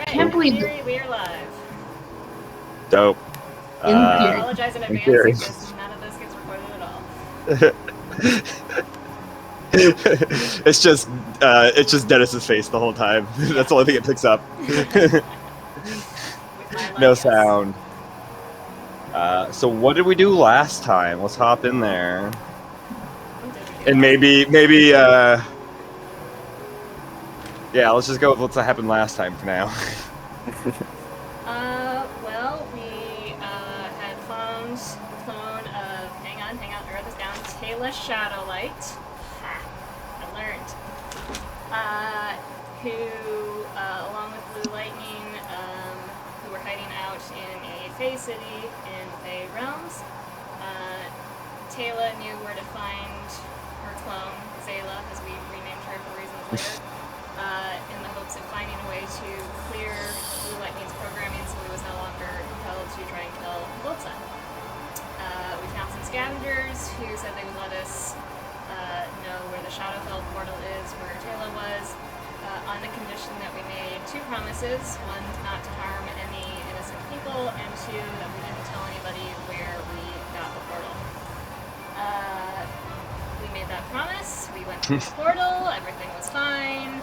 can't believe Theory, we are live. Dope. In I theory. apologize in advance theory. because none of this gets recorded at all. It's just Dennis's face the whole time. That's the only thing it picks up. With my No yes. sound. So what did we do last time? Let's hop in there. What did we do And last maybe yeah, let's just go with what's happened last time for now. Well, we had clone of, hang on, I wrote this down, Taylor Shadowlight. Ha, I learned. Who, along with Blue Lightning, who were hiding out in a Fey city in Fey Realms. Taylor knew where to find her clone, Zayla, as we renamed her for reasons later. In the hopes of finding a way to clear Blue Lightning's programming so he was no longer compelled to try and kill Voltsa. We found some scavengers who said they would let us know where the Shadowfell portal is, where Taylor was, on the condition that we made two promises. One, not to harm any innocent people, and two, that we didn't tell anybody where we got the portal. We made that promise, we went through the portal, everything was fine.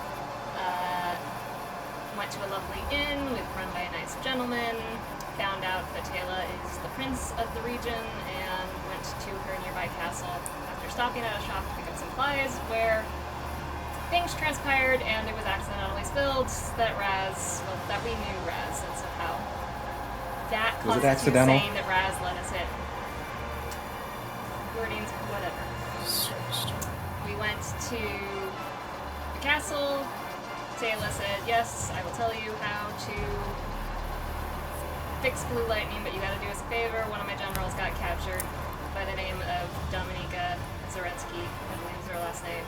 Went to a lovely inn run by a nice gentleman, found out that Taylor is the prince of the region, and went to her nearby castle after stopping at a shop to pick up supplies, where things transpired and it was accidentally spilled that we knew Raz, and somehow that Was it constitutes accidental? saying that Raz let us in. Wordings, whatever. We went to the castle. Taylor said, yes, I will tell you how to fix Blue Lightning, but you gotta do us a favor. One of my generals got captured by the name of Dominika Zaretsky, I believe is her last name.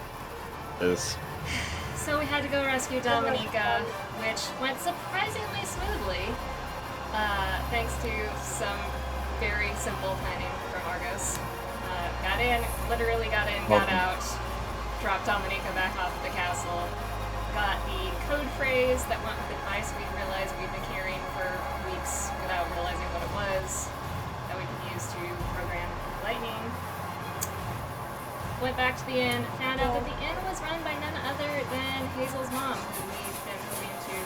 Is So we had to go rescue Dominika, which went surprisingly smoothly, thanks to some very simple planning from Argos. Got in, got out, dropped Dominika back off at the castle, got the code phrase that went with advice we realized we'd been carrying for weeks without realizing what it was, that we could use to program Lightning. Went back to the inn, found out that the inn was run by none other than Hazel's mom, who we've been hoping to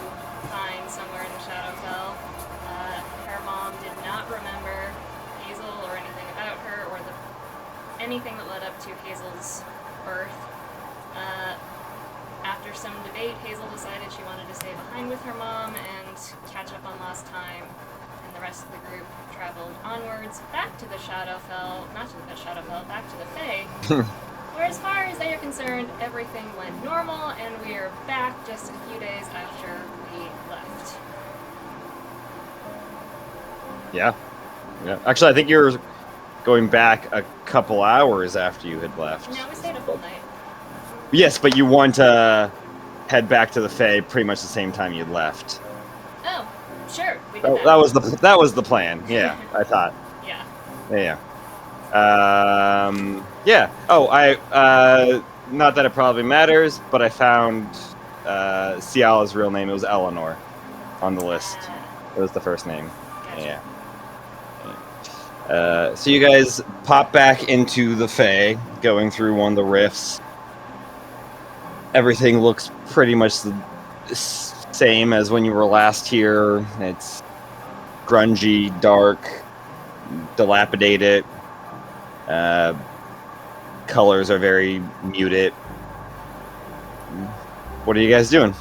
find somewhere in the Shadowfell. Her mom did not remember Hazel or anything about her or anything that led up to Hazel's birth. After some debate, Hazel decided she wanted to stay behind with her mom and catch up on lost time, and the rest of the group traveled onwards back to the Shadowfell, back to the Fae, where as far as they are concerned, everything went normal, and we are back just a few days after we left. yeah. Actually, I think you're going back a couple hours after you had left. No, we stayed a full night. Yes, but you want to head back to the Fae pretty much the same time you left. Oh, sure, we did That was the plan. Yeah, I thought. Yeah. Yeah. Yeah. Oh, not that it probably matters, but I found Ciala's real name. It was Eleanor on the list. It was the first name. Gotcha. Yeah. So you guys pop back into the Fae, going through one of the rifts. Everything looks pretty much the same as when you were last here. It's grungy, dark, dilapidated. Colors are very muted. What are you guys doing? Went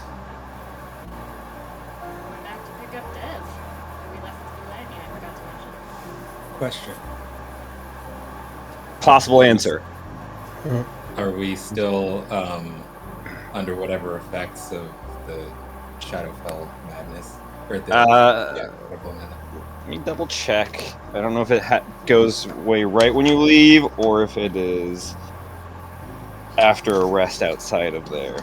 back to pick up Dev. We left with Blue Lightning, I forgot to mention. Question. Possible answer. Are we still under whatever effects of the Shadowfell madness? Or the Shadowfell madness? Let me double check. I don't know if it goes way right when you leave, or if it is after a rest outside of there.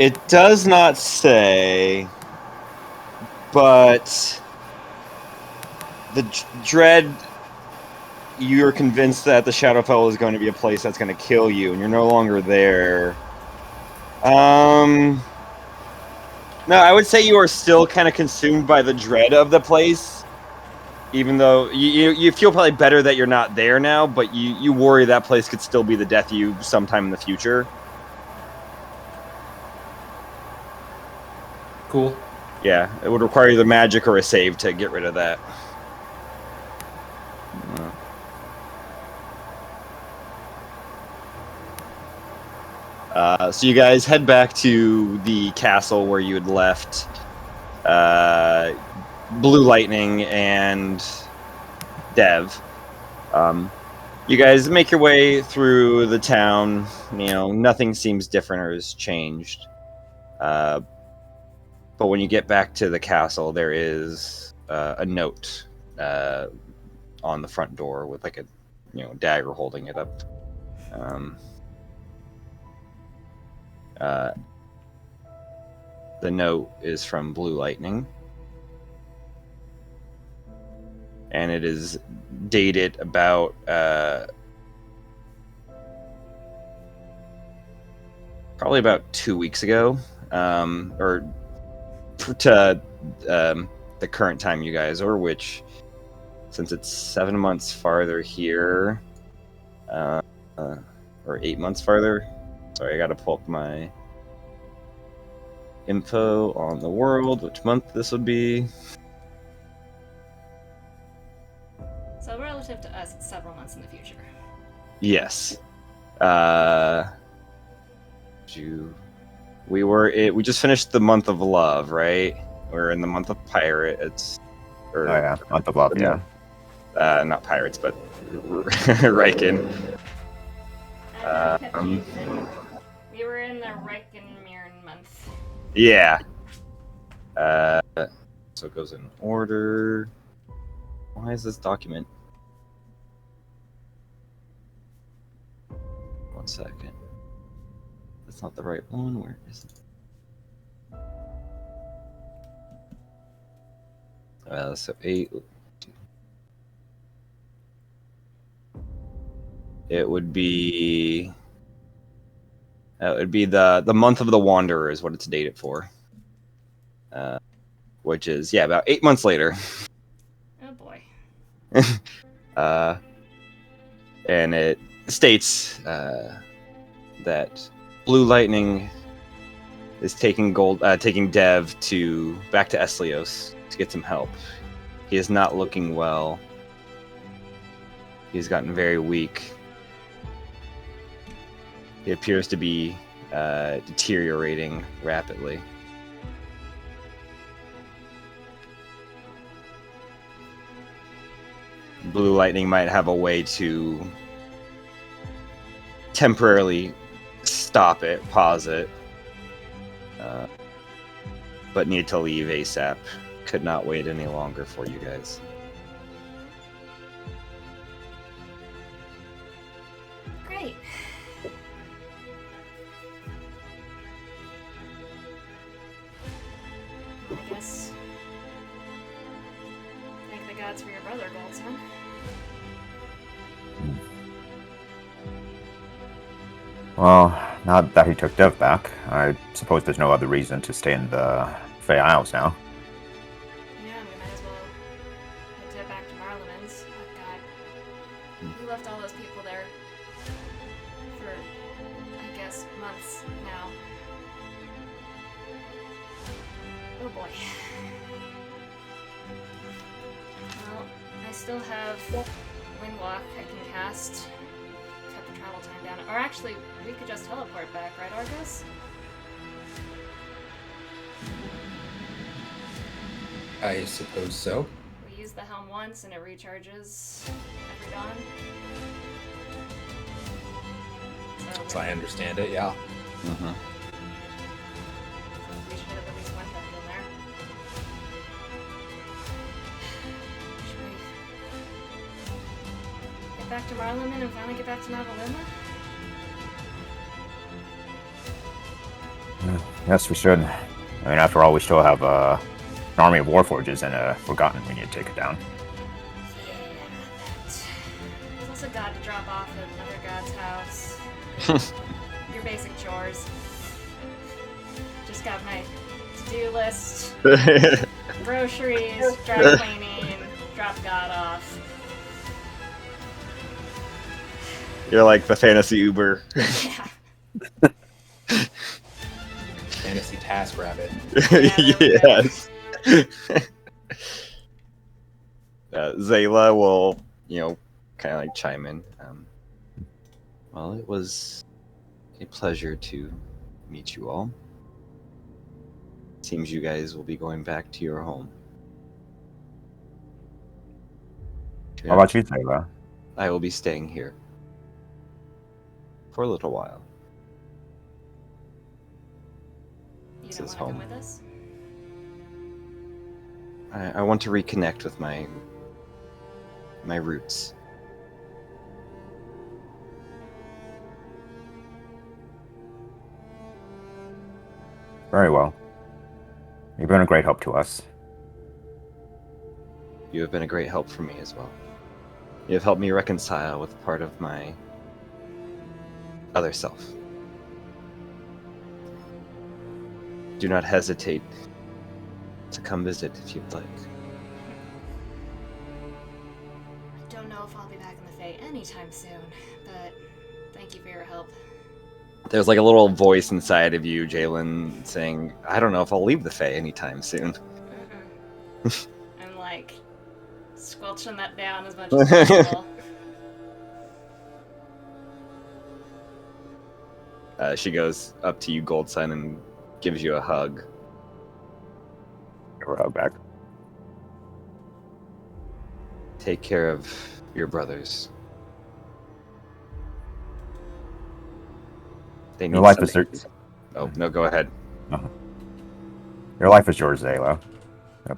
It does not say, but the dread. You're convinced that the Shadowfell is going to be a place that's going to kill you, and you're no longer there. No, I would say you are still kind of consumed by the dread of the place, even though you feel probably better that you're not there now, but you worry that place could still be the death of you sometime in the future. Cool. Yeah, it would require either magic or a save to get rid of that. So you guys head back to the castle where you had left Blue Lightning and Dev. You guys make your way through the town. You know, nothing seems different or has changed. But when you get back to the castle, there is a note on the front door with like a dagger holding it up. The note is from Blue Lightning, and it is dated about probably about 2 weeks ago, or to the current time you guys are, which, since it's 7 months farther here, or 8 months farther. Sorry, I gotta pull up my info on the world, which month this would be. So relative to us, it's several months in the future. Yes. We just finished the month of love, right? We're in the month of pirate. Month of love, yeah. Not pirates, but Riken. We were in the Riken-Mirren month. Yeah. So it goes in order. Why is this document? 1 second. That's not the right one. Where is it? So 8. It would be. It would be the month of the Wanderer is what it's dated for. Which is about 8 months later. Oh boy. And it states that Blue Lightning is taking Dev back to Eslios to get some help. He is not looking well. He's gotten very weak. He appears to be deteriorating rapidly. Blue Lightning might have a way to temporarily stop it, pause it, but need to leave ASAP. Could not wait any longer for you guys. Great. I guess. Thank the gods for your brother, Goldson. Well, now that he took Dev back, I suppose there's no other reason to stay in the Fey Isles now. Yeah, we might as well head back to Marleman's. Oh god. We left all those people there for, I guess, months now. Oh boy. Well, I still have Windwalk I can cast. Cut the travel time down. Or actually, we could just teleport back, right, Argus? I suppose so. We use the helm once and it recharges every dawn. As I understand it, yeah. Mm-hmm. We should have at least one bed in there. Should we get back to Marleman and finally get back to Novi'luma? Yes, we should. I mean, after all, we still have an army of warforges and a Forgotten we need to take it down. Yeah, that. There's also God to drop off at another god's house. Your basic chores. Just got my to-do list. Groceries, dry cleaning, drop God off. You're like the fantasy Uber. Yeah. Fantasy Task Rabbit. Yeah, there we Yes. Zayla will, kind of like chime in. Well, it was a pleasure to meet you all. Seems you guys will be going back to your home. How about you, Taylor? I will be staying here for a little while. You This don't is want to come home. with us? I want to reconnect with my roots. Very well. You've been a great help to us. You have been a great help for me as well. You have helped me reconcile with part of my other self. Do not hesitate to come visit if you'd like. I don't know if I'll be back in the Fae anytime soon, but thank you for your help. There's like a little voice inside of you, Jalen, saying, I don't know if I'll leave the Fae anytime soon. I'm like squelching that down as much as possible. She goes up to you, Goldsun, and gives you a hug. Give her a hug back. Take care of your brothers. They need Your life is something. Oh, no, go ahead. Your life is yours, Zayla.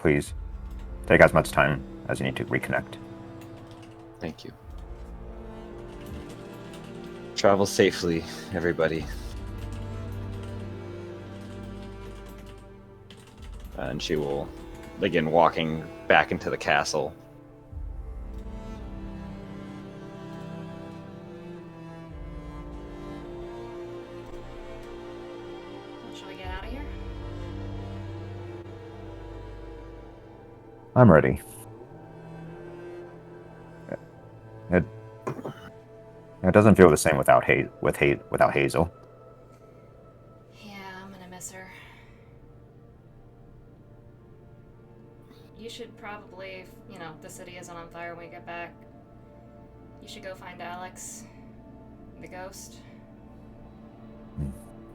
Please, take as much time as you need to reconnect. Thank you. Travel safely, everybody. And she will begin walking back into the castle. Shall we get out of here? I'm ready. It doesn't feel the same without Hazel. Yeah, I'm gonna miss her. You should probably, the city isn't on fire when we get back. You should go find Alex, the ghost,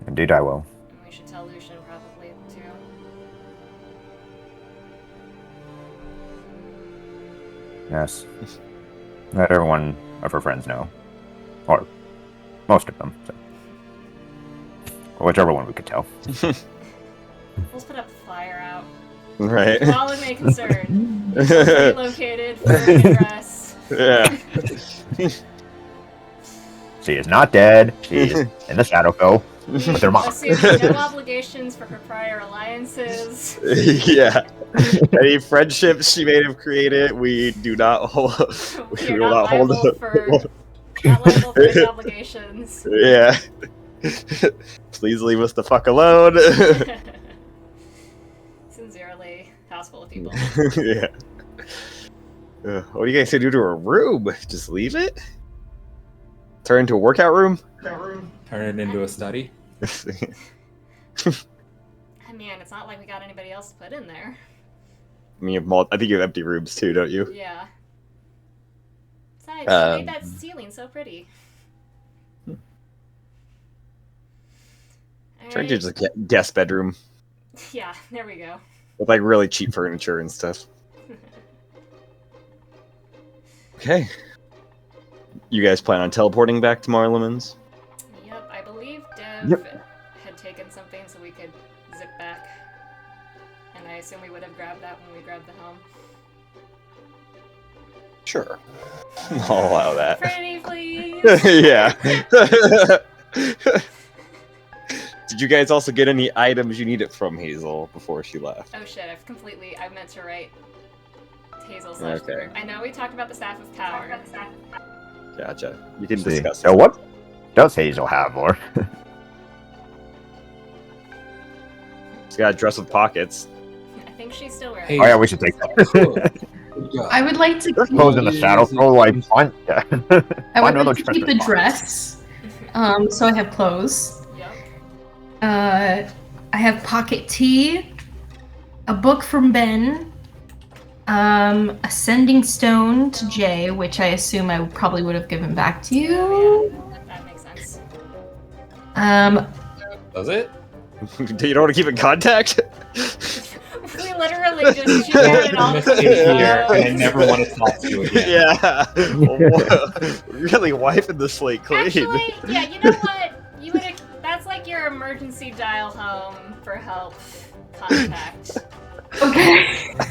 Indeed, I will. and we should tell Lucian probably too. Yes. Let everyone of her friends know. Or most of them. So. Or whichever one we could tell. We'll put up a flyer out. Right. While it may concern. Relocated for address. Yeah. She is not dead. She is in the Shadowfell with her mom. Assuming no obligations for her prior alliances. Yeah. Any friendships she may have created, we do not hold. We are not liable for any obligations. Yeah. Please leave us the fuck alone. Sincerely, house full of people. Yeah. What are you guys gonna do to her room? Just leave it? Turn into a workout room? Turn it into a study. I mean, it's not like we got anybody else to put in there. I mean, I think you have empty rooms too, don't you? Yeah. Besides, she made that ceiling so pretty. Turn into just a guest bedroom Yeah, there we go. with like really cheap furniture and stuff. Okay. You guys plan on teleporting back to Marleman's? Yep, I believe Dev had taken something so we could zip back. And I assume we would have grabbed that when we grabbed the helm. Sure. I'll allow that. Pretty please! Yeah. Did you guys also get any items you needed from Hazel before she left? Oh shit, I meant to write Hazel / Okay. group. I know we talked about the Staff of Power. Gotcha. You can See. discuss So it. what does Hazel have, or? She's got a dress with pockets. I think she's still wearing Hey. Oh yeah, we should take that. Good job. I would like to There's keep, clothes in the saddle. Throw like fun. Yeah. I Find would another like to keep the dress. dress. So I have clothes. Yep. I have pocket tea, a book from Ben, a sending stone to Jay, which I assume I probably would have given back to you. Yeah, that makes sense. Does it? You don't want to keep in contact? We literally just shared it all. Miss you here, and I never want to talk to you again. Yeah. Really wiping the slate clean. Actually, yeah, you know what? You would. That's like your emergency dial home for help contact. Okay.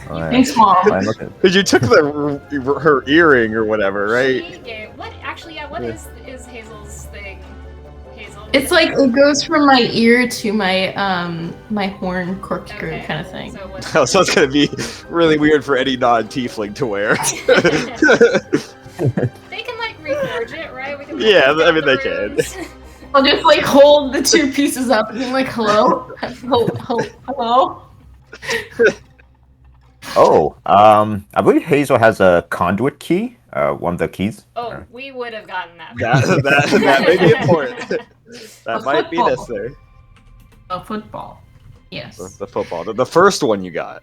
Alright. Thanks, Mom. Fine, look at- Because you took her earring or whatever, right? She gave what? Actually, yeah. What is Hazel's thing? Hazel. It's like it goes from my ear to my my horn cork screw Okay, kind of thing. So, what's Oh, so it's gonna be really weird for any non-tiefling to wear. They can like reforge it, right? We can. Yeah, fill I mean, the they can. rooms. I'll just like hold the two pieces up and be like, hello? Hello? Oh, I believe Hazel has a conduit key. One of the keys. Oh, we would have gotten that. That may be important. That A might be football. necessary. A football. Yes. The football, the first one you got.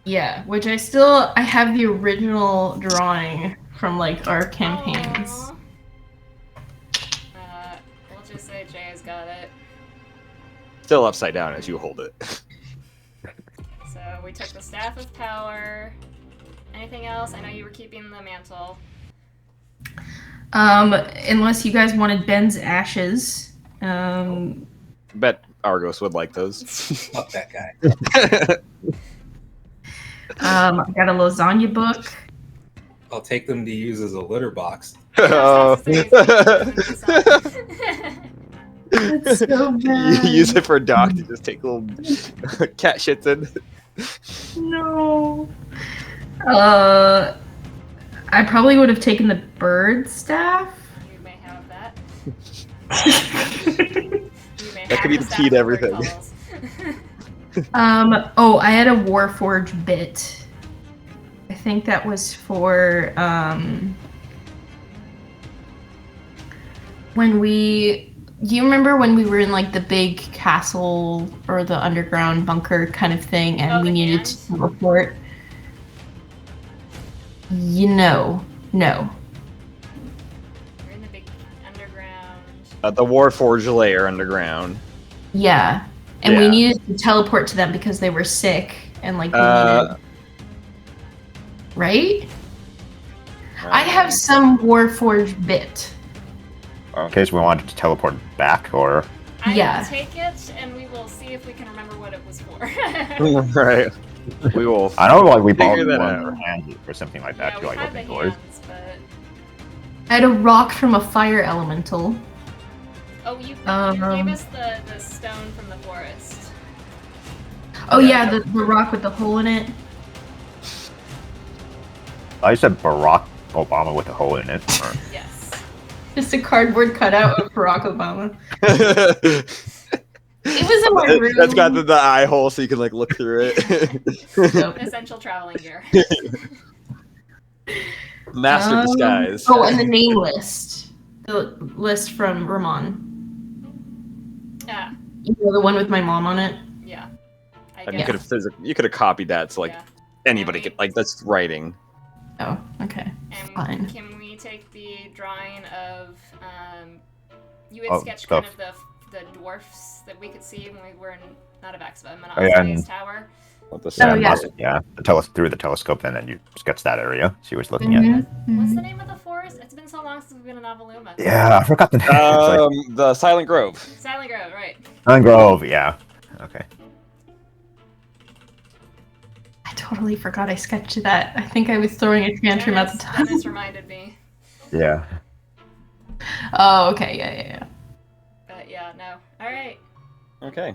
Yeah, which I have the original drawing from like our campaigns. Aw. We'll just say Jay's got it. Still upside down as you hold it. So we took the Staff of Power. Anything else? I know you were keeping the mantle. Unless you guys wanted Ben's ashes. Bet Argos would like those. Fuck that guy. I got a lasagna book. I'll take them to use as a litter box. Oh. That's so You bad. use it for a dock to just take little cat shits in. No. I probably would have taken the bird staff. You may have that. That could be the key to everything. Oh, I had a Warforged bit. I think that was for do you remember when we were in like the big castle or the underground bunker kind of thing and Oh, we the needed hand? to report? No. We're in the big underground. The Warforged layer underground. Yeah. And we Yeah. needed to teleport to them because they were sick and like we needed... Right? I have some Warforged bit. In case we wanted to teleport back, or I Yeah. will take it, and we will see if we can remember what it was for. Right. We will. I know like we Figure borrowed that one out. for hands or something like that Yeah, to we like had open the doors. hands, but I had a rock from a fire elemental. oh, you gave us the stone from the forest. Oh Yeah. yeah, the rock with the hole in it. I said Barack Obama with a hole in it. Or... Yes. Just a cardboard cutout of Barack Obama. It was in my room. That's got the eye hole so you can like look through it. Nope. Essential traveling gear. Master disguise. Oh, and the name list. The list from Ramon. Yeah. You know, the one with my mom on it. Yeah. I And guess. you could have copied that so like Yeah. anybody could like that's writing. Oh, okay. And Fine. can we take the drawing of you had Oh, sketched stuff. kind of the dwarfs that we could see when we were in not a Vaxva, Oh, yeah, Monopoly's and- tower. What the Oh, yeah. Yeah, through the telescope, and then you sketch that area she was looking at. Mhm, What's the mhm. name of the forest? It's been so long since we've been in Novi'luma. Yeah, I forgot the name. It's like The Silent Grove. Silent Grove, right. Pine Grove. Yeah. Okay. I totally forgot I sketched that. I think I was throwing a tantrum at the time. Dennis reminded me. Yeah. Oh, okay, yeah. But yeah, no. Alright. Okay.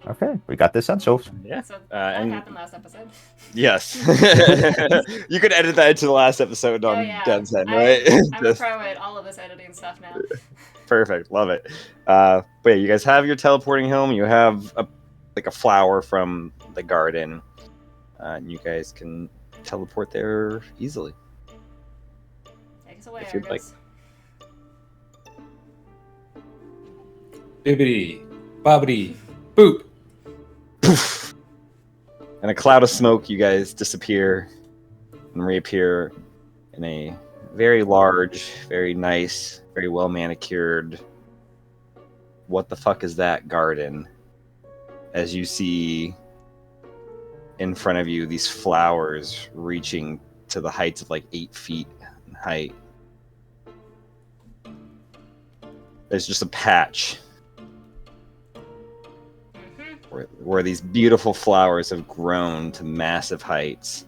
Okay, we got this done. So Yeah. So that And happened last episode. yes, you could edit that into the last episode on Oh yeah, Dev's end, right? I'm a pro at all of this editing stuff now. Perfect, love it. But yeah, you guys have your teleporting helm. You have a flower from the garden, and you guys can teleport there easily. Take us away, If you'd like. Argus. Bibbidi, bobbidi, boop. Poof! And a cloud of smoke, you guys disappear and reappear in a very large, very nice, very well manicured. What the fuck is that garden? As you see in front of you these flowers reaching to the heights of like 8 feet in height. There's just a patch where these beautiful flowers have grown to massive heights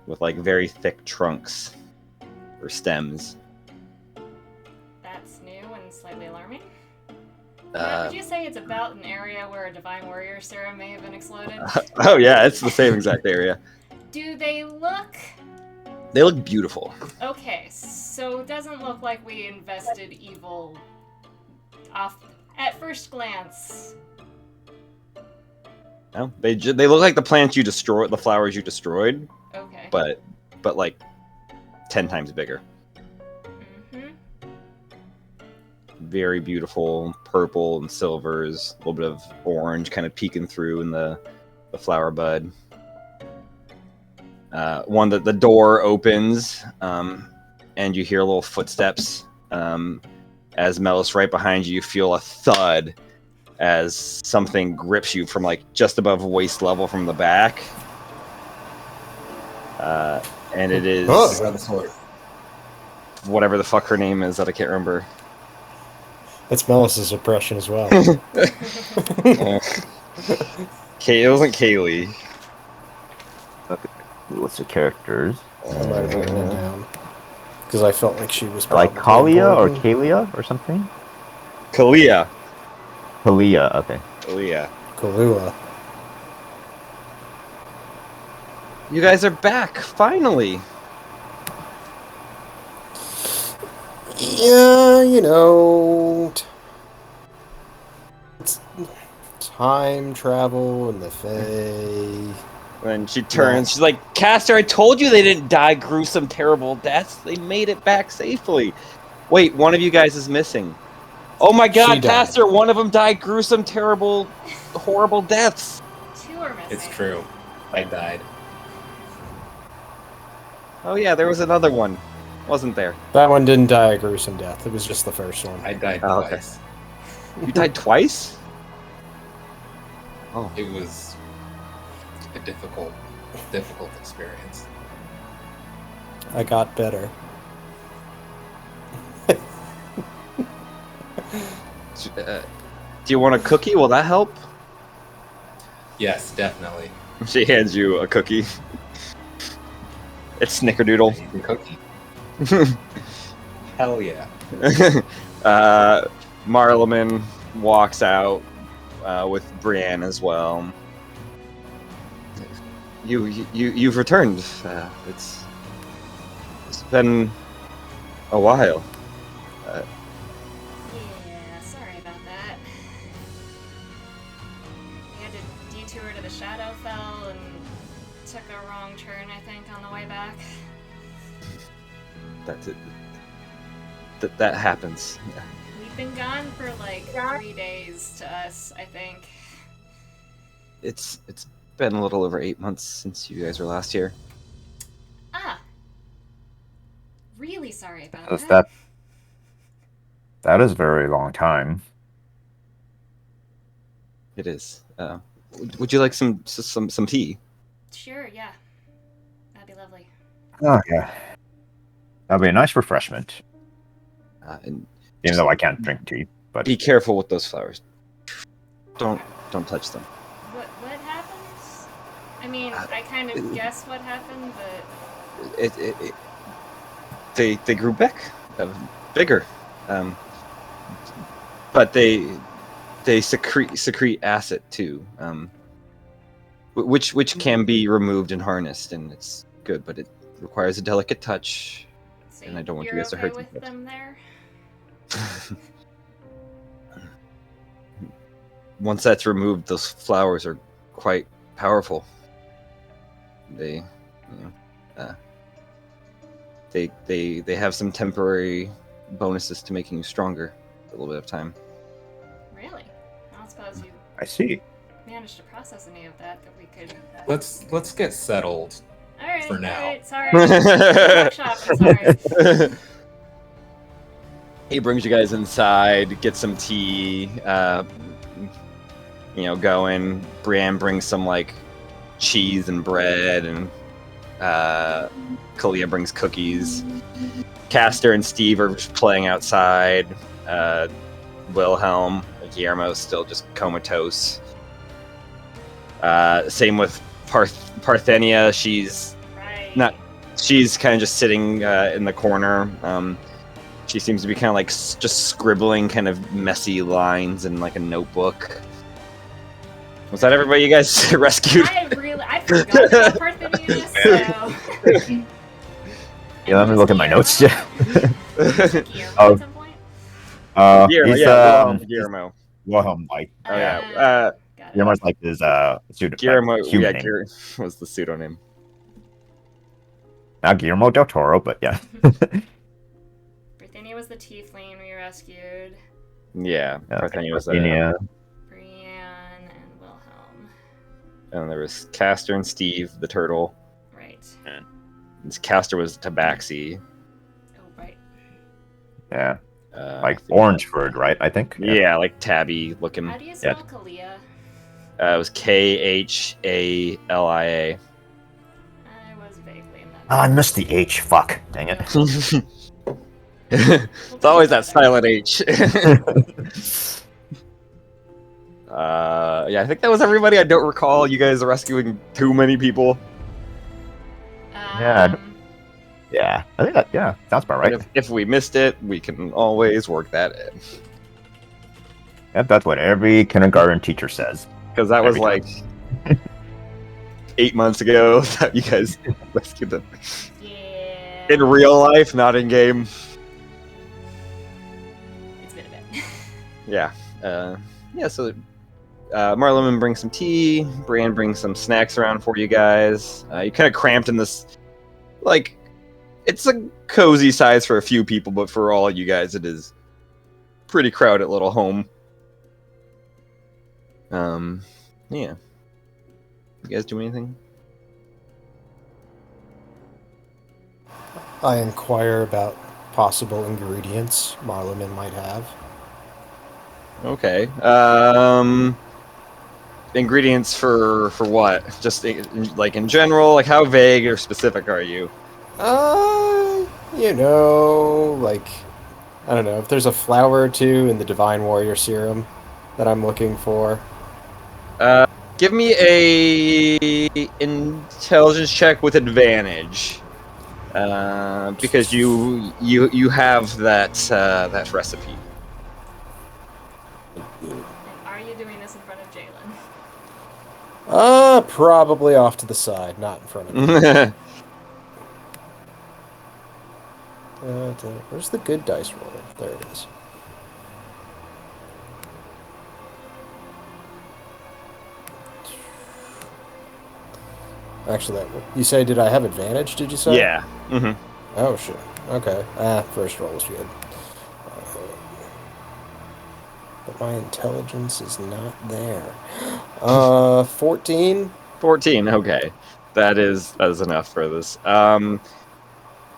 with like very thick trunks or stems. That's new and slightly alarming. Matt, would you say it's about an area where a Divine Warrior serum may have been exploded? Oh yeah, it's the same exact area. Do they look... They look beautiful. Okay, so it doesn't look like we invested evil off at first glance. No, they look like the plants you destroyed, the flowers you destroyed, Okay. but like 10 times bigger. Mm-hmm. Very beautiful purple and silvers, a little bit of orange kind of peeking through in the flower bud. One that the door opens, and you hear little footsteps. As Melis, right behind you, you feel a thud as something grips you from like just above waist level from the back. And it is whatever the fuck her name is that I can't remember. That's Melis's impression as well. It wasn't Kaylee. okay, list of characters. I might have written it down because I felt like she was Like probably Kalia or important. Kalia or something. Kalia. Kalia. Okay. Kalia. Kalua. You guys are back, finally. Yeah, you know, it's time travel and the Fae. And she turns, she's like, Caster, I told you they didn't die gruesome, terrible deaths. They made it back safely. Wait, one of you guys is missing. Oh my god, She died. Caster, one of them died gruesome, terrible, horrible deaths. Two are missing. It's true. I died. Oh yeah, there was another one, wasn't there? That one didn't die a gruesome death. It was just the first one. I died Oh, okay. twice. You died twice? Oh. It was a difficult experience. I got better. Do you want a cookie? Will that help? Yes, definitely. She hands you a cookie. It's Snickerdoodle. The cookie. Hell yeah. Marleman walks out with Brienne as well. You've returned. It's been a while. Yeah, sorry about that. We had to detour to the Shadowfell and took a wrong turn, I think, on the way back. That happens. We've been gone for like 3 days to us, I think. It's been a little over 8 months since you guys were last here. Ah. Really sorry about Is that. that is a very long time. It is. Would you like some tea? Sure, yeah. That'd be lovely. Oh yeah, that'd be a nice refreshment. And Even though I can't drink tea, but be careful with those flowers. Don't touch them. What happened? I mean, I kind of guess what happened, but They grew back, bigger, but they they secrete acid too, which can be removed and harnessed, and it's good, but it requires a delicate touch, So and I don't want you you're guys to okay hurt with themselves. them there? Once that's removed, those flowers are quite powerful. They, you know, they have some temporary bonuses to making you stronger. A little bit of time. Really? I don't suppose you I see. managed to process any of that we could. Let's get settled. All right. For now. All right. Sorry. Workshop. I'm sorry. He brings you guys inside, get some tea, going. Brienne brings some like cheese and bread, and Kalia brings cookies. Castor and Steve are just playing outside. Wilhelm, Guillermo's still just comatose. Same with Parthenia. She's Right. not. She's kind of just sitting in the corner. She seems to be kind of like just scribbling kind of messy lines in like a notebook. Was that everybody you guys rescued? I forgot about Parthenia, so. Yeah, let me look at my notes. Yeah. Guillermo Oh. at some point? Guillermo. Wilhelm, like, Oh yeah. yeah. Got it. Guillermo's like his pseudo Guillermo. human name. Guillermo was the pseudonym. Not Guillermo del Toro, but yeah. Parthenia was the tiefling we rescued. Yeah, Parthenia was Parthenia. Brienne and Wilhelm. and there was Castor and Steve, the turtle. Right. And Castor was Tabaxi. Oh, right. Yeah. I Like think- Orangeford, right? I think. Yeah, like tabby looking. How do you spell Kalia? It was Khalia. I was vaguely in that. Oh, I missed the H. Fuck. Dang it. It's always that silent H. Yeah, I think that was everybody. I don't recall you guys rescuing too many people. Yeah. Yeah. I think that, yeah, sounds about right. But if we missed it, we can always work that in. Yep, that's what every kindergarten teacher says. Because that was Every like 8 months ago that you guys rescued them. Yeah. In real life, not in game. It's been a bit. Yeah. So Marlon brings some tea. Brienne brings some snacks around for you guys. You kind of cramped in this, like, it's a cozy size for a few people, but for all you guys, it is pretty crowded little home. Yeah. You guys do anything? I inquire about possible ingredients Marleman might have. Okay. Ingredients for what? Just like in general? Like how vague or specific are you? Like, I don't know, if there's a flower or two in the Divine Warrior Serum that I'm looking for. Give me a intelligence check with advantage. Because you have that recipe. And are you doing this in front of Jalen? Probably off to the side, not in front of me. Where's the good dice roller? There it is. Actually, you say, did I have advantage, did you say? Yeah. Mm-hmm. Oh, shit. Okay. First roll was good. But my intelligence is not there. 14? 14. Okay, that is enough for this.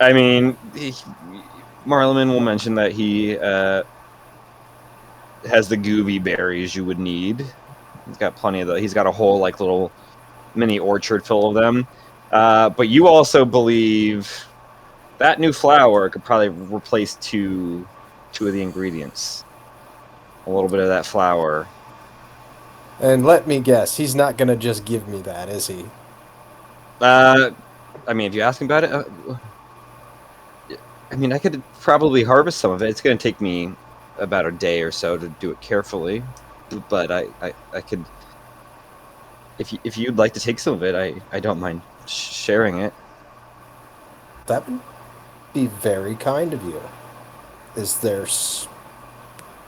I mean, Marleman will mention that he has the gooby berries you would need. He's got plenty of those. He's got a whole like little mini orchard full of them. But you also believe that new flower could probably replace two of the ingredients. A little bit of that flour. And let me guess, he's not going to just give me that, is he? I mean, if you ask him about it, I mean, I could probably harvest some of it. It's going to take me about a day or so to do it carefully. but I could. If you'd like to take some of it, I don't mind sharing it. That would be very kind of you. Is there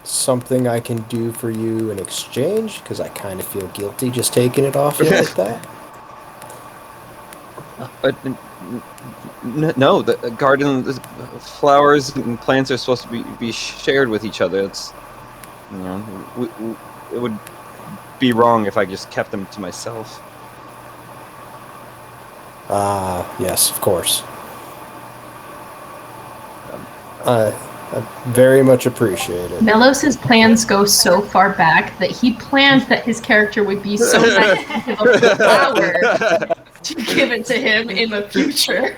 something I can do for you in exchange? Because I kind of feel guilty just taking it off you like that. No, the garden, the flowers and plants are supposed to be shared with each other. It's, it would be wrong if I just kept them to myself. Yes, of course. I very much appreciate it. Melos's plans go so far back that he planned that his character would be so nice to give up the flower to give it to him in the future.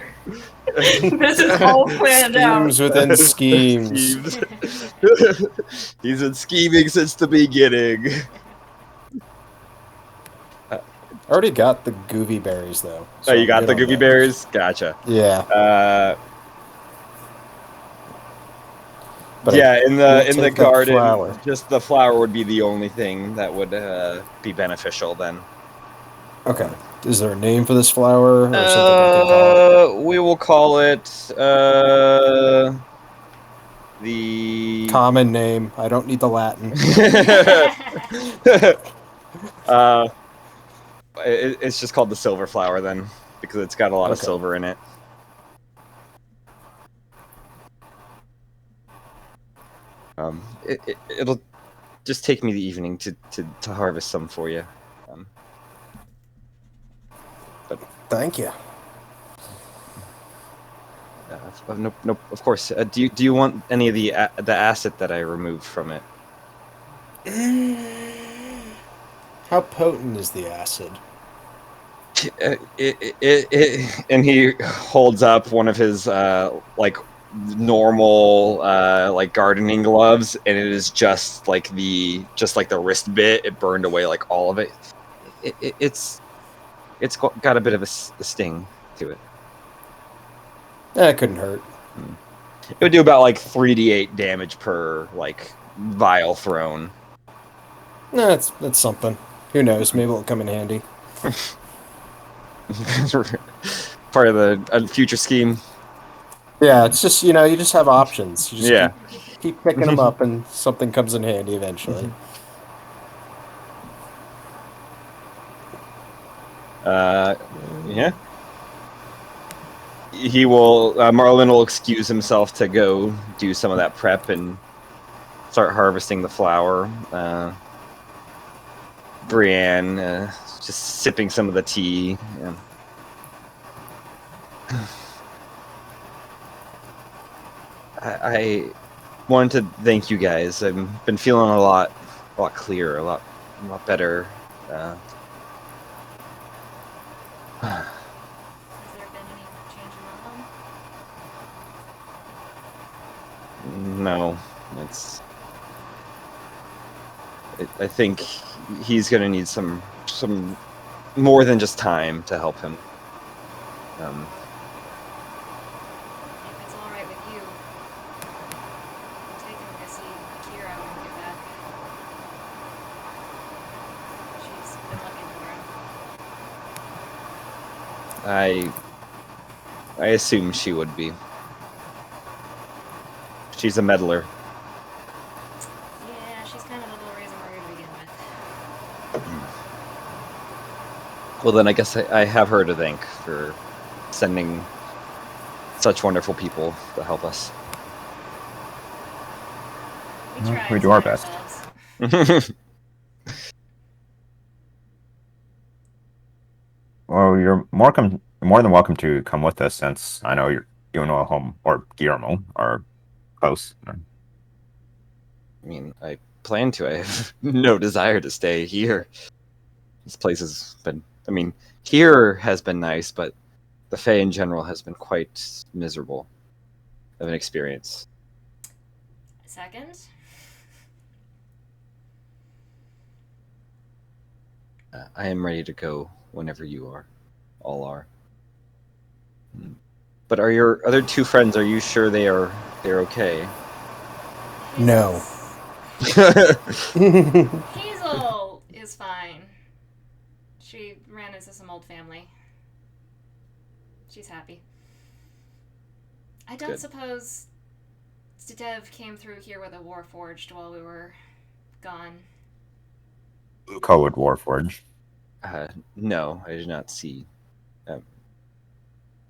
This is all planned out. Schemes within schemes. He's been scheming since the beginning. I already got the goovy berries, though. So you got the goovy berries? Gotcha. Yeah. But yeah, in the garden, flower. just the flower would be the only thing that would be beneficial then. Okay. Is there a name for this flower or something I can call it? We will call it the Common name. I don't need the Latin. It's just called the silver flower then, because it's got a lot of Okay. silver in it. It'll just take me the evening to harvest some for you. Thank you. No, of course. Do you want any of the acid that I removed from it? How potent is the acid? And he holds up one of his like normal like gardening gloves, and it is just like the wrist bit. It burned away like all of it. It's got a bit of a sting to it. It couldn't hurt. It would do about like 3d8 damage per like vial thrown. No, that's something. Who knows? Maybe it'll come in handy. Part of the future scheme. Yeah, it's just, you just have options. You just Yeah. keep picking them up and something comes in handy eventually. Yeah. He will. Marlin will excuse himself to go do some of that prep and start harvesting the flour. Brienne just sipping some of the tea. Yeah. I wanted to thank you guys. I've been feeling a lot clearer, a lot better. Has there been any change in No, I think he's gonna need some more than just time to help him. If it's all right with you, I'll take him to see Kira when we get back. She's been looking for him. I assume she would be. She's a meddler. Yeah, she's kind of the little reason we're here to begin with. Well, then I guess I have her to thank for sending such wonderful people to help us. We try we and do our spread best. ourselves. Well, you're more than welcome to come with us, since I know you and home or Guillermo are close. I mean, I plan to. I have no desire to stay here. This place has been... I mean, here has been nice, but the Fae in general has been quite miserable of an experience. Second? I am ready to go whenever you are. All are. But are your other two friends, are you sure they're okay? No. He's into some old family. She's happy. I don't Good. suppose Dev came through here with a Warforged while we were gone. Code Warforge. No, I did not see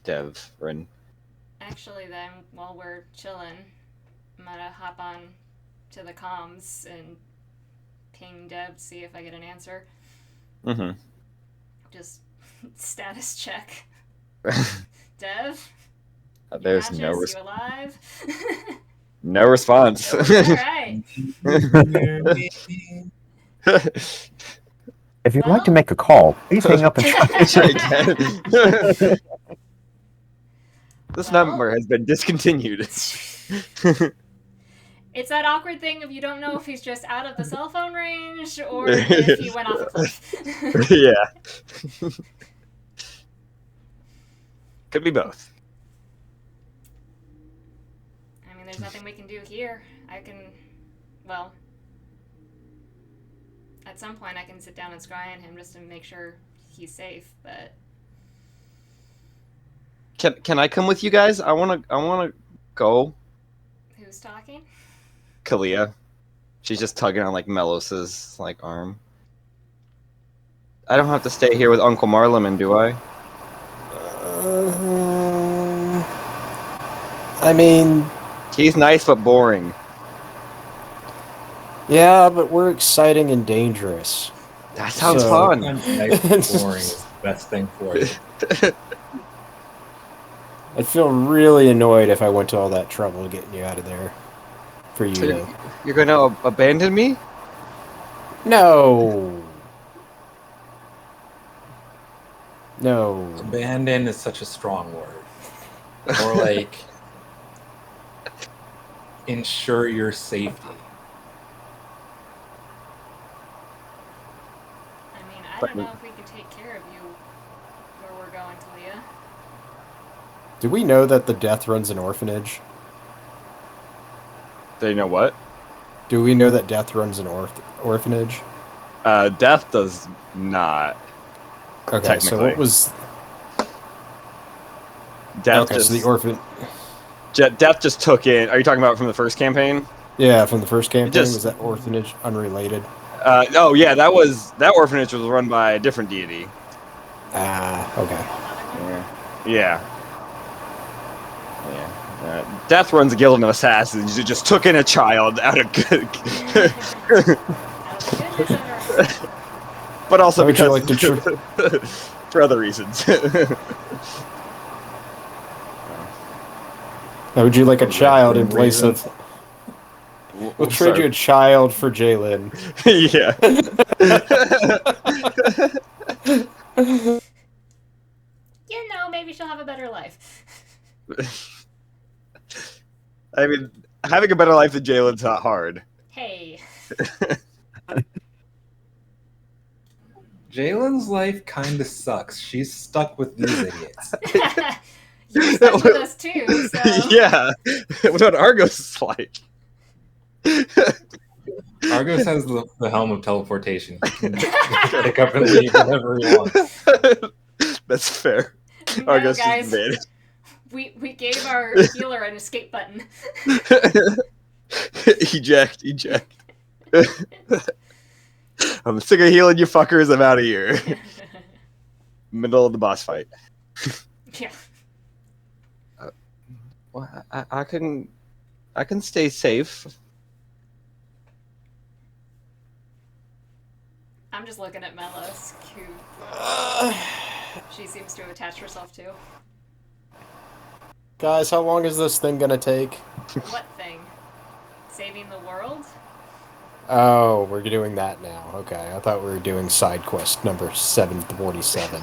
Dev Ren. Actually, then, while we're chilling, I'm gonna hop on to the comms and ping Dev, see if I get an answer. Mm-hmm. Just status check. Dev? You There's got no this? You alive? no response. Alright. If you'd like to Well- make a call, please hang up and Try again. This Well- number has been discontinued. It's that awkward thing of you don't know if he's just out of the cell phone range or if he went off a cliff. Yeah. Could be both. I mean, there's nothing we can do here. Well, at some point I can sit down and scry on him just to make sure he's safe, but Can I come with you guys? I wanna go. who's talking? Kalia. She's just tugging on like Melos's like arm. I don't have to stay here with Uncle Marleman, do I? I mean, He's nice but boring. yeah, but we're exciting and dangerous. That sounds So- fun. Sometimes nice and boring is the best thing for you. I'd feel really annoyed if I went to all that trouble getting you out of there. For you to... You're gonna abandon me? No! No. Abandon is such a strong word. More like ensure your safety. I mean, I don't know if we can take care of you where we're going, Talia. Do we know that the Death runs an orphanage? Do you know what? Do we know that Death runs an orphanage? Death does not. Okay, so Technically. what was... Death Okay, just so the orphan... Death just took in. Are you talking about from the first campaign? Yeah, from the first campaign, Just- was that orphanage unrelated? Oh yeah, that orphanage was run by a different deity. Ah, okay. Yeah. Death runs a guild of assassins who just took in a child out of good, but also How would you because like to for other reasons. How would you like a child in place of... We'll trade you a child for Jalen. Yeah. You know, maybe she'll have a better life. I mean, having a better life than Jalen's not hard. Hey. Jalen's life kind of sucks. She's stuck with these idiots. You're stuck with us too, so... Yeah. What about Argos' life? Argos has the helm of teleportation. He can pick up and leave whenever he wants. That's fair. No, Argos guys, is bad. we gave our healer an escape button. Eject. I'm sick of healing you fuckers. I'm out of here. Middle of the boss fight. Yeah. Well, I can stay safe. I'm just looking at Melos, who she seems to attach herself to. Guys, how long is this thing gonna take? What thing? Saving the world? Oh, we're doing that now. Okay, I thought we were doing side quest number 747.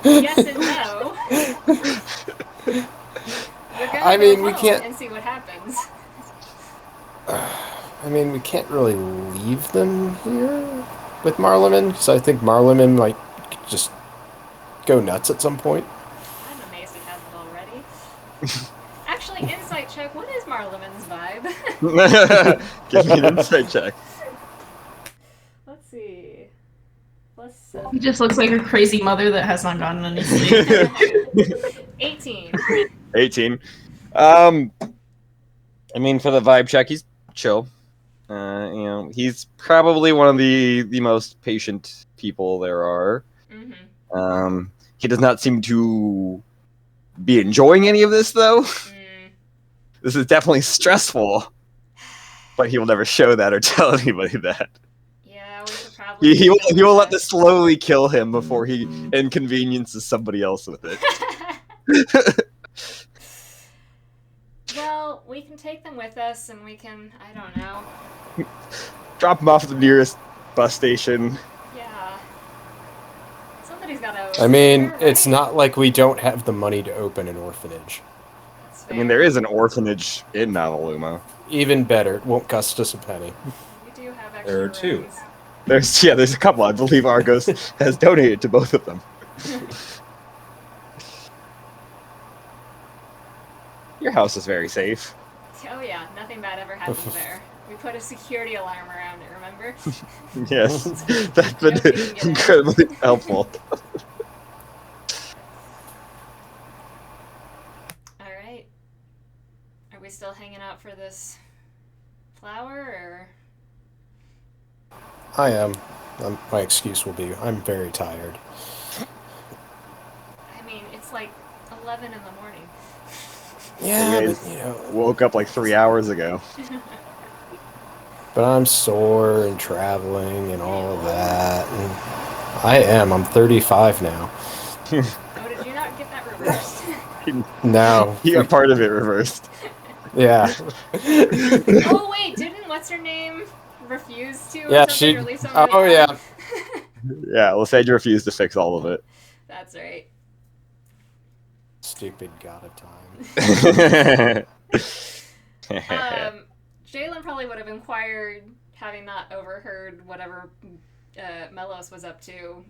Yes and no. We're gonna I mean, go we home can't- and see what happens. I mean, we can't really leave them here with Marleman, because I think Marleman might just go nuts at some point. I'm amazed he hasn't already. Actually, insight check. What is Marleman's vibe? Give me an insight check. Let's see. +7. He just looks like a crazy mother that has not gotten any sleep. 18. 18. I mean, for the vibe check, he's chill. He's probably one of the most patient people there are. Mm-hmm. He does not seem to be enjoying any of this, though. This is definitely stressful, but he will never show that or tell anybody that. Yeah, we should probably. He will let this slowly kill him before he inconveniences somebody else with it. Well, we can take them with us, and we can. I don't know. Drop him off at the nearest bus station. Yeah. Somebody's gotta. I mean, right? it's not like we don't have the money to open an orphanage. That's I mean, fair. there is an orphanage in Novi'luma. Even better, it won't cost us a penny. We do have extra There are two. rooms. There's a couple. I believe Argos has donated to both of them. Your house is very safe. Oh yeah, nothing bad ever happens there. We put a security alarm around it, remember? Yes, that's been incredibly helpful. Alright. Are we still hanging out for this flower, or? I am. My excuse will be, I'm very tired. I mean, it's like 11 in the morning. Yeah, You but, guys woke up like 3 hours ago. but I'm sore and traveling and all of that. And I am. I'm 35 now. Oh, did you not get that reversed? No. You got part of it reversed. Yeah. Oh wait, didn't what's her name refuse to? Or Yeah, something, she. or leave somebody Oh, yeah. out? Yeah, Lesage refused to fix all of it. That's right. Stupid god of time. Jalen probably would have inquired, having not overheard whatever Melos was up to,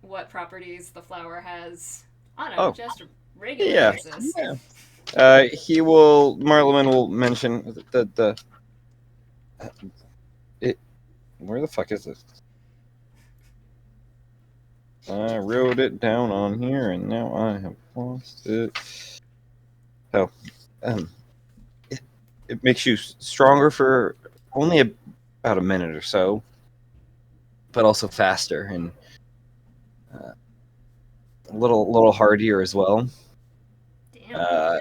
what properties the flower has on a just a regular basis. Yeah. Marlon will mention where the fuck is this? I wrote it down on here and now I have lost it. Oh, it makes you stronger for only about a minute or so, but also faster and a little hardier as well. Damn.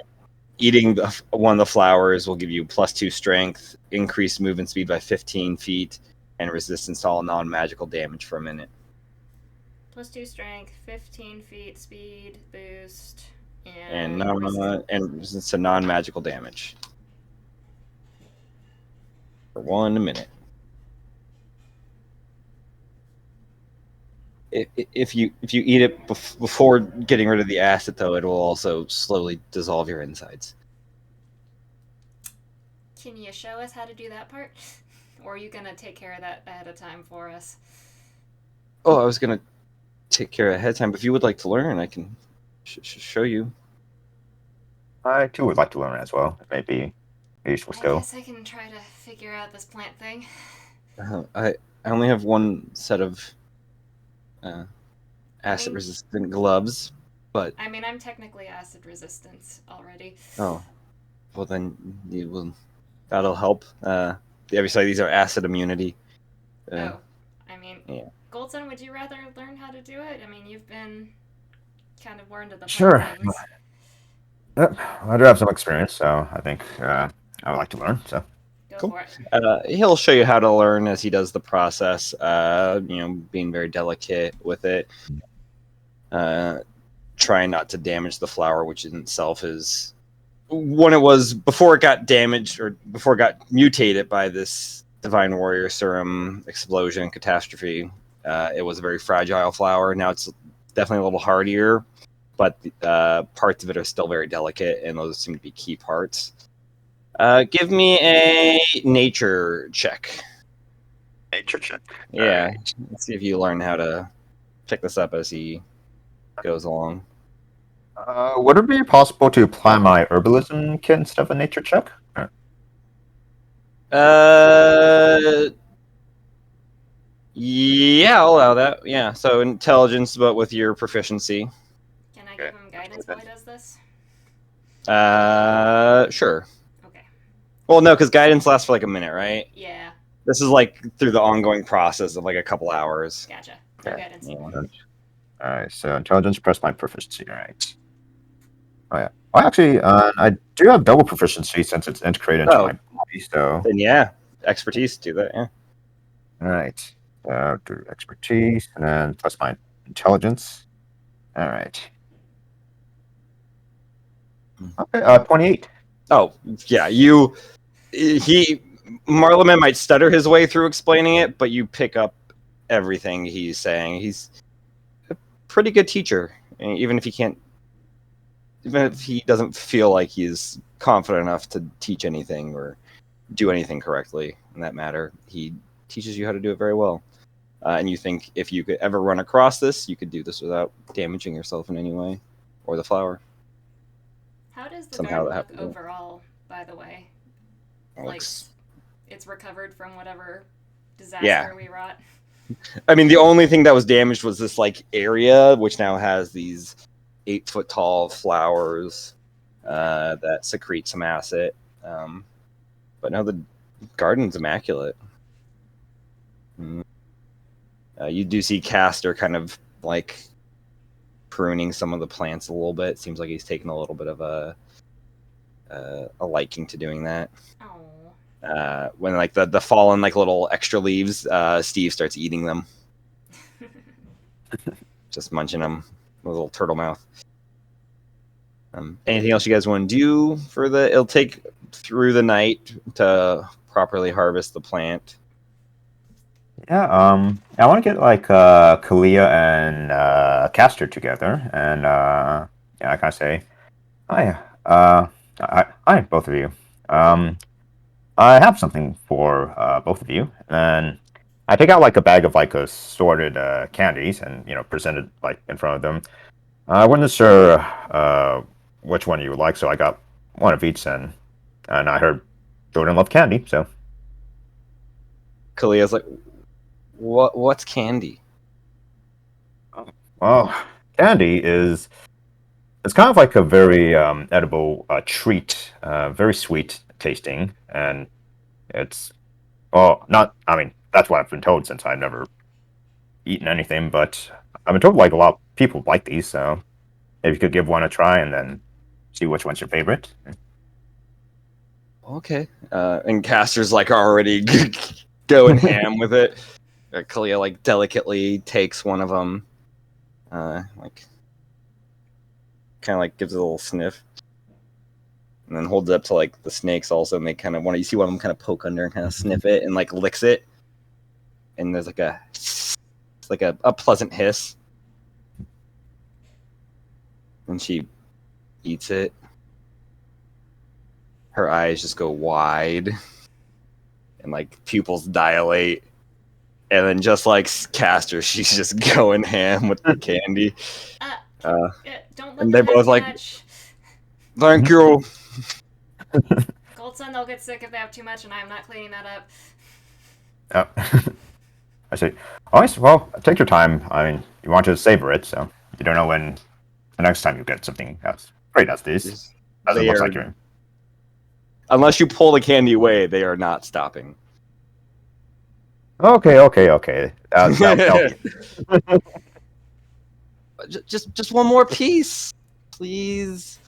Eating one of the flowers will give you +2 strength, increased movement speed by 15 feet, and resistance to all non-magical damage for a minute. +2 strength, 15 feet speed boost, And resistance to non-magical damage for 1 minute. If you eat it before getting rid of the acid, though, it will also slowly dissolve your insides. Can you show us how to do that part? Or are you gonna take care of that ahead of time for us? Oh, I was gonna take care of it ahead of time. But if you would like to learn, I can show you. I too would like to learn as well. It may be a useful I skill. guess I can try to figure out this plant thing. I only have one set of acid resistant gloves, but I mean, I'm technically acid resistant already. oh, well then that'll help. Obviously, these are acid immunity. I mean, yeah. Goldson, would you rather learn how to do it? I mean, you've been kind of more into the plant Sure. things. Yep, I do have some experience, so I think I would like to learn. So Go Cool. for it. He'll show you how to learn as he does the process. Being very delicate with it. Trying not to damage the flower, which in itself is when it was before it got damaged or before it got mutated by this Divine Warrior Serum explosion catastrophe. It was a very fragile flower. Now it's definitely a little hardier, but parts of it are still very delicate, and those seem to be key parts. Give me a nature check. nature check. Yeah, Alright. let's see if you learn how to pick this up as he goes along. Would it be possible to apply my herbalism kit instead of a nature check? Yeah, I'll allow that. Yeah, so intelligence, but with your proficiency. Can I give him guidance while he does this? Sure. Okay. Well, no, because guidance lasts for like a minute, right? Yeah. This is like through the ongoing process of like a couple hours. Gotcha. No Okay. guidance. Yeah. Alright, so intelligence plus my proficiency, alright. Oh yeah. Well, actually, I do have double proficiency since it's integrated into Oh. my body, so... Then yeah, expertise do that. Yeah. Alright. Do expertise, and then plus my intelligence. Alright. Okay, 28. Oh yeah, Marleman might stutter his way through explaining it, but you pick up everything he's saying. He's a pretty good teacher, and even if he doesn't feel like he's confident enough to teach anything or do anything correctly in that matter, he teaches you how to do it very well. And you think if you could ever run across this, you could do this without damaging yourself in any way, or the flower. How does the Somehow garden that look happened. overall, by the way? It Like, looks- it's recovered from whatever disaster Yeah. we wrought. I mean, the only thing that was damaged was this like area, which now has these 8-foot tall flowers that secrete some acid. But no, the garden's immaculate. You do see Castor kind of like pruning some of the plants a little bit. Seems like he's taken a little bit of a liking to doing that. Oh. When like the fallen like little extra leaves, Steve starts eating them, just munching them with a little turtle mouth. Anything else you guys want to do for the? It'll take through the night to properly harvest the plant. Yeah, I want to get like Kalia and Castor together, and yeah, I kind of say, hi, hi, both of you. I have something for both of you, and I take out like a bag of like assorted candies, and present it like in front of them. I wasn't sure which one you would like, so I got one of each, and I heard children love candy, so. Kalia's like, what's candy? Well, candy it's kind of like a very edible treat, very sweet tasting, and it's not. I mean, that's what I've been told since I've never eaten anything, but I've been told like a lot of people like these, so if you could give one a try and then see which one's your favorite. Okay. And Castor's like already going ham with it. Kalia like delicately takes one of them, like kind of like gives it a little sniff, and then holds it up to like the snakes also, and they kind of you see one of them kind of poke under and kind of sniff it and like licks it, and there's like a pleasant hiss, and she eats it. Her eyes just go wide, and like pupils dilate. And then just like Castor, she's just going ham with the candy. Don't let And them they both have too like- much. Thank you. Goldson, they'll get sick if they have too much, and I'm not cleaning that up. Oh. I say, all right, well, take your time. I mean, you want to savor it, so you don't know when the next time you get something as great as this. Doesn't They look are- like you're. Unless you pull the candy away, they are not stopping. Okay. That'll be- Just one more piece, please.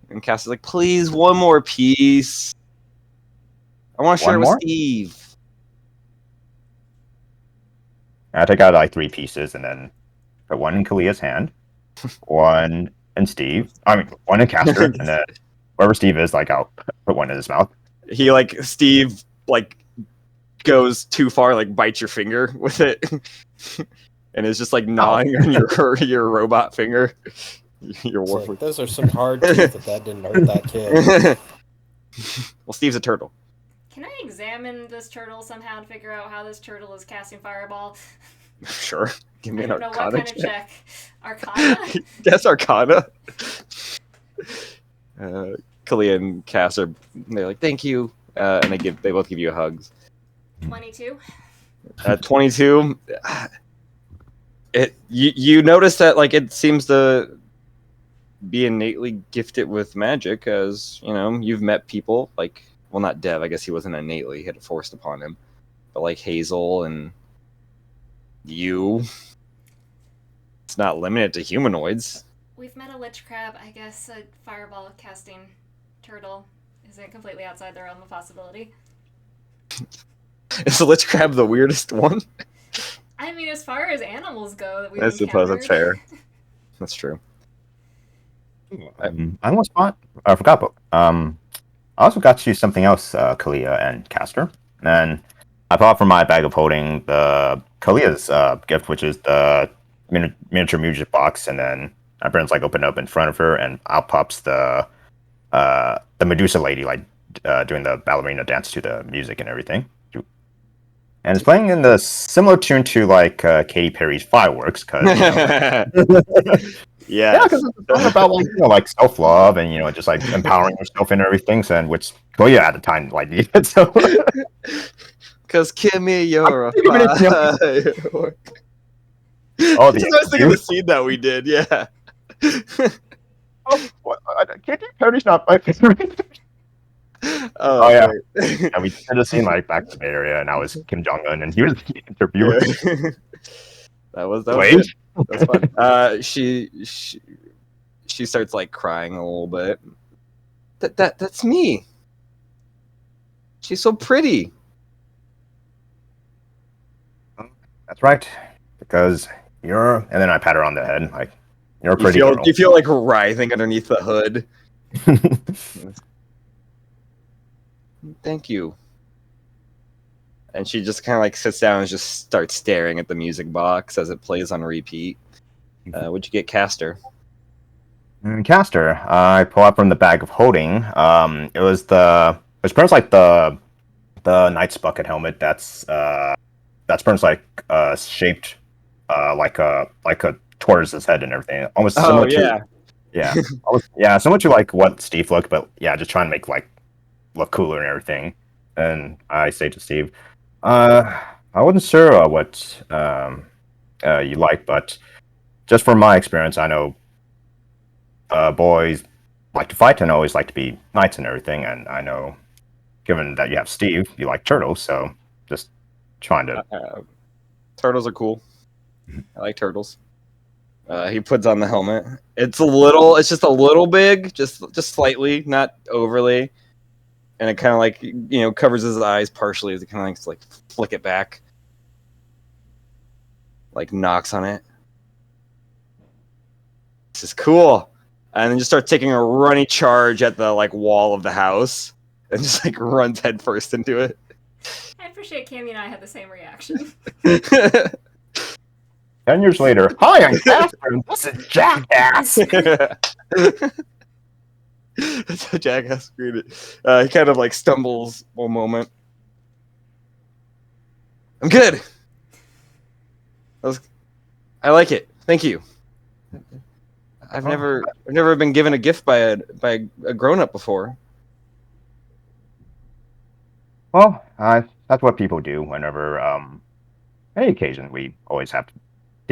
And Cass is like, please, one more piece. I want to share One with more? Steve. I take out like 3 pieces and then put one in Kalia's hand, one in Steve. I mean, one in Castor, and then wherever Steve is, like I'll put one in his mouth. He like Steve like goes too far, like bites your finger with it, and is just like gnawing on your robot finger. Your It's warp. like, those are some hard teeth if that didn't hurt that kid. Well, Steve's a turtle. Can I examine this turtle somehow and figure out how this turtle is casting fireball? Sure. Give me I an don't know what Arcana kind of check. check. Arcana? Guess Arcana. Kalia and Cass they're like, thank you, and they both give you hugs. 22. At 22, you notice that like it seems to be innately gifted with magic, as you know you've met people like, well, not Dev, I guess he wasn't innately, he had it forced upon him, but like Hazel and you, it's not limited to humanoids. We've met a lich crab. I guess a fireball casting turtle isn't completely outside the realm of possibility. Is the lich crab the weirdest one? I mean, as far as animals go that we've I suppose encountered. that's fair. That's true. I almost spot. I forgot, but I also got you something else, Kalia and Caster. And I bought from my bag of holding the Kalia's gift, which is the miniature music box, and then my friends like open up in front of her, and out pops the Medusa lady, like doing the ballerina dance to the music and everything. And it's playing in the similar tune to like Katy Perry's Fireworks, because yeah, because it's a song about like like self love and just like empowering yourself and everything. So, and which Koya at the time like needed. So, because Kimmy, you're a Even if, firework. oh, I was thinking of the scene that we did. Yeah. Katy Perry's not my favorite. Oh yeah. great. Yeah, we did a scene like back to the Bay Area, and I was Kim Jong Un, and he was the interviewer. Yeah. that was Wait. good. That's fun. She starts like crying a little bit. That's me. She's so pretty. That's right, because you're. And then I pat her on the head, like you're a pretty girl. You feel like writhing underneath the hood. Thank you. And she just kind of like sits down and just starts staring at the music box as it plays on repeat. What'd you get, Caster? Caster, I pull out from the bag of holding. It was pretty much like the knight's bucket helmet. That's pretty much like shaped like a tortoise's head and everything. Almost similar to similar to like what Steve looked, but yeah, just trying to make like look cooler and everything. And I say to Steve, I wasn't sure what you like, but just from my experience, I know boys like to fight and always like to be knights and everything. And I know, given that you have Steve, you like turtles, so just trying to. Turtles are cool. I like turtles. He puts on the helmet. It's just a little big, just slightly, not overly. And it kind of like, covers his eyes partially as he kind of like flick it back. Like knocks on it. This is cool. And then just start taking a runny charge at the like wall of the house. And just like runs headfirst into it. I appreciate Cammy and I had the same reaction. 10 years later, hi, I'm Catherine. This is Jackass. That's how Jackass screwed it. He kind of like stumbles one moment. I'm good. I like it. Thank you. I've never been given a gift by a grown up before. Well, that's what people do whenever any occasion we always have to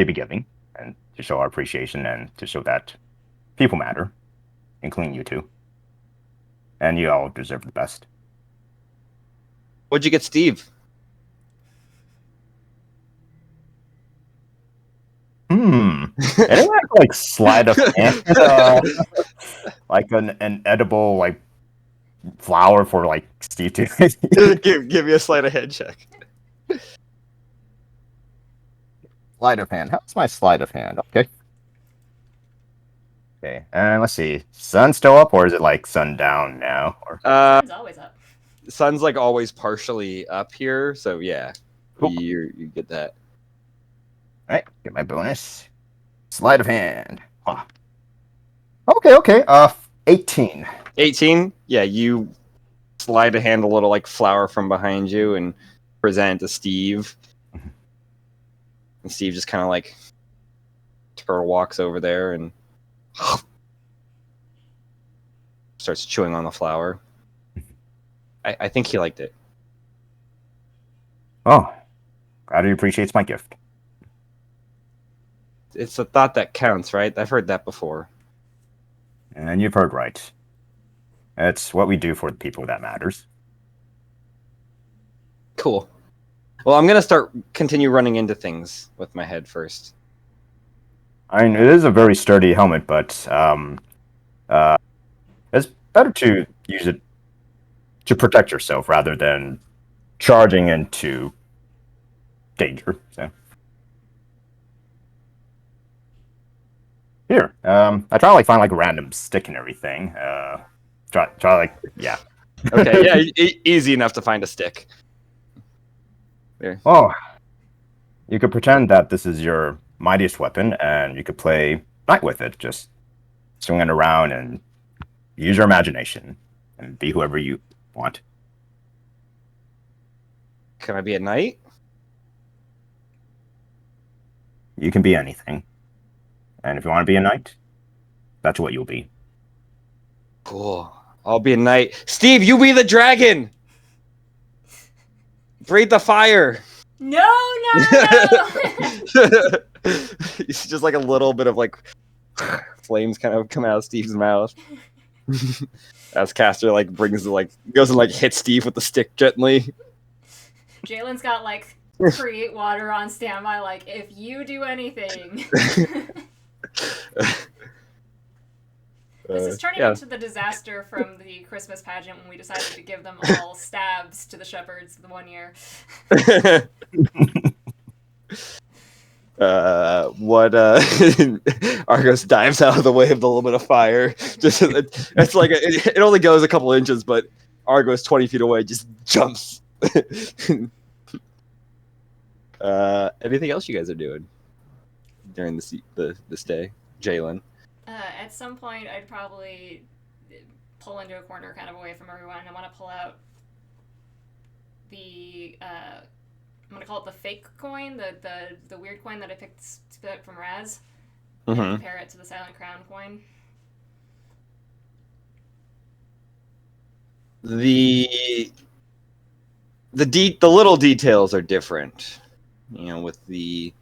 be giving and to show our appreciation and to show that people matter, including you two. And you all deserve the best. What'd you get, Steve? Anyone have, like sleight of hand, like an edible like flower for like Steve to give me a sleight of hand check. Sleight of hand. How's my sleight of hand? Okay. Okay, and let's see. Sun still up, or is it like sundown now? Or Sun's always up. Sun's like always partially up here, so yeah, cool. You get that. All right, get my bonus. Sleight of hand. Huh. Okay. 18. 18. Yeah, you slide a hand a little like flower from behind you and present to Steve. And Steve just kind of like turtle walks over there and starts chewing on the flower. I think he liked it. Oh, Glad he appreciates my gift. It's the thought that counts, right? I've heard that before. And you've heard right. It's what we do for the people that matters. Cool. Well, I'm gonna continue running into things with my head first. I mean, it is a very sturdy helmet, but it's better to use it to protect yourself rather than charging into danger. So here, I try to like find like a random stick and everything. Try like yeah. Okay, yeah, easy enough to find a stick. There. Oh, you could pretend that this is your mightiest weapon, and you could play knight with it. Just swing it around and use your imagination and be whoever you want. Can I be a knight? You can be anything. And if you want to be a knight, that's what you'll be. Cool. I'll be a knight. Steve, you be the dragon! Breathe the fire! No. It's just like a little bit of like flames kind of come out of Steve's mouth. As Caster like goes and like hits Steve with the stick gently. Jalen's got like create water on standby. Like if you do anything. This is turning into the disaster from the Christmas pageant when we decided to give them all stabs to the shepherds the one year. Argos dives out of the way of the little bit of fire. Just it's like it only goes a couple inches, but Argos 20 feet away just jumps. Anything else you guys are doing during this day, Jalen? At some point, I'd probably pull into a corner kind of away from everyone. I want to pull out the, I'm going to call it the fake coin, the weird coin that I picked up from Raz, and compare it to the Silent Crown coin. The little details are different, with the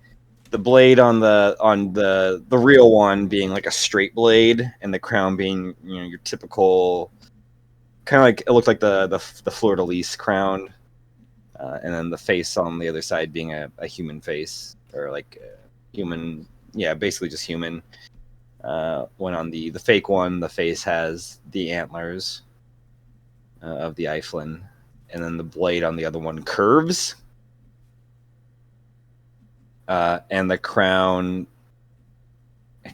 blade on the real one being like a straight blade, and the crown being your typical kind of like it looked like the fleur-de-lis crown, and then the face on the other side being a human face, or like human, basically just human. When on the fake one, the face has the antlers of the Eiflin, and then the blade on the other one curves. And the crown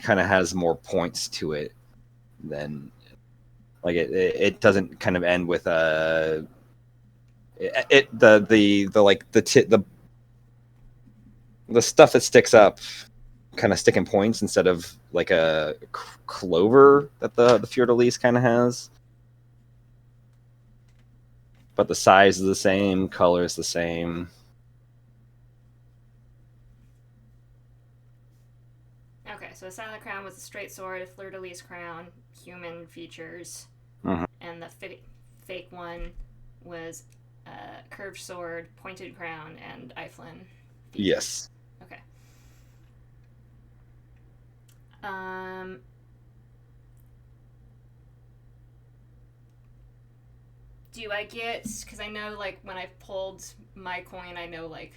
kind of has more points to it than like it doesn't kind of end with the stuff that sticks up kind of stick in points instead of like a clover that the fleur-de-lis kind of has. But the size is the same, color is the same. Okay, so the Silent Crown was a straight sword, a fleur-de-lis crown, human features, and the fake one was a curved sword, pointed crown, and Eiflin features. Yes. Okay. Do I get, because I know like when I pulled my coin, I know like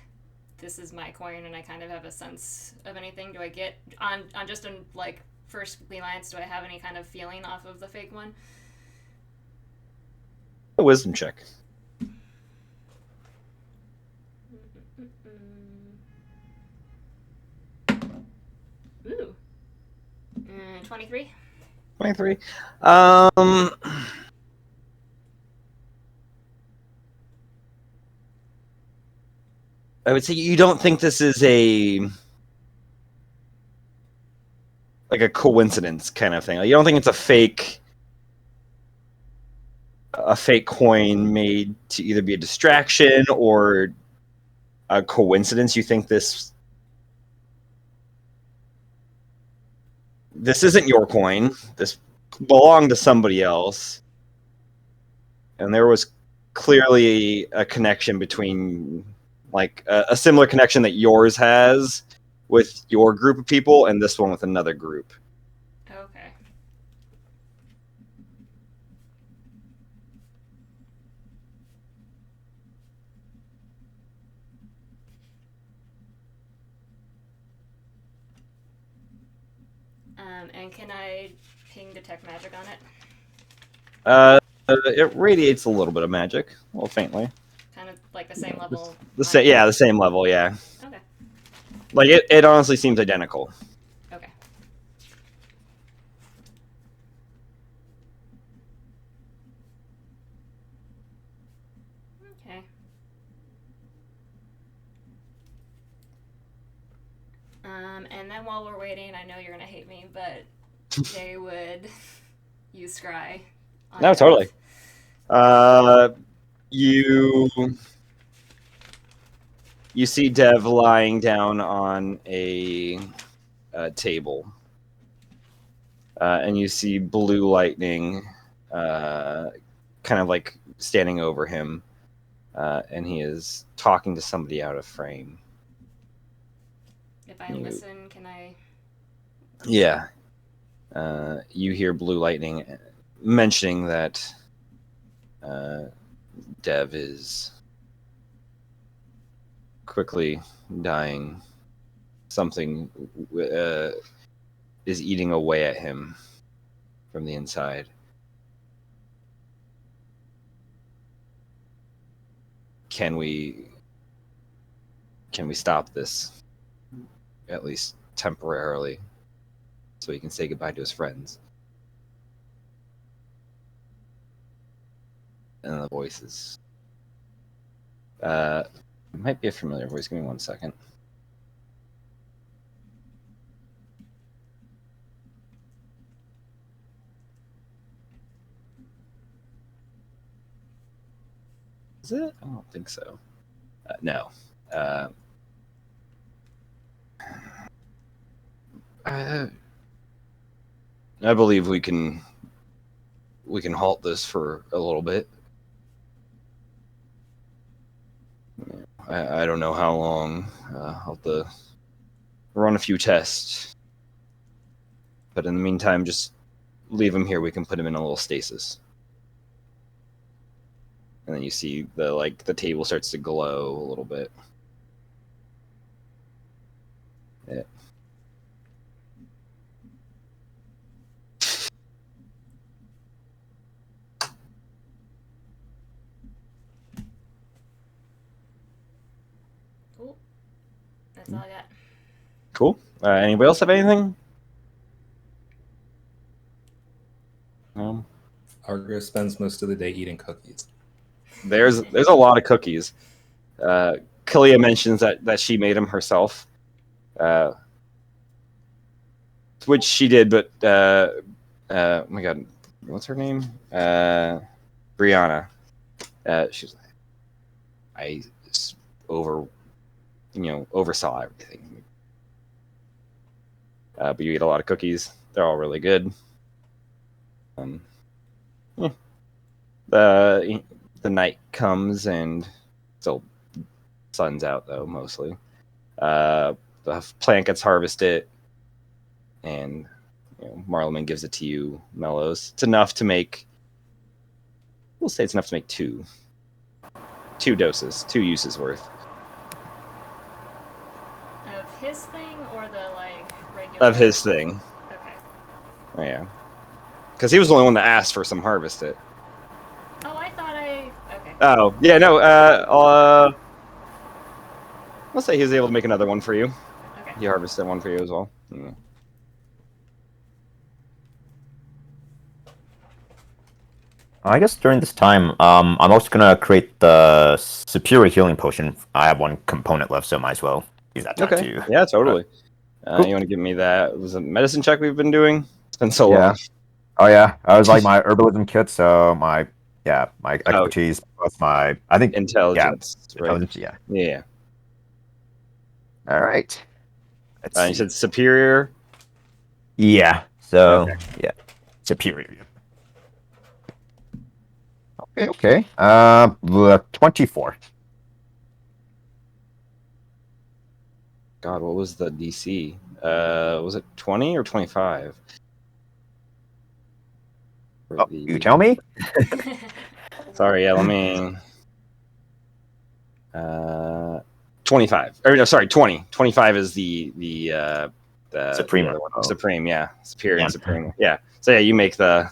this is my coin and I kind of have a sense of anything. Do I get on just a like first glance, do I have any kind of feeling off of the fake one? A wisdom check. Ooh. 23. 23. I would say you don't think this is a coincidence kind of thing. Like, you don't think it's a fake coin made to either be a distraction or a coincidence. You think this isn't your coin. This belonged to somebody else. And there was clearly a connection between like a similar connection that yours has with your group of people, and this one with another group. Okay. And can I ping detect magic on it? It radiates a little bit of magic, a little faintly. Kind of like the same level. The same level, yeah. Okay. Like it honestly seems identical. Okay. Okay. And then while we're waiting, I know you're gonna hate me, but they would use scry. On No, Dev. totally. You see Dev lying down on a table, and you see blue lightning, kind of like standing over him, and he is talking to somebody out of frame. If I listen, can I? Yeah. You hear blue lightning mentioning that Dev is quickly dying. Something is eating away at him from the inside. Can we stop this, at least temporarily, so he can say goodbye to his friends? And the voices. It might be a familiar voice. Give me 1 second. Is it? I don't think so. No. I believe we can halt this for a little bit. I don't know how long. I'll have to run a few tests. But in the meantime, just leave him here. We can put him in a little stasis. And then you see the table starts to glow a little bit. Yeah. Cool. That's all I got. Cool. Anybody else have anything? No. Argo spends most of the day eating cookies. There's a lot of cookies. Kalia mentions that she made them herself, which she did. But oh my god, what's her name? Brianna. She's like, I oversaw everything. But you eat a lot of cookies. They're all really good. Yeah. The night comes and still sun's out though mostly. The plant gets harvested, and Marleman gives it to you, Mellows. It's enough to make. We'll say it's enough to make two doses, 2 uses worth. Of his thing or the regular? Of his thing. Okay. Oh, yeah. Because he was the only one that asked for some harvested. Oh, I thought I. Okay. Oh, yeah, no, I'll say he was able to make another one for you. Okay. He harvested one for you as well. Yeah. I guess during this time, I'm also gonna create the superior healing potion. I have 1 component left, so might as well use that time Okay. too. Yeah, totally. Cool. You want to give me that? Was it a medicine check we've been doing? It's been so long. Oh yeah, I was like my herbalism kit, so my expertise plus my Intelligence. Right. intelligence. Yeah. Yeah. All right. Let's You see. said superior. Yeah. So Okay. yeah, superior. Okay. 24. God, what was the DC? Was it 20 or 25? Oh, you tell me? Sorry, yeah, let me. 25. Or no, sorry, 20. 25 is the Supreme. the other one. Oh. Supreme, yeah. Superior Yeah. and Supreme. Yeah. So yeah, you make the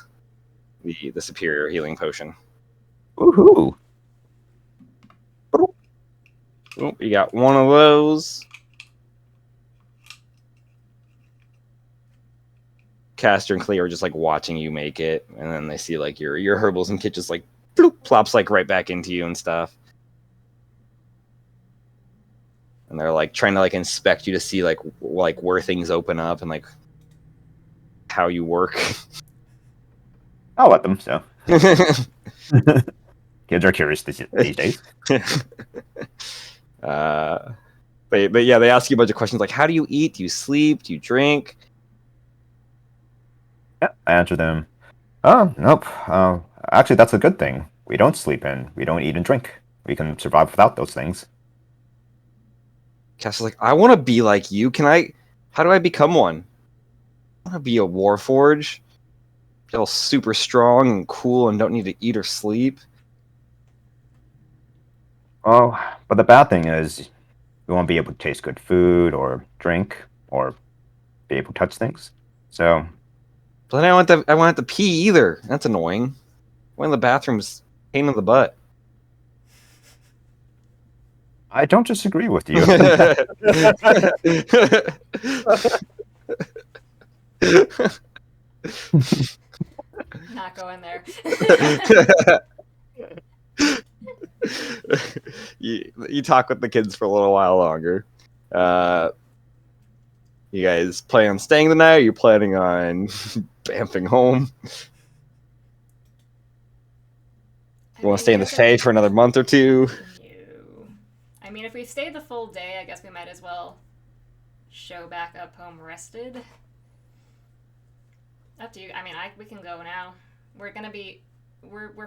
superior healing potion. Woohoo! Oh, you got one of those. Caster and Cleo are just like watching you make it, and then they see like your herbals and kit just like bloop, plops like right back into you and stuff. And they're like trying to like inspect you to see like where things open up and like how you work. I'll let them. So kids are curious these days. But yeah, they ask you a bunch of questions like, how do you eat? Do you sleep? Do you drink? Yeah, I answer them. Oh, nope. Actually, that's a good thing. We don't sleep and we don't eat and drink. We can survive without those things. Caster's like, I want to be like you. How do I become one? I want to be a warforge. Feel super strong and cool and don't need to eat or sleep. Oh, but the bad thing is we won't be able to taste good food or drink or be able to touch things. So, But then I won't have to pee either. That's annoying. Going to the bathroom's pain in the butt. I don't disagree with you. Not going there. you talk with the kids for a little while longer. You guys plan on staying the night? Or you planning on bamping home? You want to stay in the Fae for another month or two? No. I mean, if we stayed the full day, I guess we might as well show back up home rested. Up to you. I mean, we can go now. We're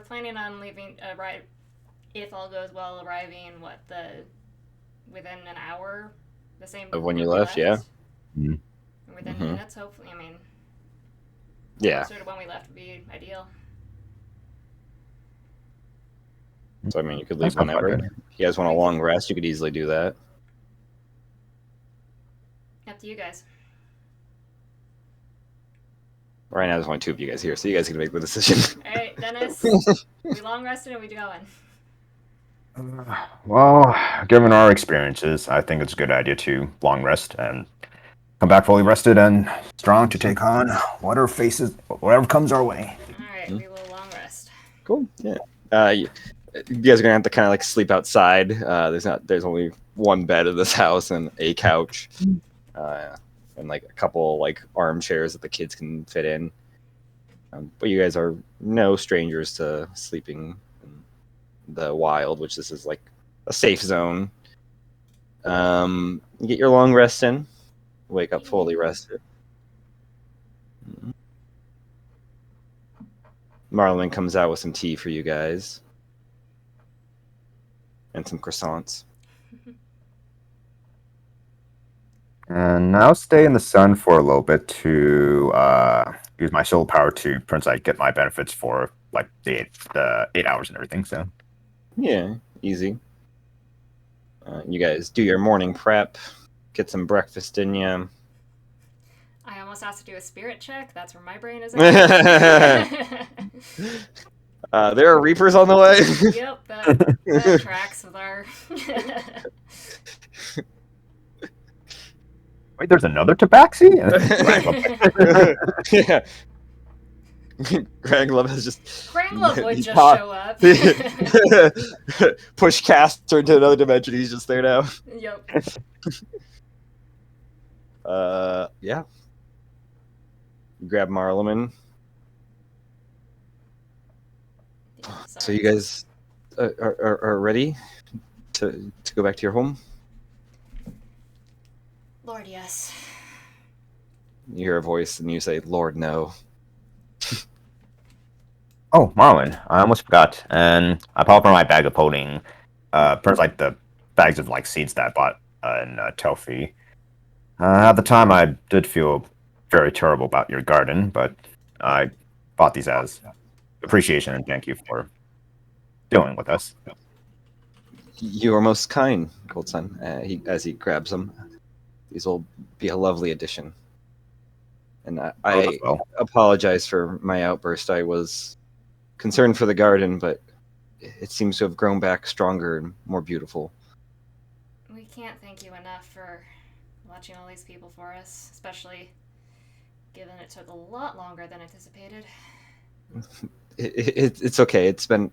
planning on leaving. If all goes well, arriving within an hour, the same Of when you left, yeah. Mhm. Within minutes, hopefully. I mean, Yeah. closer to when we left would be ideal. So I mean, you could leave That sounds whenever. quite If you guys want a long rest, you could easily do that. Up to you guys. Right now, there's only two of you guys here, so you guys can make the decision. All right, Dennis. We long rested or we going? Well, given our experiences, I think it's a good idea to long rest and come back fully rested and strong to take on whatever comes our way. All right, we will long rest. Cool. Yeah. You guys are gonna have to kind of like sleep outside. There's only one bed in this house and a couch, and like a couple like armchairs that the kids can fit in. But you guys are no strangers to sleeping in the wild, which this is like a safe zone. You get your long rest in. Wake up fully rested. Marlon comes out with some tea for you guys. And some croissants. And I'll stay in the sun for a little bit to use my soul power to get my benefits for like the 8 hours and everything. So Yeah, easy. You guys do your morning prep, get some breakfast in you. I almost asked to do a spirit check. That's where my brain is at. There are reapers on the way. Yep, that tracks with our. wait, there's another tabaxi? Yeah. Greg Love has just Granglove would just show up. Push Caster into another dimension. He's just there now. Yep. Yeah. You grab Marleman. So you guys are ready to go back to your home? Lord, yes. You hear a voice and you say, Lord, no. Oh, Marlon, I almost forgot. And I pop on my bag of holding, the bags of like seeds that I bought in Telfi. At the time, I did feel very terrible about your garden, but I bought these as appreciation and thank you for dealing with us. You are most kind, Goldson. As he grabs them, these will be a lovely addition. And I Well, apologize for my outburst. I was concerned for the garden, but it seems to have grown back stronger and more beautiful. We can't thank you enough for watching all these people for us, especially given it took a lot longer than anticipated. It's okay. It's been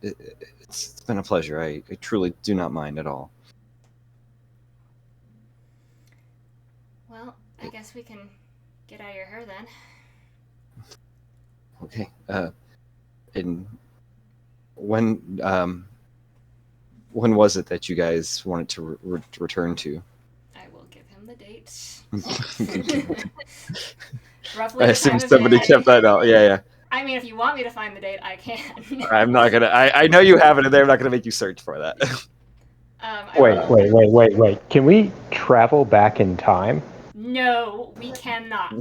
a pleasure. I truly do not mind at all. Well, I guess we can get out of your hair then. Okay. And when was it that you guys wanted to return to? I will give him the date. Roughly I the assume time of somebody day. kept that out. Yeah. I mean, if you want me to find the date, I can. I'm not gonna. I know you have it in there. I'm not gonna make you search for that. Wait. Can we travel back in time? No, we cannot.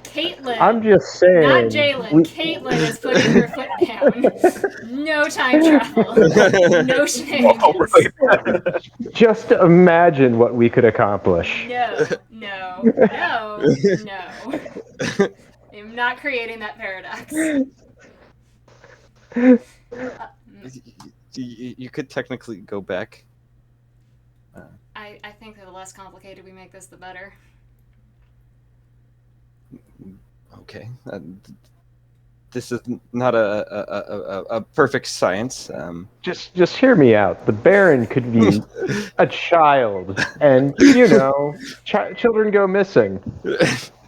Caitlin. I'm just saying. Not Jalen. Caitlin is putting her foot down. No time travel. No shenanigans. Just imagine what we could accomplish. No. I'm not creating that paradox. You could technically go back. I think that the less complicated we make this, the better. Okay. This is not a perfect science. Just hear me out. The Baron could be a child, and children go missing.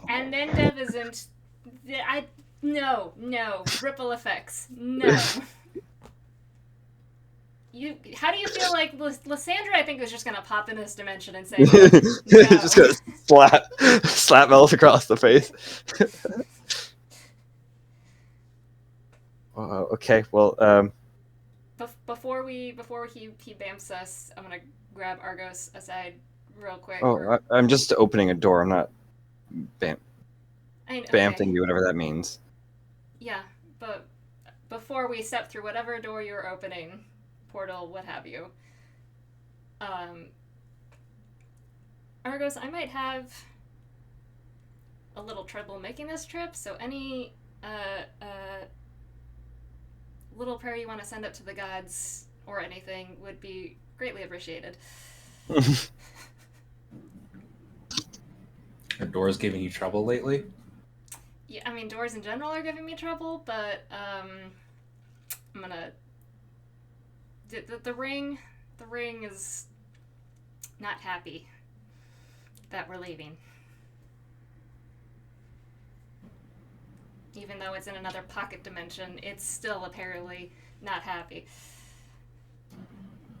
And then Dev isn't. No. Ripple effects. No. How do you feel like Lysandra? I think was just gonna pop into this dimension and say, no. Just gonna slap Elf across the face. Okay, well, before he bamps us, I'm gonna grab Argos aside real quick. I'm just opening a door. I'm not bamfing you, whatever that means. Yeah, but before we step through whatever door you're opening, portal, what have you, Argos, I might have a little trouble making this trip, so any little prayer you want to send up to the gods or anything would be greatly appreciated. Are doors giving you trouble lately? Yeah, I mean, doors in general are giving me trouble, but I'm gonna... The ring is not happy that we're leaving. Even though it's in another pocket dimension, it's still apparently not happy.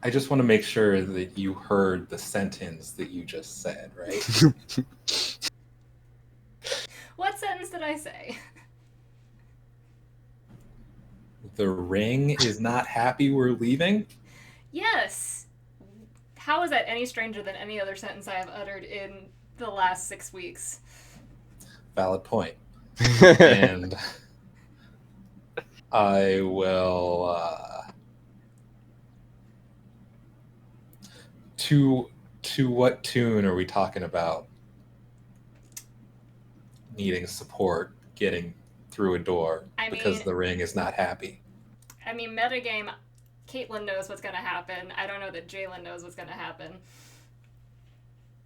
I just want to make sure that you heard the sentence that you just said, right? What sentence did I say? The ring is not happy we're leaving? Yes. How is that any stranger than any other sentence I have uttered in the last 6 weeks? Valid point. And I will to what tune are we talking about? Needing support getting through a door because the ring is not happy. I mean, metagame, Caitlin knows what's going to happen. I don't know that Jalen knows what's going to happen.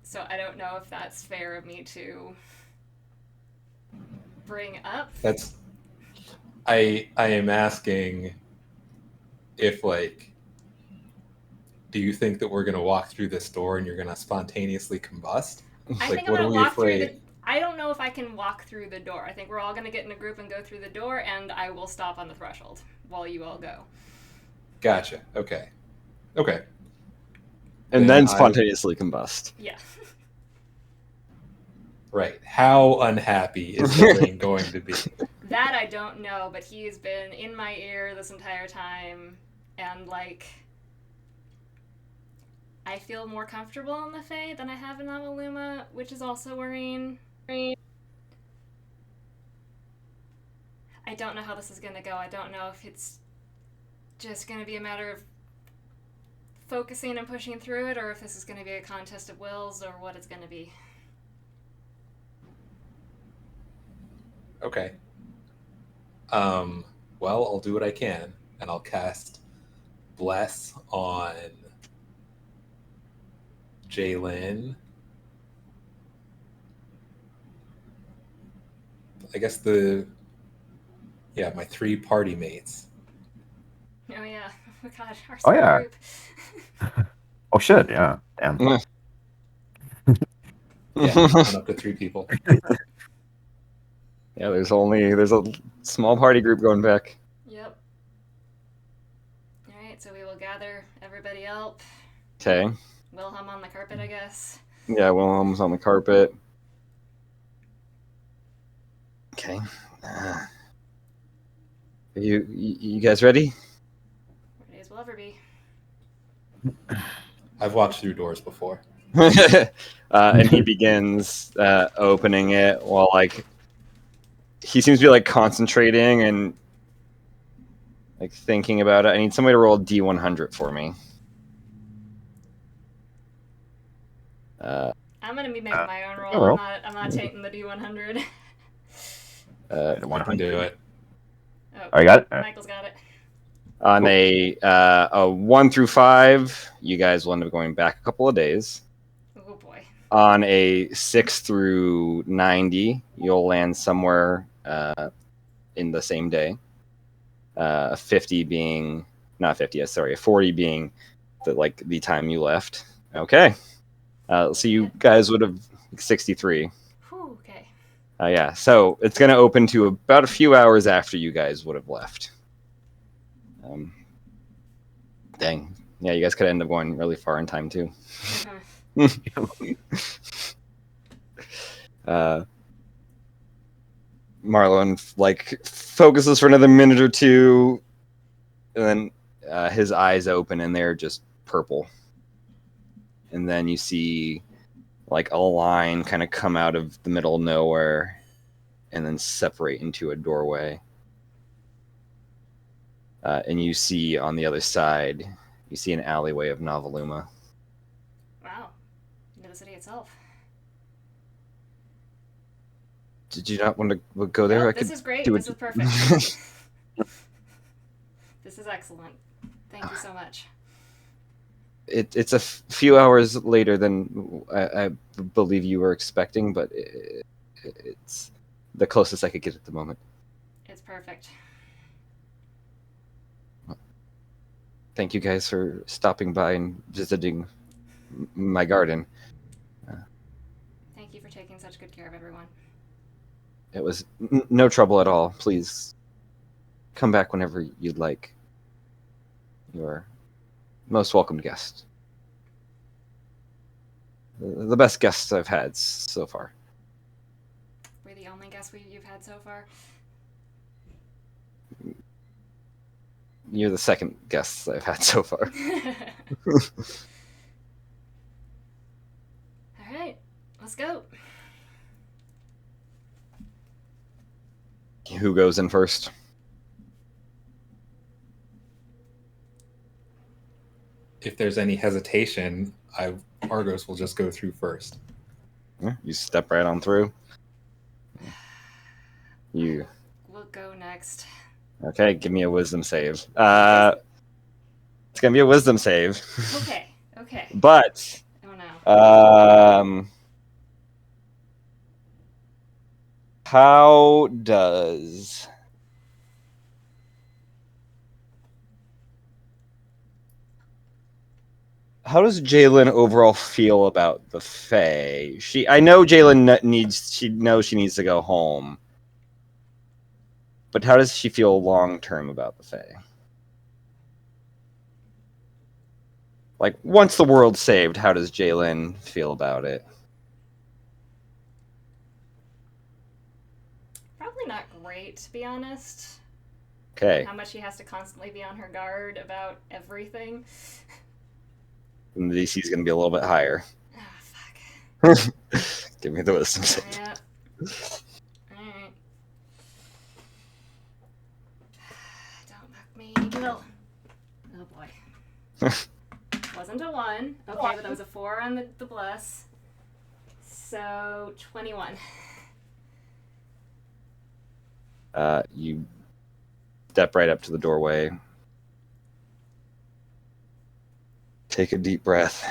So I don't know if that's fair of me to bring up. I am asking if, do you think that we're going to walk through this door and you're going to spontaneously combust? I think I'm going to walk through I don't know if I can walk through the door. I think we're all going to get in a group and go through the door, and I will stop on the threshold while you all go. Gotcha. Okay. And then spontaneously combust. Yeah. Right. How unhappy is the ring going to be? That I don't know, but he's been in my ear this entire time, and I feel more comfortable in the Fae than I have in Novi'luma, which is also worrying. I don't know how this is going to go. I don't know if it's just going to be a matter of focusing and pushing through it, or if this is going to be a contest of wills, or what it's going to be. Okay. Well, I'll do what I can, and I'll cast Bless on Jalen. I guess my 3 party mates. Oh yeah. Oh god, our Oh, small yeah. group. Oh shit! Yeah. Damn. Yeah, I'm up to 3 people. Yeah, there's a small party group going back. Yep. Alright, so we will gather everybody up. Okay. Wilhelm on the carpet, I guess. Yeah, Wilhelm's on the carpet. Okay. You guys ready? Ready as we'll ever be. I've walked through doors before. And he begins opening it while he seems to be concentrating and thinking about it. I need somebody to roll D100 for me. I'm gonna be making my own roll. roll. I'm not taking the D100. The I one can do it. Oh, you got it. Michael's got it. On a 1 through 5, you guys will end up going back a couple of days. Oh boy. On a 6 through 90, you'll land somewhere in the same day. 50 being not 50. Sorry, 40 being the time you left. Okay. So you guys would have 63. Whew, okay. Yeah. So it's going to open to about a few hours after you guys would have left. Dang. Yeah, you guys could end up going really far in time too. Marlon focuses for another minute or two, and then his eyes open and they're just purple. And then you see a line kind of come out of the middle of nowhere and then separate into a doorway. And you see on the other side, you see an alleyway of Novi'luma. Wow. Into the city itself. Did you not want to go there? No, I this could is great. do This it. is perfect. This is excellent. Thank you so much. It's a few hours later than I believe you were expecting, but it's the closest I could get at the moment. It's perfect. Thank you guys for stopping by and visiting my garden. Thank you for taking such good care of everyone. It was no trouble at all. Please come back whenever you'd like. You're most welcome guest. The best guests I've had so far. We're the only guests you've had so far. You're the second guest I've had so far. All right, let's go. Who goes in first? If there's any hesitation, Argos will just go through first. Yeah, you step right on through. You. We'll go next. Okay, give me a wisdom save. It's gonna be a wisdom save. Okay. Okay. But Oh no. How does Jalen overall feel about the Fae? I know Jalen knows she needs to go home, but how does she feel long term about the Fae? Once the world's saved, how does Jalen feel about it? Probably not great, to be honest. Okay. How much she has to constantly be on her guard about everything. And the DC is going to be a little bit higher. Ah, fuck. Give me the wisdom save. Yeah. Alright. Don't fuck me, Gil. Oh boy. Wasn't a 1. Okay, but that was a 4 on the bless. So, 21. You step right up to the doorway. Take a deep breath.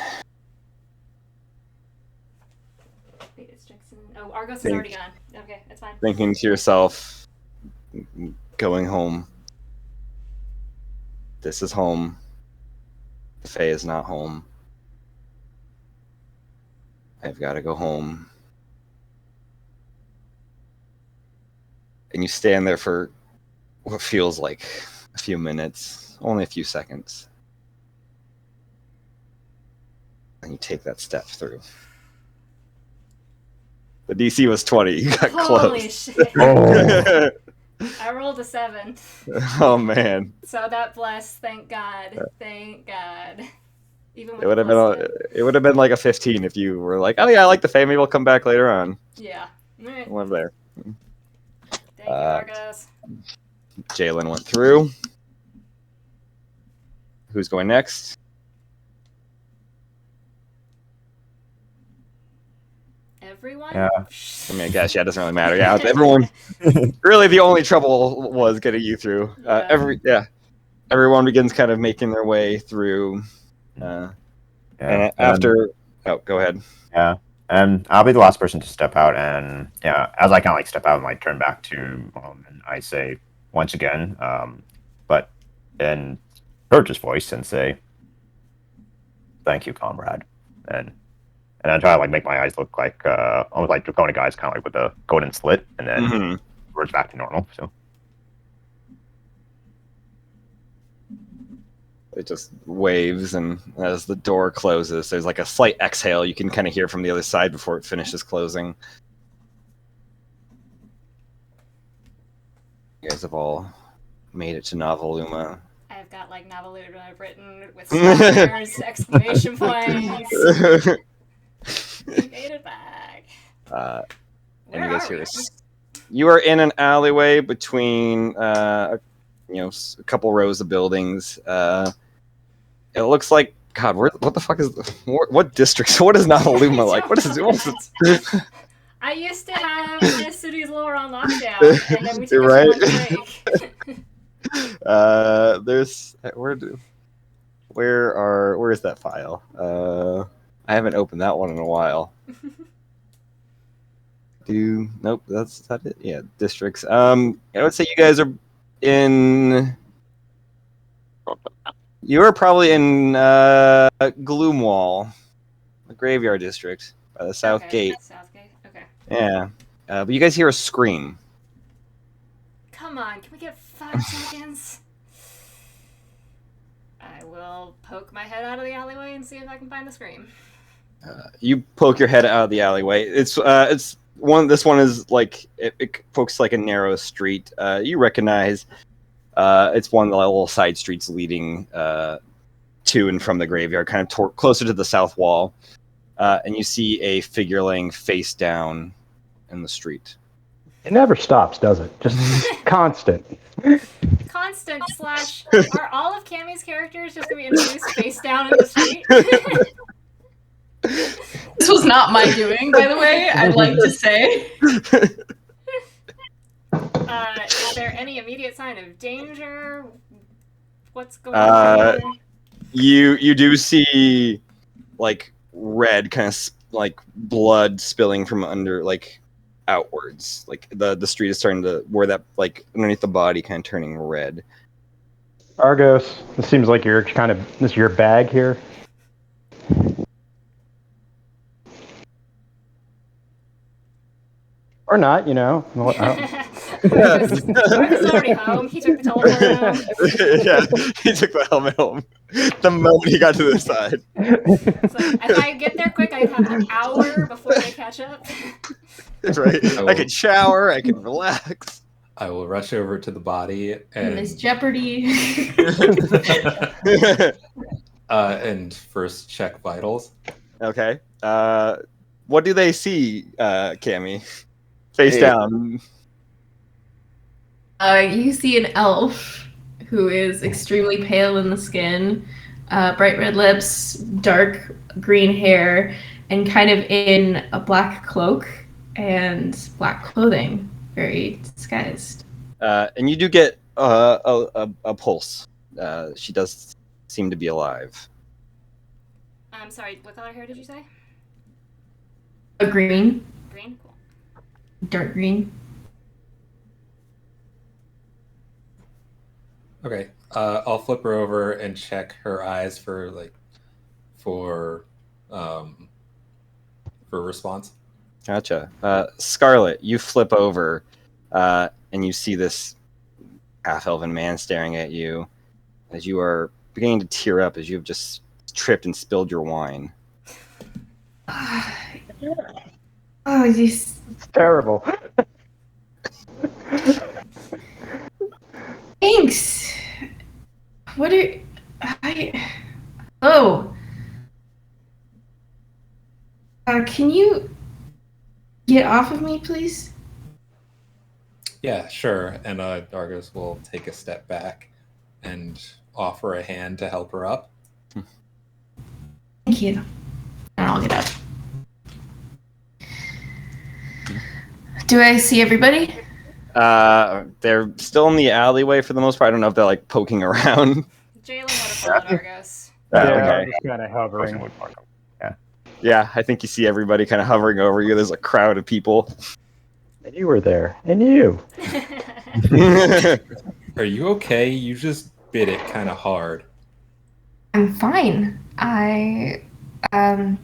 Wait, it's Jackson. Oh, Argos is already gone. Okay, that's fine. Thinking to yourself, going home. This is home. The Fae is not home. I've got to go home. And you stand there for what feels like a few minutes, only a few seconds. And you take that step through. The DC was 20. You got Holy close. shit. Oh. I rolled a 7. Oh man. So that bless, thank God. Thank God. Even with It would have the been it would have been like a 15 if you were like, oh yeah, I like the Fae, maybe we'll come back later on. Yeah. Alright. One there. Thank you, Argos. Jalen went through. Who's going next? Everyone? Yeah. I mean, I guess, yeah, it doesn't really matter. Yeah, everyone. Really, the only trouble was getting you through. Everyone begins kind of making their way through. And after, go ahead. Yeah, and I'll be the last person to step out, and yeah, as I kind of like step out and like turn back to and I say once again, but in Purge's voice, and say, "Thank you, comrade," and I try to like make my eyes look like almost like draconic eyes, kind of like with a golden slit, and then reverts back to normal. So it just waves, and as the door closes, there's like a slight exhale you can kind of hear from the other side before it finishes closing. You guys have all made it to Novi'luma. I've got like Novi'luma written with stars, exclamation points. We made it back. And Where you guys are hear we? you are in an alleyway between a couple rows of buildings. It looks like, God, what the fuck is what districts? What is Novi'luma like? What is it? I used to have this city's lower on lockdown, and then we took a Right. month break. There's where is that file? I haven't opened that one in a while. Nope, that's that it. Yeah, districts. I would say you guys are in. You are probably in Gloomwall, the graveyard district by the south gate. Southgate. Okay. Yeah, but you guys hear a scream. Come on, can we get 5 seconds? I will poke my head out of the alleyway and see if I can find the scream. You poke your head out of the alleyway. It's one. This one is like it pokes like a narrow street. You recognize it's one of the little side streets leading to and from the graveyard, kind of closer to the south wall. And you see a figure laying face down in the street. It never stops, does it? Just constant. Constant slash. Are all of Cammy's characters just gonna be introduced face down in the street? This was not my doing, by the way, I'd like to say. Is there any immediate sign of danger? What's going on here? You do see like red kind of like blood spilling from under, like outwards. Like the street is starting to, where that like underneath the body kind of turning red. Argos, it seems like you're kind of, this is your bag here. Or not, you know. Marcus is already home. He took the teleporter home. Yeah, he took the helmet home the moment he got to the side. So if I get there quick, I'd have an hour before they catch up. Right. I could shower. I could relax. I will rush over to the body and Miss Jeopardy. And first check vitals. Okay. What do they see, Cammy? Face Hey. down. You see an elf who is extremely pale in the skin, bright red lips, dark green hair, and kind of in a black cloak and black clothing, very disguised. And you do get a pulse. She does seem to be alive. I'm sorry, what color hair did you say? A green, Green? Cool. dark green. Okay. I'll flip her over and check her eyes for response. Gotcha. Scarlet, you flip over, and you see this half-elven man staring at you as you are beginning to tear up as you have just tripped and spilled your wine. Oh, this. It's terrible. Thanks. What are I? Oh. Can you get off of me, please? Yeah, sure. And Argos will take a step back and offer a hand to help her up. Thank you. And I'll get up. Do I see everybody? They're still in the alleyway for the most part. I don't know if they're like poking around. Jalen would have followed Argos. Okay. Just kind of hovering. Yeah, I think you see everybody kind of hovering over you. There's a crowd of people. And you were there. And you. Are you okay? You just bit it kind of hard. I'm fine. I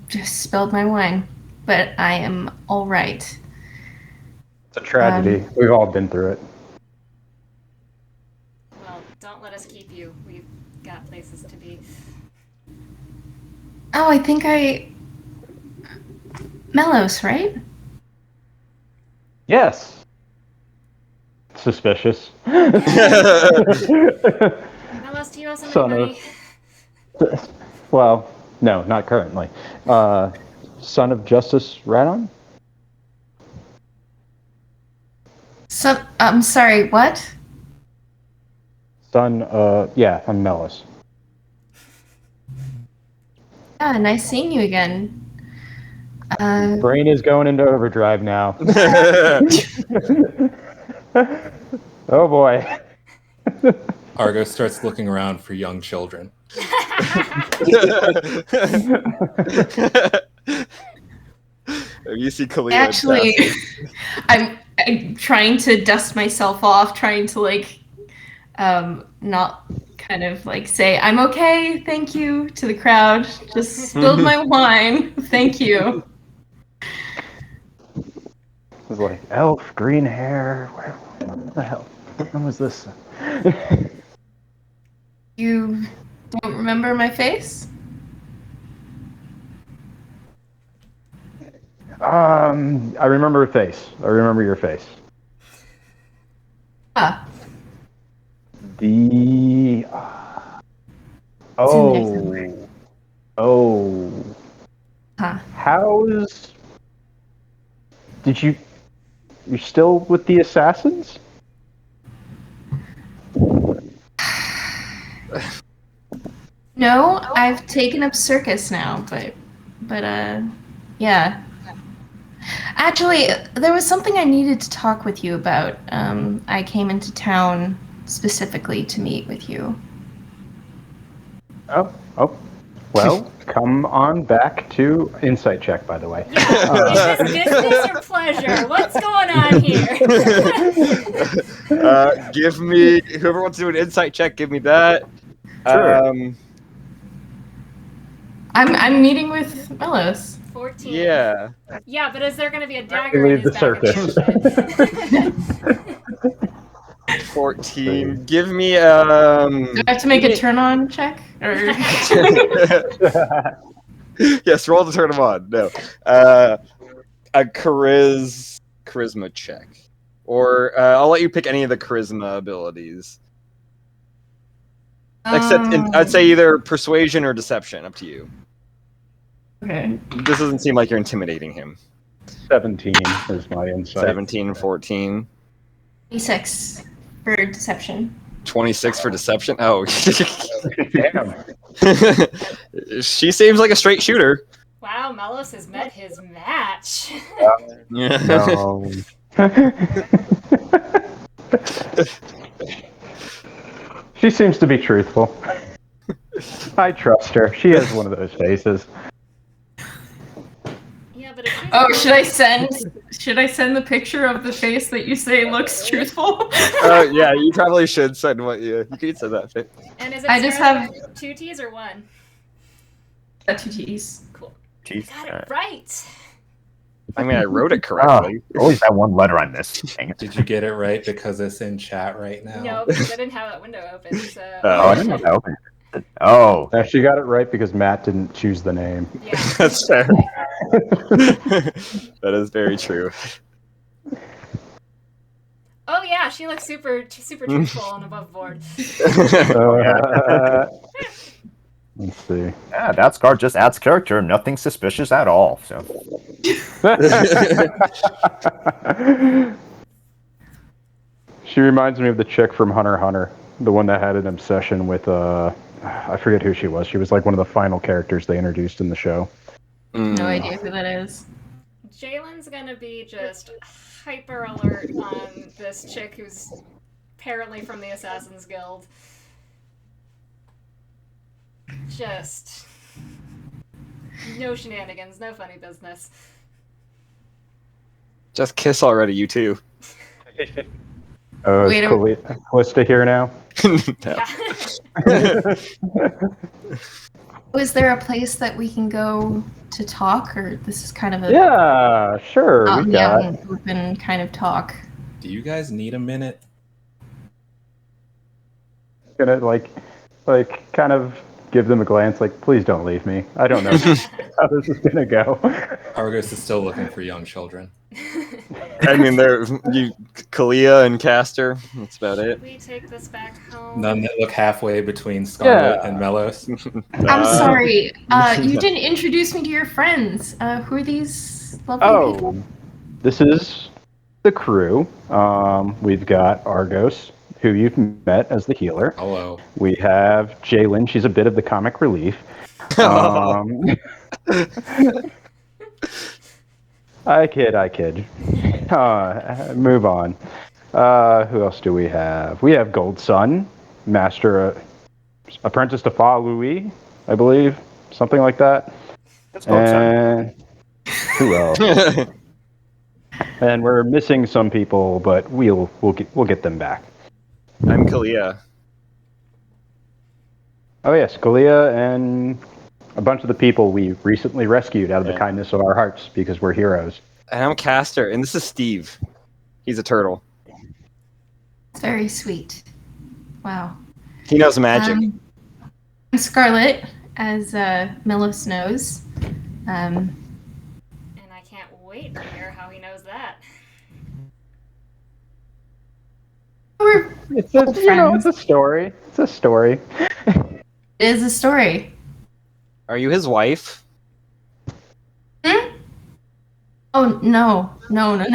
just spilled my wine, but I am all right. It's a tragedy. We've all been through it. Well, don't let us keep you. We've got places to be. Oh, I think Mellows, right? Yes. Suspicious. Melos, do you owe somebody Son money? Well, no, not currently. Son of Justice Radon? So, I'm sorry, what? Son, yeah, I'm Melis. Yeah, nice seeing you again. Brain is going into overdrive now. Oh boy. Argos starts looking around for young children. You see Kalia. Actually, I'm trying to dust myself off, trying to not kind of say I'm okay, thank you to the crowd. Just spilled my wine, thank you. It was like elf, green hair. What the hell? When was this? You don't remember my face? I remember your face. I remember your face. Ah, The oh huh. how's you're still with the assassins? No, I've taken up circus now, but yeah. Actually, there was something I needed to talk with you about. I came into town specifically to meet with you. Oh well, come on back to insight check, by the way. Yeah, is this business or pleasure? What's going on here? Give me whoever wants to do an insight check. Give me that. Sure. I'm meeting with Melos. 14. Yeah. Yeah, but is there going to be a dagger Leave in his the back circus. of the 14. Give me Do I have to make a turn on check? Or yes, roll to turn them on. No. A charisma check. Or I'll let you pick any of the charisma abilities. I'd say either persuasion or deception. Up to you. Okay. This doesn't seem like you're intimidating him. 17 is my insight. 17, 14. 26 for deception. 26 for deception. Oh, Damn. she seems like a straight shooter. Wow, Melos has met his match. No. She seems to be truthful. I trust her. She has one of those faces. Yeah, but if Oh, should I send the picture of the face that you say looks truthful? Yeah, you probably should send what you could send that fit. And is it I just Scarlet with 2 T's or 1? 2 T's. Cool. Jeez. Got it right. I mean, I wrote it Oh, correctly. always that one letter I missed. Dang it. Did you get it right because it's in chat right now? No, because I didn't have that window open. So. Oh, I didn't know that opened. Oh. She got it right because Matt didn't choose the name. Yeah. That's fair. That is very true. Oh yeah, she looks super truthful and above board. Let's see. Yeah, that scar just adds character. Nothing suspicious at all. So. She reminds me of the chick from Hunter x Hunter, the one that had an obsession with I forget who she was. She was like one of the final characters they introduced in the show. No idea who that is. Jalen's gonna be just hyper alert on this chick who's apparently from the Assassin's Guild. Just no shenanigans, no funny business. Just kiss already, you two. Oh, Wait is a- Callista here now? Yeah. Was there a place that we can go to talk, or this is kind of a Yeah, sure. out in We the got. open kind of talk? Do you guys need a minute? Gonna like kind of give them a glance, like, please don't leave me. I don't know how this is gonna go. Argos is still looking for young children. I mean, Kalia and Castor. That's about it. Should we take this back home? None that look halfway between Scarlet Yeah. and Melos. I'm sorry. You didn't introduce me to your friends. Who are these lovely people? Oh, this is the crew. We've got Argos, who you've met as the healer. Hello. We have Jalen. She's a bit of the comic relief. I kid. Move on. Who else do we have? We have Gold Sun, Master Apprentice to Fa Louis, I believe. Something like that. That's Gold Sun. And who else? And we're missing some people, but we'll get them back. I'm Kalia. Oh yes, Kalia and a bunch of the people we recently rescued out of the kindness of our hearts because we're heroes. And I'm Castor, and this is Steve. He's a turtle. It's very sweet. Wow. He knows magic. I'm Scarlet, as Melos knows. And I can't wait to hear how he knows that. We're It's a, Old it's friends. a story. It's a story. It is a story. Are you his wife? Oh no. No. No.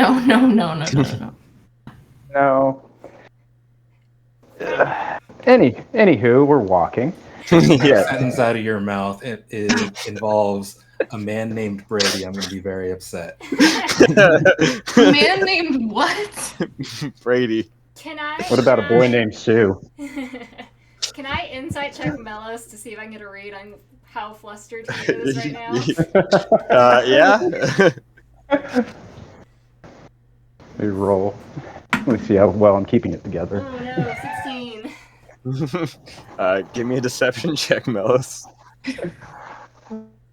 Anywho, we're walking. Yeah. Sentence out of your mouth. It involves a man named Brady. I'm going to be very upset. A man named what? Brady. Can I? What about a boy named Sue? Can I insight check Melos to see if I can get a read on how flustered he is right now? Yeah. We roll. Let me see how well I'm keeping it together. Oh no, 16. Give me a deception check, Melos.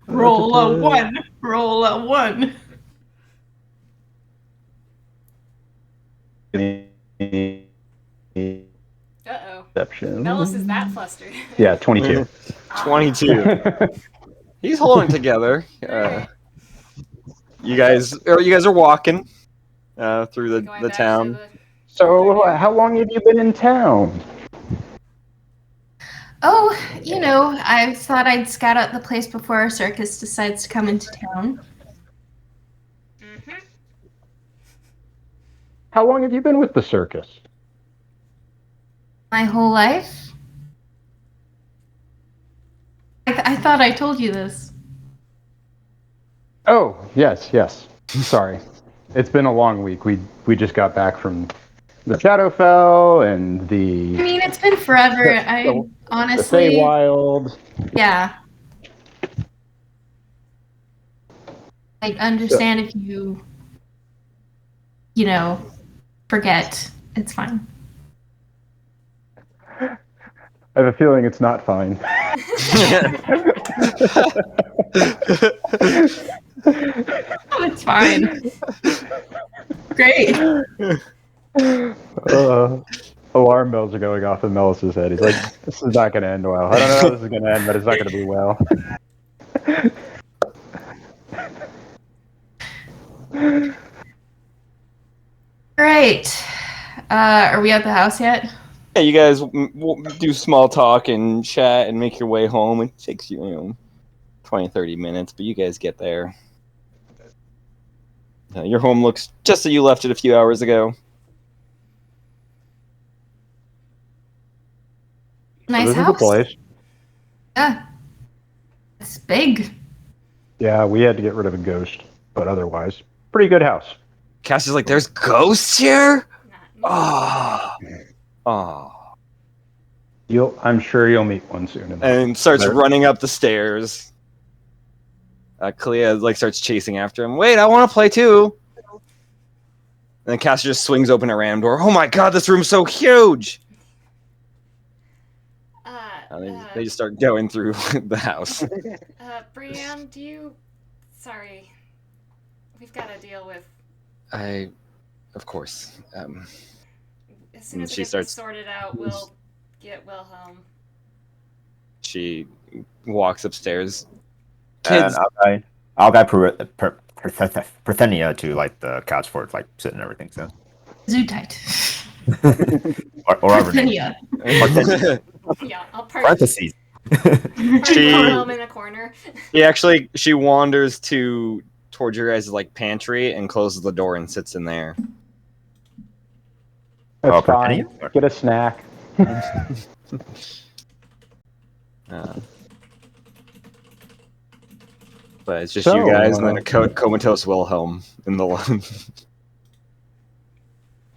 Roll a 1. Roll a 1. Uh-oh. Deception. Melos is that flustered. Yeah, 22. 22. He's holding it together. You guys are walking through Going the back to town. So, how long have you been in town? Oh, I thought I'd scout out the place before our circus decides to come into town. Mm-hmm. How long have you been with the circus? My whole life? I thought I told you this. Oh, yes. Sorry. It's been a long week. We just got back from the Shadowfell and I mean, it's been forever. the Honestly, Feywild. yeah. I understand if forget. It's fine. I have a feeling it's not fine. Oh, it's fine. Great. Alarm bells are going off in Melis's head. He's like, this is not going to end well. I don't know how this is going to end, but it's not going to be well. Great. Are we at the house yet? Yeah, you guys do small talk and chat and make your way home. It takes you, 20, 30 minutes, but you guys get there. Your home looks just as you left it a few hours ago. Nice This is the house. place. Yeah. It's big. Yeah, we had to get rid of a ghost, but otherwise, pretty good house. Cass is like, there's ghosts here? Not Oh. I'm sure you'll meet one soon enough. And starts running up the stairs. Kalia starts chasing after him. Wait, I want to play too. And then Cass just swings open a ram door. Oh my god, this room's so huge! They just start going through the house. Brienne, sorry. We've got to deal with... Of course. As soon as she we get starts- this sorted out, we'll get Will home. She walks upstairs. And Kids, I'll guide Parthenia to the couch for sit and everything. So Zootite. or whatever name. Parthenia. Yeah, I'll Parentheses. She- home in the corner. she wanders towards your guys' pantry and closes the door and sits in there. That's fine. Parthenia? Get a snack. But it's just So, you guys and then a comatose Wilhelm in the lawn.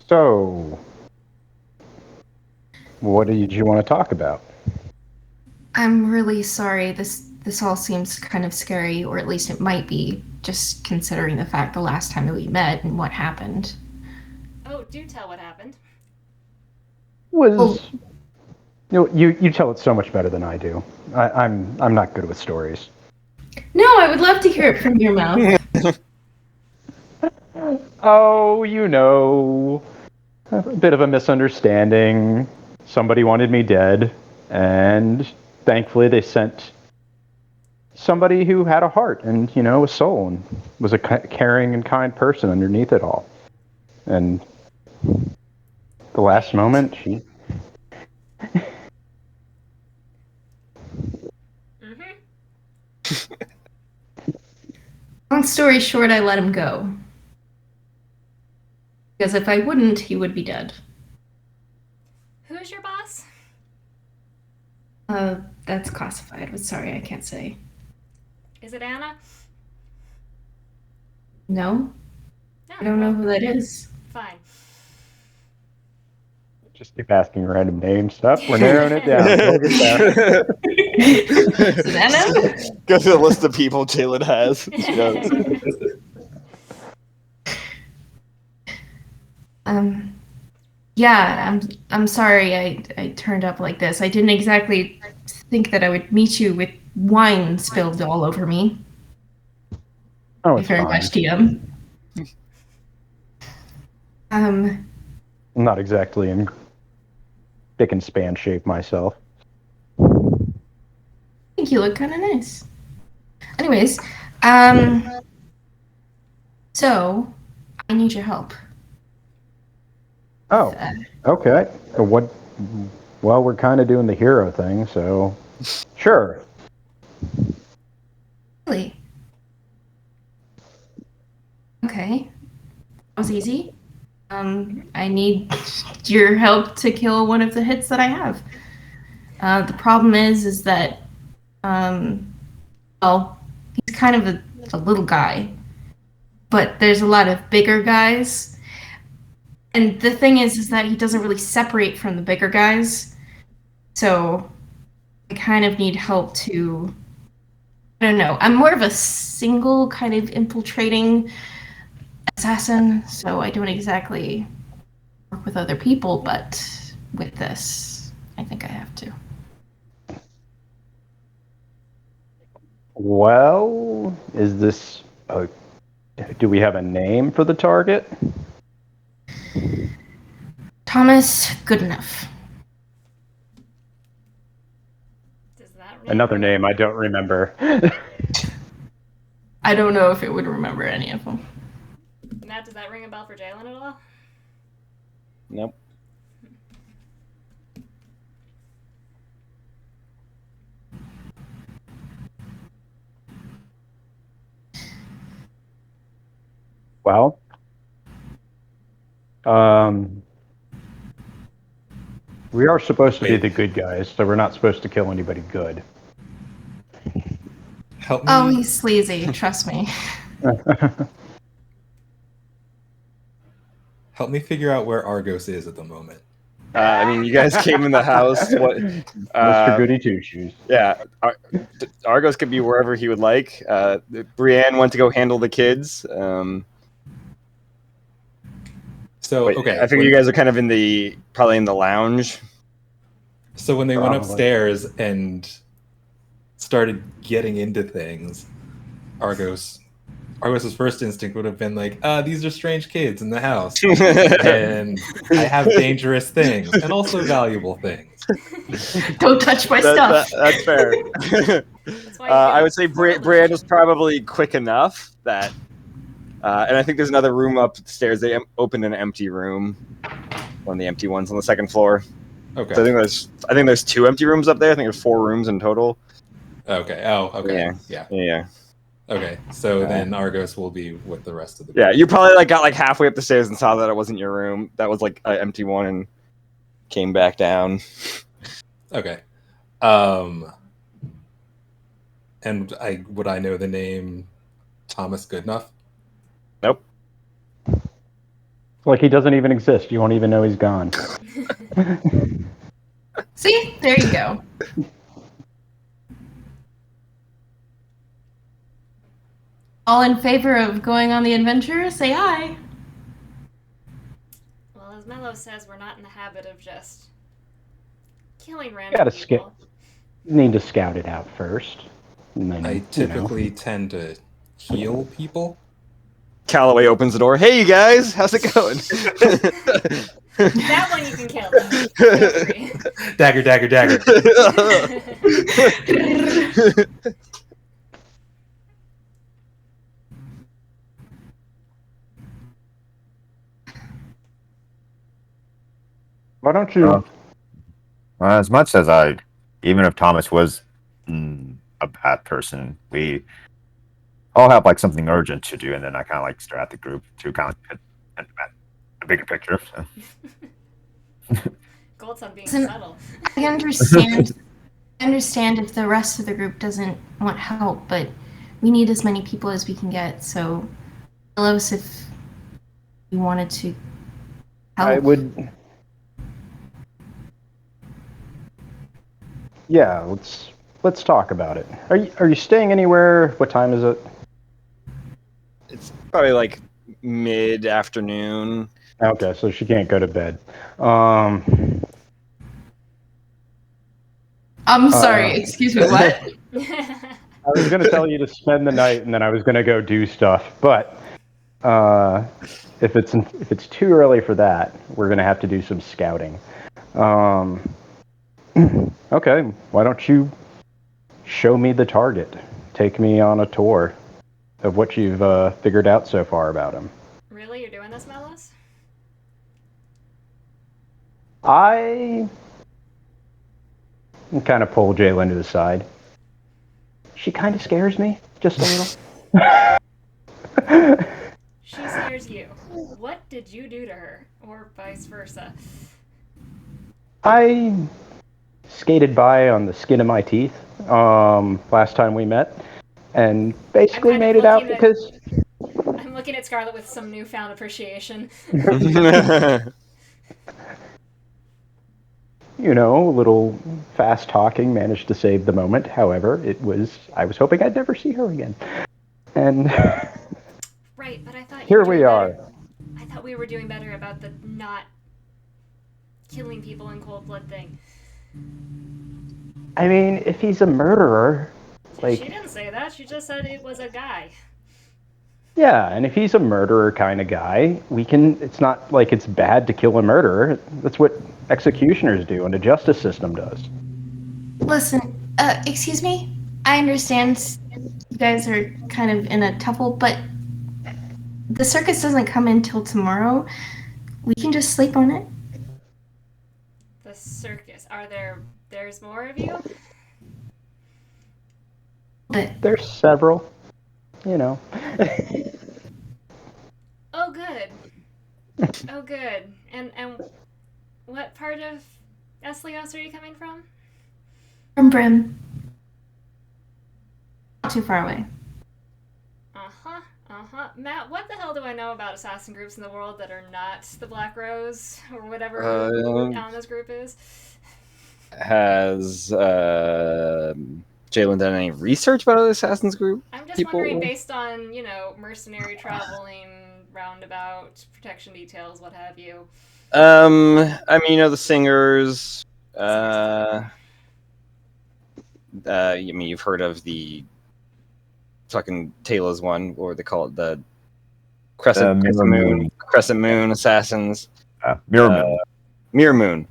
So, what did you want to talk about? I'm really sorry. This all seems kind of scary, or at least it might be, just considering the fact the last time that we met and what happened. Oh, do tell what happened. You tell it so much better than I do. I'm not good with stories. No, I would love to hear it from your mouth. Oh, a bit of a misunderstanding. Somebody wanted me dead, and thankfully they sent somebody who had a heart and, a soul and was a caring and kind person underneath it all. And the last moment, she... Mm-hmm. Long story short, I let him go. Because if I wouldn't, he would be dead. Who's your boss? That's classified. Sorry, I can't say. Is it Anna? No? No, I don't know who that is. Fine. Just keep asking random names. Stuff. We're narrowing it down. Is that him? Go through the list of people Jalen has. She knows. Yeah, I'm sorry I turned up like this. I didn't exactly think that I would meet you with wine spilled all over me. Oh, Thank it's you very fine. much, TM. I'm not exactly in spick and span shape myself. I think you look kind of nice. Anyways, so I need your help. Oh, okay. What Well, we're kind of doing the hero thing, so sure. Really? Okay. That was easy. I need your help to kill one of the hits that I have. The problem is that, well, he's kind of a little guy, but there's a lot of bigger guys. And the thing is that he doesn't really separate from the bigger guys. So I kind of need help to, I don't know. I'm more of a single kind of infiltrating assassin, so I don't exactly work with other people, but with this, I think I have to. Well, is this? Do we have a name for the target? Thomas, good enough. Does that Another name I don't remember. I don't know if it would remember any of them. Matt, does that ring a bell for Jalen at all? Nope. Well, we are supposed to be the good guys, so we're not supposed to kill anybody good. Help me. Oh, he's sleazy, trust me. Help me figure out where Argos is at the moment. I mean, you guys came in the house. What, Mr. Goody Two Shoes. yeah, Argos could be wherever he would like. Brienne went to go handle the kids. So okay, I figure you guys are kind of probably in the lounge. So when they went Probably. upstairs and started getting into things, Argos's first instinct would have been like, these are strange kids in the house. And I have dangerous things and also valuable things. Don't touch my stuff. That's fair. That's why you I get would say portable Brienne was shit. probably quick enough that, and I think there's another room upstairs. They opened an empty room, one of the empty ones on the second floor. Okay. So I think there's 2 empty rooms up there. I think there's 4 rooms in total. Okay. Oh, okay. Yeah. Yeah. Yeah. Okay. So then Argos will be with the rest of the Yeah, group. you probably got halfway up the stairs and saw that it wasn't your room. That was an empty one, and came back down. Okay. And would I know the name Thomas Goodenough? Nope. Like he doesn't even exist. You won't even know he's gone. See? There you go. All in favor of going on the adventure, say aye. Well, as Mello says, we're not in the habit of just killing Gotta random skip. people. Need to scout it out first. And then, I typically tend to heal people. Calloway opens the door. Hey, you guys, how's it going? That one you can kill. Though. Feel free. Dagger, dagger, dagger. Why don't you? As much as even if Thomas was a bad person, we all have something urgent to do, and then I kind of stare at the group to kind of get at the bigger picture. So. Goldson being Listen, subtle. I understand. I understand if the rest of the group doesn't want help, but we need as many people as we can get. So, tell us if you wanted to help. I would. Yeah, let's talk about it. Are you staying anywhere? What time is it? It's probably mid-afternoon. Okay, so she can't go to bed. I'm sorry. Excuse me. What? I was gonna tell you to spend the night, and then I was gonna go do stuff. But if it's too early for that, we're gonna have to do some scouting. Okay, why don't you show me the target? Take me on a tour of what you've figured out so far about him. Really? You're doing this, Melos? I and kind of pull Jalen to the side. She kind of scares me, just a little. She scares you. What did you do to her? Or vice versa? I skated by on the skin of my teeth last time we met, and basically kind of made it out looking at- because I'm looking at Scarlet with some newfound appreciation. you know, a little fast talking managed to save the moment. However, I was hoping I'd never see her again. And Right, but I thought you here were doing we are. better. I thought we were doing better about the not killing people in cold blood thing. I mean, if he's a murderer, She didn't say that. She just said it was a guy. yeah, and if he's a murderer kind of guy, it's not like it's bad to kill a murderer. That's what executioners do and the justice system does. Listen, excuse me? I understand you guys are kind of in a tuffle, but the circus doesn't come until tomorrow. We can just sleep on it. The circus. There's more of you? But There's several, you know. Oh, good. Oh, good. And what part of Eslios are you coming from? from Brim. Not too far away. Matt, what the hell do I know about assassin groups in the world that are not the Black Rose or whatever Alma's group is? Has Jalen done any research about other Assassin's Group? I'm just wondering, based on, mercenary traveling, roundabout, protection details, what have you. I mean, the singers. I mean, you've heard of the fucking Taylor's one, or they call it the Crescent Moon Assassins. Mirror Moon.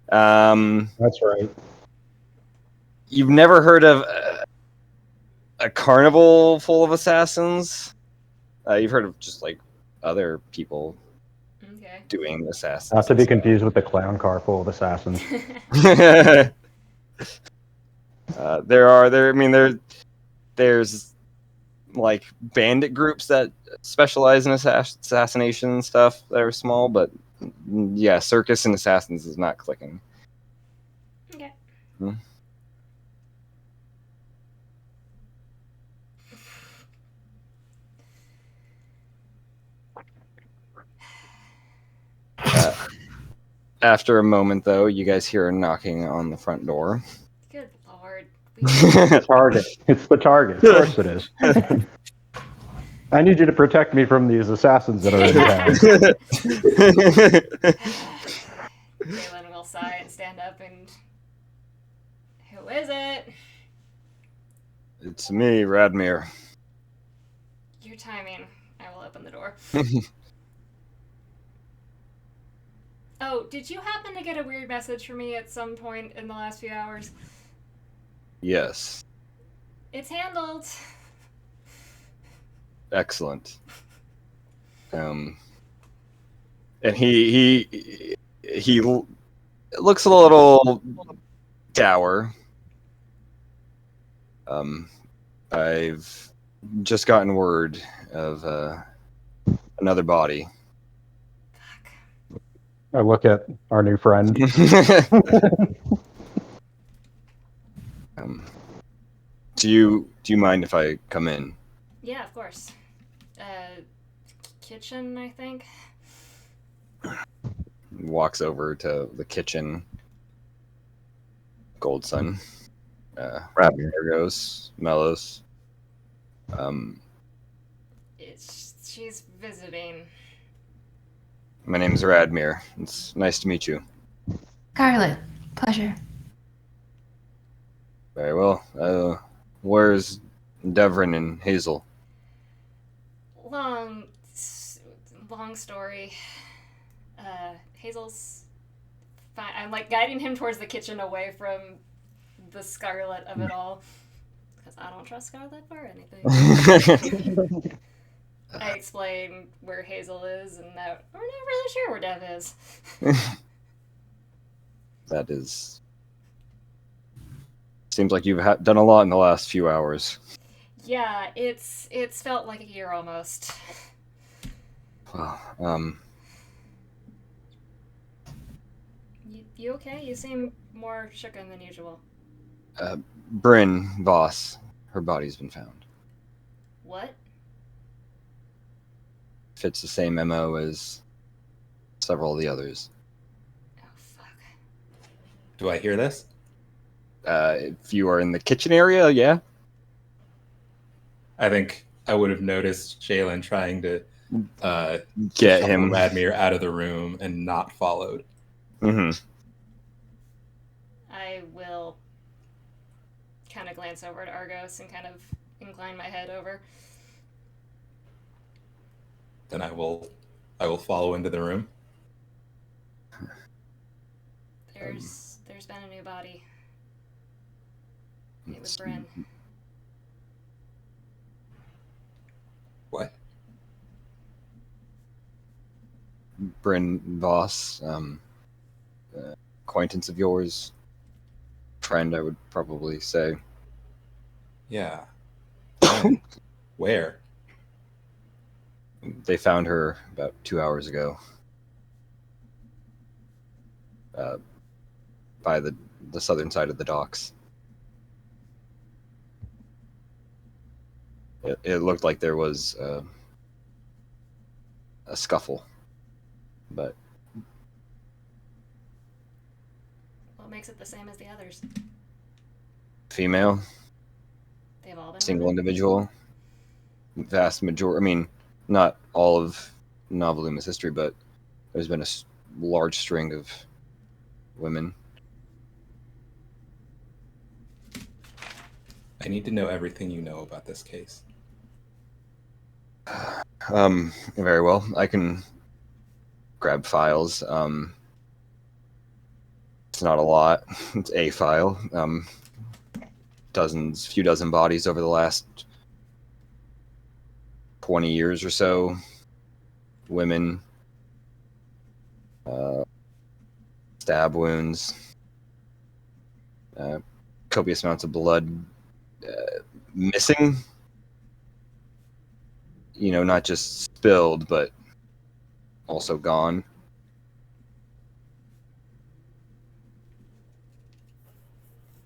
That's right. You've never heard of a carnival full of assassins? You've heard of just like other people doing assassins. Not to be confused with the clown car full of assassins. There's like bandit groups that specialize in assassination and stuff that are small, but yeah, circus and assassins is not clicking. Okay. After a moment, though, you guys hear a knocking on the front door. Good lord. The target. It's the target. Of course it is. I need you to protect me from these assassins that are in town. Jalen will sigh and stand up and... Who is it? It's me, Radmir. Your timing. I will open the door. Oh, did you happen to get a weird message from me at some point in the last few hours? Yes. It's handled. Excellent. And he looks a little dour. I've just gotten word of another body. I look at our new friend. Do you mind if I come in? Yeah, of course. Kitchen, I think. Walks over to the kitchen. Gold Sun. There goes Melos. She's visiting. My name's Radmir. It's nice to meet you. Scarlet, pleasure. Very well. Where's Devrin and Hazel? Long story. Hazel's fine. I'm like guiding him towards the kitchen away from the Scarlet of it all. Because I don't trust Scarlet for anything. I explain where Hazel is and that we're not really sure where Dev is. That is Seems like you've done a lot in the last few hours. Yeah, it's felt like a year almost. Well, You okay? You seem more shooken than usual. Bryn Voss, her body's been found. What? Fits the same MO as several of the others. Oh fuck. Do I hear this? If you are in the kitchen area, yeah. I think I would have noticed Jalen trying to Get shuffle him. Radmir out of the room and not followed. Mm-hmm. I will kind of glance over at Argos and kind of incline my head over. Then I will follow into the room. There's been a new body. It was Bryn. What? Bryn Voss, acquaintance of yours, friend, I would probably say. Yeah. When? Where? They found her about 2 hours ago. By the southern side of the docks. It looked like there was a scuffle, but What makes it the same as the others? female, They've all been single women? individual, vast majority. I mean, not all of Novi'luma's history, but there's been a large string of women. I need to know everything you know about this case. Very well. I can grab files. It's not a lot. It's a file. Few dozen bodies over the last 20 years or so. Women. Stab wounds. Copious amounts of blood missing. You know, not just spilled, but also gone.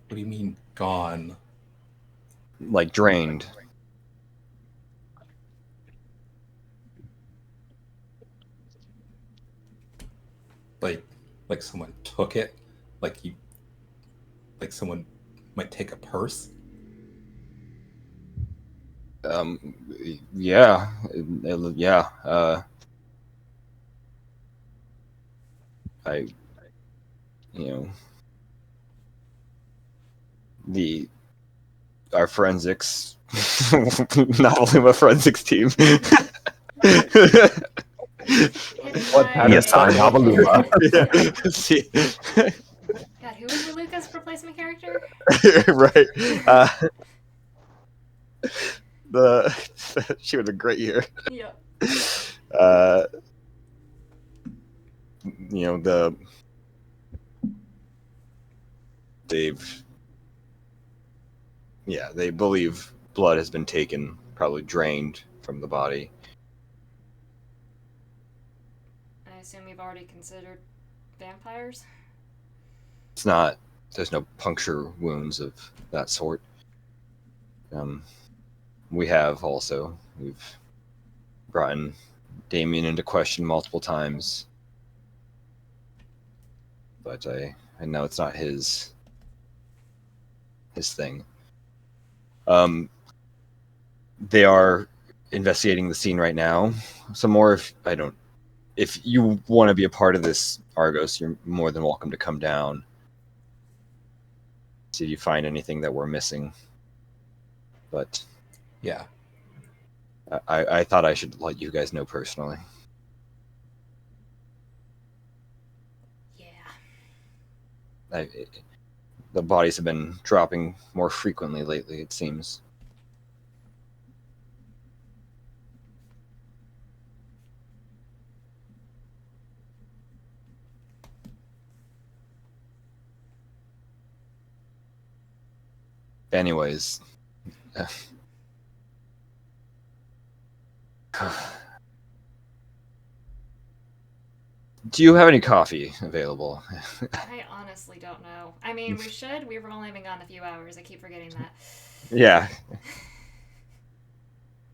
What do you mean gone? Like drained. Like someone took it? Like someone might take a purse? Yeah. Yeah. You know, our forensics, Novi'luma forensics team. What pattern? Yes, I'm Novi'luma. Yeah. See, God, who was Raluca's replacement character? right. She was a great year. Yep. You know, they believe blood has been taken, probably drained from the body. I assume you've already considered vampires? There's no puncture wounds of that sort. We've brought in Damien into question multiple times, but I know it's not his thing. They are investigating the scene right now. Some more if you want to be a part of this, Argos, you're more than welcome to come down. See if you find anything that we're missing. But Yeah. I thought I should let you guys know personally. Yeah. The bodies have been dropping more frequently lately, it seems. Anyways. Do you have any coffee available? I honestly don't know. I mean, we should. We've only been gone a few hours. I keep forgetting that. Yeah.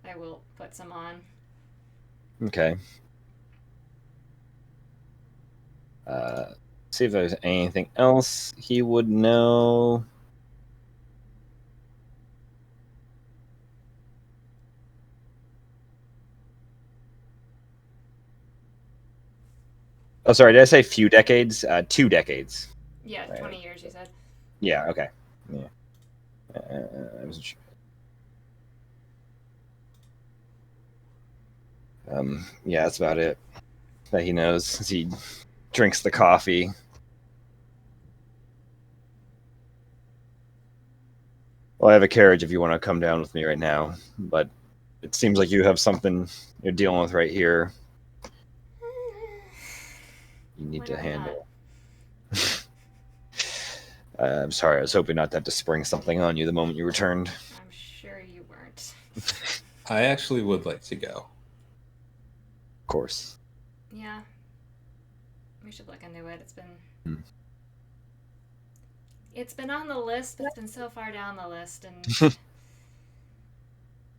I will put some on. Okay. See if there's anything else he would know. Oh, sorry. Did I say few decades? 2 decades. Yeah, Right. 20 years, you said. Yeah. Okay. Yeah. I wasn't sure. Yeah, that's about it that he knows as he drinks the coffee. Well, I have a carriage if you want to come down with me right now, but it seems like you have something you're dealing with right here. You need What to do I handle. I'm sorry, I was hoping not to have to spring something on you the moment you returned. I'm sure you weren't. I actually would like to go. Of course. Yeah. We should look into it. Hmm. It's been on the list, but it's been so far down the list, and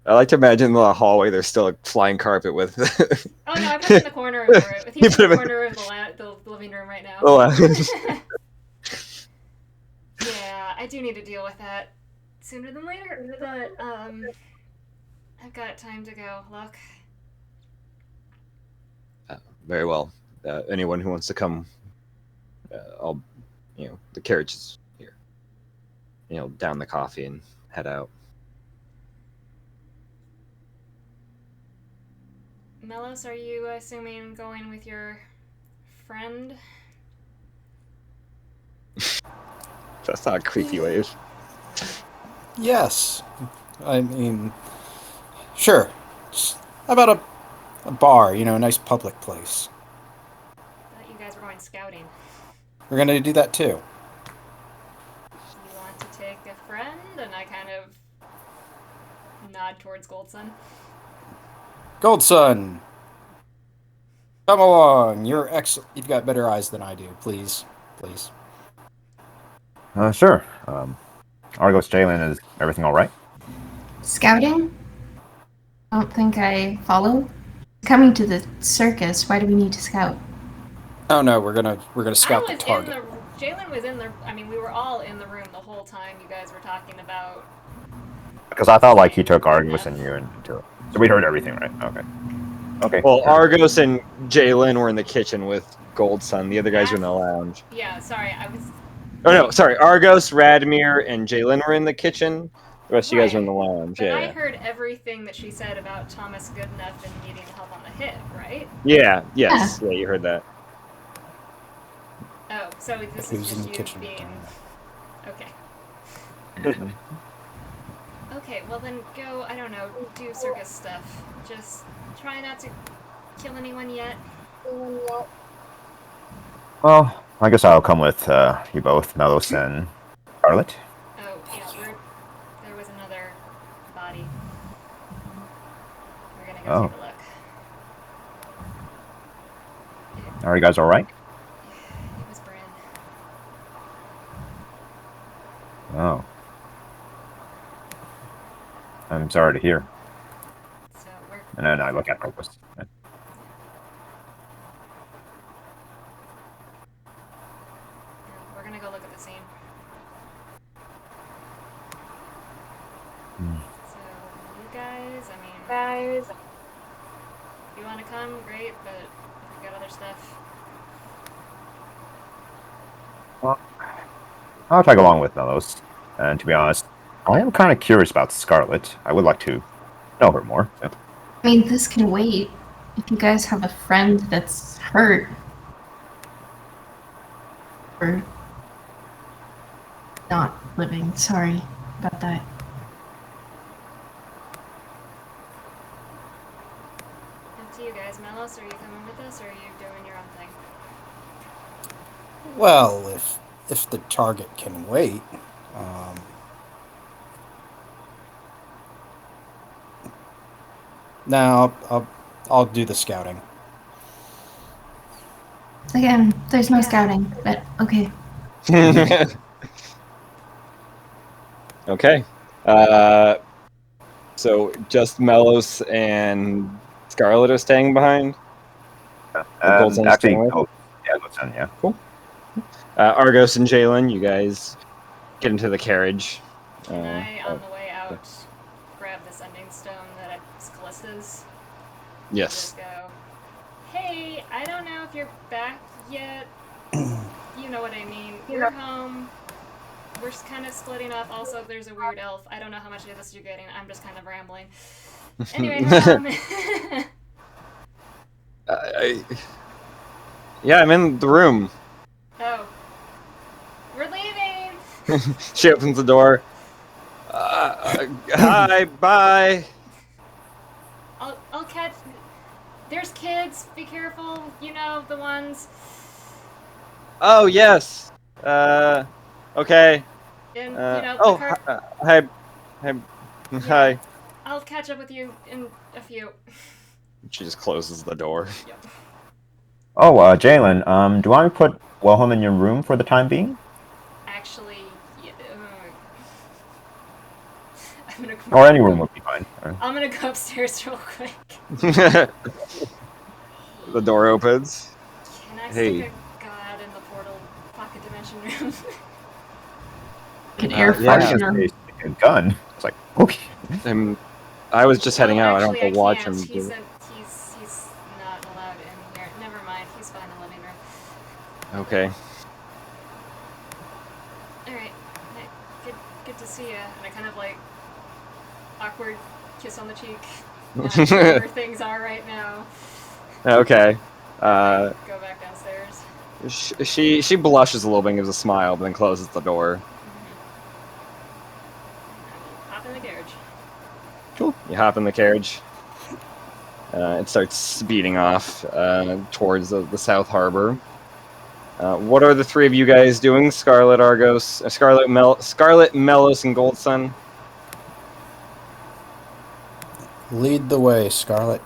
I like to imagine in the hallway there's still a flying carpet with. oh no, I put it in the corner of the room. You He's put in the him in- corner of the living room right now. Oh, Yeah, I do need to deal with that sooner than later, but I've got time to go. Look. very well. Anyone who wants to come, I'll, the carriage is here. Down the coffee and head out. Melos, are you assuming going with your friend? That's not a creepy wave. Yes. I mean, sure. How about a bar, a nice public place? I thought you guys were going scouting. We're going to do that too. You want to take a friend? And I kind of nod towards Goldsun. Goldsun! Come along. You're excellent. You've got better eyes than I do. Please. Please. Sure. Argos Jalen, is everything all right? Scouting? I don't think I follow. Coming to the circus, why do we need to scout? Oh no, we're gonna scout the target. Jalen was in the. I mean, we were all in the room the whole time you guys were talking about. Because I thought like he took Argos and you into it. So we heard everything, right? Okay. Okay. Well, sure. Argos and Jalen were in the kitchen with Goldsun. The other guys were in the lounge. Yeah, sorry, I was. Oh no, sorry. Argos, Radmir, and Jalen were in the kitchen. The rest of you guys were in the lounge. But I Yeah. heard everything that she said about Thomas Goodenough and needing help on the hip, right? Yeah. Yes. Yeah, you heard that. Oh, so this Who's is in just the you kitchen? being. Okay. Okay, well then go, I don't know, do circus stuff. Just try not to kill anyone yet. Well, I guess I'll come with you both, Melos and Scarlet. Oh, yeah, there was another body. We're gonna go take a look. Are you guys all right? It was Bryn. Oh. I'm sorry to hear. So we're. And then I look at Argos. We're gonna go look at the scene. So, you guys, if you want to come, great, but if you got other stuff. Well, I'll tag along with Melos. And to be honest, I am kind of curious about Scarlet. I would like to know her more. So. I mean, this can wait. If you guys have a friend that's hurt. Or not living. Sorry about that. Up to you guys. Melos, are you coming with us, or are you doing your own thing? Well, if the target can wait, No, I'll do the scouting. Again, there's no Yeah. scouting, but okay. Okay. So just Melos and Scarlet are staying behind. Gold Sun is Actually, staying with. Goldson, yeah. Cool. Argos and Jalen, you guys get into the carriage. Can I, on the way out, grab the sending stone that it's Callista's? Yes. Just go, hey, I don't know if you're back yet. You know what I mean. We're home. We're just kind of splitting up. Also, there's a weird elf. I don't know how much of this you're getting. I'm just kind of rambling. Anyway, Yeah, I'm in the room. Oh. We're leaving! She opens the door. Hi, bye. I'll catch... There's kids. Be careful. You know, the ones... Oh, yes. Okay. In, the Oh, car... hi. Hi. I'll catch up with you in a few. She just closes the door. Yep. Oh, Jalen, do you want me to put Wilhelm in your room for the time being? Actually, yeah, I'm gonna go... Or any room would be fine. I'm gonna go upstairs real quick. The door opens. Can I Hey. stick a god in the portal pocket dimension room? An air yeah. freshener. A gun. It's like, okay. I was just heading out. I don't have to watch can't. him. He's not allowed in here. Never mind. He's fine in the living room. Okay. All right. Good to see you. And I kind of like awkward kiss on the cheek. Not sure where things are right now. Okay. Go back downstairs. She blushes a little bit and gives a smile, but then closes the door. Hop in the carriage. Cool. You hop in the carriage. It starts speeding off towards the South Harbor. What are the three of you guys doing? Scarlet, Argos, Scarlet, Melos, and Gold Sun. Lead the way, Scarlet.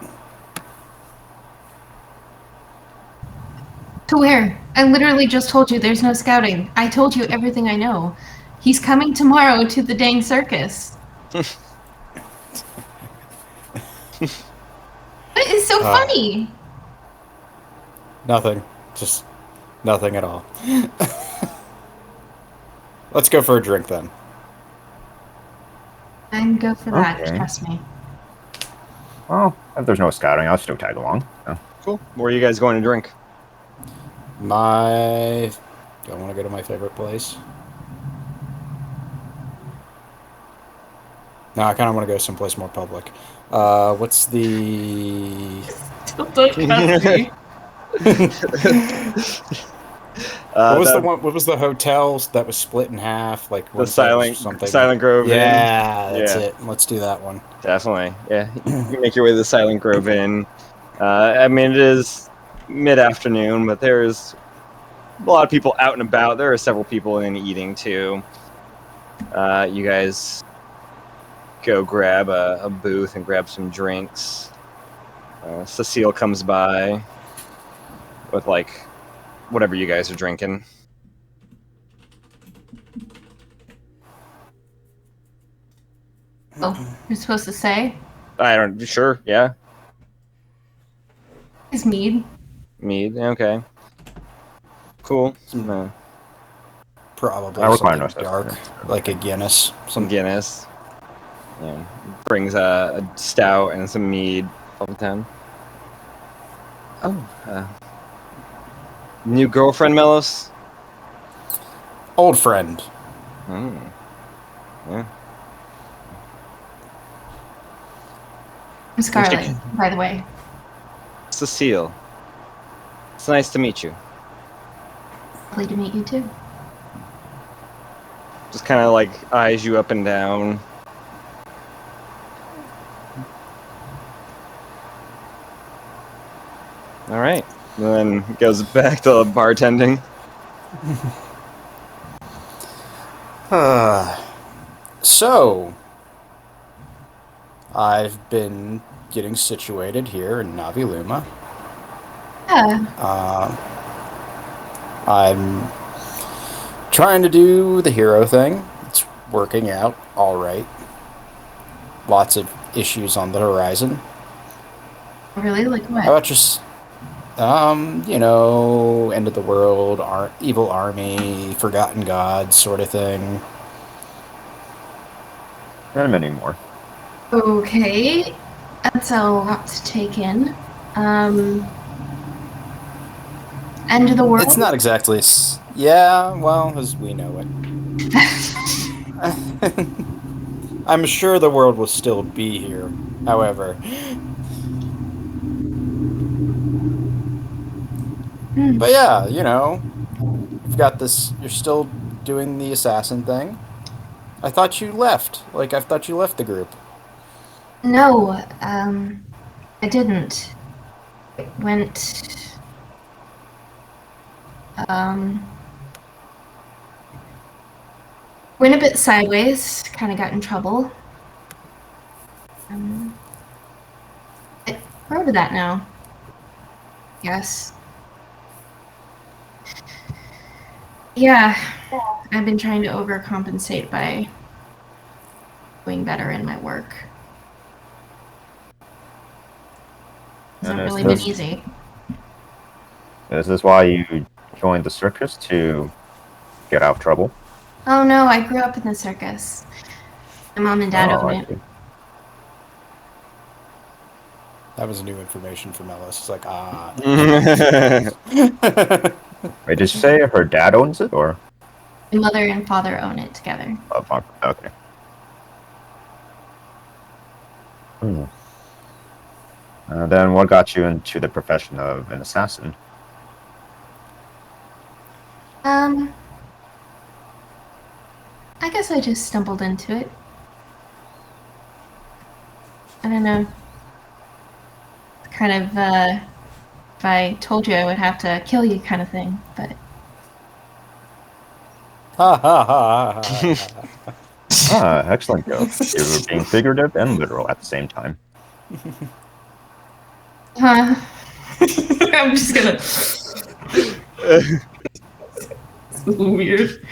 To where? I literally just told you there's no scouting. I told you everything I know. He's coming tomorrow to the dang circus. What is so funny? Nothing. Just nothing at all. Let's go for a drink then. And go for that, Okay. trust me. Well, if there's no scouting, I'll still tag along. So. Cool. Where are you guys going to drink? Do I want to go to my favorite place? No, I kind of want to go someplace more public. What's the... Don't trust me. What was the hotel that was split in half? Like The Silent Grove Inn. Yeah, that's Yeah. it. Let's do that one. Definitely. Yeah. You make your way to the Silent Grove Inn. I mean, it is mid-afternoon, but there's a lot of people out and about. There are several people in eating too. You guys go grab a booth and grab some drinks. Cecile comes by with like whatever you guys are drinking. Oh, you're supposed to say? I don't. Sure. Yeah. Is mead. Mead. Okay. Cool. Probably I require no something dark, like a Guinness. Some Guinness. Yeah. Brings a stout and some mead all the time. Oh. New girlfriend, Melos? Old friend. Yeah. I'm Scarlet, by the way. Cecile. It's nice to meet you. Lovely to meet you too. Just kind of like eyes you up and down. All right. And then goes back to bartending. So, I've been getting situated here in Novi'luma. Yeah. I'm trying to do the hero thing. It's working out all right. Lots of issues on the horizon. Really? Like How what? about just, end of the world, evil army, forgotten gods, sort of thing. And many more. Okay. That's a lot to take in. End of the world? It's not exactly. Yeah, well, as we know it. I'm sure the world will still be here. However, but yeah, you've got this. You're still doing the assassin thing. I thought you left. Like, I thought you left the group. No, I didn't. It um, went a bit sideways, kind of got in trouble. We're over that now. Yes. Yeah, I've been trying to overcompensate by doing better in my work. Hasn't And really been easy. is this why you joined the circus, to get out of trouble? Oh no, I grew up in the circus. My mom and dad Oh, own I it. see. That was new information from Ellis. It's like, Wait, did you say her dad owns it, or? My mother and father own it together. Oh, fuck. Okay. Then what got you into the profession of an assassin? I guess I just stumbled into it. I don't know. Kind of, if I told you I would have to kill you kind of thing, but... ha ha ha ha. Excellent joke. You were being figurative and literal at the same time. I'm just gonna... It's weird.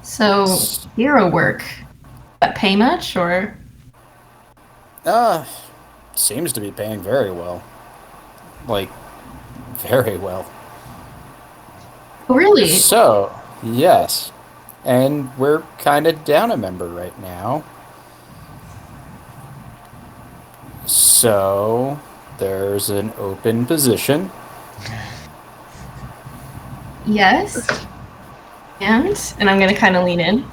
So, hero work. That pay much, or? Seems to be paying very well. Like, very well. Really? So, yes. And we're kind of down a member right now. So, there's an open position. Yes. And I'm gonna kind of lean in.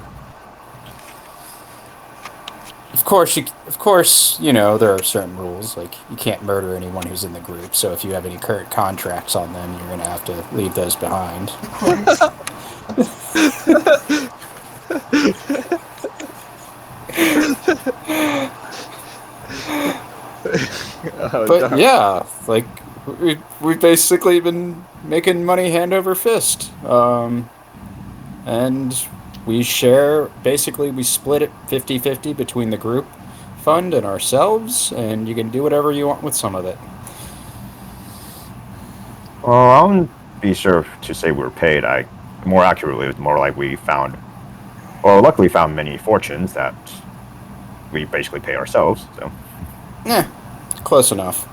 Of course, there are certain rules. Like, you can't murder anyone who's in the group. So if you have any current contracts on them, you're going to have to leave those behind. Of course. But yeah, like, we've basically been making money hand over fist. And we split it 50-50 between the group fund and ourselves, and you can do whatever you want with some of it. Well, I wouldn't be sure to say we were paid. More accurately, it was more like luckily found many fortunes that we basically pay ourselves, so. Yeah, close enough.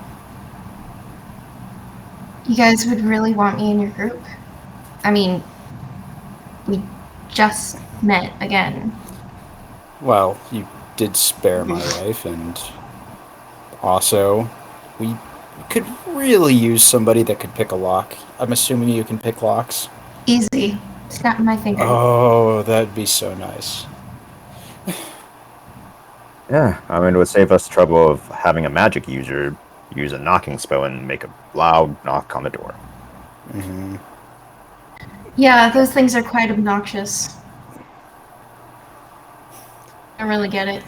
You guys would really want me in your group? I mean, we just met again. Well, you did spare my life, and also, we could really use somebody that could pick a lock. I'm assuming you can pick locks? Easy. Snap my finger. Oh, that'd be so nice. Yeah, I mean, it would save us the trouble of having a magic user use a knocking spell and make a loud knock on the door. Mm-hmm. Yeah, those things are quite obnoxious. I don't really get it.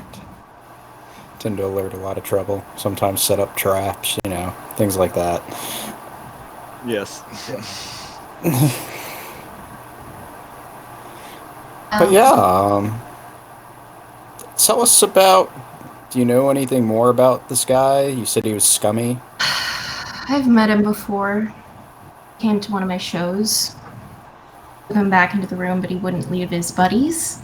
Tend to alert a lot of trouble. Sometimes set up traps, things like that. Yes. But yeah, tell us about. Do you know anything more about this guy? You said he was scummy. I've met him before. He came to one of my shows. Took him back into the room, but he wouldn't leave his buddies.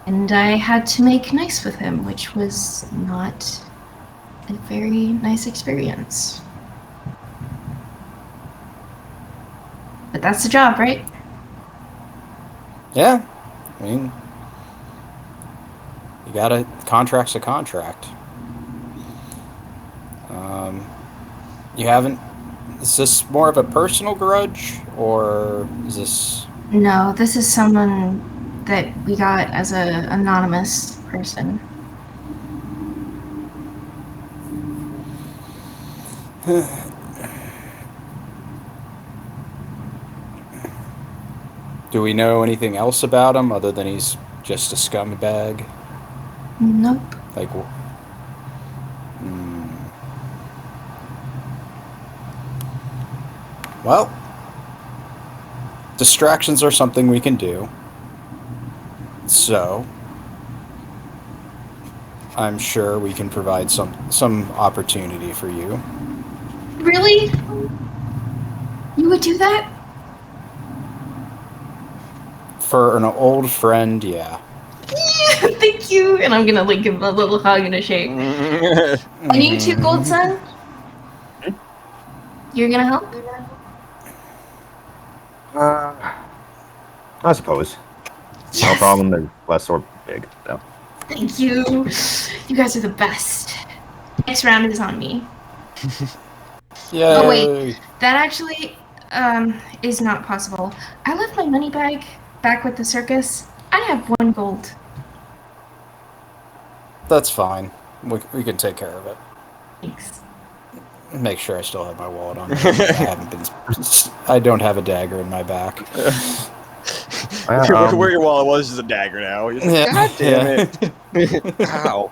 And I had to make nice with him, which was not a very nice experience. But that's the job, right? Yeah, I mean, you gotta. Contract's a contract. You haven't. Is this more of a personal grudge, or is this? No, this is someone that we got as an anonymous person. Do we know anything else about him other than he's just a scumbag? Nope. Like, well, distractions are something we can do. So, I'm sure we can provide some opportunity for you. Really? You would do that? For an old friend, yeah. Yeah, thank you. And I'm gonna like give him a little hug and a shake. And you too, Gold Sun? You're gonna help? I suppose. Yes! No problem. They're less or big. So. Thank you. You guys are the best. Next round is on me. Yeah. Oh wait, that actually is not possible. I left my money bag back with the circus. I have 1 gold. That's fine. We can take care of it. Thanks. Make sure I still have my wallet on me. I don't have a dagger in my back. Where your wallet was is a dagger now. You're like, God damn it! Ow.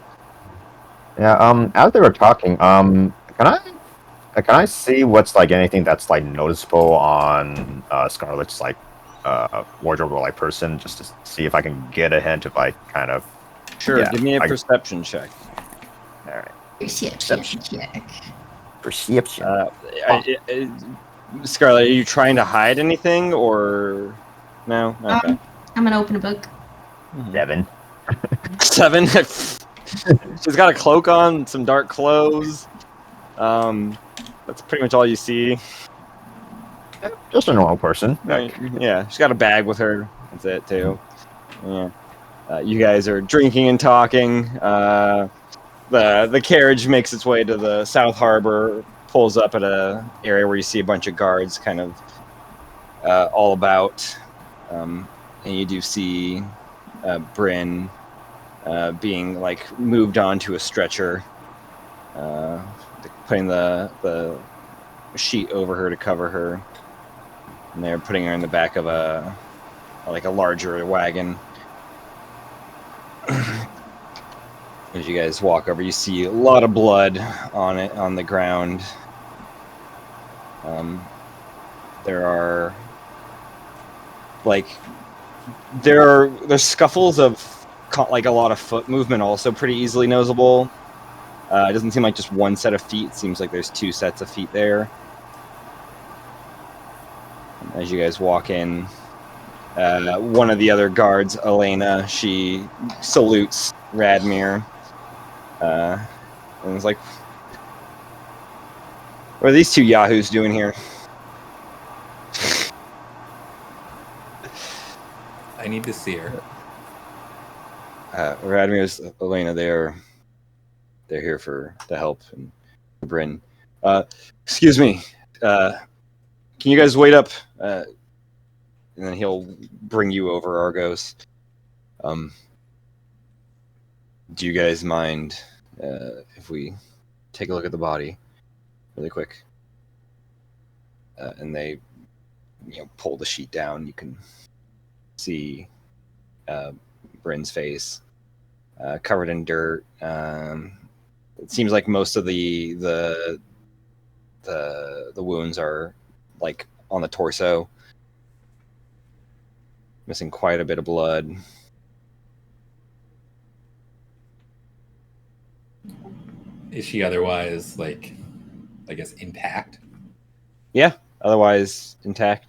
Yeah. As they were talking, can I see what's like anything that's like noticeable on Scarlett's like wardrobe or like person, just to see if I can get a hint of like kind of. Sure. Yeah, Give me a perception check. All right. Perception check. Perception. Scarlett, are you trying to hide anything or no? Okay. I'm gonna open a book. 7. 7. She's got a cloak on, some dark clothes. That's pretty much all you see. Just a normal person. Right. Yeah, she's got a bag with her. That's it too. Yeah. You guys are drinking and talking. The carriage makes its way to the South Harbor, pulls up at a area where you see a bunch of guards kind of all about. And you do see Bryn being like moved onto a stretcher, putting the sheet over her to cover her, and they're putting her in the back of a larger wagon. As you guys walk over, you see a lot of blood on the ground. There's scuffles of like a lot of foot movement, also pretty easily noticeable. It doesn't seem like just one set of feet. It seems like there's 2 sets of feet there. As you guys walk in, one of the other guards, Elena, she salutes Radmir. And it's like, what are these 2 yahoos doing here? I need to see her. Radmir's Elena, they're here to help and Bryn. Excuse me. Can you guys wait up? And then he'll bring you over, Argos. Do you guys mind if we take a look at the body really quick? And they, pull the sheet down. You can see Bryn's face covered in dirt. It seems like most of the wounds are like on the torso. Missing quite a bit of blood. Is she otherwise, like, I guess, intact? Yeah, otherwise intact.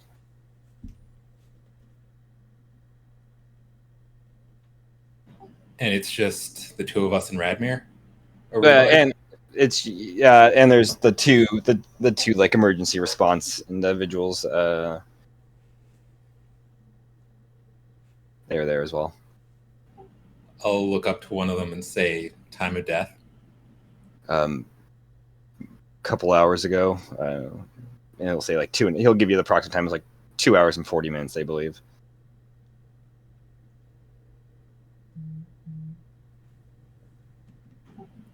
And it's just the two of us and Radmir? Or we like- And it's and there's the two like emergency response individuals. They're there as well. I'll look up to one of them and say, time of death. Couple hours ago, and it'll say like 2, and he'll give you the approximate time. It's like 2 hours and 40 minutes, I believe.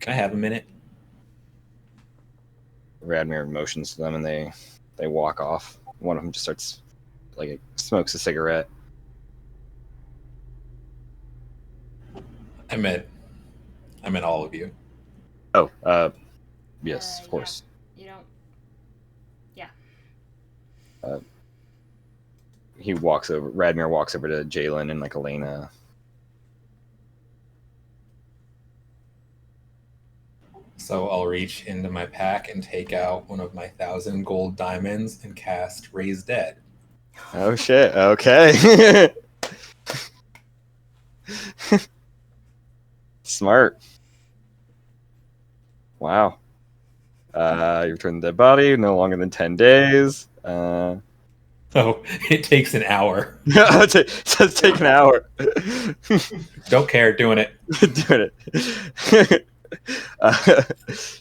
Can I have a minute? Radmir motions to them, and they walk off. One of them just starts like smokes a cigarette. I meant all of you. Oh, yes, of course. You don't. He walks over. Radmir walks over to Jalen and like Elena. So I'll reach into my pack and take out one of my 1,000 gold diamonds and cast Raise Dead. Oh shit! Okay. Smart. Wow. You return the dead body no longer than 10 days. Oh, it takes an hour. It says take an hour. Don't care, doing it. Doing it.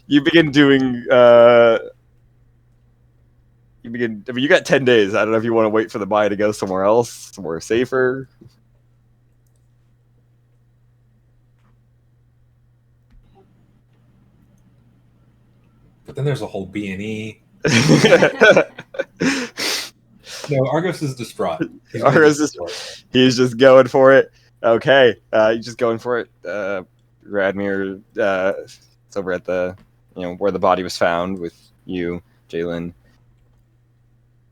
You begin doing. I mean, you got 10 days. I don't know if you want to wait for the buy to go somewhere else, somewhere safer. But then there's a whole B&E. No, Argos is distraught. He's just going for it. Okay, he's just going for it. Radmir, it's over at the, where the body was found with you, Jalen.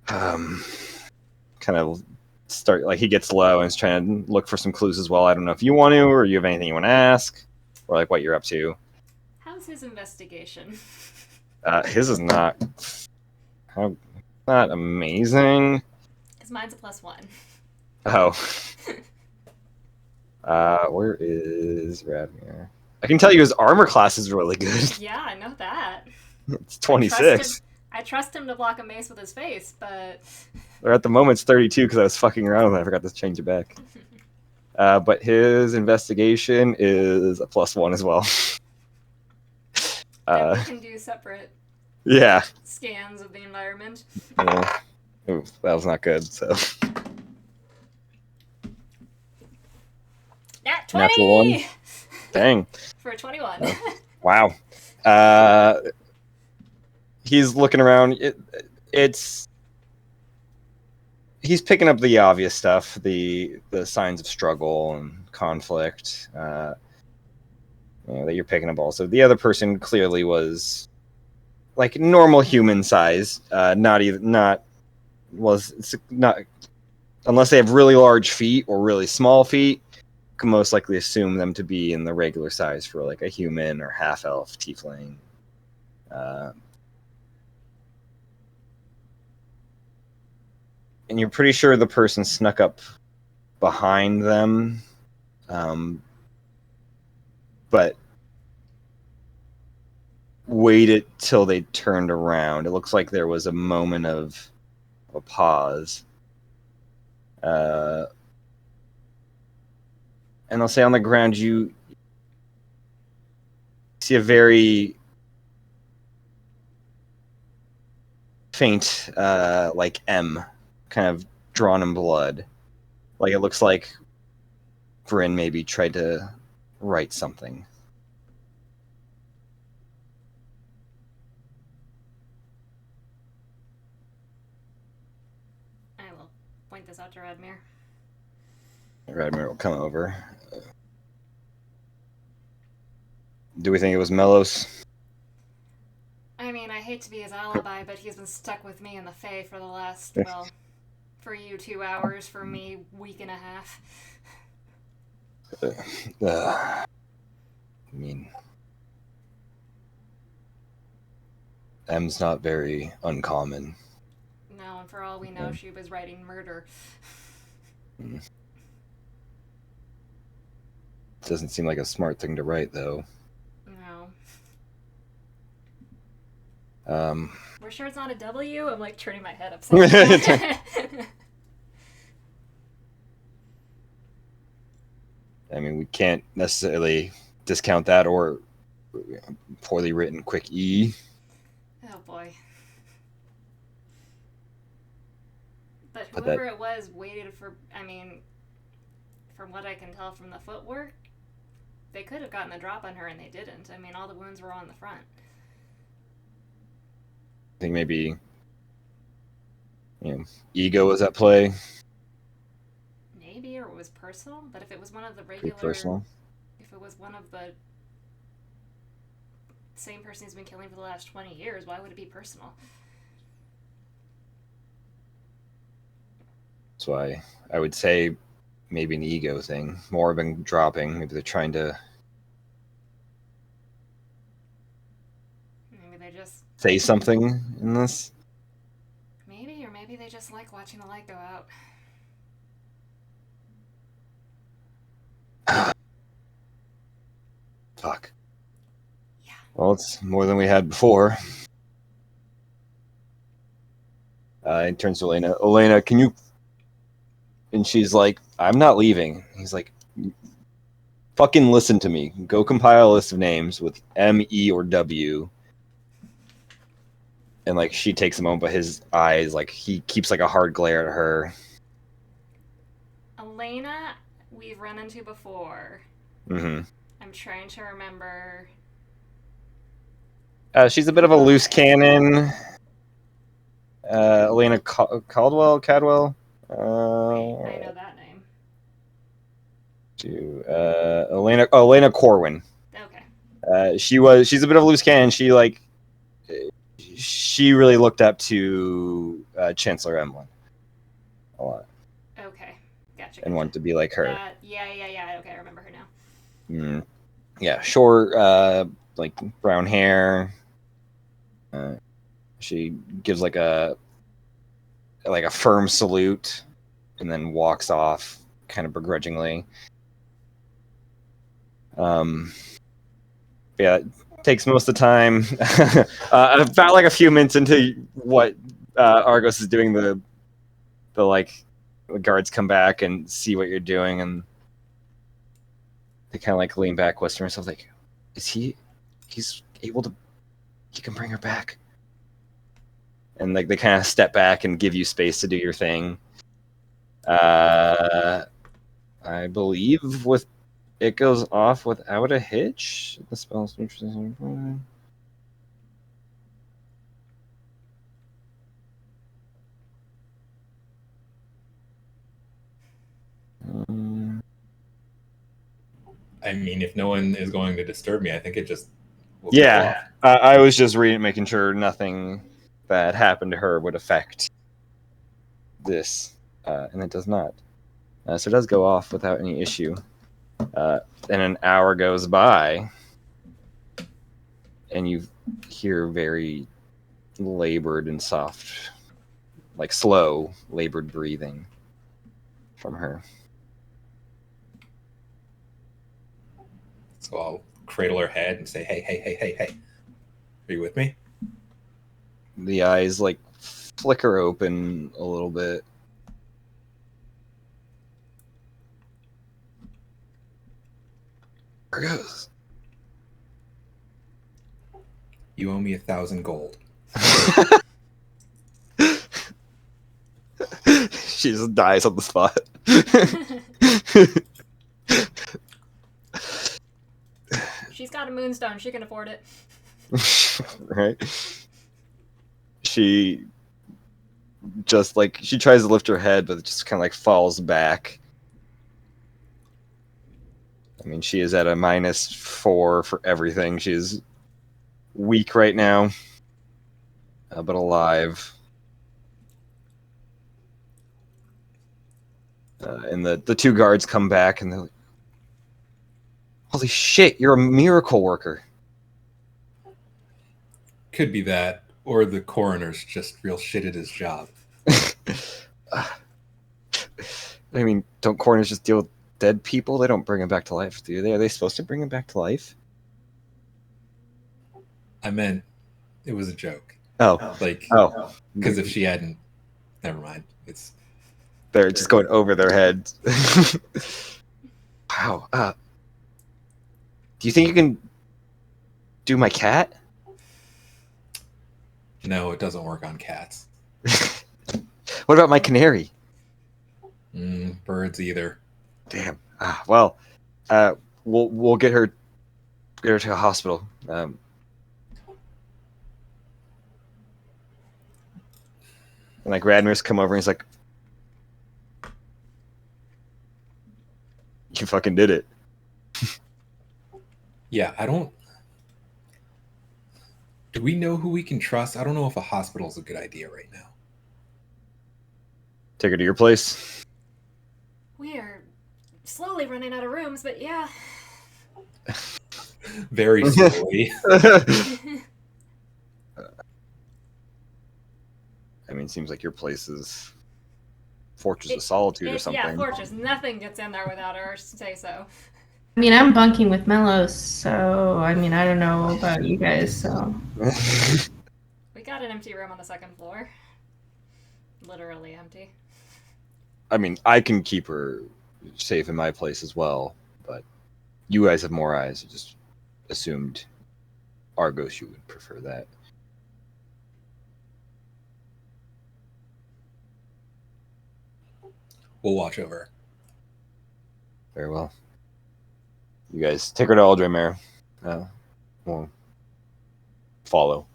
Kind of start, like, he gets low and is trying to look for some clues as well. I don't know if you want to, or you have anything you want to ask, or like what you're up to. How's his investigation? His is not amazing. Because mine's a +1. Oh. Where is Radmir? I can tell you his armor class is really good. Yeah, I know that. It's 26. I trust him to block a mace with his face, but... Or at the moment it's 32 because I was fucking around with it. I forgot to change it back. But his investigation is a +1 as well. And we can do separate Yeah. scans of the environment. Yeah. Ooh, that was not good, so... Nat 20! Natural 1. Dang. For a 21. Wow. He's looking around. He's picking up the obvious stuff, the signs of struggle and conflict that you're picking up also. The other person clearly was like normal human size, not unless they have really large feet or really small feet. Can most likely assume them to be in the regular size for like a human or half elf tiefling. And you're pretty sure the person snuck up behind them, but waited till they turned around. It looks like there was a moment of a pause. And I'll say on the ground, you see a very faint, like M, kind of drawn in blood. Like it looks like Bryn maybe tried to write something. I will point this out to Radmir. Radmir will come over. Do we think it was Melos? I mean, I hate to be his alibi, but he's been stuck with me in the Fae for the last, For you, 2 hours. For me, week and a half. I mean, M's not very uncommon. No, and for all we know, she was writing murder. Doesn't seem like a smart thing to write, though. No. Um, We're sure it's not a W? I'm like turning my head upside down. I mean, we can't necessarily discount that, or poorly written quick E. Oh boy. But But whoever it was waited for, I mean, from what I can tell from the footwork, they could have gotten the drop on her and they didn't. I mean, all the wounds were on the front. I think maybe, ego was at play. Maybe, or it was personal. But if it was one of the Pretty regular, personal. if it was one of the same person who's been killing for the last 20 years, why would it be personal? That's why I would say maybe an ego thing. More than dropping. Maybe they're trying to Maybe they just, say something in this. maybe, or maybe they just like watching the light go out. Fuck. Yeah. Well, it's more than we had before. He turns to Elena. Elena, can you... And she's like, I'm not leaving. He's like, fucking listen to me. Go compile a list of names with M, E, or W. And, like, she takes a moment, but his eyes, like, he keeps, like, a hard glare at her. Elena, we've run into before. Mm-hmm. I'm trying to remember. She's a bit of a loose cannon. Elena Cadwell. Wait, I know that name. Elena Corwin. Okay. She's a bit of a loose cannon. She really looked up to Chancellor Emlyn a lot Okay. Gotcha. and wanted to be like her. Yeah. Okay, I remember her now. Yeah, short, like brown hair. She gives like a firm salute and then walks off kind of begrudgingly. Yeah, it takes most of the time. About like a few minutes into what Argos is doing, the guards come back and see what you're doing, and they kind of like lean back, whisper themselves like, he's able to, he can bring her back. And like they kind of step back and give you space to do your thing. I believe it goes off without a hitch. The spell's interesting. I mean, if no one is going to disturb me, I think it just will go Yeah, off. I was just making sure nothing that happened to her would affect this, and it does not. So it does go off without any issue. Then an hour goes by, and you hear very labored and soft, like slow, labored breathing from her. So I'll cradle her head and say, hey. Are you with me? The eyes like flicker open a little bit. Argos. You owe me 1,000 gold. She just dies on the spot. She's got a moonstone. She can afford it. Right? She just like she tries to lift her head, but it just kind of like falls back. I mean, she is at a -4 for everything. She is weak right now, but alive. And the two guards come back and they're like, "Holy shit, you're a miracle worker." Could be that, or the coroner's just real shit at his job. I mean, don't coroners just deal with dead people? They don't bring them back to life, do they? Are they supposed to bring them back to life? I meant it was a joke. Oh, Like, oh, because if she hadn't, never mind. It's they're just going over their heads. Wow. Do you think you can do my cat? no, it doesn't work on cats. What about my canary? Birds either. Damn. Well, we'll get her to a hospital. And like Radmir's come over and he's like, "You fucking did it." Yeah, I don't. Do we know who we can trust? I don't know if a hospital is a good idea right now. Take her to your place. We are slowly running out of rooms, but yeah. Very slowly. I mean, it seems like your place is Fortress of Solitude or something. Yeah, Fortress. Nothing gets in there without our say so. I mean, I'm bunking with Mellos, so I mean, I don't know about you guys, so. We got an empty room on the second floor. Literally empty. I mean, I can keep her safe in my place as well, but you guys have more eyes. I just assumed Argos, you would prefer that. We'll watch over her. Very well. You guys take her to Aldremere. We'll follow.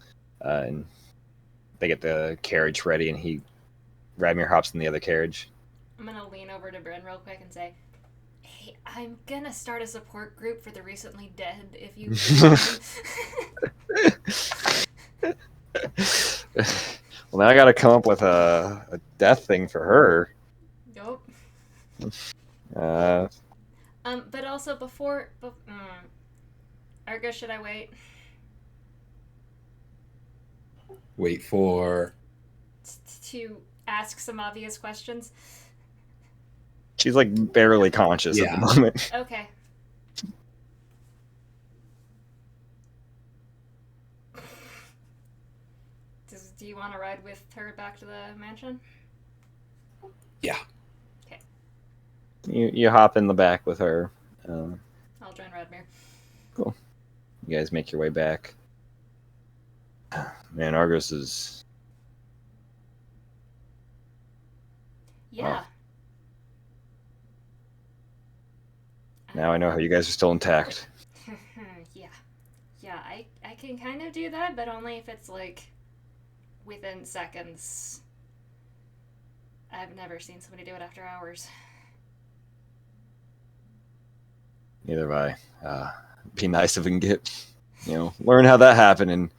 And they get the carriage ready, and Radmir hops in the other carriage. I'm gonna lean over to Bryn real quick and say, "Hey, I'm gonna start a support group for the recently dead, if you Well, now I gotta come up with a death thing for her. Nope. But also Argo, should I wait? Wait for. To ask some obvious questions? She's like barely conscious at the moment. Okay. Do you want to ride with her back to the mansion? Yeah. Okay. You hop in the back with her. I'll join Radmir. Cool. You guys make your way back. Man, Argos is... Yeah. Wow. Now I know how you guys are still intact. Yeah. Yeah, I can kind of do that, but only if it's like within seconds. I've never seen somebody do it after hours. Neither have I. Be nice if we can get, learn how that happened and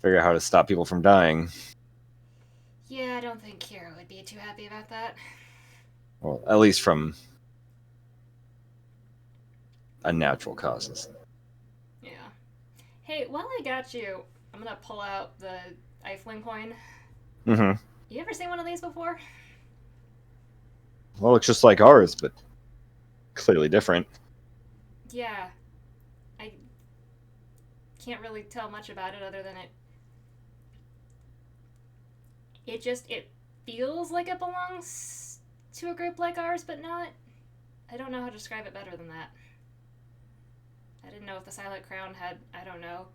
figure out how to stop people from dying. Yeah, I don't think Kira would be too happy about that. Well, at least from unnatural causes. Yeah. Hey, while I got you, I'm gonna pull out the Eifling coin. Mm-hmm. You ever seen one of these before? Well, it's just like ours, but clearly different. Yeah. I can't really tell much about it other than it feels like it belongs to a group like ours, but not. I don't know how to describe it better than that. I didn't know if the Silent Crown had, I don't know,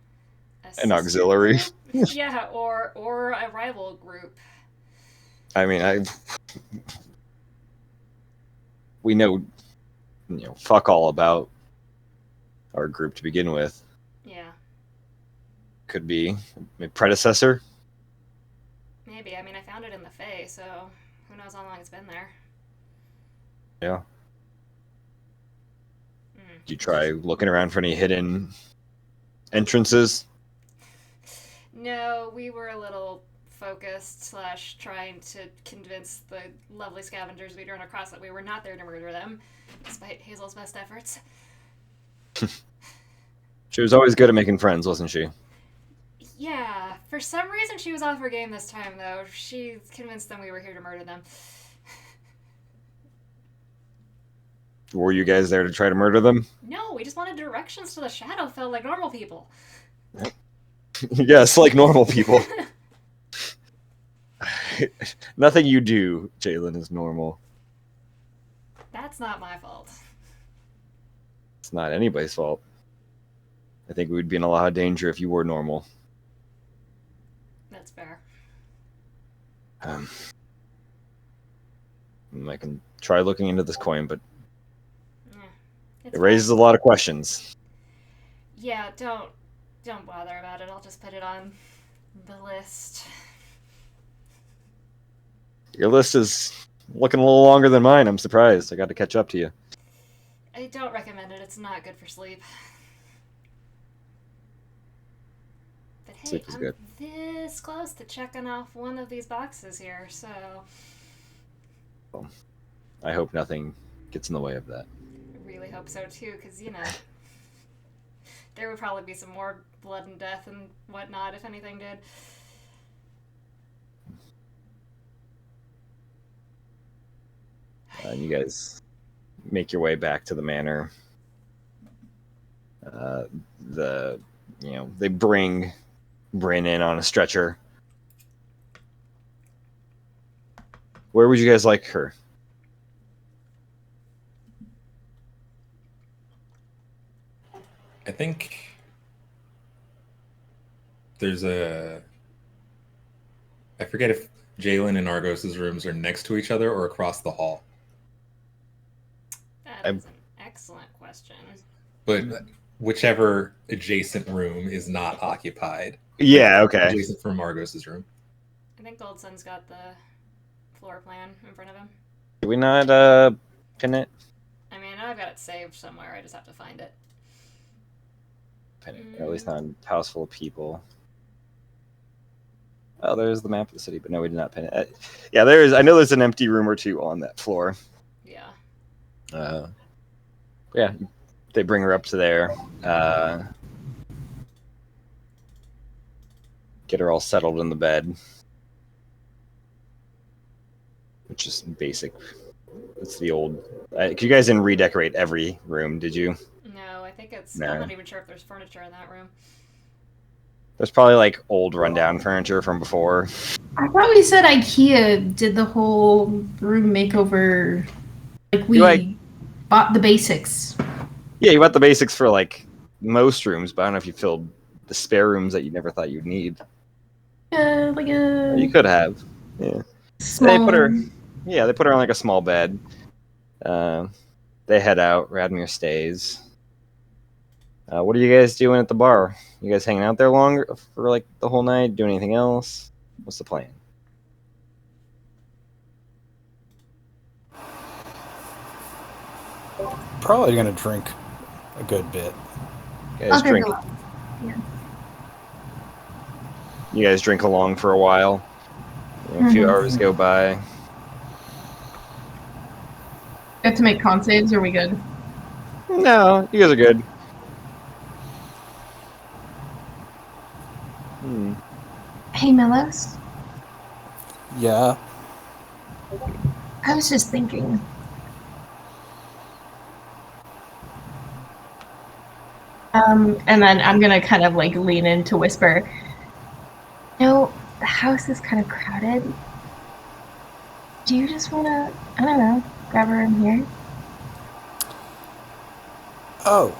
an auxiliary. Yeah, or a rival group. I mean, we know, fuck all about our group to begin with. Yeah. Could be a predecessor. Maybe. I mean, I found it in the Fae, so who knows how long it's been there. Yeah. Did you try looking around for any hidden entrances? No, we were a little focused / trying to convince the lovely scavengers we'd run across that we were not there to murder them, despite Hazel's best efforts. She was always good at making friends, wasn't she? Yeah, for some reason she was off her game this time, though. She convinced them we were here to murder them. Were you guys there to try to murder them? No, we just wanted directions to the Shadowfell like normal people. Yes, like normal people. Nothing you do, Jalen, is normal. That's not my fault. It's not anybody's fault. I think we would be in a lot of danger if you were normal. That's fair. I can try looking into this coin, but It's it raises a lot of questions. Yeah, don't bother about it. I'll just put it on the list. Your list is looking a little longer than mine. I'm surprised. I got to catch up to you. I don't recommend it. It's not good for sleep. But hey, Sleep is I'm good. this close to checking off one of these boxes here, so I hope nothing gets in the way of that. I really hope so too, because, you know, there would probably be some more blood and death and whatnot if anything did. And you guys make your way back to the manor. They bring Bryn in on a stretcher. Where would you guys like her? I think there's a. I forget if Jalen and Argos's rooms are next to each other or across the hall. That is an excellent question. But whichever adjacent room is not occupied. Yeah, okay. Adjacent from Argos's room. I think Goldson's got the floor plan in front of him. Did we not pin it? I mean, I know I've got it saved somewhere. I just have to find it. Pin it. Or at least not in a house full of people. Oh, there's the map of the city, but no, we did not pin it. Yeah, there is. I know there's an empty room or two on that floor. Yeah. Yeah, they bring her up to there. Get her all settled in the bed, which is basic. It's the old. You guys didn't redecorate every room, did you? No, I think it's. No. I'm not even sure if there's furniture in that room. There's probably like old rundown furniture from before. I thought we said IKEA did the whole room makeover. Like we bought the basics. Yeah, you bought the basics for like most rooms, but I don't know if you filled the spare rooms that you never thought you'd need. Like a. You could have. Yeah. Small... They put her on like a small bed. They head out. Radmir stays. What are you guys doing at the bar? You guys hanging out there longer for like the whole night? Doing anything else? What's the plan? Probably gonna drink a good bit. You guys drink. Yeah. You guys drink along for a while. A few hours go by. We have to make con saves, or are we good? No, you guys are good. Hey, Millis. Yeah. I was just thinking. And then I'm gonna kind of like lean in to whisper. No, the house is kind of crowded. Do you just wanna, I don't know, grab her in here? Oh.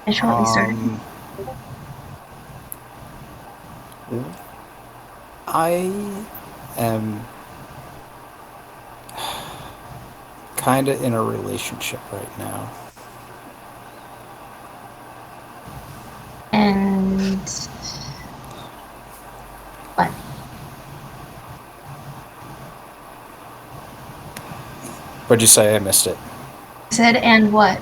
And shortly started. I am kind of in a relationship right now. And what? What'd you say? I missed it. I said, and what?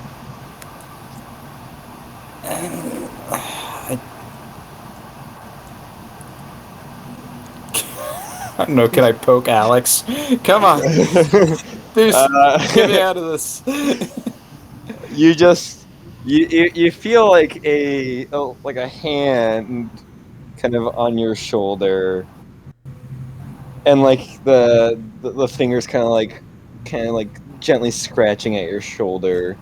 I don't know. Can I poke Alex? Come on, Deuce, get me out of this. You just you feel like a hand kind of on your shoulder, and like the fingers kind of like gently scratching at your shoulder.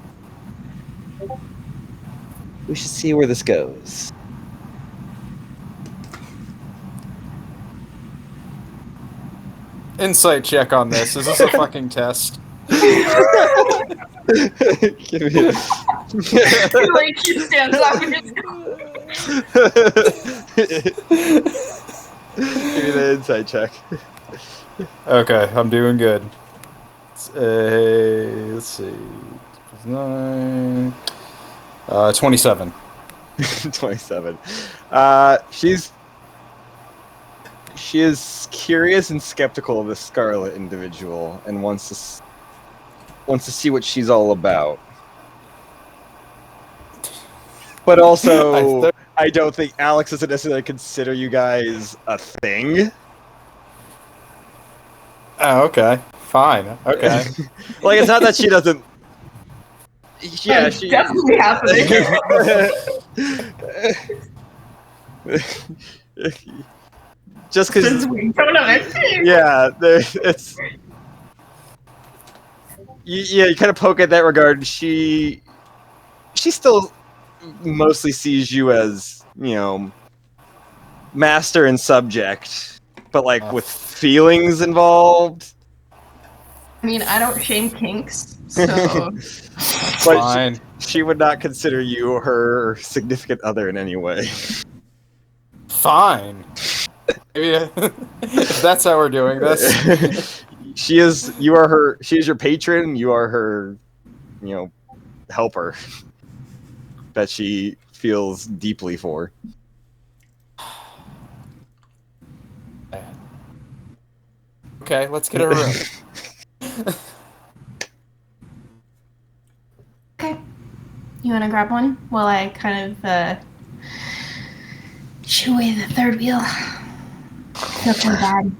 We should see where this goes. Insight check on this. Is this a fucking test? Give me Like he stands up and just Give me the insight check. Okay, I'm doing good. Let's see. 9, 27. 27. She is curious and skeptical of the Scarlet individual and wants to see what she's all about. But also, I don't think Alex doesn't necessarily consider you guys a thing. Oh, okay. Fine. Okay. Like, it's not that she doesn't. Yeah, That's she definitely happening. Just Since because, we don't have it. yeah, it's. You kind of poke at that regard. She still mostly sees you as, master and subject, but like with feelings involved. I mean, I don't shame kinks, so But Fine. she would not consider you her significant other in any way. Fine. Maybe, if that's how we're doing this. She is your patron, you are her, helper that she feels deeply for. Okay, let's get a room. okay. You want to grab one while I kind of shoo away the third wheel? Feel kind of bad.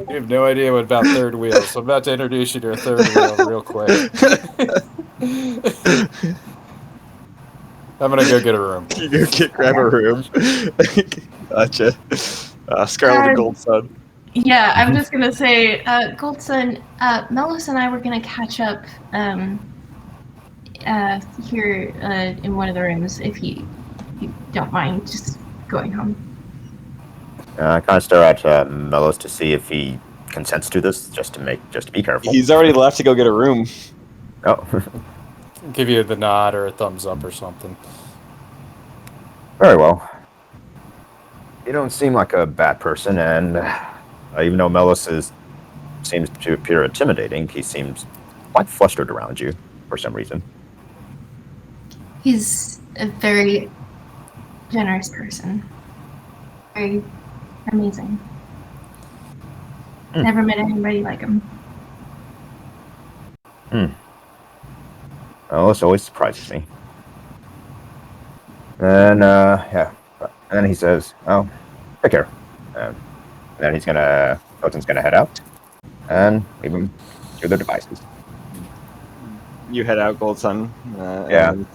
You have no idea what about third wheels. So I'm about to introduce you to a third wheel real quick. I'm gonna go get a room. You go grab a room. Gotcha. Scarlet and Gold Sun. Yeah, I'm just gonna say, Goldson, Melos and I were gonna catch up here in one of the rooms if you don't mind just going home. I kind of stare at Melos to see if he consents to this, just to be careful. He's already left to go get a room. Oh, Give you the nod or a thumbs up or something. very well. You don't seem like a bad person, and even though Melos seems to appear intimidating, he seems quite flustered around you for some reason. He's a very generous person. Very amazing. Never met anybody like him. Well, this always surprises me. And yeah, and then he says, "Oh, take care." And then Hilton's gonna head out and leave them to their devices. You head out, Gold Sun. Yeah. and-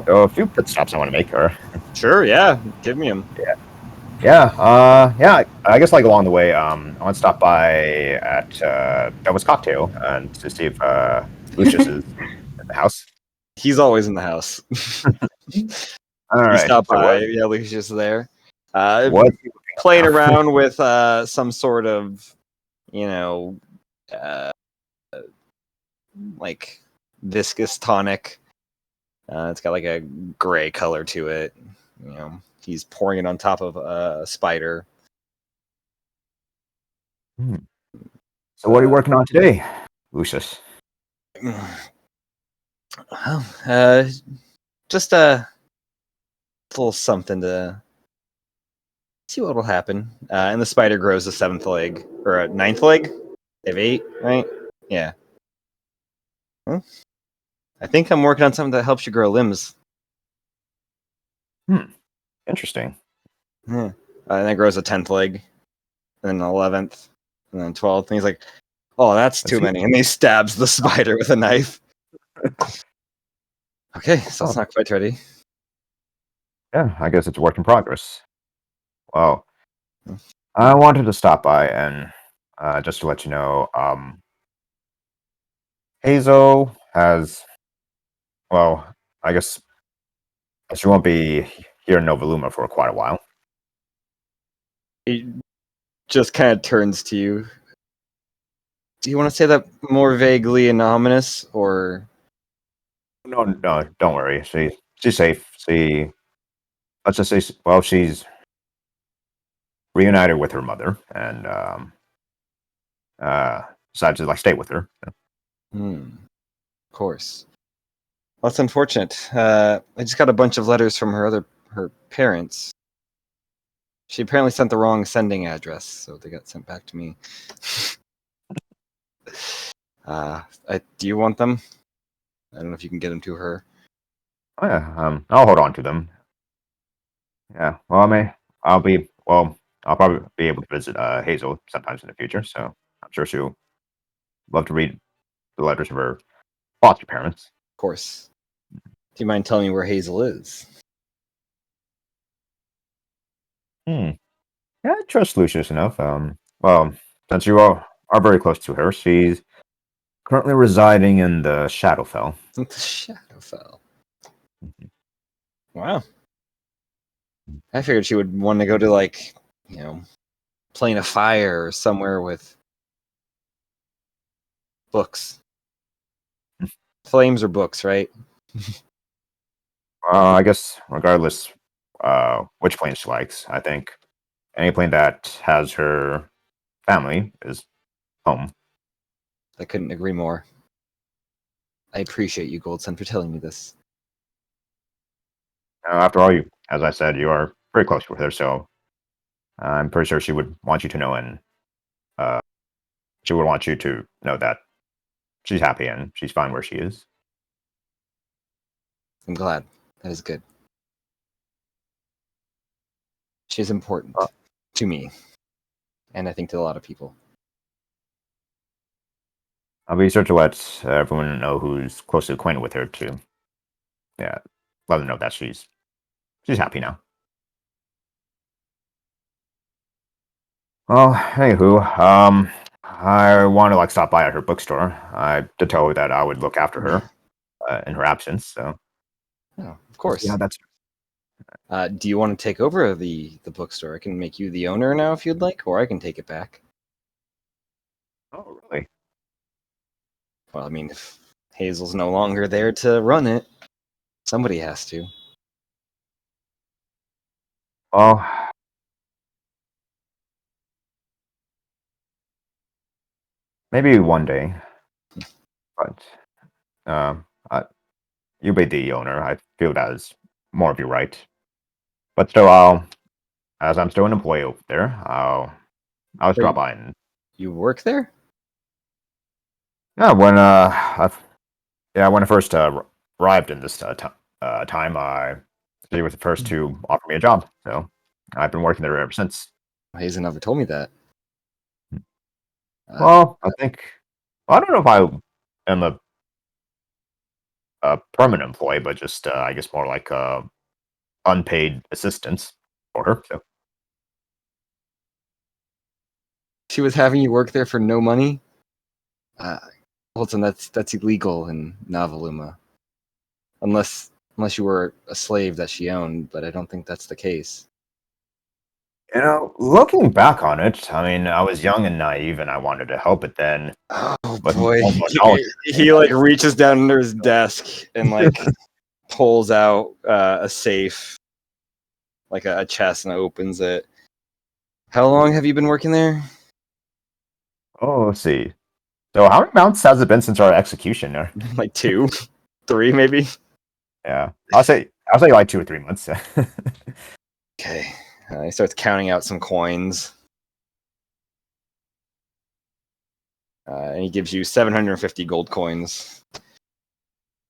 So a few pit stops I want to make are. Sure, yeah. Give me him. Yeah. I guess like along the way, I want to stop by at Devil's Cocktail and to see if Lucius is in the house. He's always in the house. All right. You stop so by. Yeah, Lucius is there. What? Playing around with some sort of, like viscous tonic. It's got like a gray color to it. He's pouring it on top of a spider. So what are you working on today, Lucius? Well, just a little something to see what will happen. And the spider grows a 7th leg or a 9th leg. They have 8, right? Yeah. Well, I think I'm working on something that helps you grow limbs. Interesting. Yeah. And then grows a 10th leg, and then 11th, and then 12th. And he's like, "Oh, that's too many." And he stabs the spider with a knife. Okay, so it's not quite ready. Yeah, I guess it's a work in progress. Well, I wanted to stop by and just to let you know, Hazel has, well, I guess she won't be here in Novi'luma for quite a while. He just kind of turns to you. Do you want to say that more vaguely and ominous, or No, no, don't worry. She's safe. Let's just say, well, she's reunited with her mother and decided to like stay with her. Of course. Well, that's unfortunate. I just got a bunch of letters from her parents. She apparently sent the wrong sending address, so they got sent back to me. Do you want them? I don't know if you can get them to her. Oh yeah, I'll hold on to them. Yeah, well, I'll probably be able to visit Hazel sometimes in the future, so I'm sure she'll love to read the letters of her foster parents. Of course. Do you mind telling me where Hazel is? Yeah, I trust Lucius enough. Well, since you are very close to her, she's currently residing in the Shadowfell. The Shadowfell. Wow. I figured she would want to go to, like, Plane of Fire or somewhere with books. Flames or books, right? I guess regardless which plane she likes, I think any plane that has her family is home. I couldn't agree more. I appreciate you, Goldson, for telling me this. After all, as I said, you are very close with her, so I'm pretty sure she would want you to know, and she would want you to know that she's happy and she's fine where she is. I'm glad. That is good. She's important to me, and I think to a lot of people. I'll be sure to let everyone know who's closely acquainted with her to, yeah, let them know that she's happy now. Well, anywho, I want to like stop by at her bookstore. I did tell her that I would look after her in her absence. So, Oh, of course. yeah, that's. Do you want to take over the bookstore? I can make you the owner now if you'd like, or I can take it back. Oh, really? Well, I mean, if Hazel's no longer there to run it, somebody has to. Well, maybe one day, but you be the owner. I feel that is more of your right. But still, as I'm still an employee over there, I'll Wait. drop by and You work there? yeah, when when I first arrived in this time, they were the first to offer me a job. So I've been working there ever since. Hazel never told me that. Well, I don't know if I am a permanent employee, but just I guess more like unpaid assistance for her. So She was having you work there for no money? Holton, that's illegal in Novi'luma. Unless you were a slave that she owned, but I don't think that's the case. looking back on it, I mean, I was young and naive, and I wanted to help. But then, Oh But boy. more knowledge. He like reaches down under his desk and like pulls out a safe, like a chest, and opens it. How long have you been working there? Oh, let's see. So, how many mounts has it been since our execution? There, Like 2, 3 maybe? yeah, I'll say like 2 or 3 months. Okay. He starts counting out some coins. And he gives you 750 gold coins.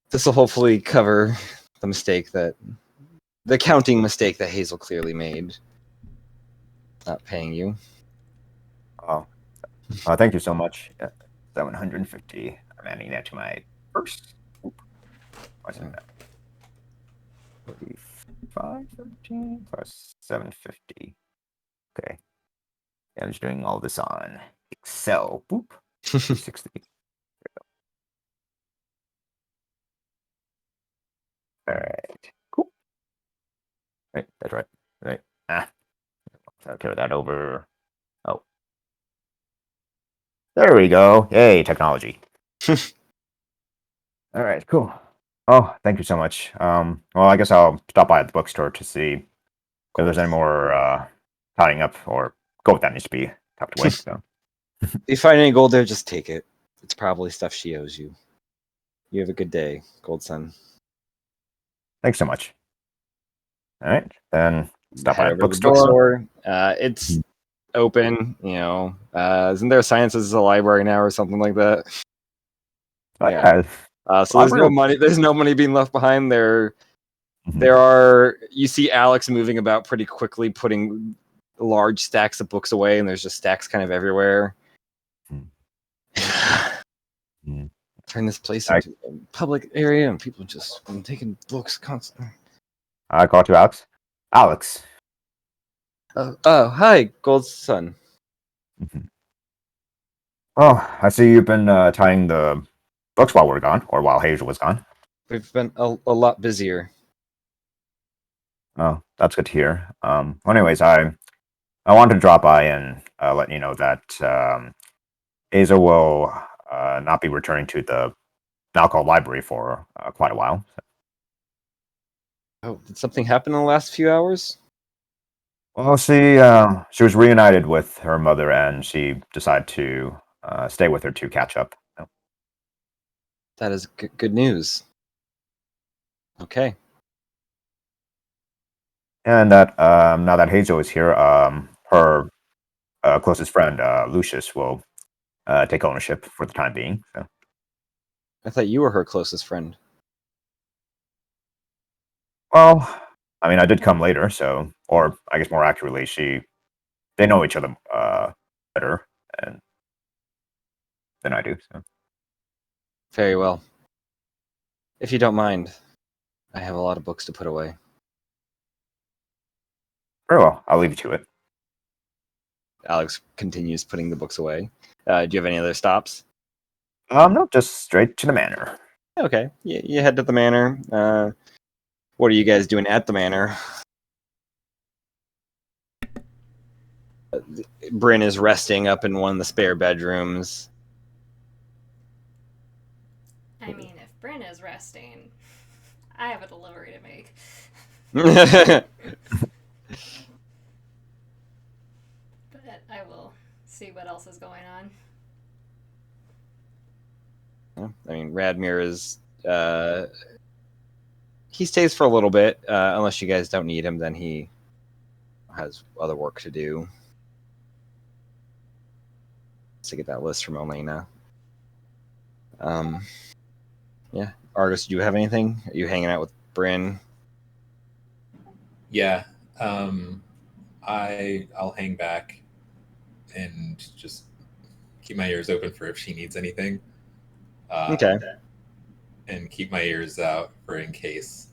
This will hopefully cover the counting mistake that Hazel clearly made. not paying you. Oh, thank you so much. 750. I'm adding that to my purse. Oop. Why isn't that? 4513 plus 750. Okay. I'm just doing all this on Excel. Boop. 360. All right. Cool. Right. That's right. Right. So I'll carry that over. Oh. There we go. Yay, technology. All right. Cool. Oh, thank you so much. Well, I guess I'll stop by at the bookstore to see if there's any more tying up or gold that needs to be tucked away. So. If you find any gold there, just take it. It's probably stuff she owes you. You have a good day, Gold Sun. Thanks so much. All right, then stop by Head the over to bookstore. It's open. Isn't there science as a library now or something like that? Oh, Yeah. So there's no library- money. There's no money being left behind. There Mhm. are. You see Alex moving about pretty quickly, putting large stacks of books away, and there's just stacks kind of everywhere. Mhm. Turn this place into a public area, and people just taking books constantly. I call to Alex. Alex. Oh, hi, Gold Sun. Mhm. Oh, I see you've been tying the books while we're gone, or while Hazel was gone. We've been a lot busier. Oh, that's good to hear. Anyways, I wanted to drop by and let you know that Aza will not be returning to the Malco Library for quite a while. Oh, did something happen in the last few hours? Well, she was reunited with her mother, and she decided to stay with her to catch up. So, That is good news. Okay. and that now that Hazel is here, her closest friend Lucius will take ownership for the time being. So. I thought you were her closest friend. Well, I mean, I did come later, so, or I guess more accurately, they know each other better than I do. So. Very well. If you don't mind, I have a lot of books to put away. Very well, I'll leave you to it. Alex continues putting the books away. Do you have any other stops? No, just straight to the manor. Okay. You head to the manor. What are you guys doing at the manor? Bryn is resting up in one of the spare bedrooms. I mean, if Bryn is resting, I have a delivery to make. But I will see what else is going on. I mean, Radmir is. He stays for a little bit. Unless you guys don't need him, then he has other work to do. To get that list from Elena. Yeah. Argus, do you have anything? Are you hanging out with Bryn? Yeah. I'll hang back and just keep my ears open for if she needs anything. Okay. And keep my ears out for in case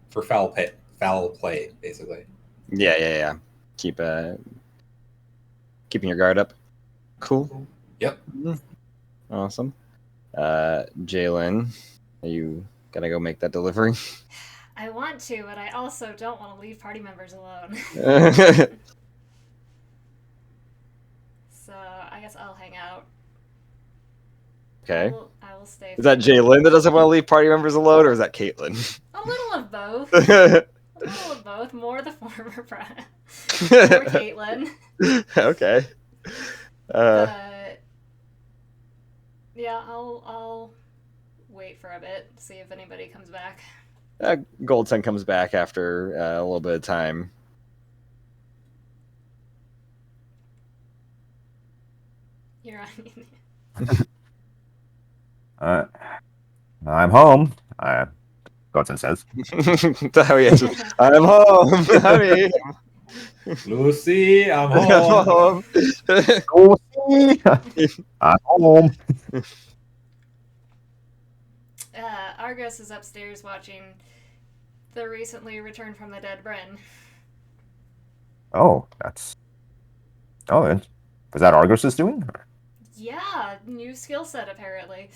for foul play, basically. Yeah. Keep keeping your guard up. Cool. Yep. Awesome. Jalen, are you gonna go make that delivery? I want to, but I also don't want to leave party members alone. So I guess I'll hang out. Okay. I will stay. Is that Jalen that doesn't want to leave party members alone, or is that Caitlin? A little of both. A little of both. More the former Brad. More Caitlin. Okay. But yeah, I'll wait for a bit, see if anybody comes back. Gold Sun comes back after a little bit of time. You're on. I'm home. Godson says. That's how he answers. I'm home, honey. Lucy, I'm home. Go see. I'm home. Argos is upstairs watching the recently returned from the dead Bryn. Oh, that's. Oh, was that Argos' doing? Yeah, new skill set apparently.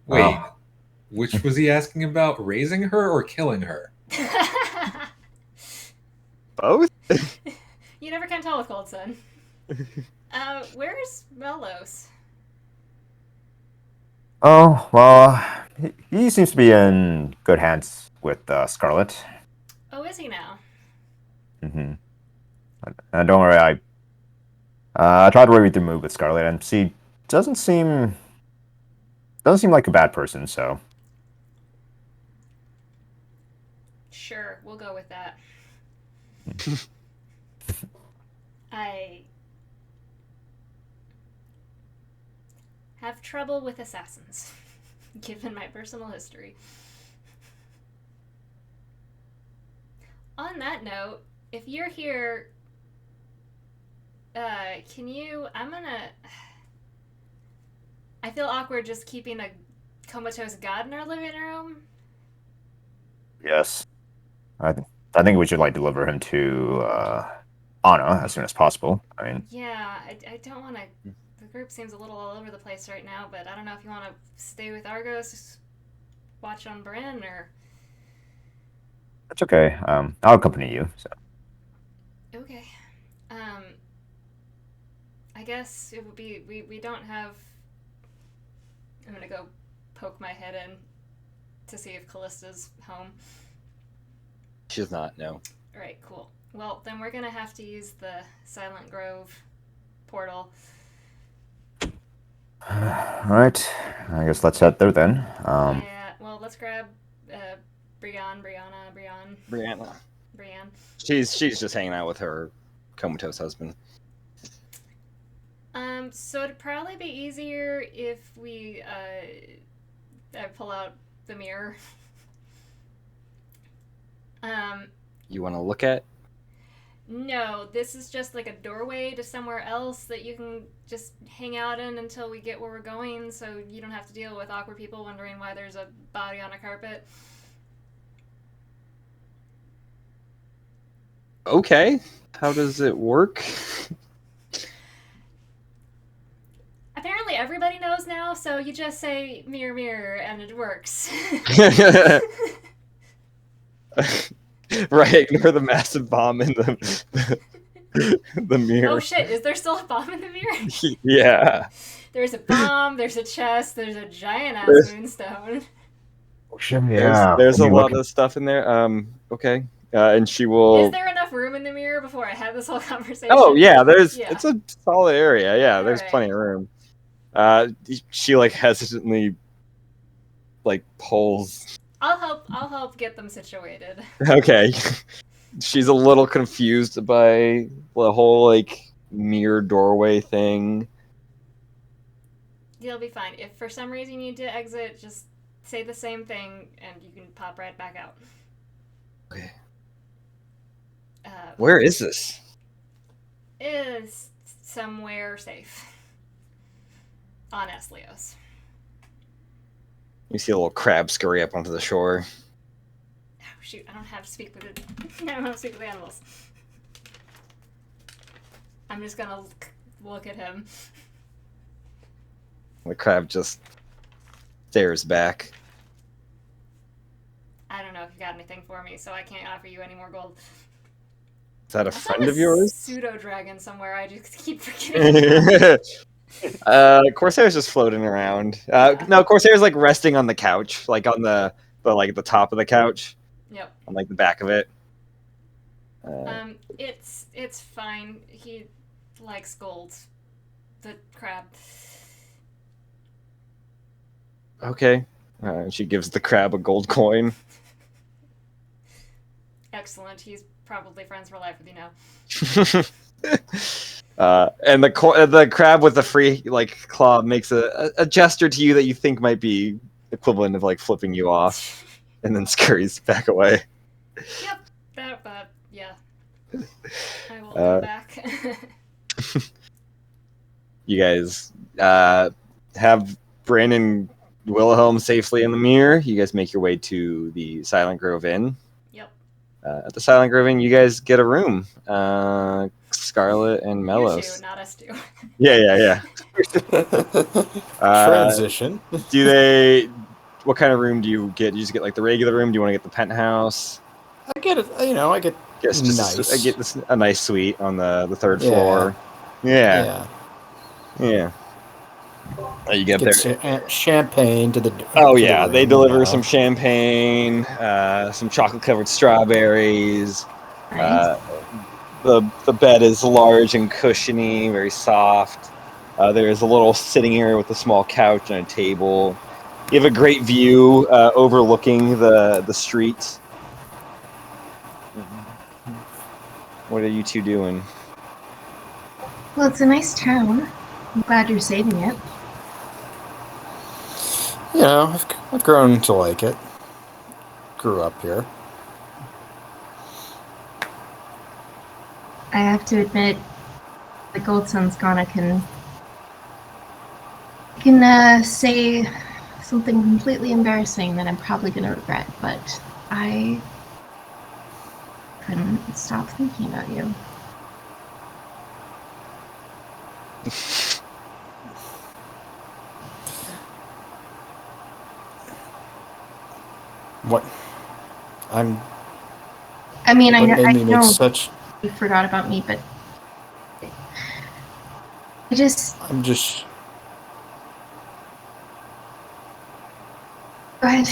Wait, Oh. which was he asking about? Raising her or killing her? Both? You never can tell with Cold Sun. Where's Melos? Oh, well, he seems to be in good hands with Scarlet. Oh, is he now? Mm-hmm. Don't worry, I tried to read the move with Scarlet, and she doesn't seem like a bad person. So Sure, we'll go with that. I have trouble with assassins, given my personal history. On that note, if you're here, can you... I feel awkward just keeping a comatose god in our living room. yes, I think we should deliver him to Anna as soon as possible. I mean, Yeah, I don't want to... The group seems a little all over the place right now, but I don't know if you want to stay with Argos, watch on Bryn, or... that's okay. I'll accompany you. So. Okay. I guess it would be... We don't have... I'm gonna go poke my head in to see if Callista's home. She's not, no. Alright, cool. Well, then we're gonna have to use the Silent Grove portal. All right, I guess let's head there then. Yeah, well, let's grab Brianne. Brianna. Brianne. She's just hanging out with her comatose husband. So it'd probably be easier if we I pull out the mirror. You want to look at? No, this is just like a doorway to somewhere else that you can just hang out in until we get where we're going, so you don't have to deal with awkward people wondering why there's a body on a carpet. Okay. How does it work? Apparently everybody knows now, so you just say mirror, mirror, and it works. Right, ignore the massive bomb in the mirror. Oh shit, is there still a bomb in the mirror? Yeah. There's a bomb, there's a chest, there's a giant ass moonstone. Oh, shit, yeah. There's a Let me lot look of stuff in there. Okay. And she will. Is there enough room in the mirror before I have this whole conversation? Oh yeah, there's. Yeah. It's a solid area. Yeah, there's Alright. plenty of room. She hesitantly pulls. I'll help get them situated. Okay. She's a little confused by the whole mirror doorway thing. You'll be fine. If for some reason you need to exit, just say the same thing and you can pop right back out. Okay. Where is this? Is somewhere safe. On Eslios. You see a little crab scurry up onto the shore. Oh shoot, I don't have to speak with it. I don't have to speak with animals. I'm just gonna look at him. The crab just stares back. I don't know if you got anything for me, so I can't offer you any more gold. Is that a I friend saw of yours? Pseudo dragon somewhere. I just keep forgetting. Corsair's just floating around. No, Corsair's resting on the couch, on the top of the couch, Yep. on the back of it. It's fine. He likes gold. The crab. Okay. She gives the crab a gold coin. Excellent. He's probably friends for life with you now. And the crab with the free claw makes a gesture to you that you think might be equivalent of flipping you off, and then scurries back away. Yep. I will go back. You guys have Brandon Wilhelm safely in the mirror. You guys make your way to the Silent Grove Inn. Yep. At the Silent Grove Inn, you guys get a room. Scarlet and You Melos. two, not us two. Yeah. Transition. Do they? What kind of room do you get? Do you just get like the regular room? Do you want to get the penthouse? I get it. I get Yes, just nice. I get a nice suite on the third Yeah. floor. Yeah. Oh, you get there. Champagne to the. Oh to the yeah, they room, deliver some champagne, some chocolate-covered strawberries. Nice. The bed is large and cushiony, very soft. There is a little sitting area with a small couch and a table. You have a great view overlooking the street. What are you two doing? Well, it's a nice town. I'm glad you're saving it. I've grown to like it. Grew up here. I have to admit, the Gold Sun's gone. I can say something completely embarrassing that I'm probably going to regret, but I couldn't stop thinking about you. What? I mean, I make know such. you forgot about me, but I'm just. Go ahead.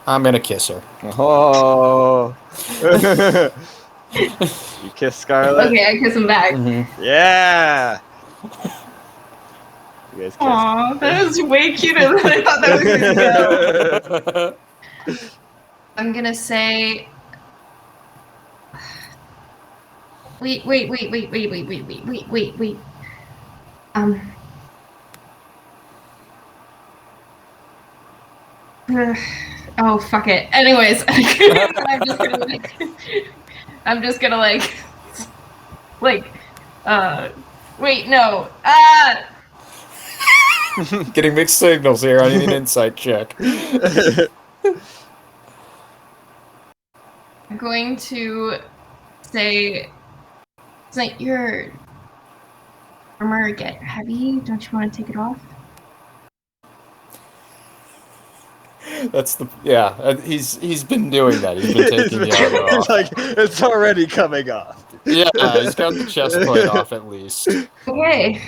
I'm gonna kiss her. Oh. You kiss Scarlet? Okay, I kiss him back. Mm-hmm. Yeah. You guys kiss. Aw, that was way cuter than I thought that was gonna go. I'm gonna say. Wait. Oh, fuck it. Anyways, I'm just gonna wait, no. Getting mixed signals here. I need an insight check. I'm going to say, doesn't your armor get heavy? Don't you want to take it off? That's he's been doing that. He's been taking the armor off. It's like it's already coming off. Yeah, he's got the chest plate off at least. Okay.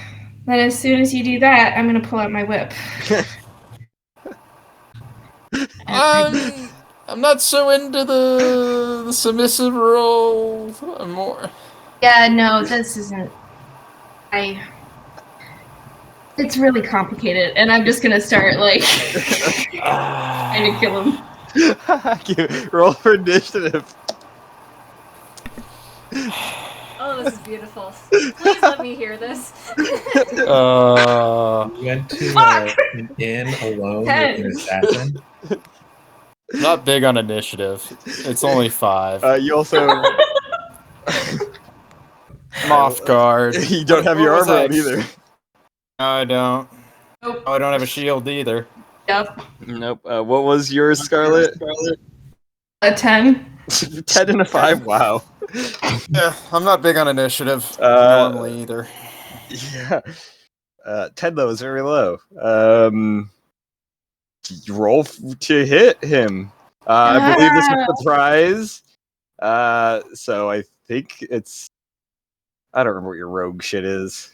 Then as soon as you do that, I'm gonna pull out my whip. I'm not so into the submissive role. I'm more. Yeah, no, this isn't. It's really complicated, and I'm just gonna start trying to kill him. Roll for initiative. Oh, this is beautiful. Please let me hear this. You went to an inn alone with an assassin. Not big on initiative. It's only 5. You also. I'm off guard. You don't have your What was armor on that? either. No, I don't. Nope. Oh, I don't have a shield either. Yep. Nope. What was yours, Scarlet? A 10. 10 and a 5. Wow. Yeah, I'm not big on initiative normally either. Yeah. 10 though is very low. Roll to hit him. I believe this is a surprise. So I think it's. I don't remember what your rogue shit is.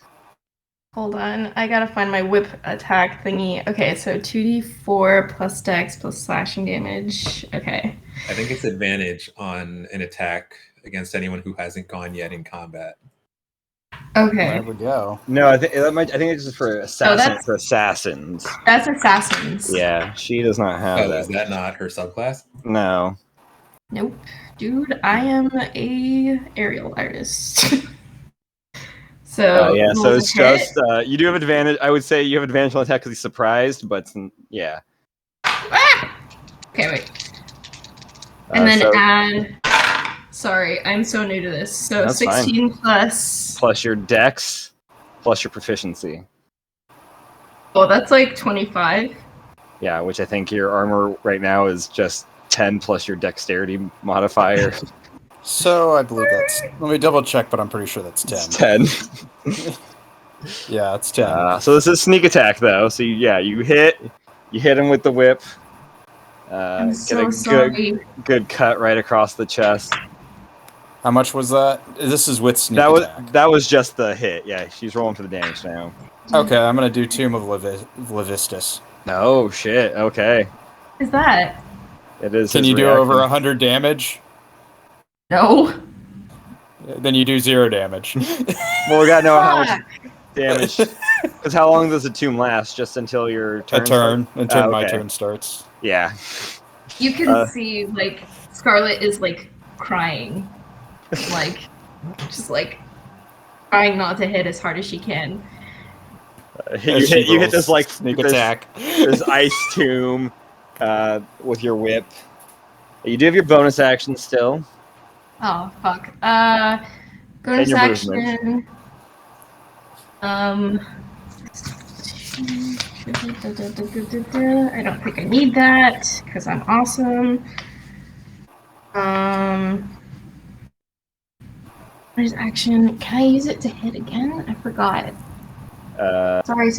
Hold on, I gotta find my whip attack thingy. Okay, so 2d4 plus dex plus slashing damage. Okay. I think it's advantage on an attack against anyone who hasn't gone yet in combat. Okay. There we go. No, I think it's just for that's- assassins. That's assassins. Yeah, she does not have Oh, that. is that not her subclass? No. Nope. Dude, I am a aerial artist. So Yeah, so rolls it's a hit. just you do have advantage. I would say you have advantage on attack because he's surprised, but yeah. Ah! Okay, wait. And then so add Sorry, I'm so new to this. So That's fine. 16 plus. Plus your dex, plus your proficiency. Oh, that's like 25. Yeah, which I think your armor right now is just 10 plus your dexterity modifier. So I believe that's. Let me double check, but I'm pretty sure that's 10. It's 10. Yeah, it's 10. So this is sneak attack though. So you hit him with the whip. I'm Get so a sorry. good cut right across the chest. How much was that? This is with sneak attack. That was just the hit. Yeah, she's rolling for the damage now. Okay, I'm gonna do Tomb of Levistus. Oh shit. Okay, What is that? it is. Can his you do reaction. over 100 damage? No. Then you do 0 damage. Well, we gotta know how much damage. Because how long does the tomb last? Just until your turn? A turn until my okay. turn starts. Yeah. You can see, like, Scarlet is, like, crying. Like, just, like, trying not to hit as hard as she can. You hit this, like, sneak this, attack. this ice tomb with your whip. You do have your bonus action still. Oh, fuck. And Bonus your action. I don't think I need that, because I'm awesome. Bonus action. Can I use it to hit again? I forgot. Sorry.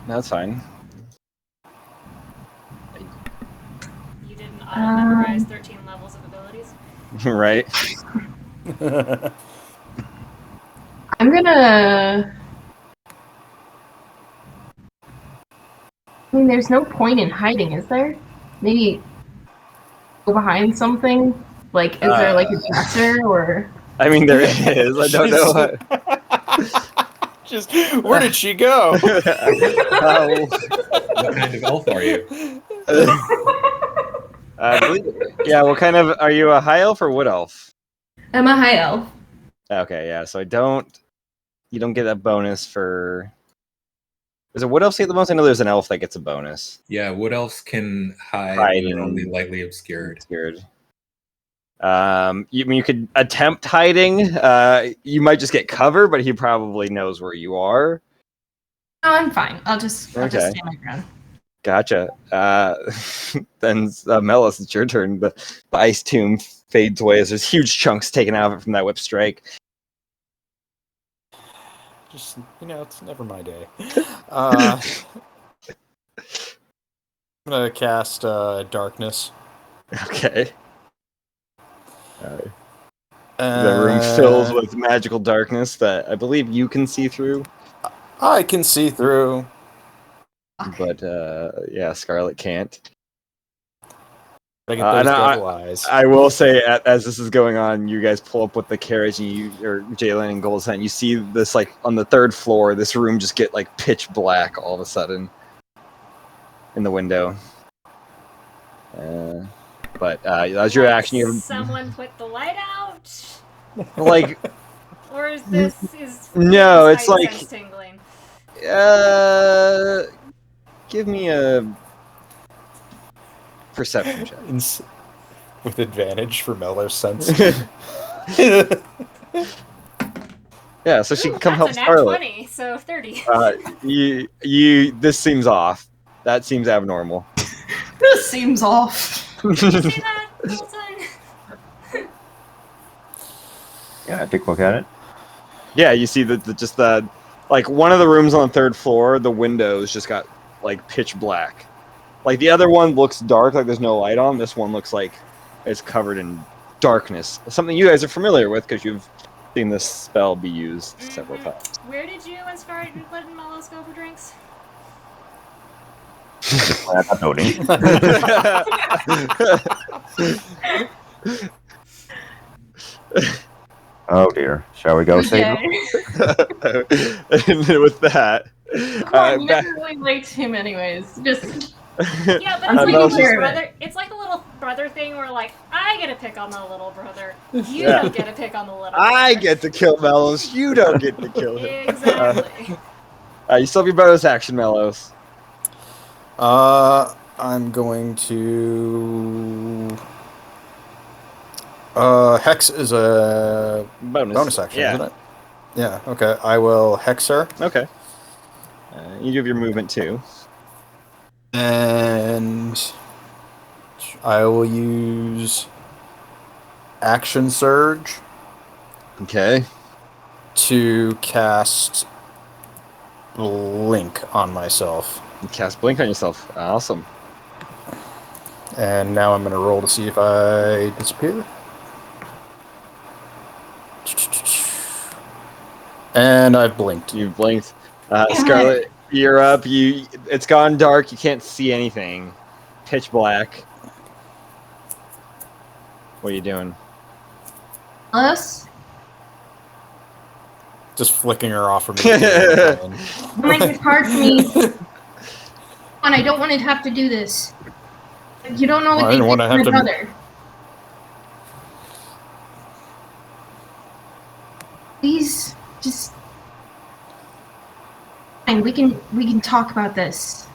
That's fine. You didn't memorize 13 levels of abilities. Right. I'm gonna... I mean, there's no point in hiding, is there? Maybe go behind something? Like, is there like a dresser or... I mean, there is. I don't know. Just, where did she go? What kind of elf are you? Yeah, what kind of... Are you a high elf or wood elf? I'm a high elf. Okay, yeah, so you don't get a bonus for... Does a wood elf get the most? I know there's an elf that gets a bonus. Yeah, wood elves can hide when they're only lightly obscured. You could attempt hiding. You might just get cover, but he probably knows where you are. No, I'm fine. I'll just stand my ground. Gotcha. Then Melis, it's your turn. The ice tomb fades away as there's huge chunks taken out of it from that whip strike. Just, it's never my day. I'm gonna cast Darkness. Okay. The room fills with magical darkness that I believe you can see through. I can see through. But yeah, Scarlet can't. I get those devil eyes. I will say, as this is going on, you guys pull up with the carriage, or Jalen and Gold's hand. You see this, like, on the third floor, this room just get, like, pitch black all of a sudden in the window. But as your action, you have... Someone put the light out? Like... Or is this... No, it's like... sense tingling? Give me a... perception check. With advantage for Mello's sense. Yeah, so she can come help That's a nat Scarlet. 20, so 30. This seems off. That seems abnormal. This seems off. Did you see that the whole time? Yeah, take a look at it. Yeah, you see the like one of the rooms on the third floor, the windows just got like pitch black. Like the other one looks dark, like there's no light on. This one looks like it's covered in darkness. Something you guys are familiar with because you've seen this spell be used several times. Where did you and Scar let Mellos go for drinks? I'm not noting. Oh dear. Shall we go save him? And then with that, I never really liked him anyways. Just... Yeah, but it's like a little brother thing where, like, I get to pick on the little brother. You don't get to pick on the little brother. I get to kill Mellos. You don't get to kill him. Exactly. You still have your bonus action, Mellos. I'm going to... Hex is a bonus action, Yeah. isn't it? Yeah, okay. I will Hex her. Okay. You do have your movement too. And I will use Action Surge Okay. to cast Blink on myself. You cast Blink on yourself. Awesome. And now I'm going to roll to see if I disappear. And I've blinked. You blinked. Scarlet, you're up. It's gone dark. You can't see anything. Pitch black. What are you doing? Us? Just flicking her off from me. Mike, it's hard for me. And I don't want to have to do this. You don't know what I they didn't did want to to have my to- brother. Please, just. Fine, we can talk about this.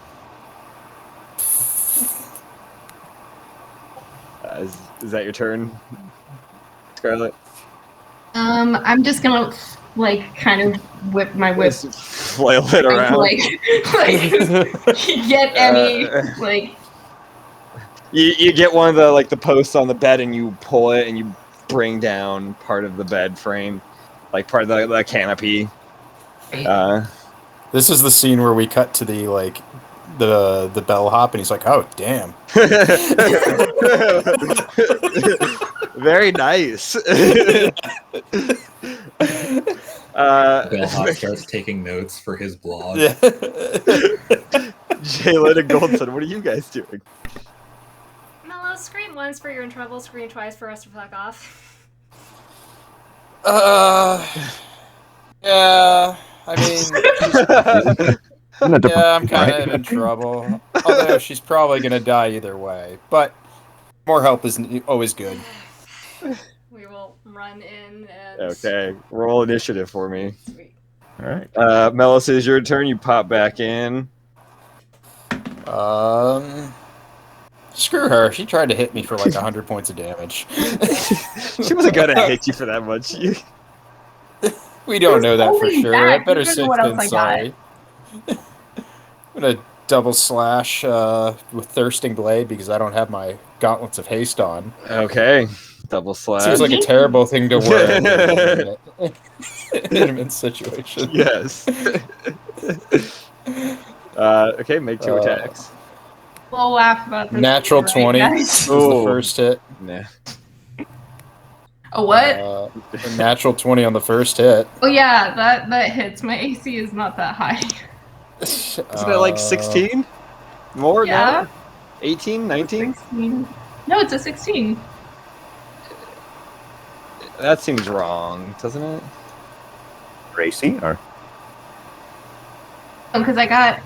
Is that your turn, Scarlet? I'm just gonna like kind of whip my whip, Just flail it around. like get any like. You get one of the posts on the bed and you pull it and you bring down part of the bed frame, like part of the canopy. This is the scene where we cut to the bellhop, and he's like, "Oh, damn." Very nice. Bellhop starts taking notes for his blog. Yeah. Jalen and Goldson, what are you guys doing? Mellow, scream once for you're in trouble, scream twice for us to fuck off. Yeah. I mean, yeah, I'm kind of in trouble. Although she's probably gonna die either way. But more help is always good. We will run in and. Okay, roll initiative for me. Sweet. All right. Melis, it's your turn. You pop back in. Screw her. She tried to hit me for like 100 points of damage. She wasn't gonna hit you for that much. We don't know that for Holy sure. that, I better you don't safe know what than else I sorry. I'm gonna double slash with Thirsting Blade because I don't have my Gauntlets of Haste on. Okay, double slash. Seems like a terrible thing to wear in an intimate situation. Yes. Okay, make two attacks. We'll laugh about this. Natural right, 20 guys? is the Ooh. first hit. Nah. A what? A natural 20 on the first hit. Oh yeah, that hits. My AC is not that high. Isn't it like 16? More? Yeah. No? 18? 19? 16. No, it's a 16. That seems wrong, doesn't it? Racy or Oh, because I got.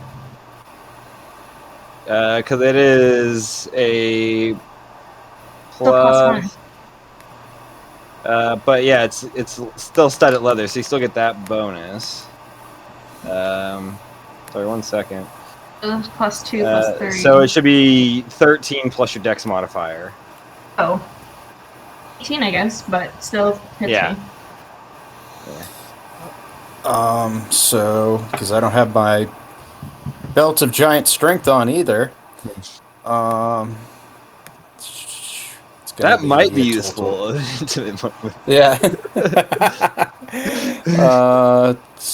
Because it is a Still plus plus. But yeah, it's still studded leather, so you still get that bonus. Sorry, 1 second. Plus 2, plus 3. So it should be 13 plus your dex modifier. Oh. 18, I guess, but still hits Yeah. me. So, because I don't have my Belt of Giant Strength on either. It's gonna That might be a useful. Yeah.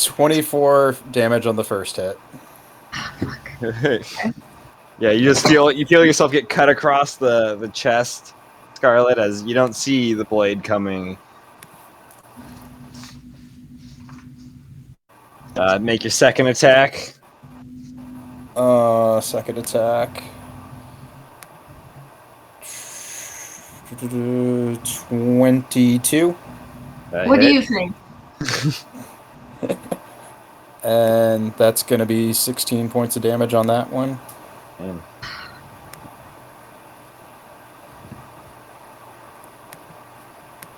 24 damage on the first hit. Yeah, you feel yourself get cut across the chest, Scarlet, as you don't see the blade coming. Make your second attack. Second attack. 22. What do you think? And that's going to be 16 points of damage on that one. Man.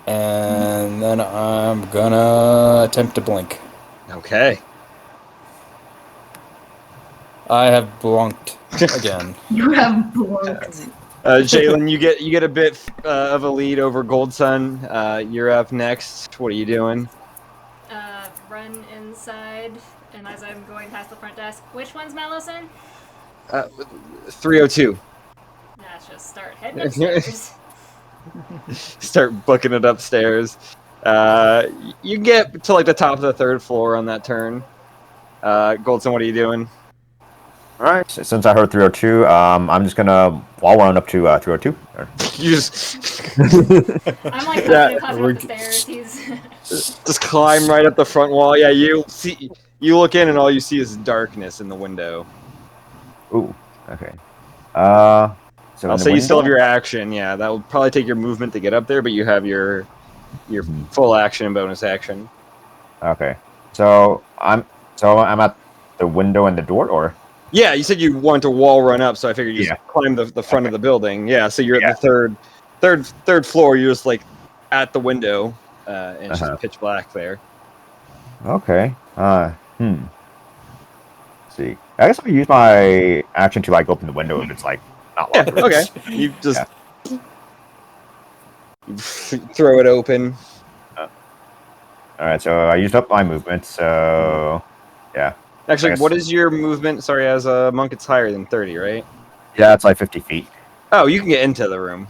And then I'm going to attempt to blink. Okay. I have blunked again. You have blunked. Jalen, you get a bit of a lead over Gold Sun. You're up next. What are you doing? Run inside, and as I'm going past the front desk, which one's Mellowson? 302. Let's just start heading upstairs. Start booking it upstairs. You get to like the top of the 3rd floor on that turn. Goldson, what are you doing? All right. Since I heard 302, I'm just gonna wall run up to 302. You just I'm like Yeah, puffing up the stairs. He's just climb right up the front wall. Yeah, you look in and all you see is darkness in the window. Ooh. Okay. So I'll say you still have your action. Yeah, that will probably take your movement to get up there, but you have your full action and bonus action. Okay. So I'm at the window and the door, or? Yeah, you said you wanted to wall run up, so I figured you just climb the front of the building. Yeah, so you're at the third floor. You're just like at the window, and it's just pitch black there. Okay. Let's see. I guess I'll use my action to like open the window if it's like not locked. Yeah, okay. You just throw it open. All right. So I used up my movement. So yeah. Actually, what is your movement? Sorry, as a monk, it's higher than 30, right? Yeah, it's like 50 feet. Oh, you can get into the room.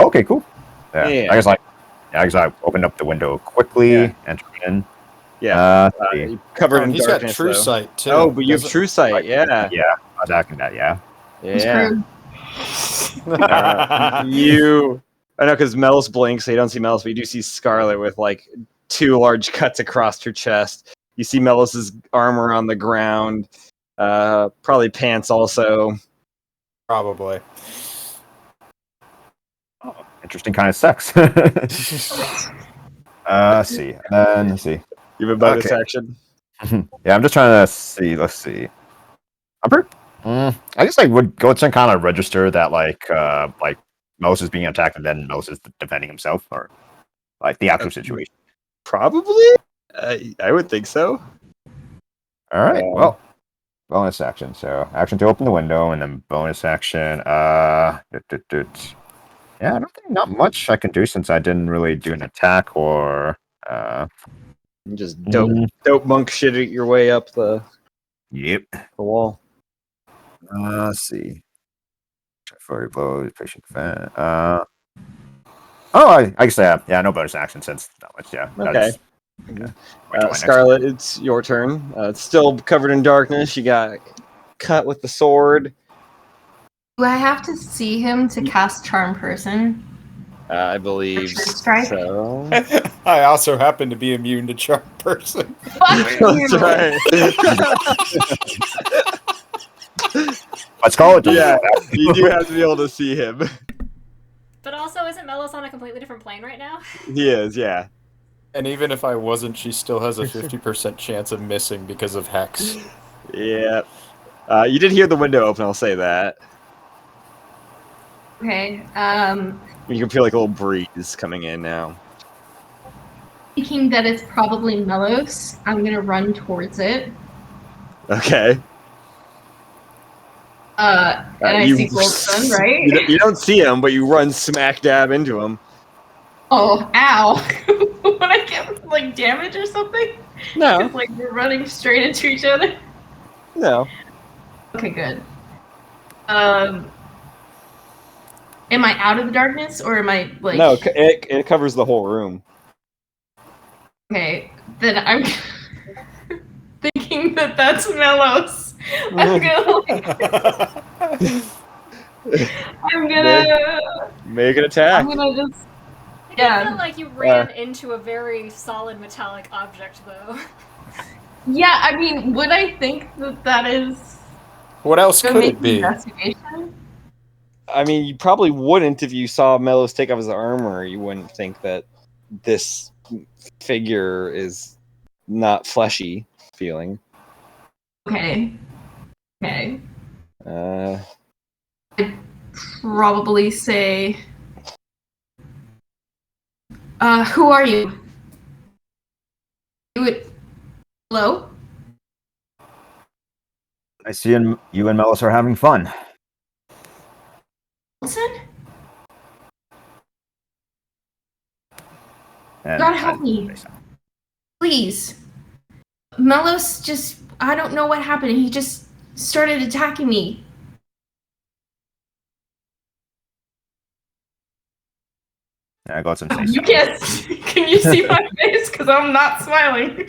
Okay, cool. Yeah. Yeah. I guess I opened up the window quickly, entered in. Yeah. Covered in He's darkness. got true though. sight too. Oh, but you have true sight. Yeah. Yeah, I was acting that. Yeah. Yeah. I know because Melis blinks, so you don't see Melis, but you do see Scarlet with like 2 large cuts across her chest. You see Melis's armor on the ground. Probably pants also. Probably. Oh, interesting kind of sex. Let's see. Let's see. You have a bonus action. Yeah, I'm just trying to see. Let's see. I guess like would Goldson kind of register that like Mos is being attacked and then Mos is defending himself, or like the actual situation. Probably. I would think so. All right. Well, bonus action. So action to open the window, and then bonus action. Yeah, I don't think not much I can do since I didn't really do an attack or. Just dope monk shit your way up the wall. Let's see. Furry blows, patient fan. I guess no bonus action since that much. Yeah. Okay. Scarlet, it's your turn. It's still covered in darkness. You got cut with the sword. Do I have to see him to cast Charm Person? I believe Strike? so. I also happen to be immune to Charm Person. Fuck you! That's right. Let's call it. Yeah, you do have to be able to see him. But also, isn't Melos on a completely different plane right now? He is, yeah. And even if I wasn't, she still has a 50% chance of missing because of Hex. Yeah. You did hear the window open, I'll say that. Okay, You can feel like a little breeze coming in now. thinking that it's probably Melos, I'm gonna run towards it. Okay. And I see Gold Sun, right? You don't see him, but you run smack dab into him. Oh, ow. Would I get, like, damage or something? No. 'Cause, like, we're running straight into each other? No. Okay, good. Am I out of the darkness, or am I, like... No, it covers the whole room. Okay, then I'm thinking that that's Melos. I'm gonna Make an attack. I'm gonna just... I Yeah. feel like you ran into a very solid metallic object, though. Yeah, I mean, would I think that that is... What else could it be? Investigation? I mean, you probably wouldn't if you saw Melos take off his armor. You wouldn't think that this figure is not fleshy feeling. Okay. Okay. Uh, I'd probably say... who are you? Hello? I see you and Melis are having fun. Listen, And God help me. Please. Melos just, I don't know what happened. He just started attacking me. Godson say You something. can't. Can you see my face? Because I'm not smiling.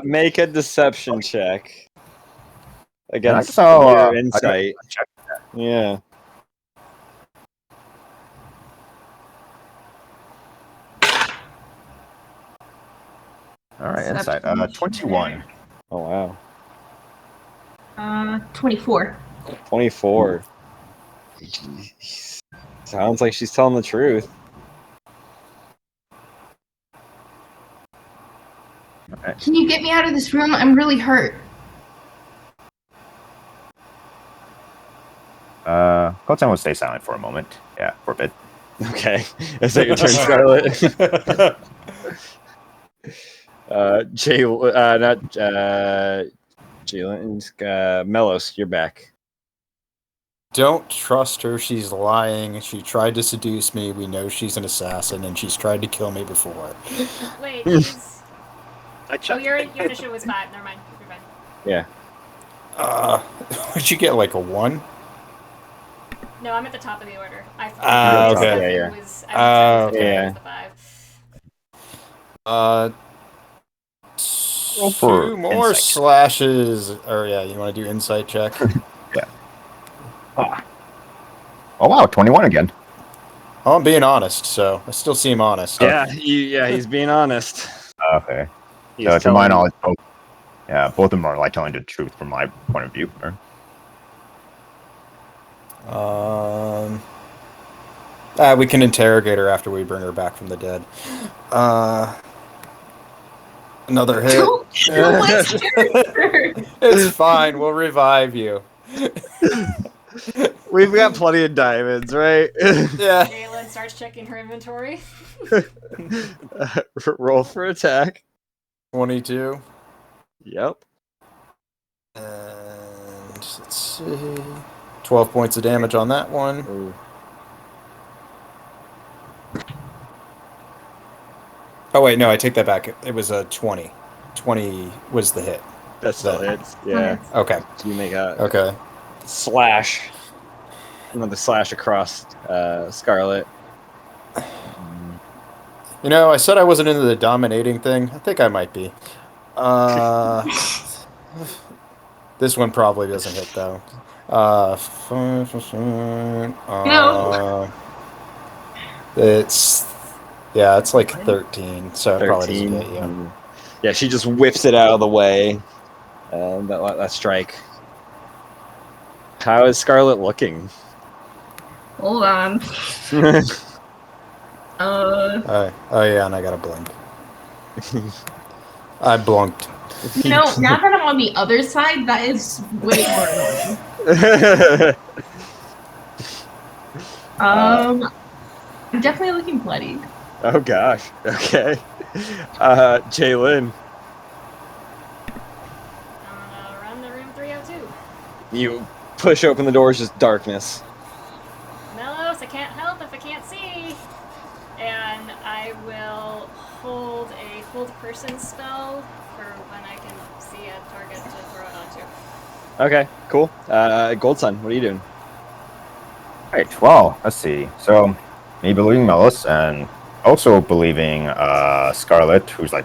Make a deception check against So, your I insight. check. Yeah. All right, insight. 21. Oh wow. 24. 24. Sounds like she's telling the truth. Can you get me out of this room? I'm really hurt. Godson will stay silent for a moment. Yeah, for a bit. Okay. Is that your turn, Scarlet? Jalen, Melos, you're back. Don't trust her. She's lying. She tried to seduce me. We know she's an assassin, and she's tried to kill me before. Wait, he's. I Oh, your initiative was 5. Never mind. You're fine. Yeah. Would you get like a 1? No, I'm at the top of the order. I okay. Yeah. Was, Yeah. the 5. Roll for 2 more insight. slashes. Or yeah, you want to do insight check? Oh wow, 21 again. Oh, I'm being honest, so I still seem honest. Yeah, he's being honest. Okay. He's So to my telling- knowledge, both of them are like telling the truth from my point of view. We can interrogate her after we bring her back from the dead. Another hit. Don't kill my character. It's fine. We'll revive you. We've got plenty of diamonds, right? Yeah. Jalen starts checking her inventory. Roll for attack. 22. Yep. And let's see. 12 points of damage on that one. Ooh. Oh, wait, no, I take that back. It was a 20. 20 was the hit. That still hits. Yeah. Okay. So you make a Okay. slash. Another slash across Scarlet. You know, I said I wasn't into the dominating thing. I think I might be. This one probably doesn't hit, though. No. It's like 13, so it probably doesn't hit you. Yeah, she just whips it out of the way. That strike. How is Scarlet looking? Hold on. Oh yeah, and I got a blink. I blunked. You know, now that I'm on the other side, that is way more annoying. I'm definitely looking bloody. Oh gosh. Okay. Jalen, Run the room 302. you push open the doors, just darkness. Melos, I can't help if I can't see. And I will hold a hold person spell for when I can see a target to throw it onto. Okay, cool. Gold Sun, what are you doing? Right. Well, let's see. So, me believing Melis and also believing Scarlet, who's like,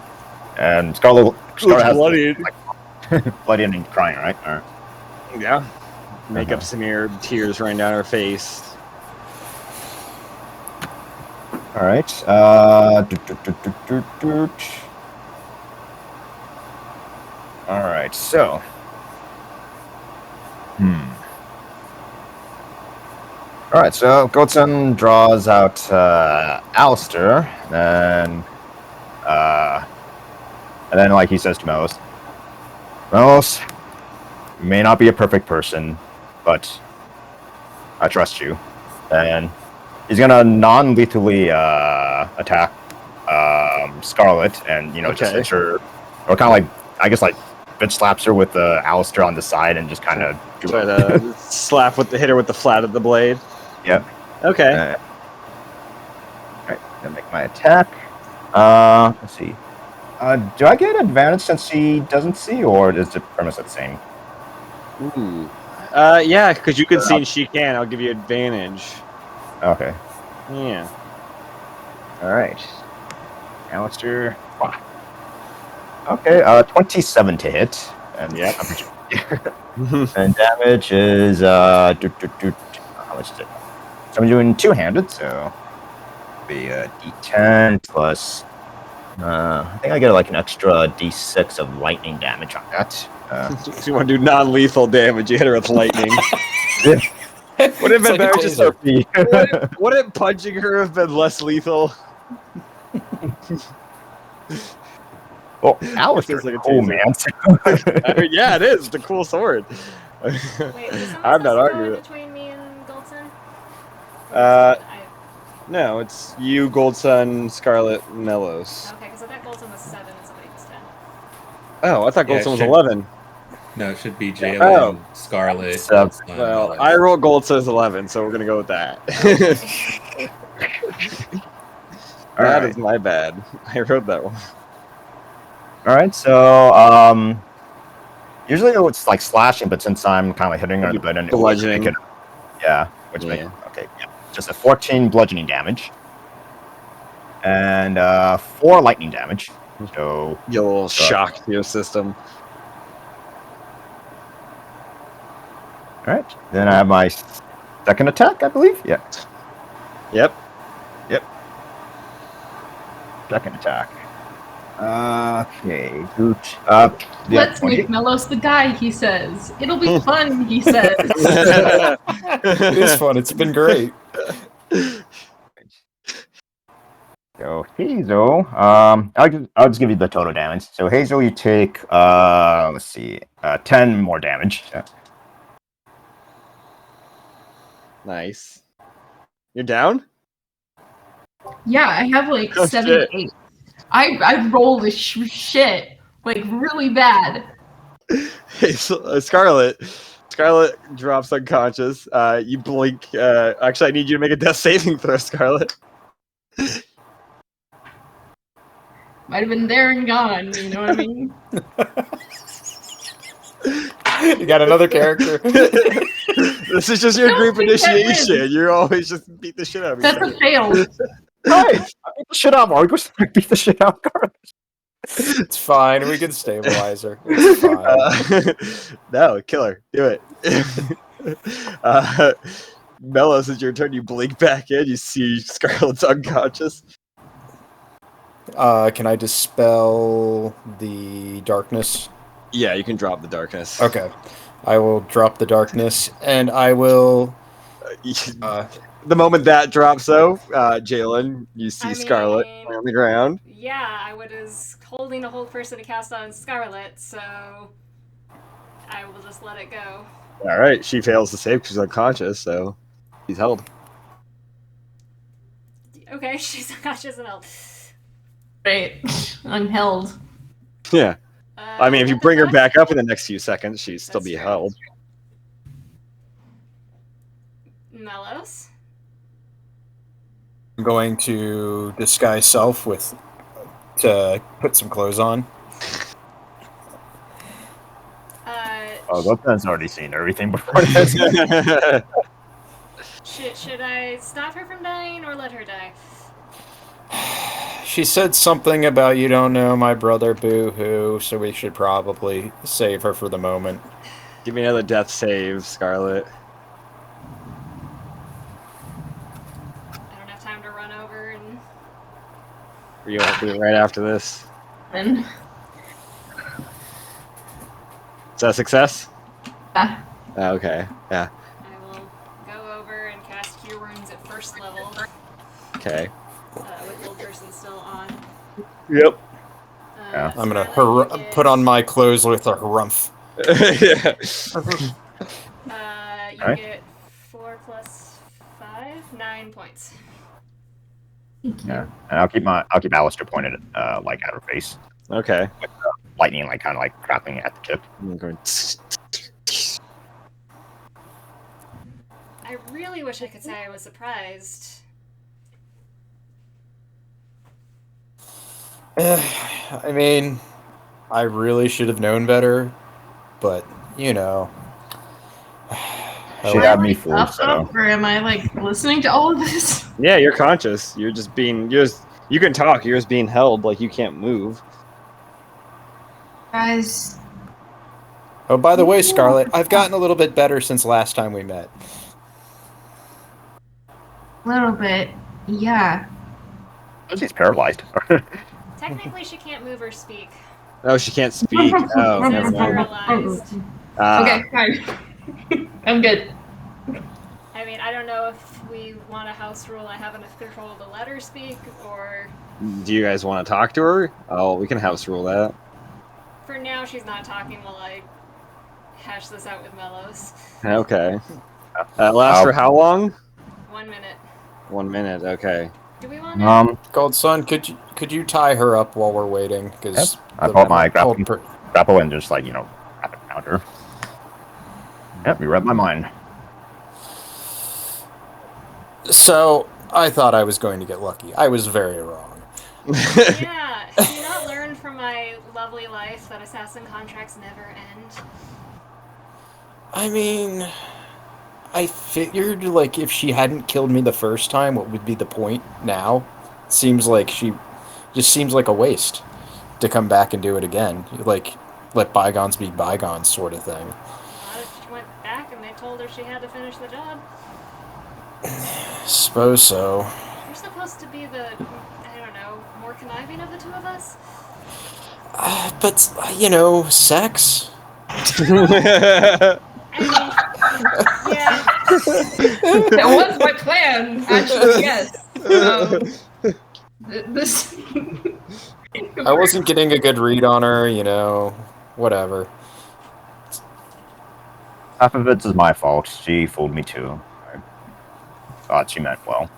and Scarlet has bloodied. like, bloody and crying, right? Or, Yeah. Make up some of your tears running down her face. all right. All right. So, All right, so Goldson draws out Alistair, and then like he says to Melos, Melos, you may not be a perfect person, but I trust you. And he's gonna non-lethally attack Scarlet, and just hit her, or kind of like I guess like bitch slaps her with Alistair on the side, and just kind of Try to hit her with the flat of the blade. Yep. Okay. Alright, gonna make my attack. Let's see. Do I get advantage since she doesn't see, or is the premise the same? Ooh. Yeah, because you can see and she can. I'll give you advantage. Okay. Yeah. Alright. Alistair. Okay, 27 to hit. And Yep. and damage is how much is it? So I'm doing two-handed, so be a D10 plus I think I get like an extra D6 of lightning damage on that. If you want to do non-lethal damage, you hit her with lightning. Would it have It's been like a better just taser. wouldn't punching her have been less lethal? Well, Alistair's Feels like a cool, taser. man. Yeah, it is. The cool sword. Wait, is someone I'm supposed not to go in arguing. between me and Goldson? No, it's you, Gold Sun, Scarlet, Mellows. Okay, because I thought Goldson was 7 and somebody was 10. Oh, I thought Yeah, Gold Sun was should- 11. No, it should be Oh. Jalen, Scarlet. So, Goldson, Well, Mellows. I rolled Gold Sun as 11, so we're gonna go with that. All That right. is my bad. I wrote that one. All right, so usually it's like slashing, but since I'm kind of hitting her in the button, Bludgeoning. Yeah, which Yeah. okay, yeah, just a 14 bludgeoning damage, and 4 lightning damage. So You'll shock to your system. all right, then I have my second attack, I believe. Yeah, Yep. second attack. Okay, good. Let's make Melos the guy, he says. It'll be fun, he says. It is fun. It's been great. So Hazel, I'll just give you the total damage. So Hazel, you take let's see, 10 more damage. Yeah. Nice. You're down? Yeah, I have like Oh, 7, shit. 8. I roll this shit like really bad. Hey, Scarlet. Scarlet drops unconscious. You blink. Actually, I need you to make a death saving throw, Scarlet. Might have been there and gone, you know what I mean? You got another character. This is just your No, group we can't initiation. You always just beat the shit out of each That's other. a fail. Right, I beat the shit out of Argus. I beat the shit out of Garth. It's fine. We can stabilize her. It's fine. No, kill her. Do it. Mellos, it's your turn. You blink back in. You see Scarlet's unconscious. Can I dispel the darkness? Yeah, you can drop the darkness. Okay. I will drop the darkness, and I will. The moment that drops, though, Jalen, you see I Scarlet mean- on the ground. Yeah, I was holding a hold person to cast on Scarlet, so I will just let it go. All right, she fails to save because she's unconscious, so he's held. Okay, she's unconscious and held. Great. I'm held. Yeah. I mean, if you what the bring her fuck? back up in the next few seconds, she'd still That's be true. held. Mellows? I'm going to disguise self to put some clothes on. Oh, Gopin's already seen everything before this. Should I stop her from dying or let her die? She said something about you don't know my brother, boo-hoo, so we should probably save her for the moment. Give me another death save, Scarlet. I don't have time to run over and... You have to do it right after this. And Is that a success? Okay, yeah. I will go over and cast Cure Wounds at first level Okay. with Old Person still on. Yep. Yeah. I'm gonna Scarlet, you get- put on my clothes with a harumph. Yeah. You Alright. get 4 plus 5, 9 points. Yeah, and I'll keep Alistair pointed like at her face, Okay. lightning like kind of like crackling at the tip. I'm going. I really wish I could say I was surprised. I mean, I really should have known better, but you know. She Am I had me like fooled, up, so. or am I like listening to all of this? Yeah, you're conscious. You're just being. You can talk. You're just being held like you can't move. Guys, Oh, by the way, Scarlet, I've gotten a little bit better since last time we met. a little bit. Yeah. She's paralyzed. Technically, she can't move or speak. Oh, she can't speak. Oh, It never says mind. paralyzed. Okay, fine. I'm good. I mean, I don't know if we want a house rule I have enough control to let her speak, or Do you guys want to talk to her? Oh, we can house rule that. for now she's not talking while I hash this out with Mellows. Okay. Lasts for how long? 1 minute. 1 minute. Okay. Do we want to? Gold Sun, could you tie her up while we're waiting? Because I bought my grapple and just like, wrap it around her. Yep, you read my mind. So I thought I was going to get lucky. I was very wrong. Yeah. Have you not learned from my lovely life that assassin contracts never end? I mean, I figured like if she hadn't killed me the first time, what would be the point now? Seems like seems like a waste to come back and do it again. Like let bygones be bygones sort of thing. Not if she went back and they told her she had to finish the job. Suppose so. You're supposed to be the, I don't know, more conniving of the two of us? But sex. I mean, yeah. That was my plan, actually, yes. This. I wasn't getting a good read on her, whatever. Half of it is my fault. She fooled me too. I thought she meant well.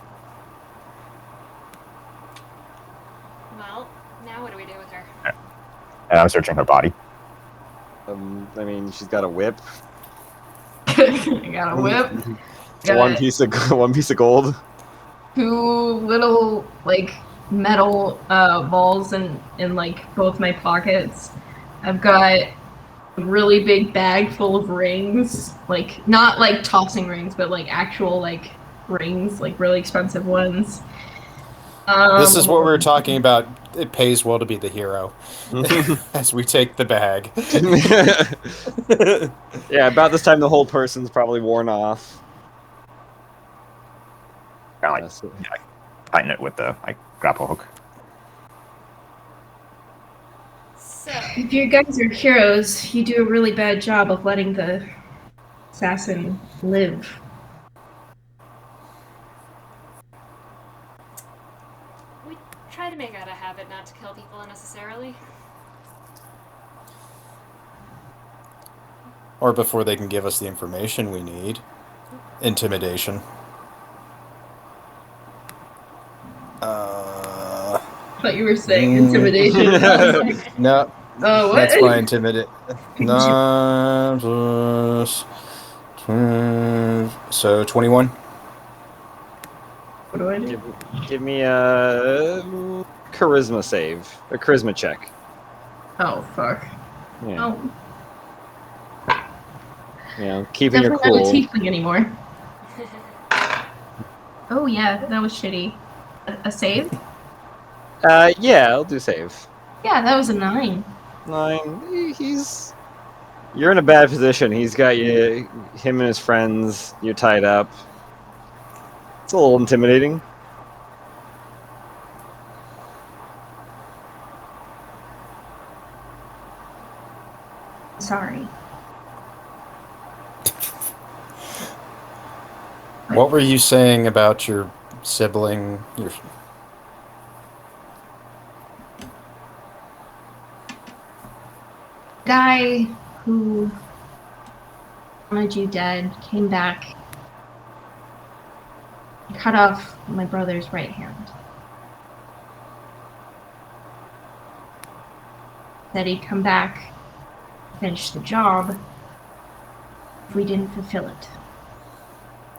Well, now what do we do with her? And I'm searching her body. I mean, she's got a whip. I got a whip. Got One piece of gold. 2 little metal balls in both my pockets. I've got a really big bag full of rings, not tossing rings, but actual rings, really expensive ones. This is what we were talking about. It pays well to be the hero. As we take the bag. Yeah, about this time the whole person's probably worn off. Kind of tighten it with the grapple hook. So, If you guys are heroes, you do a really bad job of letting the assassin live. we try to make it a habit not to kill people unnecessarily. Or before they can give us the information we need. Intimidation. I thought you were saying intimidation. I was like, No. oh, what? That's my intimidate. 9 plus 12, so 21. What do I do? Give me a charisma save, a charisma check. Oh, fuck. Yeah. Oh, Keeping your definitely not a cool. tiefling anymore. Oh, yeah, that was shitty. A save? Yeah, I'll do save. Yeah, that was a 9. 9. You're in a bad position. He's got him and his friends. You're tied up. It's a little intimidating. Sorry. What were you saying about your sibling? Guy who wanted you dead came back, cut off my brother's right hand. Said he'd come back, finish the job, if we didn't fulfill it.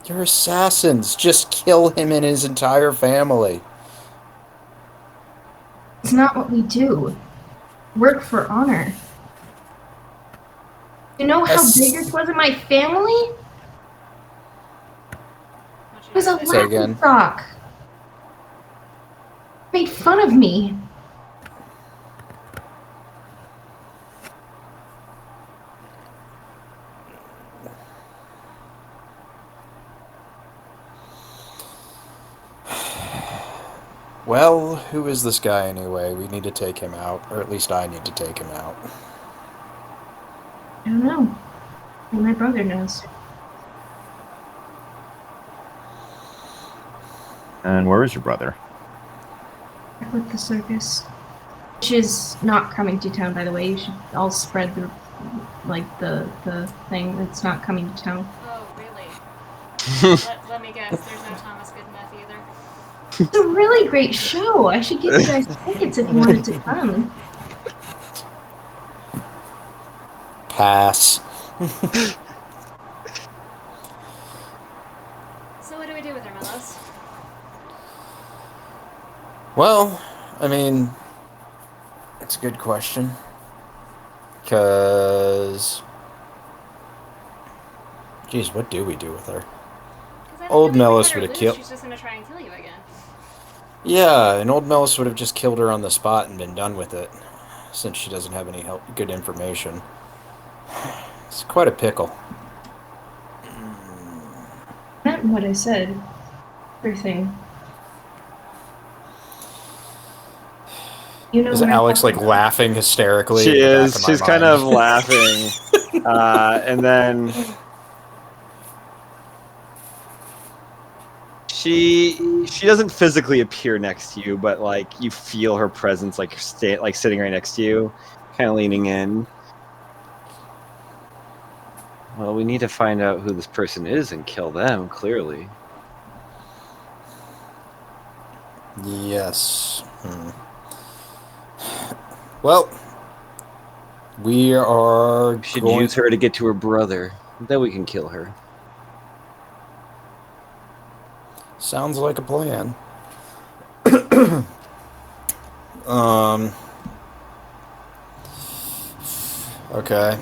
You're assassins. Just kill him and his entire family. It's not what we do. Work for honor. You know how big this was in my family? It was a Say again. laughing stock. Made fun of me. Well, who is this guy anyway? We need to take him out, or at least I need to take him out. I don't know. Well, my brother knows. And where is your brother? Back with the circus. Which is not coming to town, by the way. You should all spread the thing. It's not coming to town. Oh, really? let me guess. There's no Thomas Goodenough either. It's a really great show. I should give you guys tickets if you wanted to come. Pass. So what do we do with her, Mellows? Well, I mean, it's a good question. Because... Geez, what do we do with her? Old Mellis would have killed... She's just gonna try and kill you again. Yeah, and old Mellis would have just killed her on the spot and been done with it. Since she doesn't have any good information. It's quite a pickle. I meant what I said. Everything. You know, is Alex like laughing hysterically? She is. She's kind of laughing. And then she doesn't physically appear next to you, but like you feel her presence, like sitting right next to you, kind of leaning in. Well, we need to find out who this person is and kill them, clearly. Yes. Well, we are should use her to get to her brother. Then we can kill her. Sounds like a plan. Okay.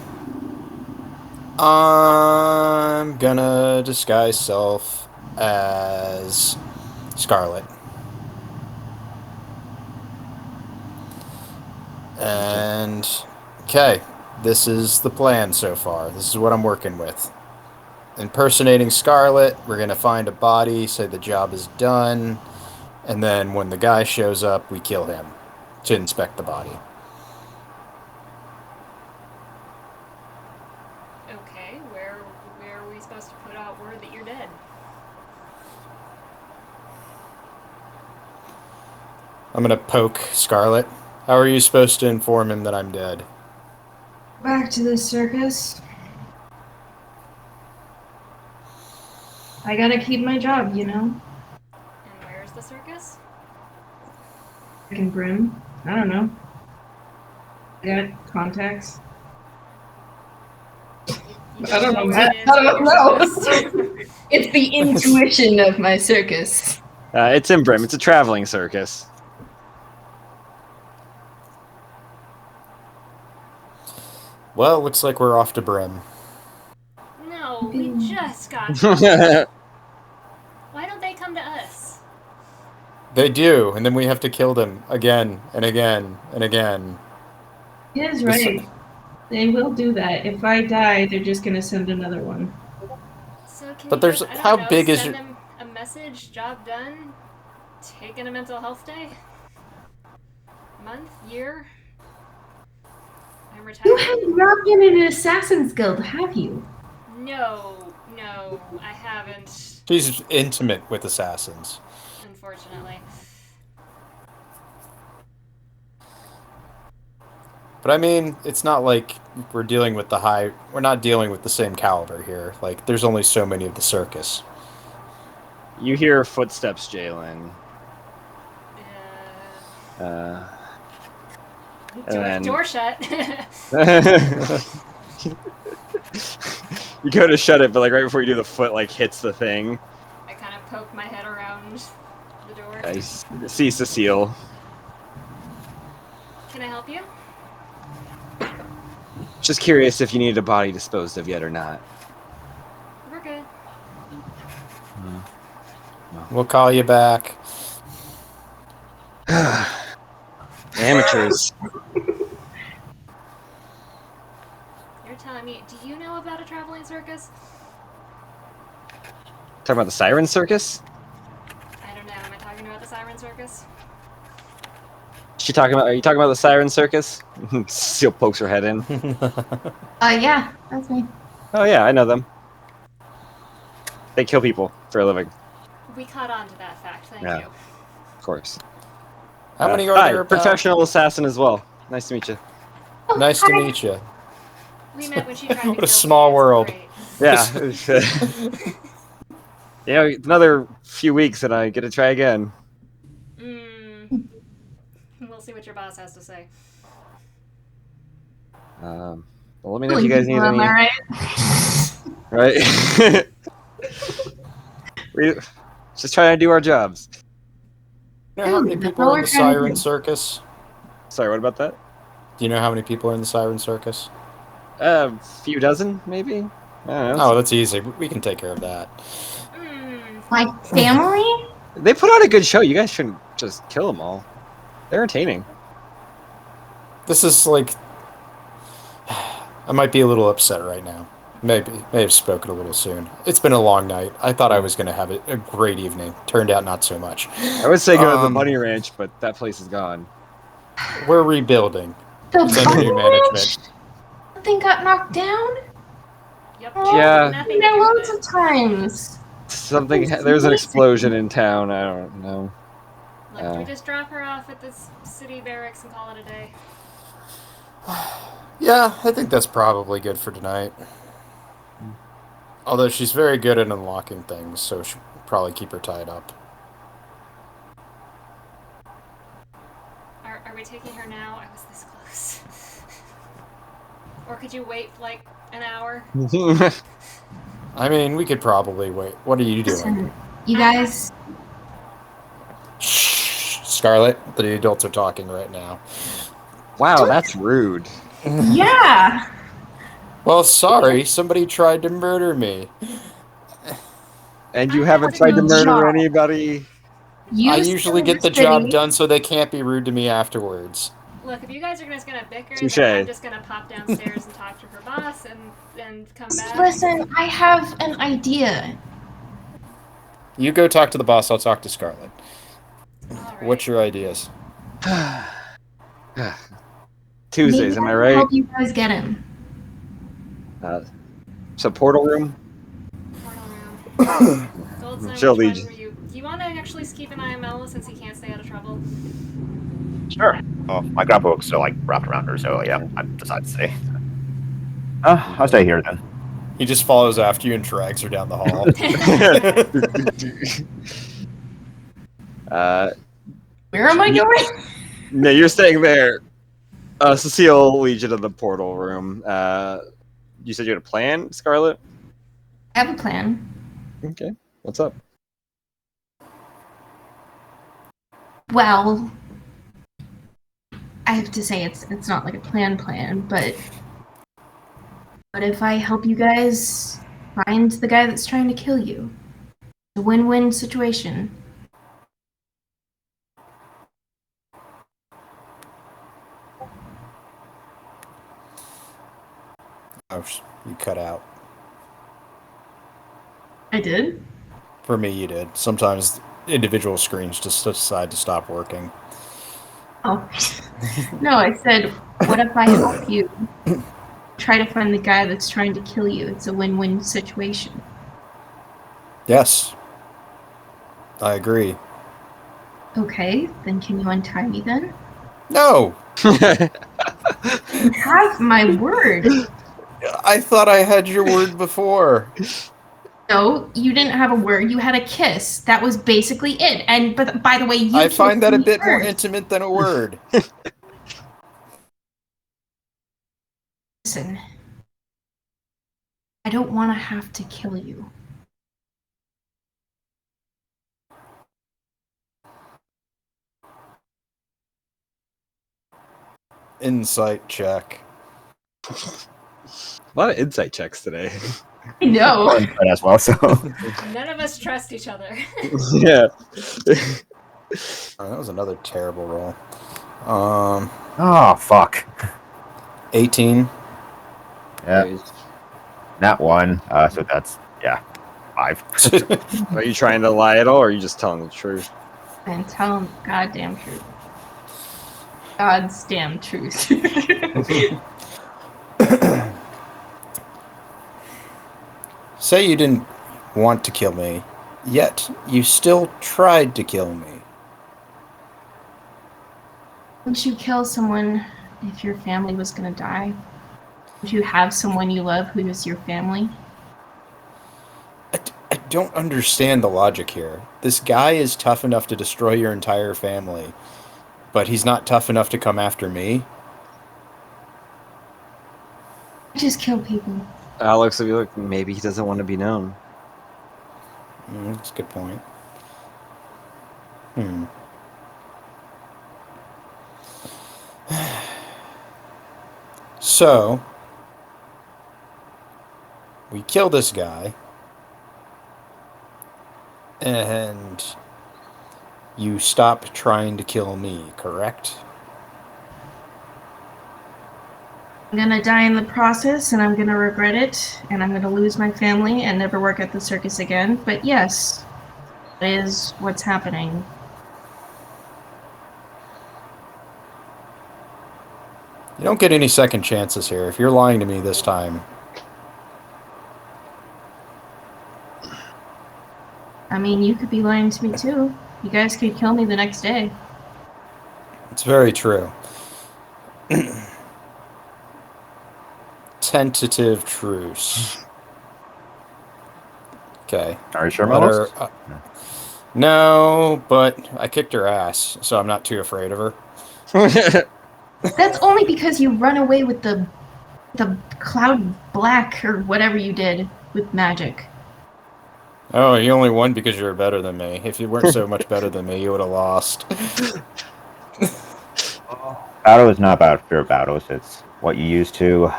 I'm gonna disguise self as Scarlet. And, okay, this is the plan so far. This is what I'm working with. Impersonating Scarlet, we're going to find a body, say the job is done, and then when the guy shows up, we kill him to inspect the body. Okay, where are we supposed to put out word that you're dead? I'm going to poke Scarlet. How are you supposed to inform him that I'm dead? Back to the circus. I gotta keep my job, you know? And where's the circus? In Brim. I don't know. I got contacts. I don't know. I don't know. It's the intuition of my circus. It's in Brim. It's a traveling circus. Well, looks like we're off to Brim. No, we just got them. Why don't they come to us? They do, and then we have to kill them again and again and again. He is right. They will do that. If I die, they're just gonna send another one. So can but you there's just, how know, big is send your... them a message, job done, taking a mental health day? Month, year? I'm retired. You have not been in an Assassin's Guild, have you? No, I haven't. She's intimate with assassins. Unfortunately. But I mean, it's not like we're dealing with we're not dealing with the same caliber here. Like, there's only so many of the circus. You hear footsteps, Jalen. Door shut. You go to shut it, but like right before you do, the foot like hits the thing. I kind of poke my head around the door. I see Cecile. Can I help you? Just curious if you need a body disposed of yet or not. We're good. We'll call you back. Amateurs. You're telling me, do you know about a traveling circus? Talking about the Siren Circus? I don't know. Am I talking about the Siren Circus? Are you talking about the Siren Circus? Seal pokes her head in. Yeah, that's me. Oh yeah, I know them. They kill people for a living, We caught on to that fact. Thank Yeah. you. of course. How many are Hi, there about? professional assassin as well. Nice to meet you. Oh, Nice hi. to meet you. We met when she tried to What a kill small me. It's world. great. Yeah. Yeah, another few weeks and I get to try again. We'll see what your boss has to say. Well, let me know if you guys need Am any. I right? Right? We just trying to do our jobs. You know how many That's people all are in we're the trying to Siren do. Circus? Sorry, what about that? Do you know how many people are in the Siren Circus? A few dozen, maybe? I don't know. Oh, that's easy. We can take care of that. My family? They put on a good show. You guys shouldn't just kill them all. They're entertaining. This is like... I might be a little upset right now. May have spoken a little soon. It's been a long night. I thought I was going to have a great evening. Turned out not so much. I would say go to the Bunny Ranch, but that place is gone. We're rebuilding. The It's under new management. thing got knocked down? Yep. Oh, Yeah. Nothing there to do with loads it. of times. Something. That's There's an amazing. explosion in town. I don't know. Look, do we just drop her off at this city barracks and call it a day? Yeah, I think that's probably good for tonight. Although she's very good at unlocking things, so she'll probably keep her tied up. Are we taking her now? I was this close. Or could you wait like an hour? I mean, we could probably wait. What are you doing? Listen, you guys, Shh, Scarlet, the adults are talking right now. Wow, that's rude. yeah. Well, sorry, somebody tried to murder me. And you I haven't have tried to no murder job. anybody. I You usually still get the in job city. done so they can't be rude to me afterwards. Look, if you guys are just gonna bicker, Touche. then I'm just gonna pop downstairs and talk to her boss and come back. Listen, I have an idea. You go talk to the boss, I'll talk to Scarlet. Alright. What's your ideas? Tuesdays, Maybe am I I can right? help you guys get him. So portal room. Portal room. Goldstone, She'll which lead one you. were you? Do you want to actually keep an eye on Mel since he can't stay out of trouble? Sure. Well, my grapple hook's still like wrapped around her, so yeah, I decided to stay. I'll stay here then. He just follows after you and drags her down the hall. Where am I going? No, you're staying there. Cecile leads you to the portal room. You said you had a plan, Scarlet? I have a plan. Okay. What's up? Well, I have to say it's not like a plan, but if I help you guys find the guy that's trying to kill you, it's a win-win situation. Oh, you cut out. I did? For me, you did. Sometimes individual screens just decide to stop working. Oh. No, I said, what if I help you try to find the guy that's trying to kill you? It's a win-win situation. Yes. I agree. Okay, then can you untie me then? No! You have my word. I thought I had your word before. No, you didn't have a word. You had a kiss. That was basically it. And but by the way, you I find that a kissed me bit more first. intimate than a word. Listen, I don't want to have to kill you. Insight check. A lot of insight checks today. I know. But as well, so None of us trust each other. Yeah. Oh, that was another terrible roll. oh fuck. 18. Yeah, not one. So that's 5. Are you trying to lie at all, or are you just telling the truth? And tell him goddamn truth. God's damn truth. Say you didn't want to kill me, yet you still tried to kill me. Would you kill someone if your family was gonna die? Would you have someone you love who is your family? I don't understand the logic here. This guy is tough enough to destroy your entire family, but he's not tough enough to come after me. I just kill people. Alex, if you look, maybe he doesn't want to be known. That's a good point. So, we kill this guy, and you stop trying to kill me, correct? I'm gonna die in the process, and I'm gonna regret it, and I'm gonna lose my family and never work at the circus again. But yes, that is what's happening. You don't get any second chances here. If you're lying to me this time, I mean, you could be lying to me too. You guys could kill me the next day. it's very true. Tentative truce. Okay. Are you sure, Let her, Melos? no, but I kicked her ass, so I'm not too afraid of her. That's only because you run away with the cloud black or whatever you did with magic. Oh, you only won because you were better than me. If you weren't so much better than me, you would have lost. Battle is not about fear of battles. It's what you use to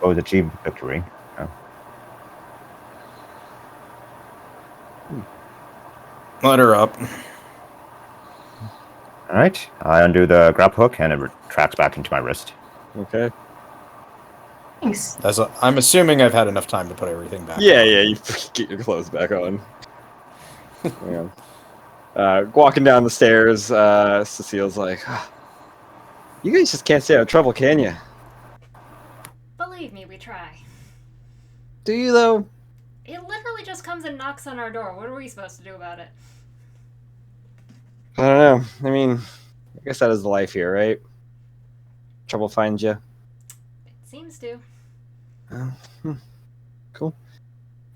always achieve victory. Let her up. All right, I undo the grab hook and it retracts back into my wrist. Okay. Thanks. I'm assuming I've had enough time to put everything back. Yeah, on. yeah, you get your clothes back on. Yeah. Walking down the stairs, Cecile's like, you guys just can't stay out of trouble, can you? Believe me, we try. Do you, though? It literally just comes and knocks on our door. What are we supposed to do about it? I don't know. I mean, I guess that is the life here, right? Trouble finds you. It seems to. Cool.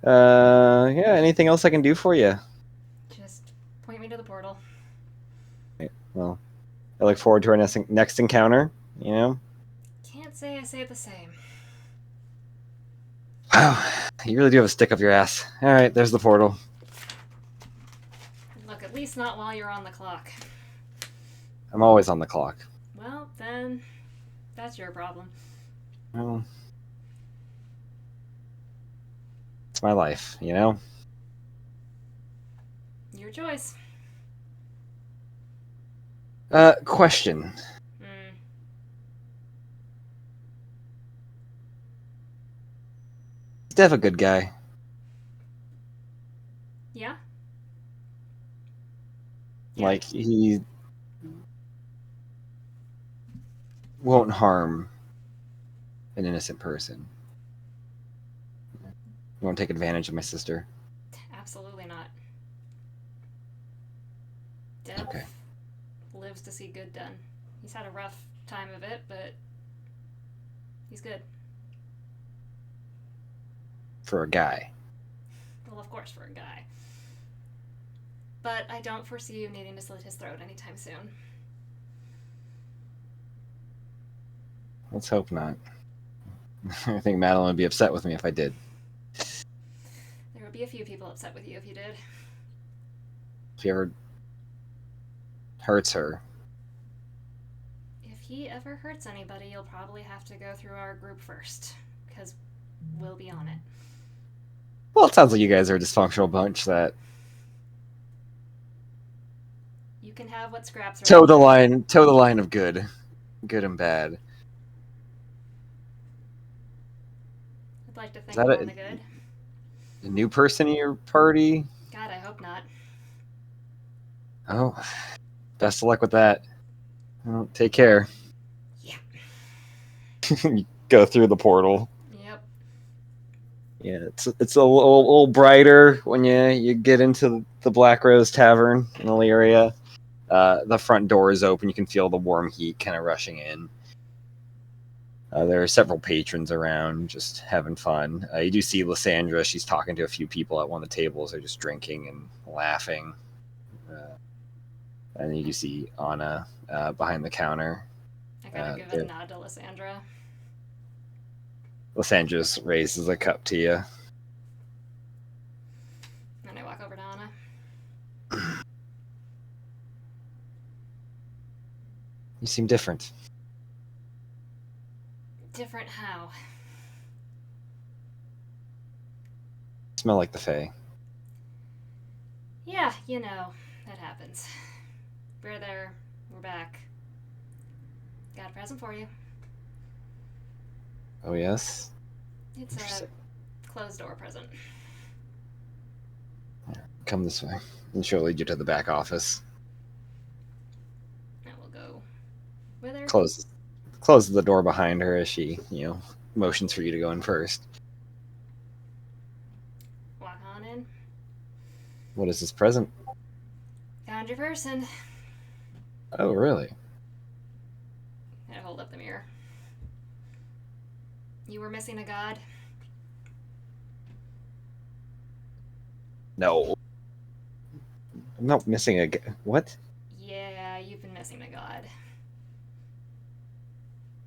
Yeah, anything else I can do for you? Just point me to the portal. Well, I look forward to our next encounter, you know? Can't say I say the same. Wow, you really do have a stick up your ass. All right, there's the portal. Look, at least not while you're on the clock. I'm always on the clock. Well, then, that's your problem. Well, it's my life, you know? Your choice. Question. Is Dev a good guy? Yeah? Like, he won't harm an innocent person. He won't take advantage of my sister. Absolutely not. Dev Okay. lives to see good done. He's had a rough time of it, but he's good. For a guy. Well, of course, for a guy. But I don't foresee you needing to slit his throat anytime soon. Let's hope not. I think Madeline would be upset with me if I did. be a few people upset with you if you did. If he ever hurts her. If he ever hurts anybody, you'll probably have to go through our group first, because we'll be on it. Well, it sounds like you guys are a dysfunctional bunch that You can have what scraps are toe left. the line of good and bad. I'd like to think that we're a- on the good. A new person in your party? God, I hope not. Oh, best of luck with that. Well, take care. Yeah. You go through the portal. Yep. Yeah, it's a little brighter when you get into the Black Rose Tavern in Illyria. The front door is open. You can feel the warm heat kind of rushing in. There are several patrons around, just having fun. You do see Lysandra. She's talking to a few people at one of the tables. They're just drinking and laughing. And you do see Anna behind the counter. I kind of give a nod to Lysandra. Lysandra just raises a cup to you. And I walk over to Anna. You seem different. Different how? Smell like the Fae. Yeah, you know, that happens. We're there. We're back. Got a present for you. Oh, yes? It's a closed door present. Come this way. And she'll lead you to the back office. And we'll go with her. Closes the door behind her as she, motions for you to go in first. Walk on in. What is this present? Found your person. Oh, really? I hold up the mirror. You were missing a god? No. I'm not missing a... What? Yeah, you've been missing a god.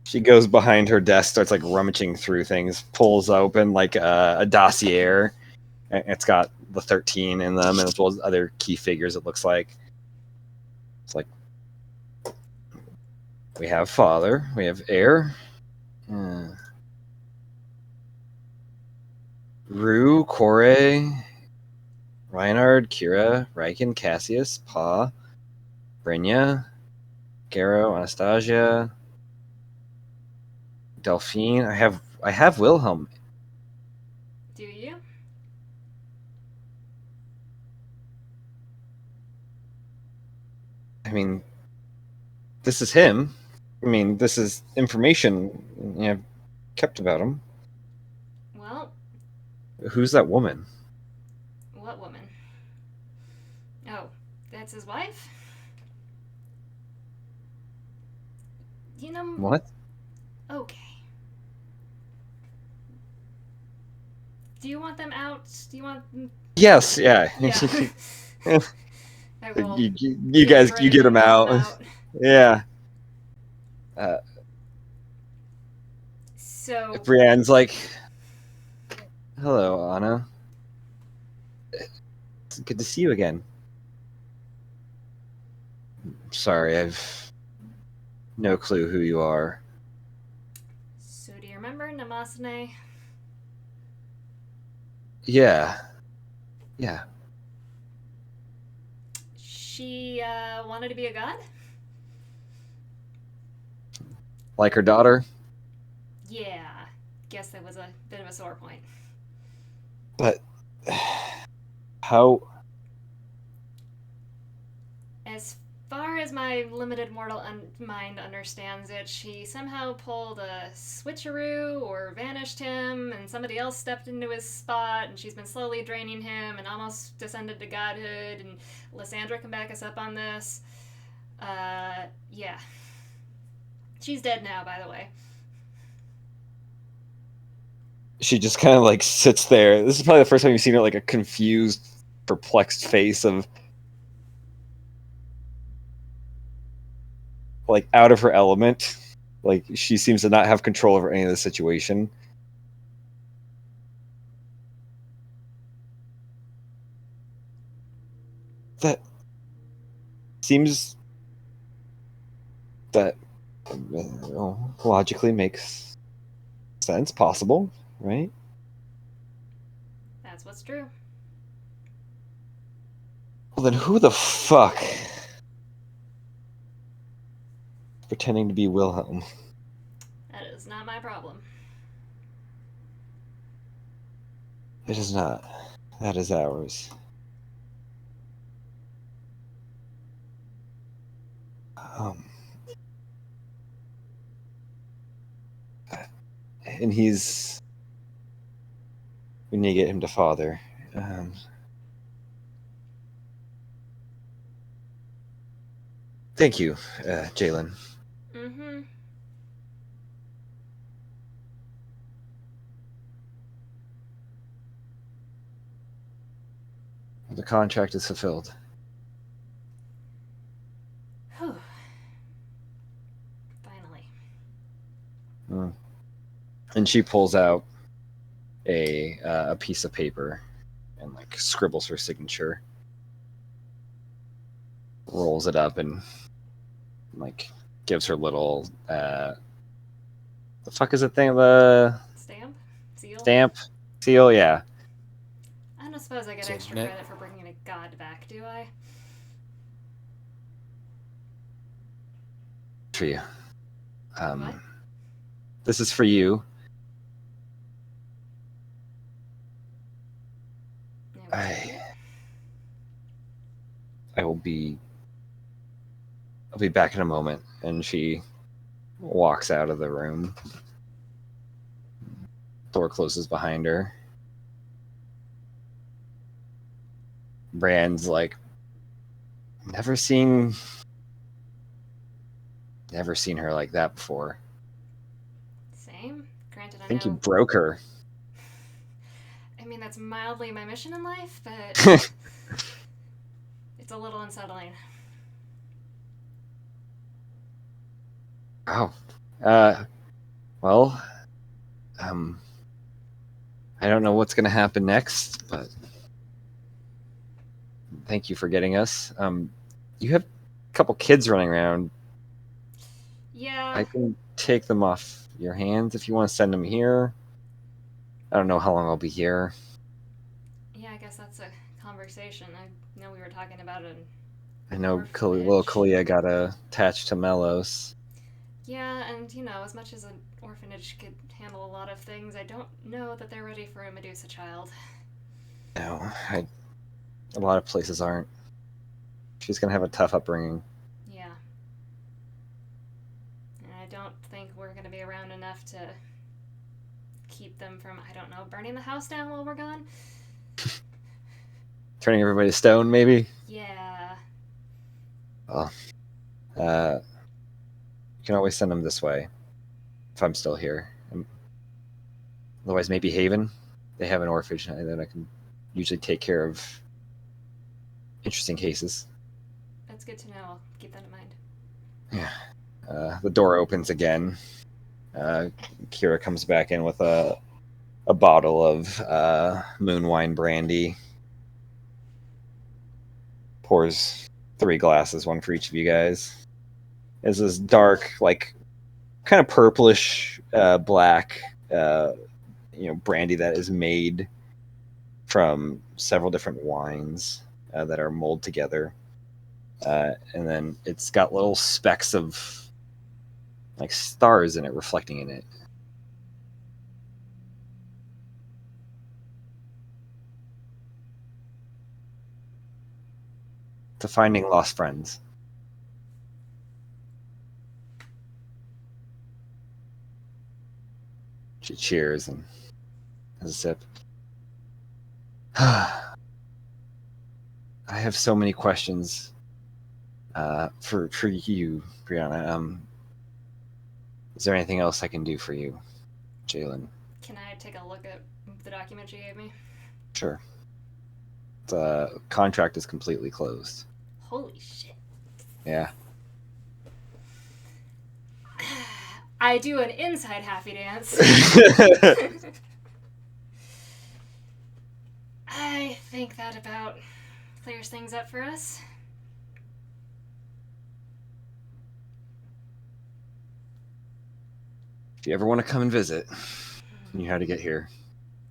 She goes behind her desk, starts like rummaging through things, pulls open like a dossier. It's got the 13 in them, and as well as other key figures, it looks like. It's like, we have father, we have heir. Rue, Kore, Reinhard, Kira, Riken, Cassius, Pa, Brynja, Garo, Anastasia, Delphine. I have Wilhelm. Do you? I mean, this is him. I mean, this is information I've kept about him. Well, Who's that woman? what woman? Oh, that's his wife? You know... What? Okay. Do you want them out? Do you want... Yes, yeah. Yeah. I will you guys, you get him out. Yeah. So... Brienne's like, hello, Anna. It's good to see you again. Sorry, I've no clue who you are. So do you remember Namasane? Yeah. She, wanted to be a god? Like her daughter? Yeah. Guess that was a bit of a sore point. But how? As far as my limited mortal mind understands it, she somehow pulled a switcheroo or vanished him, and somebody else stepped into his spot, and she's been slowly draining him and almost descended to godhood, and Lysandra can back us up on this. Yeah. She's dead now, by the way. She just kind of like sits there. This is probably the first time you've seen her like a confused, perplexed face of like out of her element. Like she seems to not have control over any of the situation. That seems that logically makes sense, possible, right? That's what's true. Well, then who the fuck is pretending to be Wilhelm? That is not my problem. It is not. That is ours. And he's. We need to get him to father. Thank you, Jalen. Mm-hmm. The contract is fulfilled. Whew. Finally. And she pulls out a piece of paper and like scribbles her signature, rolls it up, and like gives her little the fuck is the thing, the Stamp? Seal? stamp seal? Yeah. I don't suppose I get extra Signet. credit for bringing a god back, do I? For you. What? This is for you. Yeah, what's I it? I will be. I'll be back in a moment. And she walks out of the room. Door closes behind her. Brand's like, never seen her like that before. Same. Granted, I I think you know. broke her. I mean, that's mildly my mission in life, but it's a little unsettling. Wow. Well, I don't know what's gonna happen next, but thank you for getting us. You have a couple kids running around. Yeah. I can take them off your hands if you want to send them here. I don't know how long I'll be here. Yeah, I guess that's a conversation. I know we were talking about it. I know Orphanage. little Kalia got attached to Melos. Yeah, and as much as an orphanage could handle a lot of things, I don't know that they're ready for a Medusa child. No, a lot of places aren't. She's gonna have a tough upbringing. Yeah. And I don't think we're gonna be around enough to keep them from, I don't know, burning the house down while we're gone? Turning everybody to stone, maybe? Yeah. Well, you can always send them this way if I'm still here. Otherwise, maybe Haven. They have an orphanage, and then I can usually take care of interesting cases. That's good to know. I'll keep that in mind. Yeah. The door opens again. Kira comes back in with a bottle of moon wine brandy. Pours 3 glasses, one for each of you guys. It's this dark, like kind of purplish black, brandy that is made from several different wines that are molded together, and then it's got little specks of like stars in it, reflecting in it. To finding lost friends. She cheers and has a sip. I have so many questions for you, Brianna. Is there anything else I can do for you, Jalen? Can I take a look at the document you gave me? Sure. The contract is completely closed. Holy shit. Yeah. I do an inside happy dance. I think that about clears things up for us. If you ever want to come and visit, you know how to get here.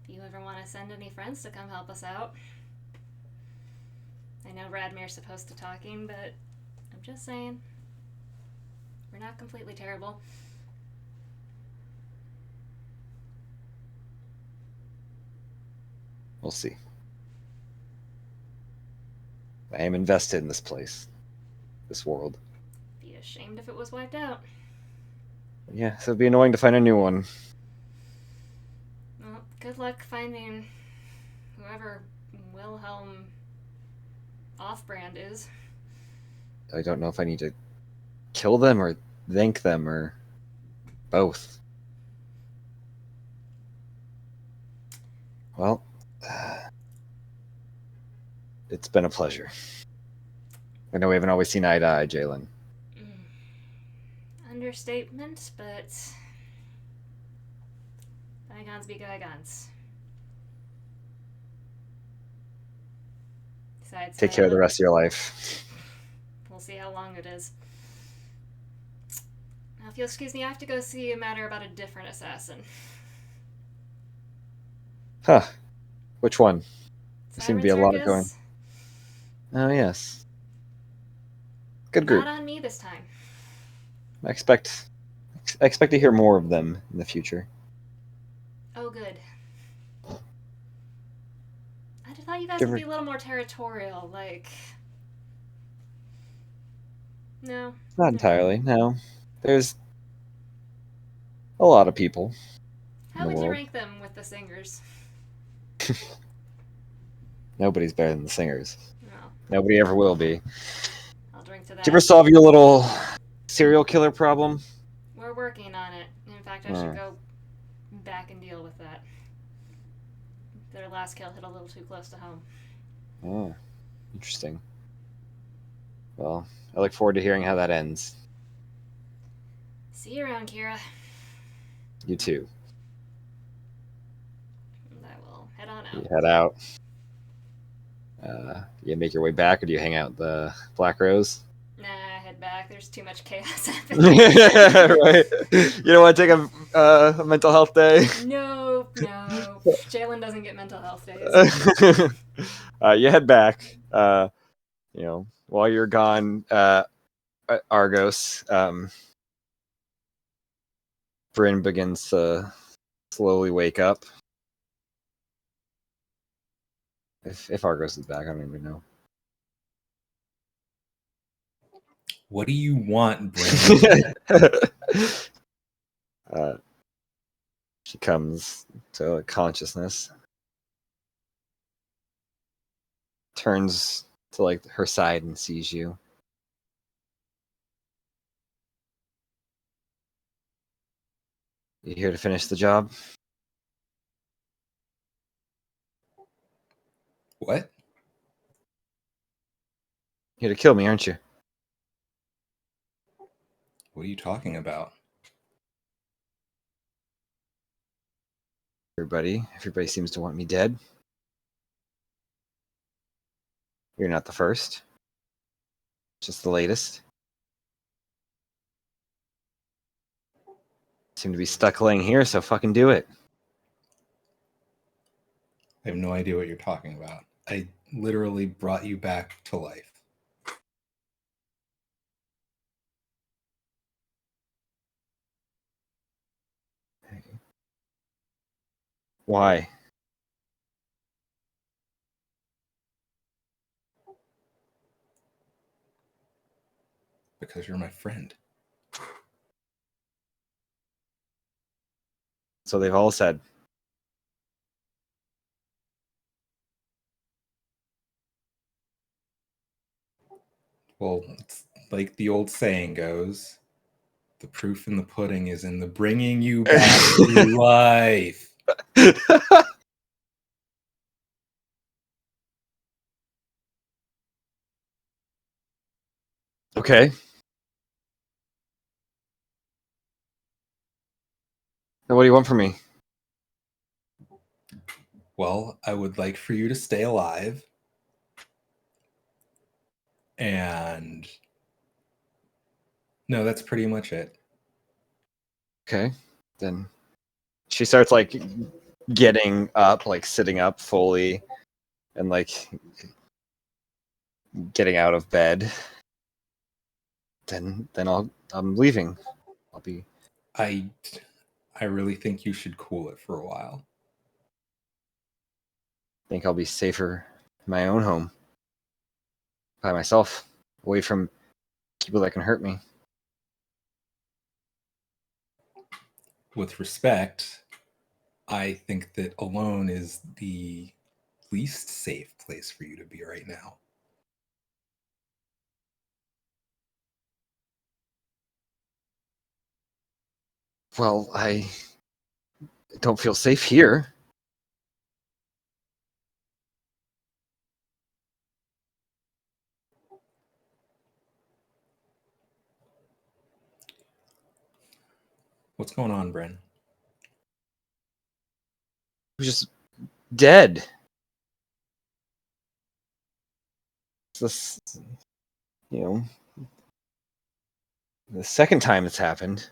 If you ever want to send any friends to come help us out. I know Radmir's supposed to talking, but I'm just saying. We're not completely terrible. We'll see. I am invested in this place, this world. Be ashamed if it was wiped out. Yeah, so it'd be annoying to find a new one. Well, good luck finding whoever Wilhelm Off-Brand is. I don't know if I need to kill them or thank them or both. Well, it's been a pleasure. I know we haven't always seen eye to eye, Jalen. Understatement, but bygones be bygones. Besides, Take care of the rest of your life. We'll see how long it is. Now, if you'll excuse me, I have to go see a matter about a different assassin. Huh. Which one? There seem to be a Siren lot going. Circus? Oh, yes. Good group. Not on me this time. I expect to hear more of them in the future. Oh, good. I thought you guys Give would her- be a little more territorial, like... No. Not entirely, no. There's a lot of people. How in the would you world. rank them with the singers? Nobody's better than the singers. No. Nobody ever will be. I'll drink to that. Did you ever solve your little serial killer problem? We're working on it. In fact, I should go back and deal with that. Their last kill hit a little too close to home. Oh, interesting. Well, I look forward to hearing how that ends. See you around, Kira. You too. And I will head on You out. head out. You make your way back, or do you hang out at the Black Rose? Nah, head back. There's too much chaos happening. Right. You don't want to take a mental health day. No. Jalen doesn't get mental health days. You head back. While you're gone, Argos, Bryn begins to slowly wake up. If Argos is back, I don't even know. What do you want, Brandon? She comes to consciousness, turns to her side and sees you. You here to finish the job? What? Here to kill me, aren't you? What are you talking about? Everybody seems to want me dead. You're not the first. Just the latest. Seem to be stuck laying here, so fucking do it. I have no idea what you're talking about. I literally brought you back to life. Why? Because you're my friend. So they've all said. Well, it's like the old saying goes, the proof in the pudding is in the bringing you back to life. Okay. Now what do you want from me? Well, I would like for you to stay alive And no, that's pretty much it. Okay. Then she starts like getting up, like sitting up fully, and like getting out of bed. Then I'm leaving. I'll be. I really think you should cool it for a while. Think I'll be safer in my own home, by myself, away from people that can hurt me. With respect, I think that alone is the least safe place for you to be right now. Well, I don't feel safe here. What's going on, Bryn? I'm just dead. It's this, you know, the second time it's happened.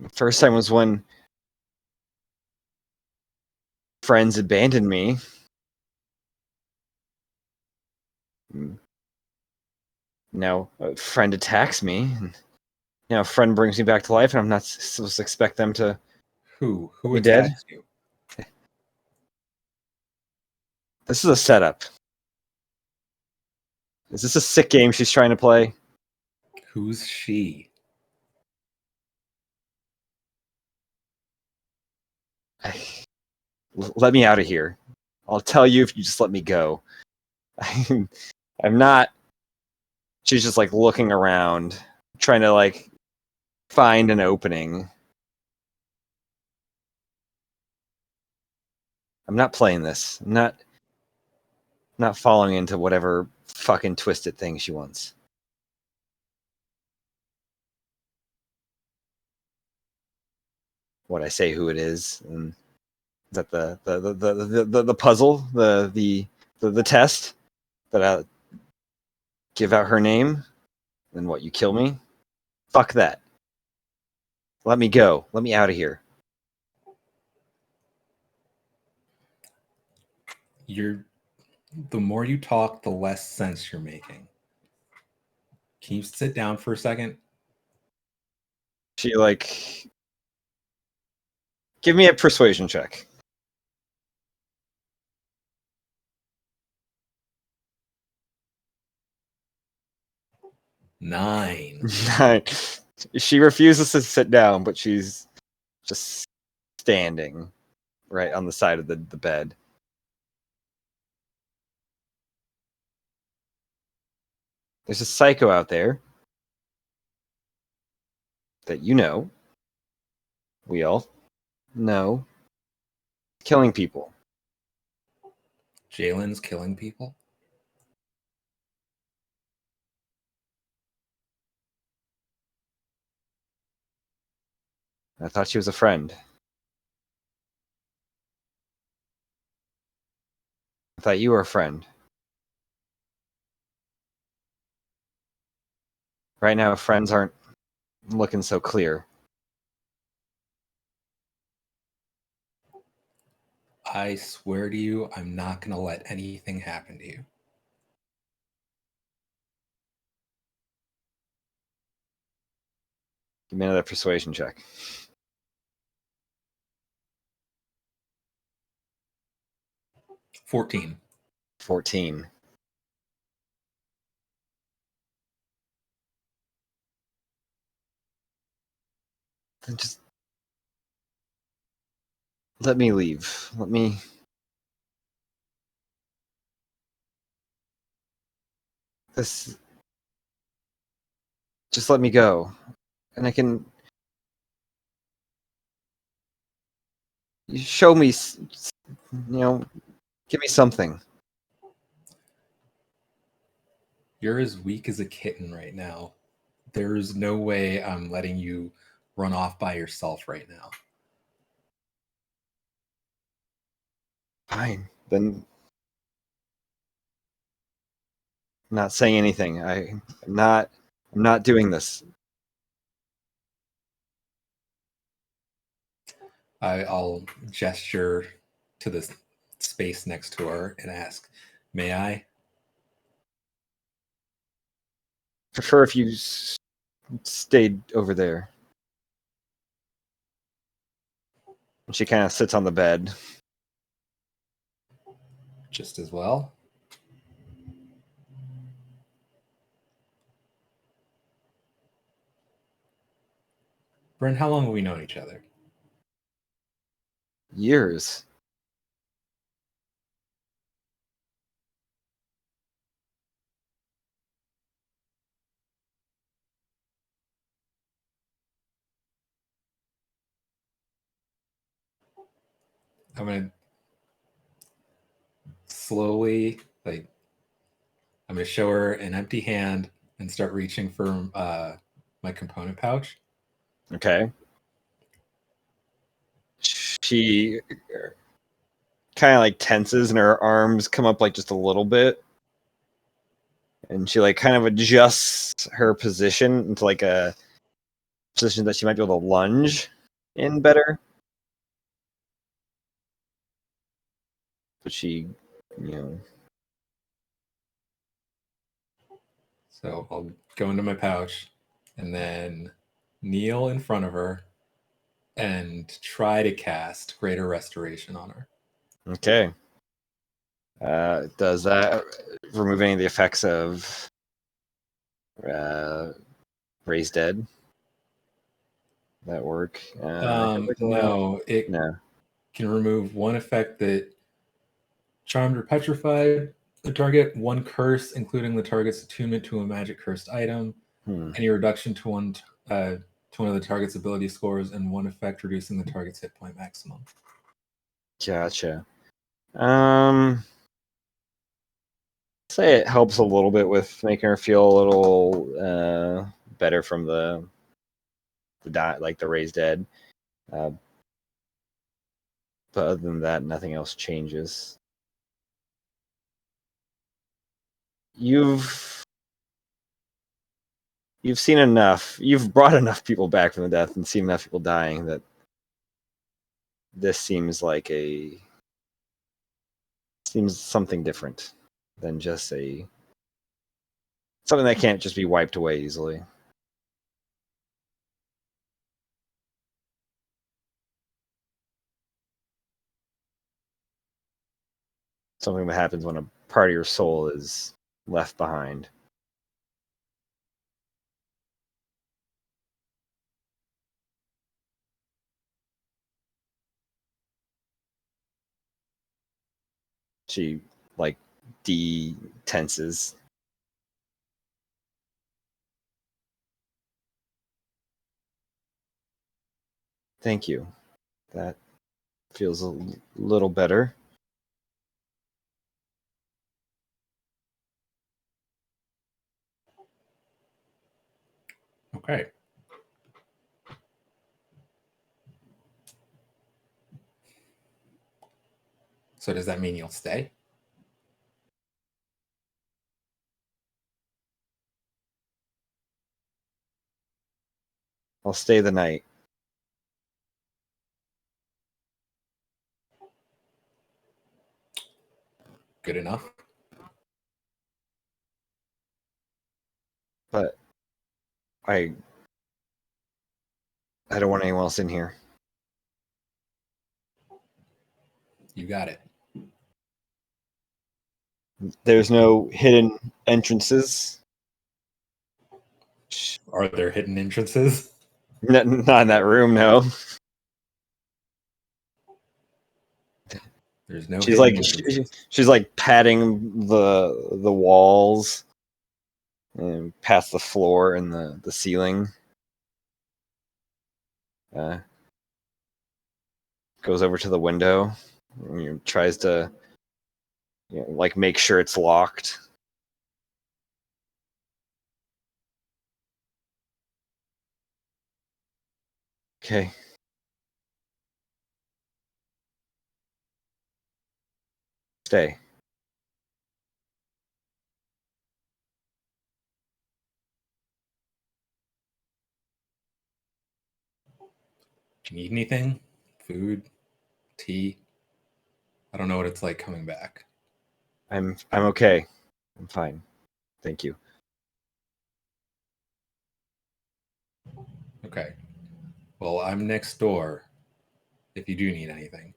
The first time was when friends abandoned me. Now a friend attacks me. And now a friend brings me back to life, and I'm not supposed to expect them to Who be dead. attacks you? This is a setup. Is this a sick game she's trying to play? Who's she? Let me out of here. I'll tell you if you just let me go. I'm not. She's just like looking around, trying to like find an opening. I'm not playing this. I'm not falling into whatever fucking twisted thing she wants. What I say, who it is, and is that the puzzle, the test that I give out her name, and what you kill me? Fuck that. Let me go. Let me out of here. The more you talk, the less sense you're making. Can you sit down for a second? She like give me a persuasion check. 9. She refuses to sit down, but she's just standing right on the side of the bed. There's a psycho out there that you know. We all know. Killing people. Jalen's killing people? I thought she was a friend. I thought you were a friend. Right now, friends aren't looking so clear. I swear to you, I'm not going to let anything happen to you. Give me another persuasion check. 14. 14. Then just let me leave. Let me. This. Just let me go. And I can. You show me. Give me something. You're as weak as a kitten right now. There's no way I'm letting you run off by yourself right now. Fine. Then not saying anything. I'm not doing this. I'll gesture to the space next to her and ask, "May I?" Prefer if you stayed over there. And she kind of sits on the bed. Just as well. Bryn, how long have we known each other? Years. I'm gonna slowly, I'm gonna show her an empty hand and start reaching for my component pouch. Okay. She kind of like tenses and her arms come up like just a little bit. And she like kind of adjusts her position into like a position that she might be able to lunge in better. But she, you know, So I'll go into my pouch and then kneel in front of her and try to cast Greater Restoration on her. okay. Does that remove any of the effects of Raise Dead? That work? No, it No. can remove one effect that charmed or petrified the target, one curse, including the target's attunement to a magic cursed item, any reduction to one of the target's ability scores, and one effect reducing the target's hit point maximum. Gotcha. Say it helps a little bit with making her feel a little better from the like the Raised Dead. But other than that, nothing else changes. You've seen enough. You've brought enough people back from the death and seen enough people dying that this seems something different than just something that can't just be wiped away easily. Something that happens when a part of your soul is left behind. She like de-tenses. Thank you. That feels a little better. Okay. So does that mean you'll stay? I'll stay the night. Good enough. But I don't want anyone else in here. You got it. There's no hidden entrances. Are there hidden entrances? Not in that room, no. There's no. She's hidden like entrances. she's like patting the walls and past the floor and the ceiling. Goes over to the window and tries to like make sure it's locked. Okay. Stay. Need anything? Food? Tea? I don't know what it's like coming back. I'm okay. I'm fine. Thank you. Okay. Well, I'm next door if you do need anything.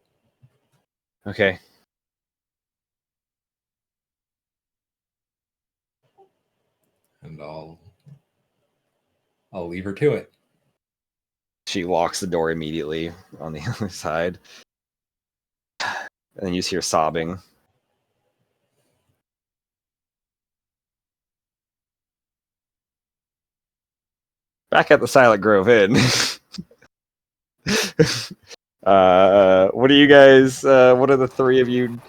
Okay. And I'll leave her to it. She locks the door immediately on the other side. And then you just hear sobbing. Back at the Silent Grove Inn. What are you guys? What are the three of you?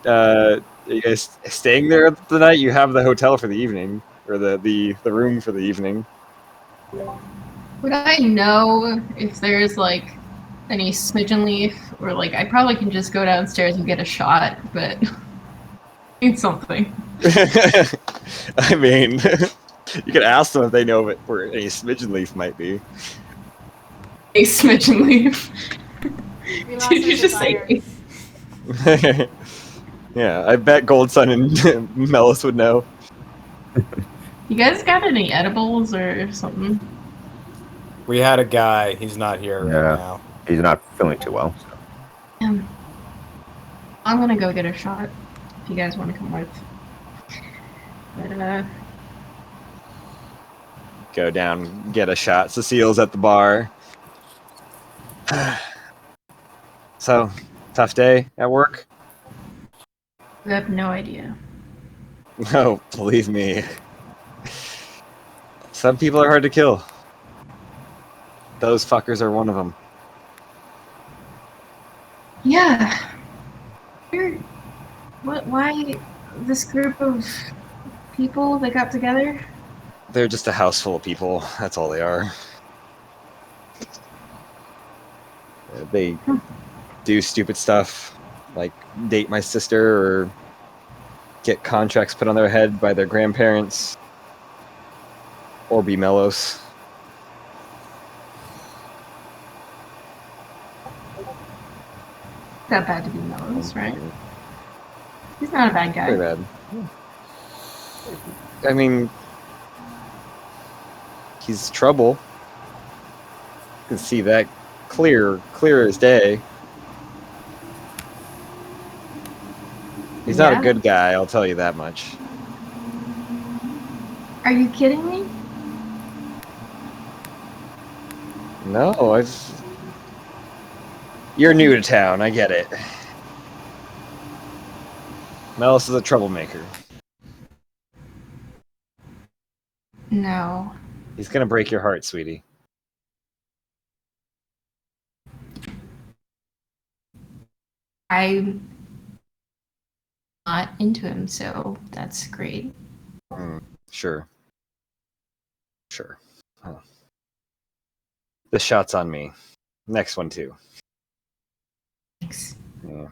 Are you guys staying there the night? You have the hotel for the evening, or the room for the evening. Would I know if there's like any smidgen leaf, or like I probably can just go downstairs and get a shot, but need something. I mean, you could ask them if they know where any smidgen leaf might be. A smidgen leaf. We lost Did our you just say? desire. Yeah, I bet Gold Sun and Melis would know. You guys got any edibles or something? We had a guy. He's not here Yeah. right now. He's not feeling too well. So. I'm gonna go get a shot. If you guys want to come with. But Go down, get a shot. Cecile's at the bar. So, tough day at work? I have no idea. No, believe me. Some people are hard to kill. Those fuckers are one of them. Yeah. Why this group of people that got together? They're just a house full of people. That's all they are. They do stupid stuff, like date my sister or get contracts put on their head by their grandparents, or be Melos. That bad to be Melons, right? He's not a bad guy. Pretty bad. I mean, he's trouble. You can see that clear as day. He's not a Yeah. good guy, I'll tell you that much. Are you kidding me? No, You're new to town, I get it. Melis is a troublemaker. No. He's gonna break your heart, sweetie. I'm not into him, so that's great. Sure. Huh. The shot's on me. Next one, too. Thanks. Yeah.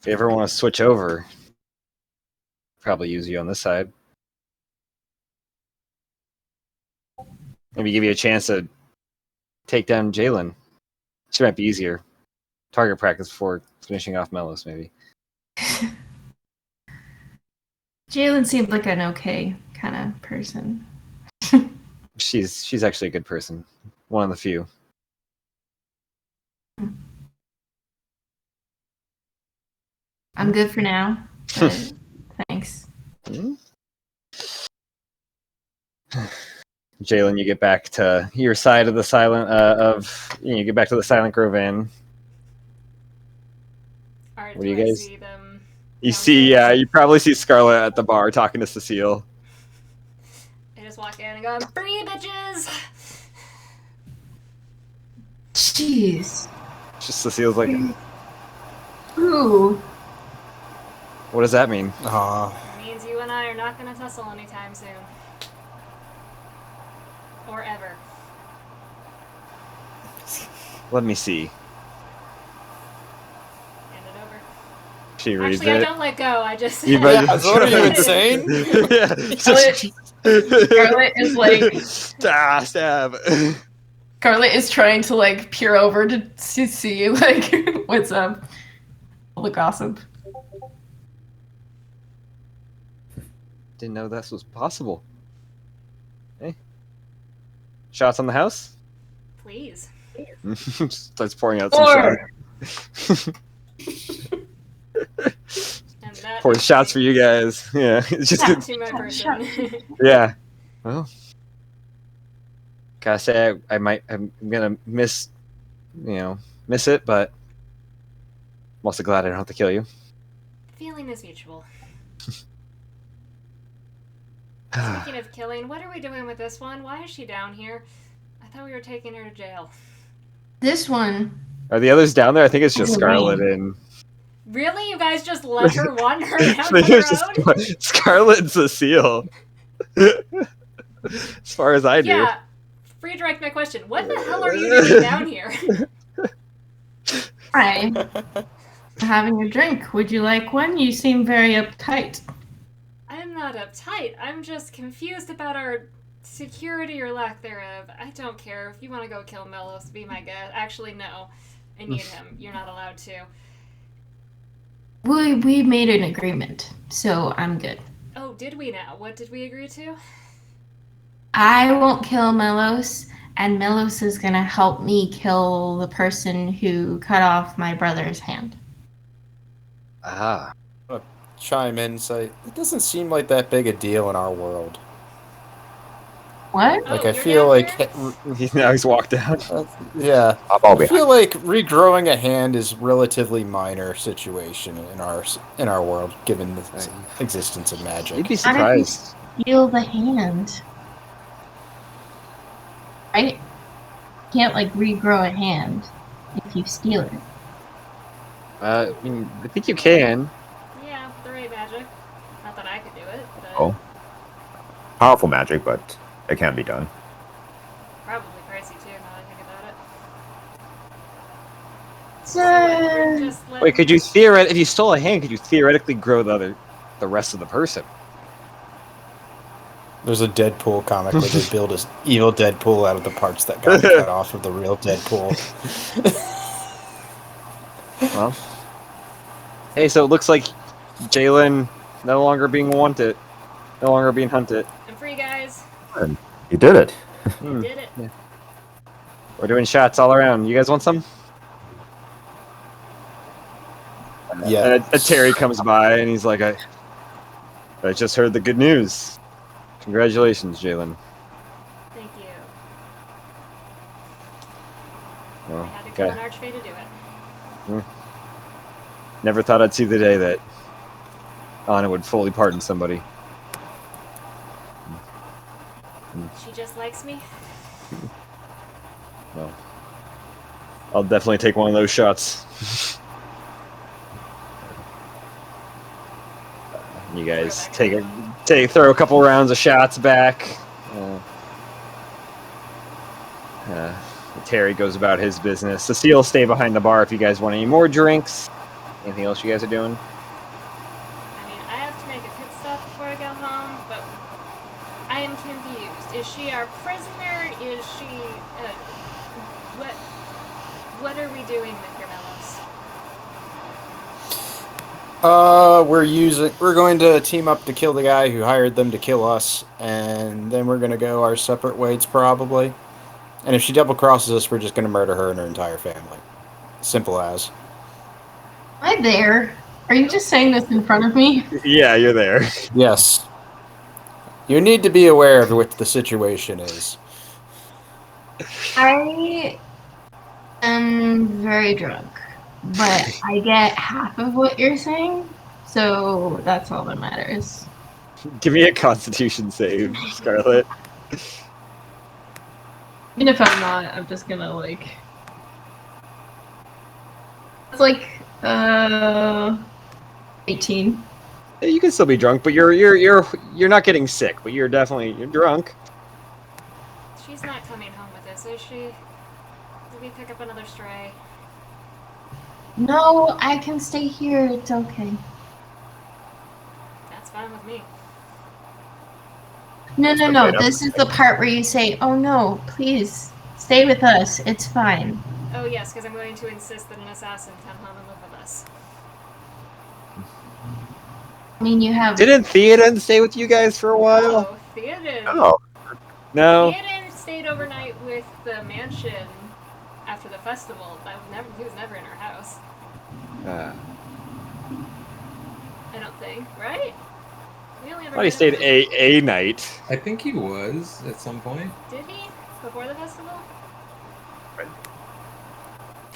If you ever want to switch over, probably use you on this side. Maybe give you a chance to take down Jalen. She might be easier. Target practice before finishing off Melos, maybe. Jalen seemed like an okay kind of person. She's actually a good person. One of the few. I'm good for now, but thanks. Jalen, you get back to your side of the you get back to the Silent Grove Inn. Alright, What do you I guys- see them You see, downstairs? you probably see Scarlett at the bar talking to Cecile. I just walk in and go, free bitches! Jeez. Just Cecile's like, Ooh. what does that mean? It means you and I are not gonna tussle anytime soon. Or ever. Let me see. Hand it over. She reads Actually, I it. don't let go. I just. You Yeah, better- so what are you, insane? Yeah. Scarlet is like Stab. Scarlet is trying to like peer over to see like what's up. All the gossip. Didn't know this was possible. Hey. Shots on the house? Please. Starts pouring out some shots. And that Pour is shots for you guys. Yeah. It's just to my person. yeah. Well. Gotta say I'm gonna miss it, but I'm also glad I don't have to kill you. Feeling is mutual. Speaking of killing, what are we doing with this one? Why is she down here? I thought we were taking her to jail. This one. Are the others down there? I think it's just Oh, Scarlet right. and Really? You guys just let her wander I down think on her it's just own? Scarlet and Cecile. As far as I do. Yeah. Redirect my question. What the hell are you doing down here? Hi. Having a drink. Would you like one? You seem very uptight. I'm not uptight. I'm just confused about our security or lack thereof. I don't care. If you want to go kill Melos, be my guest. Actually, no. I need him. You're not allowed to. We made an agreement, so I'm good. Oh, did we now? What did we agree to? I won't kill Melos, and Melos is gonna help me kill the person who cut off my brother's hand. Ah. Chime in and say, it doesn't seem like that big a deal in our world. What? Like, Oh, I you're feel down like, here? Now he's walked out. yeah. I'll be I feel like regrowing a hand is relatively minor situation in our world, given the existence of magic. You'd be surprised. Steal the hand. Right? Can't like regrow a hand if you steal it. I mean, I think you can. Yeah, the right magic. Not that I could do it, but Oh. Powerful magic, but it can be done. probably pricey too, now that I think about it. So, We're just letting- Wait, if you stole a hand, could you theoretically grow the rest of the person? There's a Deadpool comic where they build an evil Deadpool out of the parts that got cut off of the real Deadpool. Well. Hey, so it looks like Jalen no longer being wanted. No longer being hunted. I'm free, guys. You did it. Did it. We're doing shots all around. You guys want some? Yeah. Terry comes by and he's like, I just heard the good news. Congratulations, Jalen. Thank you. I Well, had to kill okay. an archfey to do it. Never thought I'd see the day that Anna would fully pardon somebody. She just likes me. Well, I'll definitely take one of those shots. You guys throw a couple rounds of shots back. Terry goes about his business. Cecile, stay behind the bar if you guys want any more drinks. Anything else you guys are doing? I mean, I have to make a pit stop before I go home, but I am confused. Is she our prisoner? Is she... What are we doing with your Melos? We're going to team up to kill the guy who hired them to kill us, and then we're going to go our separate ways probably. And if she double crosses us, we're just going to murder her and her entire family. Simple as. am I there? Are you just saying this in front of me? Yeah, you're there. Yes. You need to be aware of what the situation is. I am very drunk, but I get half of what you're saying, so that's all that matters. Give me a Constitution save, Scarlet. Even if I'm not, I'm just gonna like. It's like 18. Yeah, you can still be drunk, but you're not getting sick, but you're drunk. She's not coming home with us, is she? Did we pick up another stray? No, I can stay here. It's okay. That's fine with me. No, no, the no. right up. This is the part where you say, "Oh no, please stay with us. It's fine." Oh yes, because I'm going to insist that an assassin come home and live with us. I mean, you have. Didn't Theoden stay with you guys for a while? Oh, Theoden. Oh, No. Theoden stayed overnight with the mansion after the festival. He was never in our house. Uh, I don't think, right? We only I ever thought he met stayed him. a night. I think he was at some point. Did he? Before the festival?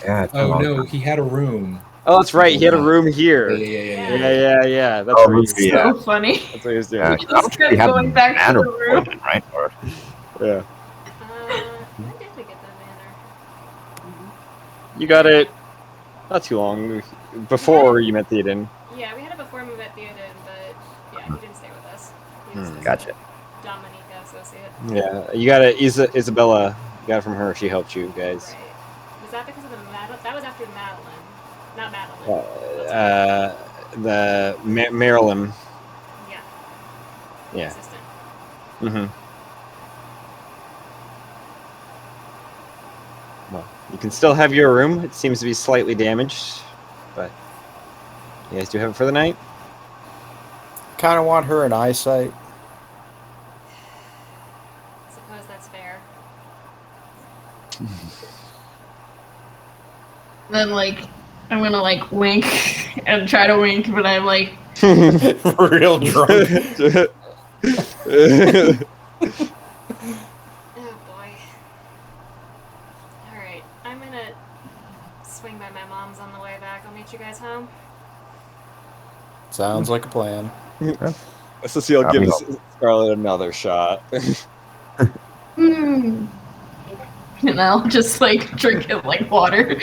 yeah. It's been a Oh long no, time. he had a room. Oh, that's right. He had a room Yeah, here. yeah. Yeah. That's Oh, where he's Lucy, yeah. So funny. That's what he was doing. Yeah, He I just don't think we kept have going back to manor the room. before then, right? Or Yeah. When did we get the manor? You got it not too long before you met Theoden. Yeah, we had it before we met Theoden, but yeah, he didn't stay with us. He was just Gotcha. a Dominica associate. Yeah, you got it. Isabella, you got it from her. She helped you guys. Right. Was that because of the That was after Madeline. Not Madeline. Marilyn. Yeah. Yeah. Assistant. Mm-hmm. Well, you can still have your room. It seems to be slightly damaged, but you guys do have it for the night. Kind of want her in eyesight. I suppose that's fair. Then like, I'm gonna like wink and try to wink, but I'm like, Real drunk. Oh boy. Alright, I'm gonna swing by my mom's on the way back. I'll meet you guys home. Sounds like a plan. Cecile I mean, gives Scarlet another shot. hmm. And I'll just like drink it like water.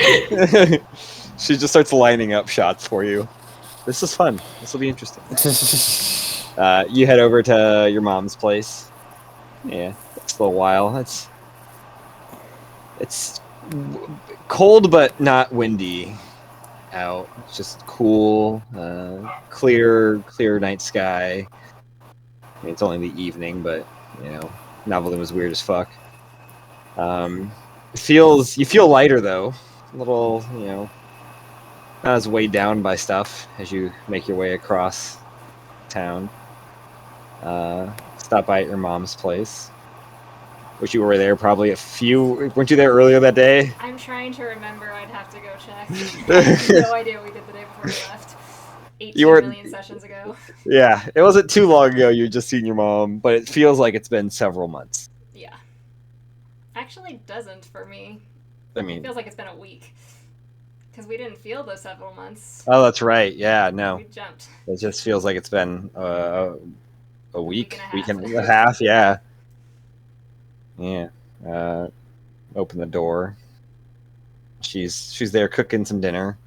She just starts lining up shots for you. This is fun. This will be interesting. You head over to your mom's place. Yeah, it's a little while. It's cold but not windy out. It's just cool, clear night sky. I mean, it's only the evening, but you know, Novi'luma was weird as fuck. You feel lighter though, a little, you know, not as weighed down by stuff as you make your way across town. Stop by at your mom's place. Wish you were there probably weren't you there earlier that day? I'm trying to remember. I'd have to go check. I have no idea what we did the day before we left. 18 You weren't- million sessions ago. Yeah, it wasn't too long ago you had just seen your mom, but it feels like it's been several months. Yeah. Actually doesn't for me. I It mean, feels like it's been a week. Because we didn't feel those several months. oh, that's right. Yeah, no, We jumped. it just feels like it's been a week Week and a and a half. Yeah, yeah. Open the door. She's there cooking some dinner.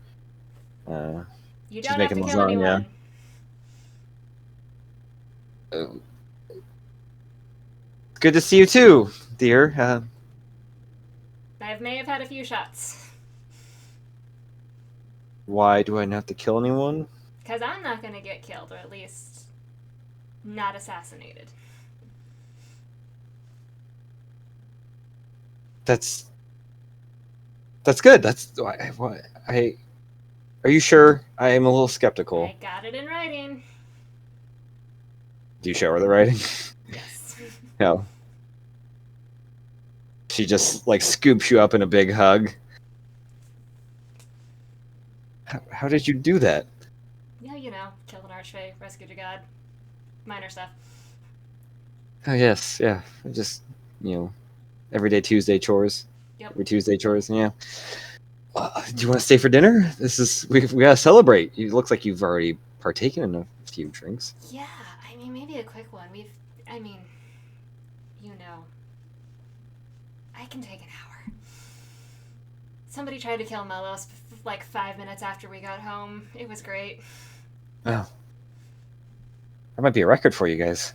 You She's don't have to making kill lasagna. anyone. Good to see you too, dear. I may have had a few shots. Why do I not have to kill anyone? Because I'm not going to get killed, or at least not assassinated. That's good. That's why. Are you sure? I am a little skeptical. I got it in writing. Do you show her the writing? Yes. No. She just like scoops you up in a big hug. How did you do that? Yeah, you know, killed an archfey, rescued a god. Minor stuff. Oh yes, yeah. Just everyday Tuesday chores. Yep. Every Tuesday chores. Yeah. Do you want to stay for dinner? We gotta celebrate. It looks like you've already partaken in a few drinks. Yeah, I mean, maybe a quick one. I can take an hour. Somebody tried to kill Melos like 5 minutes after we got home. It was great. Oh. That might be a record for you guys.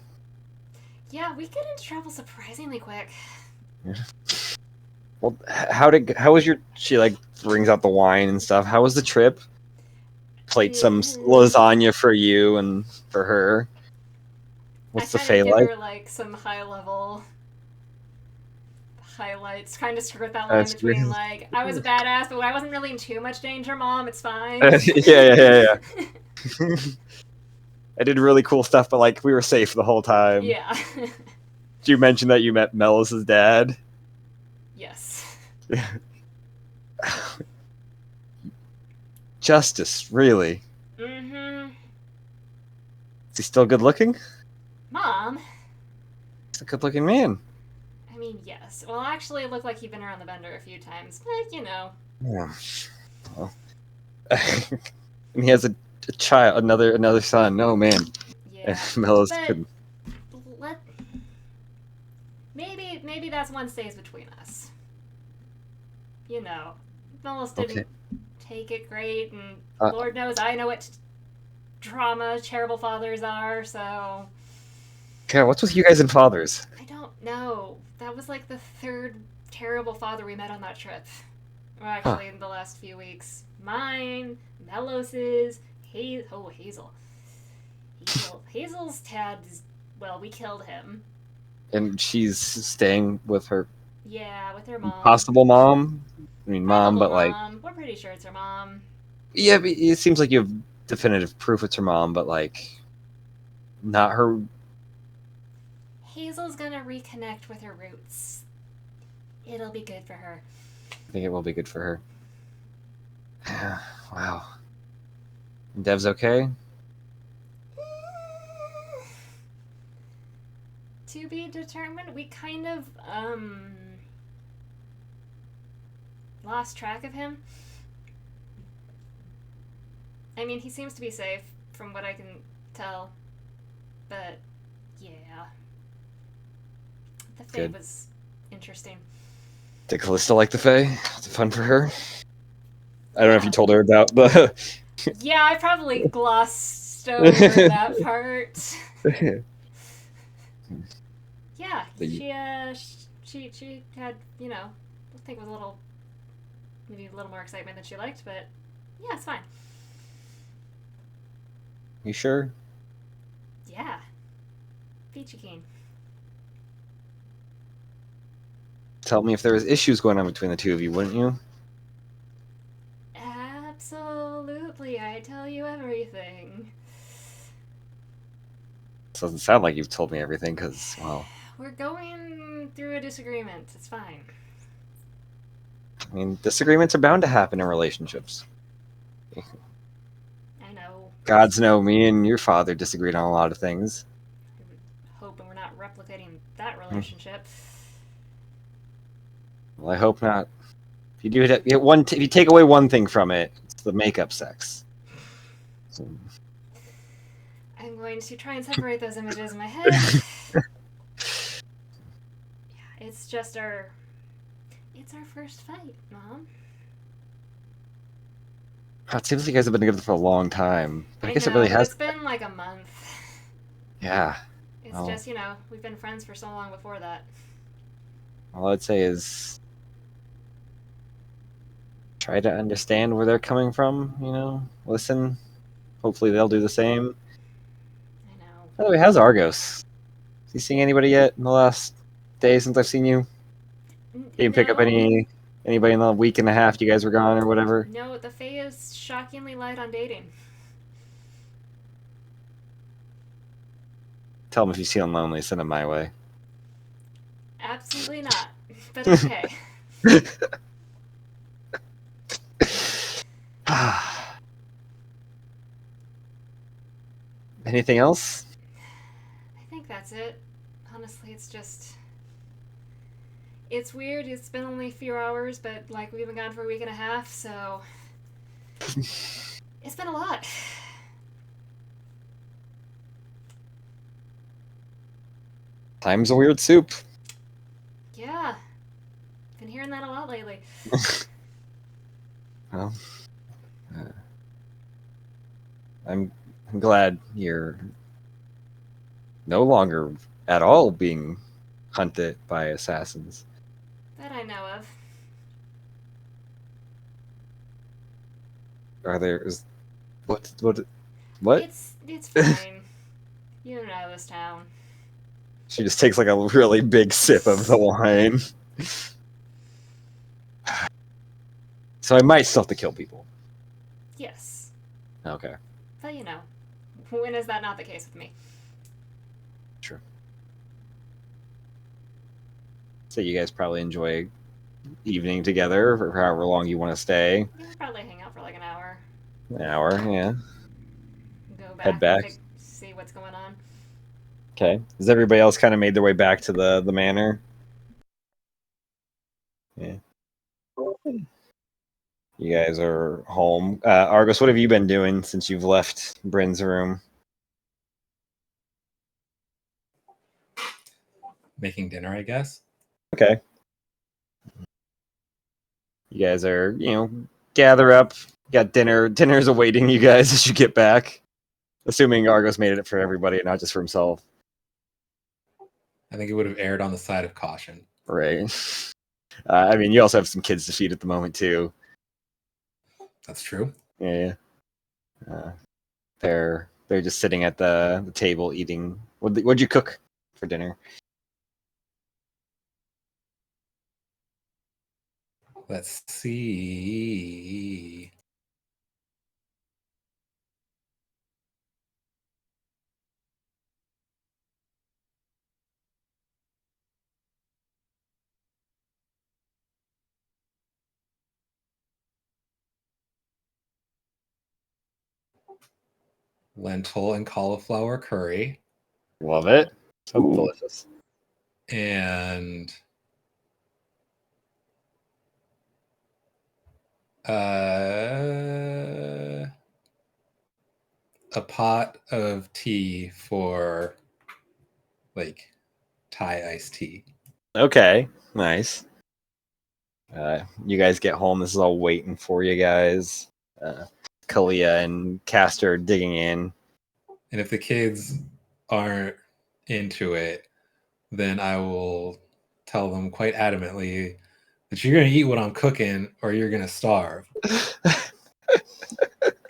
Yeah, we get into trouble surprisingly quick. Well, how was she like brings out the wine and stuff. How was the trip? Plate some lasagna for you and for her. What's the I kind Fae of give like? her like some high level highlights, kind of skirt that line That's between really- like I was a badass, but I wasn't really in too much danger, Mom. It's fine. yeah. I did really cool stuff, but like we were safe the whole time. Yeah. Did you mention that you met Melis's dad? Yes. Justice, really? Mm-hmm. Is he still good looking? Mom. He's a good looking man. I mean, yes. Well, actually, it looked like he'd been around the bender a few times, but you know. Yeah. Well. And he has a child, another son. Oh man. Yeah. Melis But couldn't. maybe that's one stays between us. You know, Melis Okay. didn't take it great, and Uh, Lord knows I know what trauma terrible fathers are, so Okay, what's with you guys and fathers? I don't know. That was like the third terrible father we met on that trip. Or actually, in the last few weeks. Mine, Melos's, Hazel. Hazel's dad is, well, we killed him. And she's staying with her Yeah, with her mom. possible mom. I mean, mom, Probable but like, mom. We're pretty sure it's her mom. yeah, but it seems like you have definitive proof it's her mom, but like, not her. Hazel's gonna reconnect with her roots. It'll be good for her. I think it will be good for her. Wow. Dev's okay? To be determined. We kind of, lost track of him. I mean, he seems to be safe, from what I can tell. But, yeah. The Fae Good. was interesting. Did Callista like the Fae? Was it fun for her? I don't know if you told her about the. Yeah, I probably glossed over that part. Yeah, she had, you know, I think it was maybe a little more excitement than she liked, but yeah, it's fine. You sure? Yeah. Peachy keen. Tell me if there was issues going on between the two of you, wouldn't you? Absolutely, I tell you everything. Doesn't sound like you've told me everything, because, well, We're going through a disagreement. It's fine. I mean, disagreements are bound to happen in relationships. I know. Gods know me and your father disagreed on a lot of things. I'm hoping we're not replicating that relationship. Well, I hope not. If you do it, if you take away one thing from it, it's the makeup sex. So, I'm going to try and separate those images in my head. Yeah, it's just it's our first fight, Mom. it seems like you guys have been together for a long time. But I guess know, it really but has. it's been like a month. Yeah. It's Oh. just, you know, we've been friends for so long before that. All I'd say is try to understand where they're coming from, you know? Listen. Hopefully they'll do the same. I know. By the way, how's Argos? Has he seen anybody yet in the last day since I've seen you? Didn't pick up anybody in the week and a half you guys were gone or whatever? No, the Fae is shockingly light on dating. Tell him if you see him lonely, send him my way. Absolutely not. But okay. Anything else? I think that's it. Honestly, it's just... It's weird. It's been only a few hours, but, like, we've been gone for a week and a half, so... It's been a lot. Time's a weird soup. Yeah. Been hearing that a lot lately. Well, I'm glad you're no longer at all being hunted by assassins. That I know of. Are there? What? It's fine. You know this town. She just takes like a really big sip of the wine. So I might still have to kill people. Yes, Okay. but you know, when is that not the case with me? Sure. So you guys probably enjoy evening together for however long you want to stay. We'll probably hang out for like an hour. An hour, yeah. Go Head back, back. see what's going on. Okay. Has everybody else kind of made their way back to the manor? Yeah. You guys are home. Argos, what have you been doing since you've left Bryn's room? Making dinner, I guess. Okay. You guys are, gather up. Got dinner. Dinner's awaiting you guys as you get back. Assuming Argos made it for everybody and not just for himself. I think it would have erred on the side of caution. Right. I mean, you also have some kids to feed at the moment, too. That's true. Yeah. They're just sitting at the table eating. What'd you cook for dinner? Let's see. Lentil and cauliflower curry. Love it. So Ooh. delicious. And a pot of tea for like Thai iced tea. Okay, nice. You guys get home. This is all waiting for you guys. Kalia and Castor digging in. And if the kids aren't into it, then I will tell them quite adamantly that you're going to eat what I'm cooking or you're going to starve.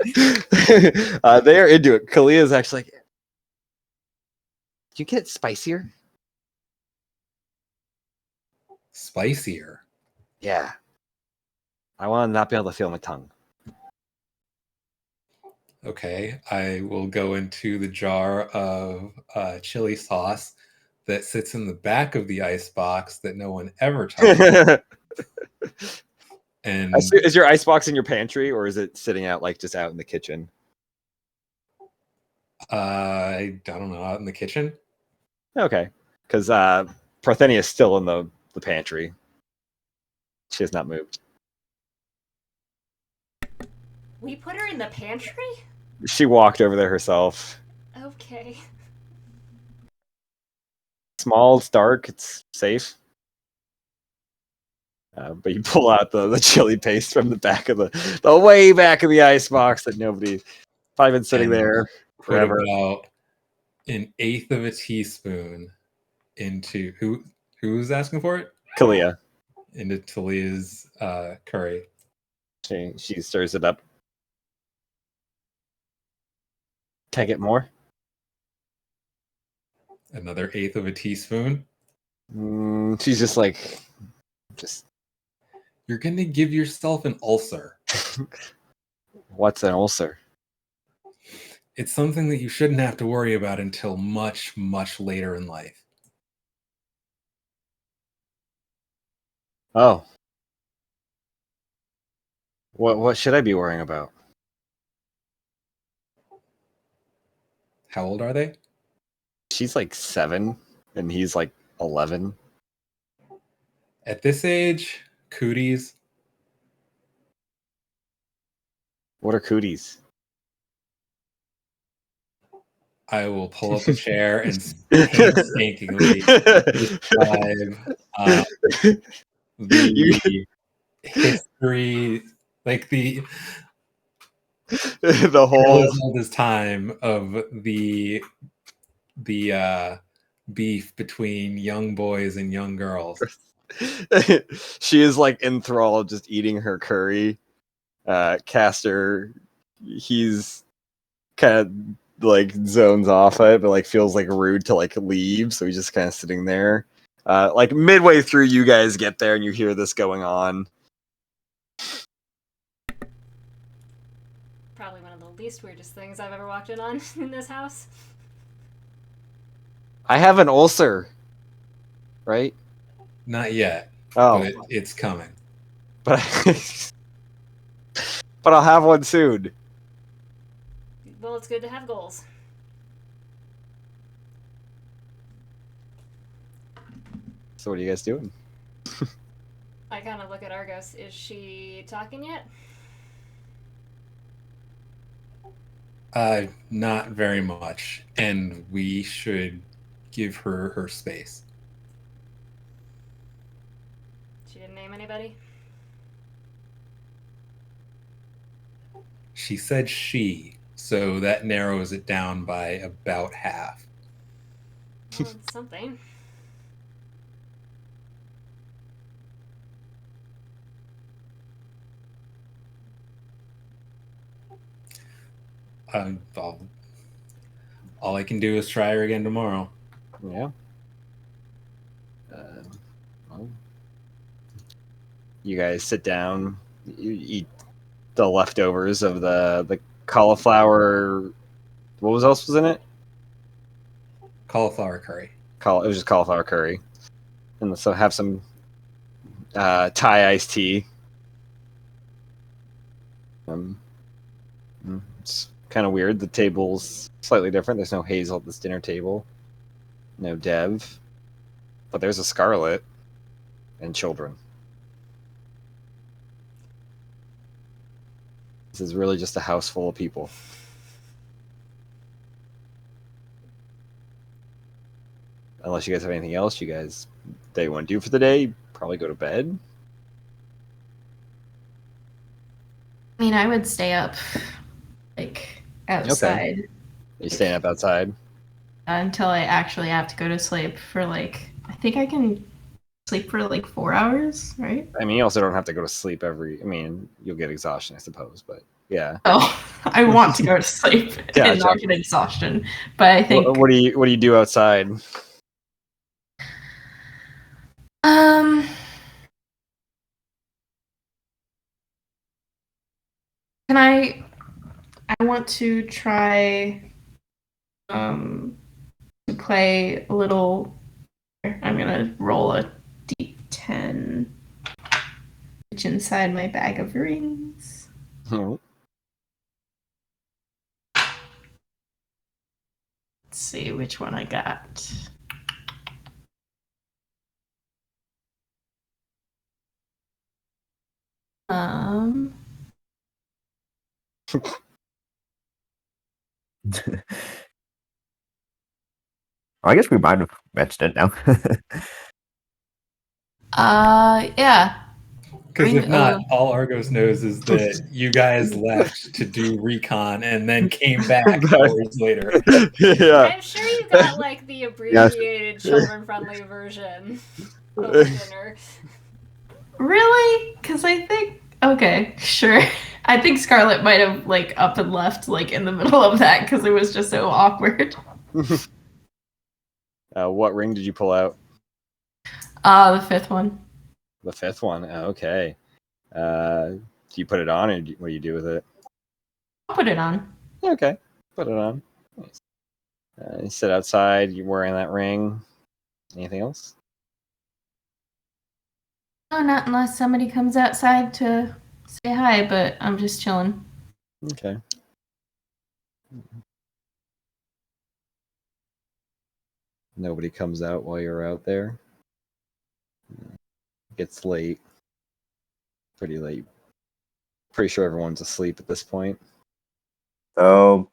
They are into it. Kalia's actually like, "Did you get it spicier?" Spicier. Yeah. I want to not be able to feel my tongue. Okay, I will go into the jar of chili sauce that sits in the back of the ice box that no one ever touches. And Is your icebox in your pantry or is it sitting out like just out in the kitchen? I don't know, out in the kitchen. Okay, because Parthenia is still in the pantry. She has not moved. We put her in the pantry? She walked over there herself. Okay. Small, it's dark, it's safe. But you pull out the chili paste from the back of the way back of the icebox that nobody probably been sitting And there put forever. about an eighth of a teaspoon into who's asking for it? Kalia. Into Talia's curry. She stirs it up. Can I get more? Another eighth of a teaspoon. She's just like, You're gonna give yourself an ulcer. What's an ulcer? It's something that you shouldn't have to worry about until much, much later in life. Oh. What should I be worrying about? How old are they? She's like 7 and he's like 11. At this age, cooties. What are cooties? I will pull up a chair and painstakingly describe the history, like the The whole as old as time of the beef between young boys and young girls. she is like enthralled just eating her curry Caster, he's kind of like zones off it, but like feels like rude to like leave, so he's just kind of sitting there. Like midway through, you guys get there and you hear this going on. Probably one of the least weirdest things I've ever walked in on in this house. I have an ulcer, right? Not yet, Oh, but it's coming. but but I'll have one soon. Well, it's good to have goals. So what are you guys doing? I kind of look at Argos. Is she talking yet? Not very much, and we should give her her space. She didn't name anybody? She said she, so that narrows it down by about half. Well, it's something. All I can do is try her again tomorrow. Yeah. Well, you guys sit down. You eat the leftovers of the cauliflower. What else was in it? Cauliflower curry. It was just cauliflower curry, and so have some Thai iced tea. It's kind of weird. The table's slightly different. There's no Hazel at this dinner table. No Dev. But there's a Scarlet. And children. This is really just a house full of people. Unless you guys have anything else that you want to do for the day, probably go to bed. I mean, I would stay up, like, outside. Are you staying up outside? Until I actually have to go to sleep for, like, I think I can sleep for, like, 4 hours, right? I mean, you also don't have to go to sleep you'll get exhaustion, I suppose, but yeah. Oh, I want to go to sleep and not get exhaustion, but I think... What do you do outside? Can I want to try to play a little. I'm gonna roll a d10, which inside my bag of rings. Oh. Let's see which one I got. I guess we might have mentioned it now. Yeah. Because if not, all Argos knows is that you guys left to do recon and then came back hours later. Yeah. I'm sure you got like the abbreviated children-friendly version of the dinner. Really? Because I think... Okay, sure. I think Scarlett might have like up and left like in the middle of that because it was just so awkward. What ring did you pull out? The fifth one. The fifth one. Oh, okay. Do you put it on, or what do you do with it? I'll put it on. Okay, put it on. Nice. You sit outside. You're wearing that ring. Anything else? Oh, not unless somebody comes outside to say hi, but I'm just chilling. Okay. Nobody comes out while you're out there. Gets late. Pretty late. Pretty sure everyone's asleep at this point. So,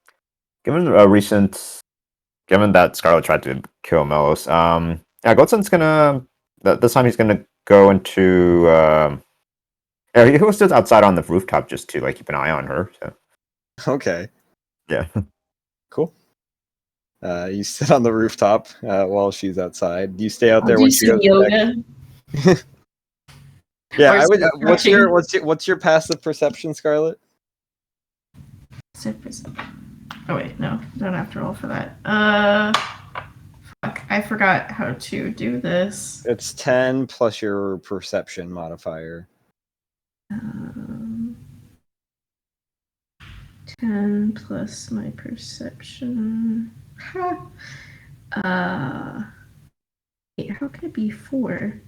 given that Scarlet tried to kill Melos, Goldson's gonna this time he's gonna go into he was just outside on the rooftop just to like keep an eye on her. So. Okay. Yeah. Cool. You sit on the rooftop while she's outside. Do you stay out there when she goes yoga. back? Yeah, Or I would. searching. What's your passive perception, Scarlet? Oh wait, no, don't have to roll for that. Fuck, I forgot how to do this. It's 10 plus your perception modifier. 10 plus my perception. Wait, how could it be 4?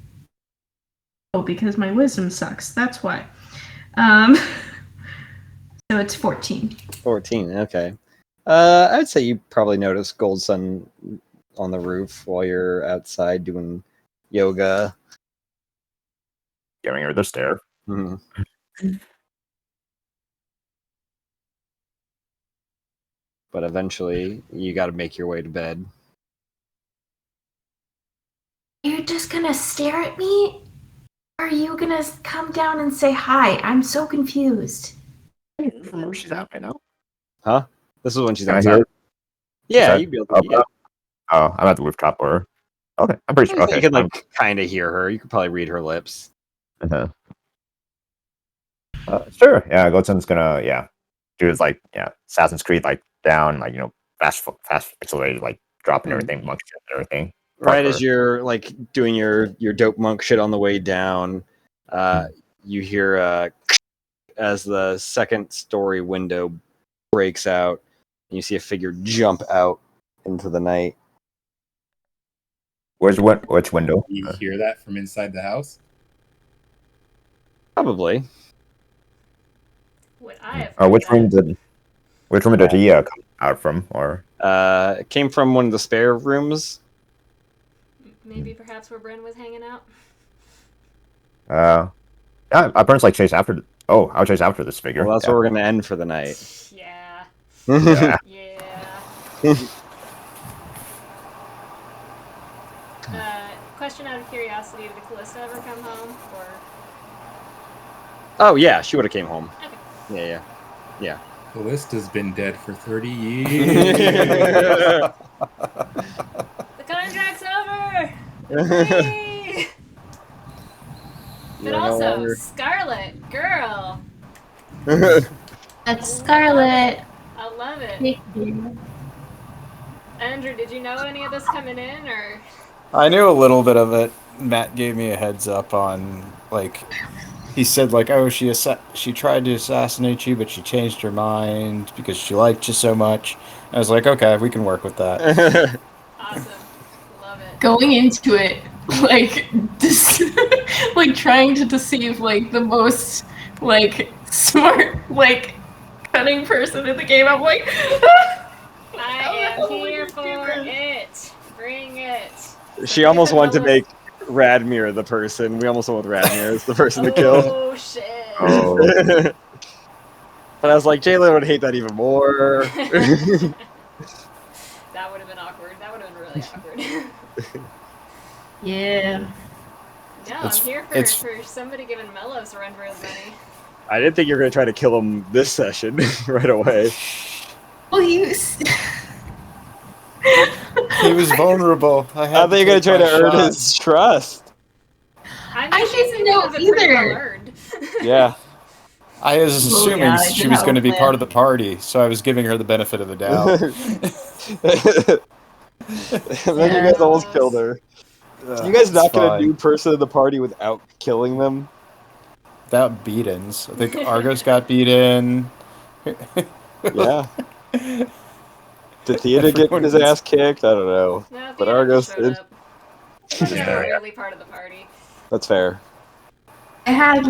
Oh, because my wisdom sucks. That's why. So it's 14. 14. Okay. I'd say you probably notice Gold Sun on the roof while you're outside doing yoga. Giving her the stare. Mhm. But eventually, you got to make your way to bed. You're just gonna stare at me? Or are you gonna come down and say hi? I'm so confused. From where she's at right now. Huh? This is when she's Can I outside. hear? Yeah, that you'd be able to. up, Yeah. up? Oh, I'm at the rooftop or. Okay, I'm pretty sure. Okay, You can like kind of hear her. You could probably read her lips. uh-huh. Sure. Yeah, Goldsun's gonna do his Assassin's Creed down fast accelerated dropping everything, monk shit and everything. Right Parkour. as you're like doing your dope monk shit on the way down, you hear as the second story window breaks out, and you see a figure jump out into the night. Which window? You hear that from inside the house? Probably. Would I have heard Which that? room did he come out from? Or It came from one of the spare rooms. Maybe perhaps where Bryn was hanging out? yeah, I burns chase after. Oh, I'll chase after this figure. Well, that's where we're gonna end for the night. Yeah. Yeah. Yeah. Question out of curiosity, did Callista ever come home? Or Oh yeah, she would have came home. okay. Yeah. Callista's been dead for 30 years. The contract's over! Yay! But You're no also, longer- Scarlet, girl. That's Scarlet. I love it. Thank you. Andrew, did you know any of this coming in, or? I knew a little bit of it. Matt gave me a heads up on he said oh she tried to assassinate you, but she changed her mind because she liked you so much. I was like, okay, we can work with that. Awesome. Love it. Going into it, trying to deceive the most smart cunning person in the game. I'm like, I am here for it. Bring it. She almost wanted to make Radmir the person. We almost went with Radmir as the person to kill. Oh shit. Oh. But I was like, Jalen would hate that even more. That would have been awkward. That would have been really awkward. yeah. No, I'm here for somebody giving Mellows a run for his money. I didn't think you were going to try to kill him this session right away. Well, He was vulnerable. I How are they going to try to earn his trust? I didn't know either. Learned. Yeah. I was assuming yeah, I she did was have going to a be plan. part of the party, so I was giving her the benefit of the doubt. And then you guys almost killed her. You guys not get a new person in the party without killing them? Without beatings. I think Argos got beaten. Yeah. Did Theodore get his ass kicked? I don't know. No, But Theodore Argos showed did. up. He wasn't really part of the party. That's fair. I had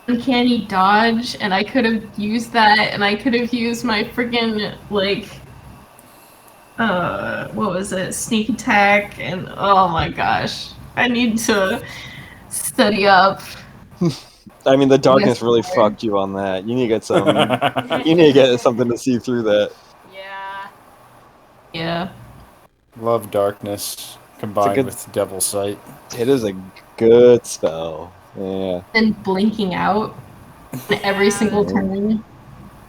uncanny dodge, and I could have used that, and I could have used my friggin' what was it? Sneak attack, and oh my gosh, I need to study up. I mean, the darkness Yes, really sir. fucked you on that. You need to get some. You need to get something to see through that. Yeah. Yeah. Love darkness combined good- with devil sight. It is a good spell. Yeah. And blinking out every single turn.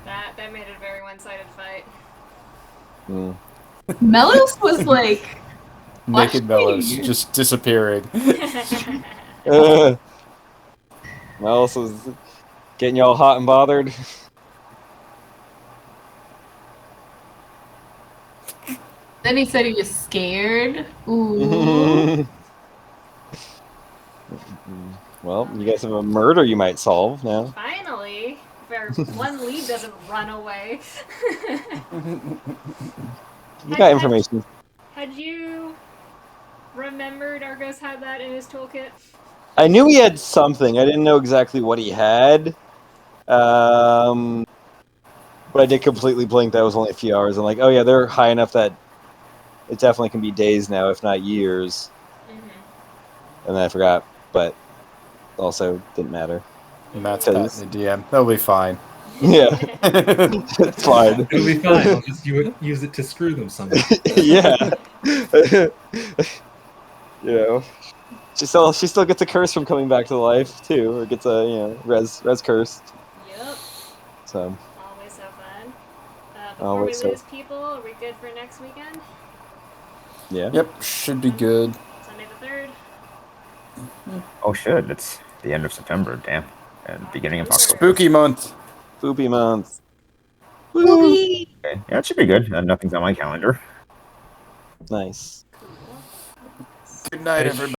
That made it a very one-sided fight. Mm. Melos was Naked Bellows just disappearing. else was getting y'all hot and bothered? Then he said he was scared. Ooh. Well, you guys have a murder you might solve now. Finally, if our one lead doesn't run away. You got information. Had you remembered Argos had that in his toolkit? I knew he had something. I didn't know exactly what he had. But I did completely blink. That was only a few hours. I'm like, oh yeah, they're high enough that it definitely can be days now, if not years. Mm-hmm. And then I forgot, but also didn't matter. Matt's patting the DM. They'll be fine. Yeah, it's fine. It'll be fine. I'll just use it to screw them somehow. Yeah. You know, she still gets a curse from coming back to life too, or gets a res cursed. Yep. So Always so fun. Before Always we so- lose people, are we good for next weekend? yeah. Yep, should be good. Sunday the 3rd. Oh shit! It's the end of September. Damn, and beginning of October. Spooky month. Spoopy month. Okay. Yeah, it should be good. Nothing's on my calendar. Nice. Cool. Good night, I everybody.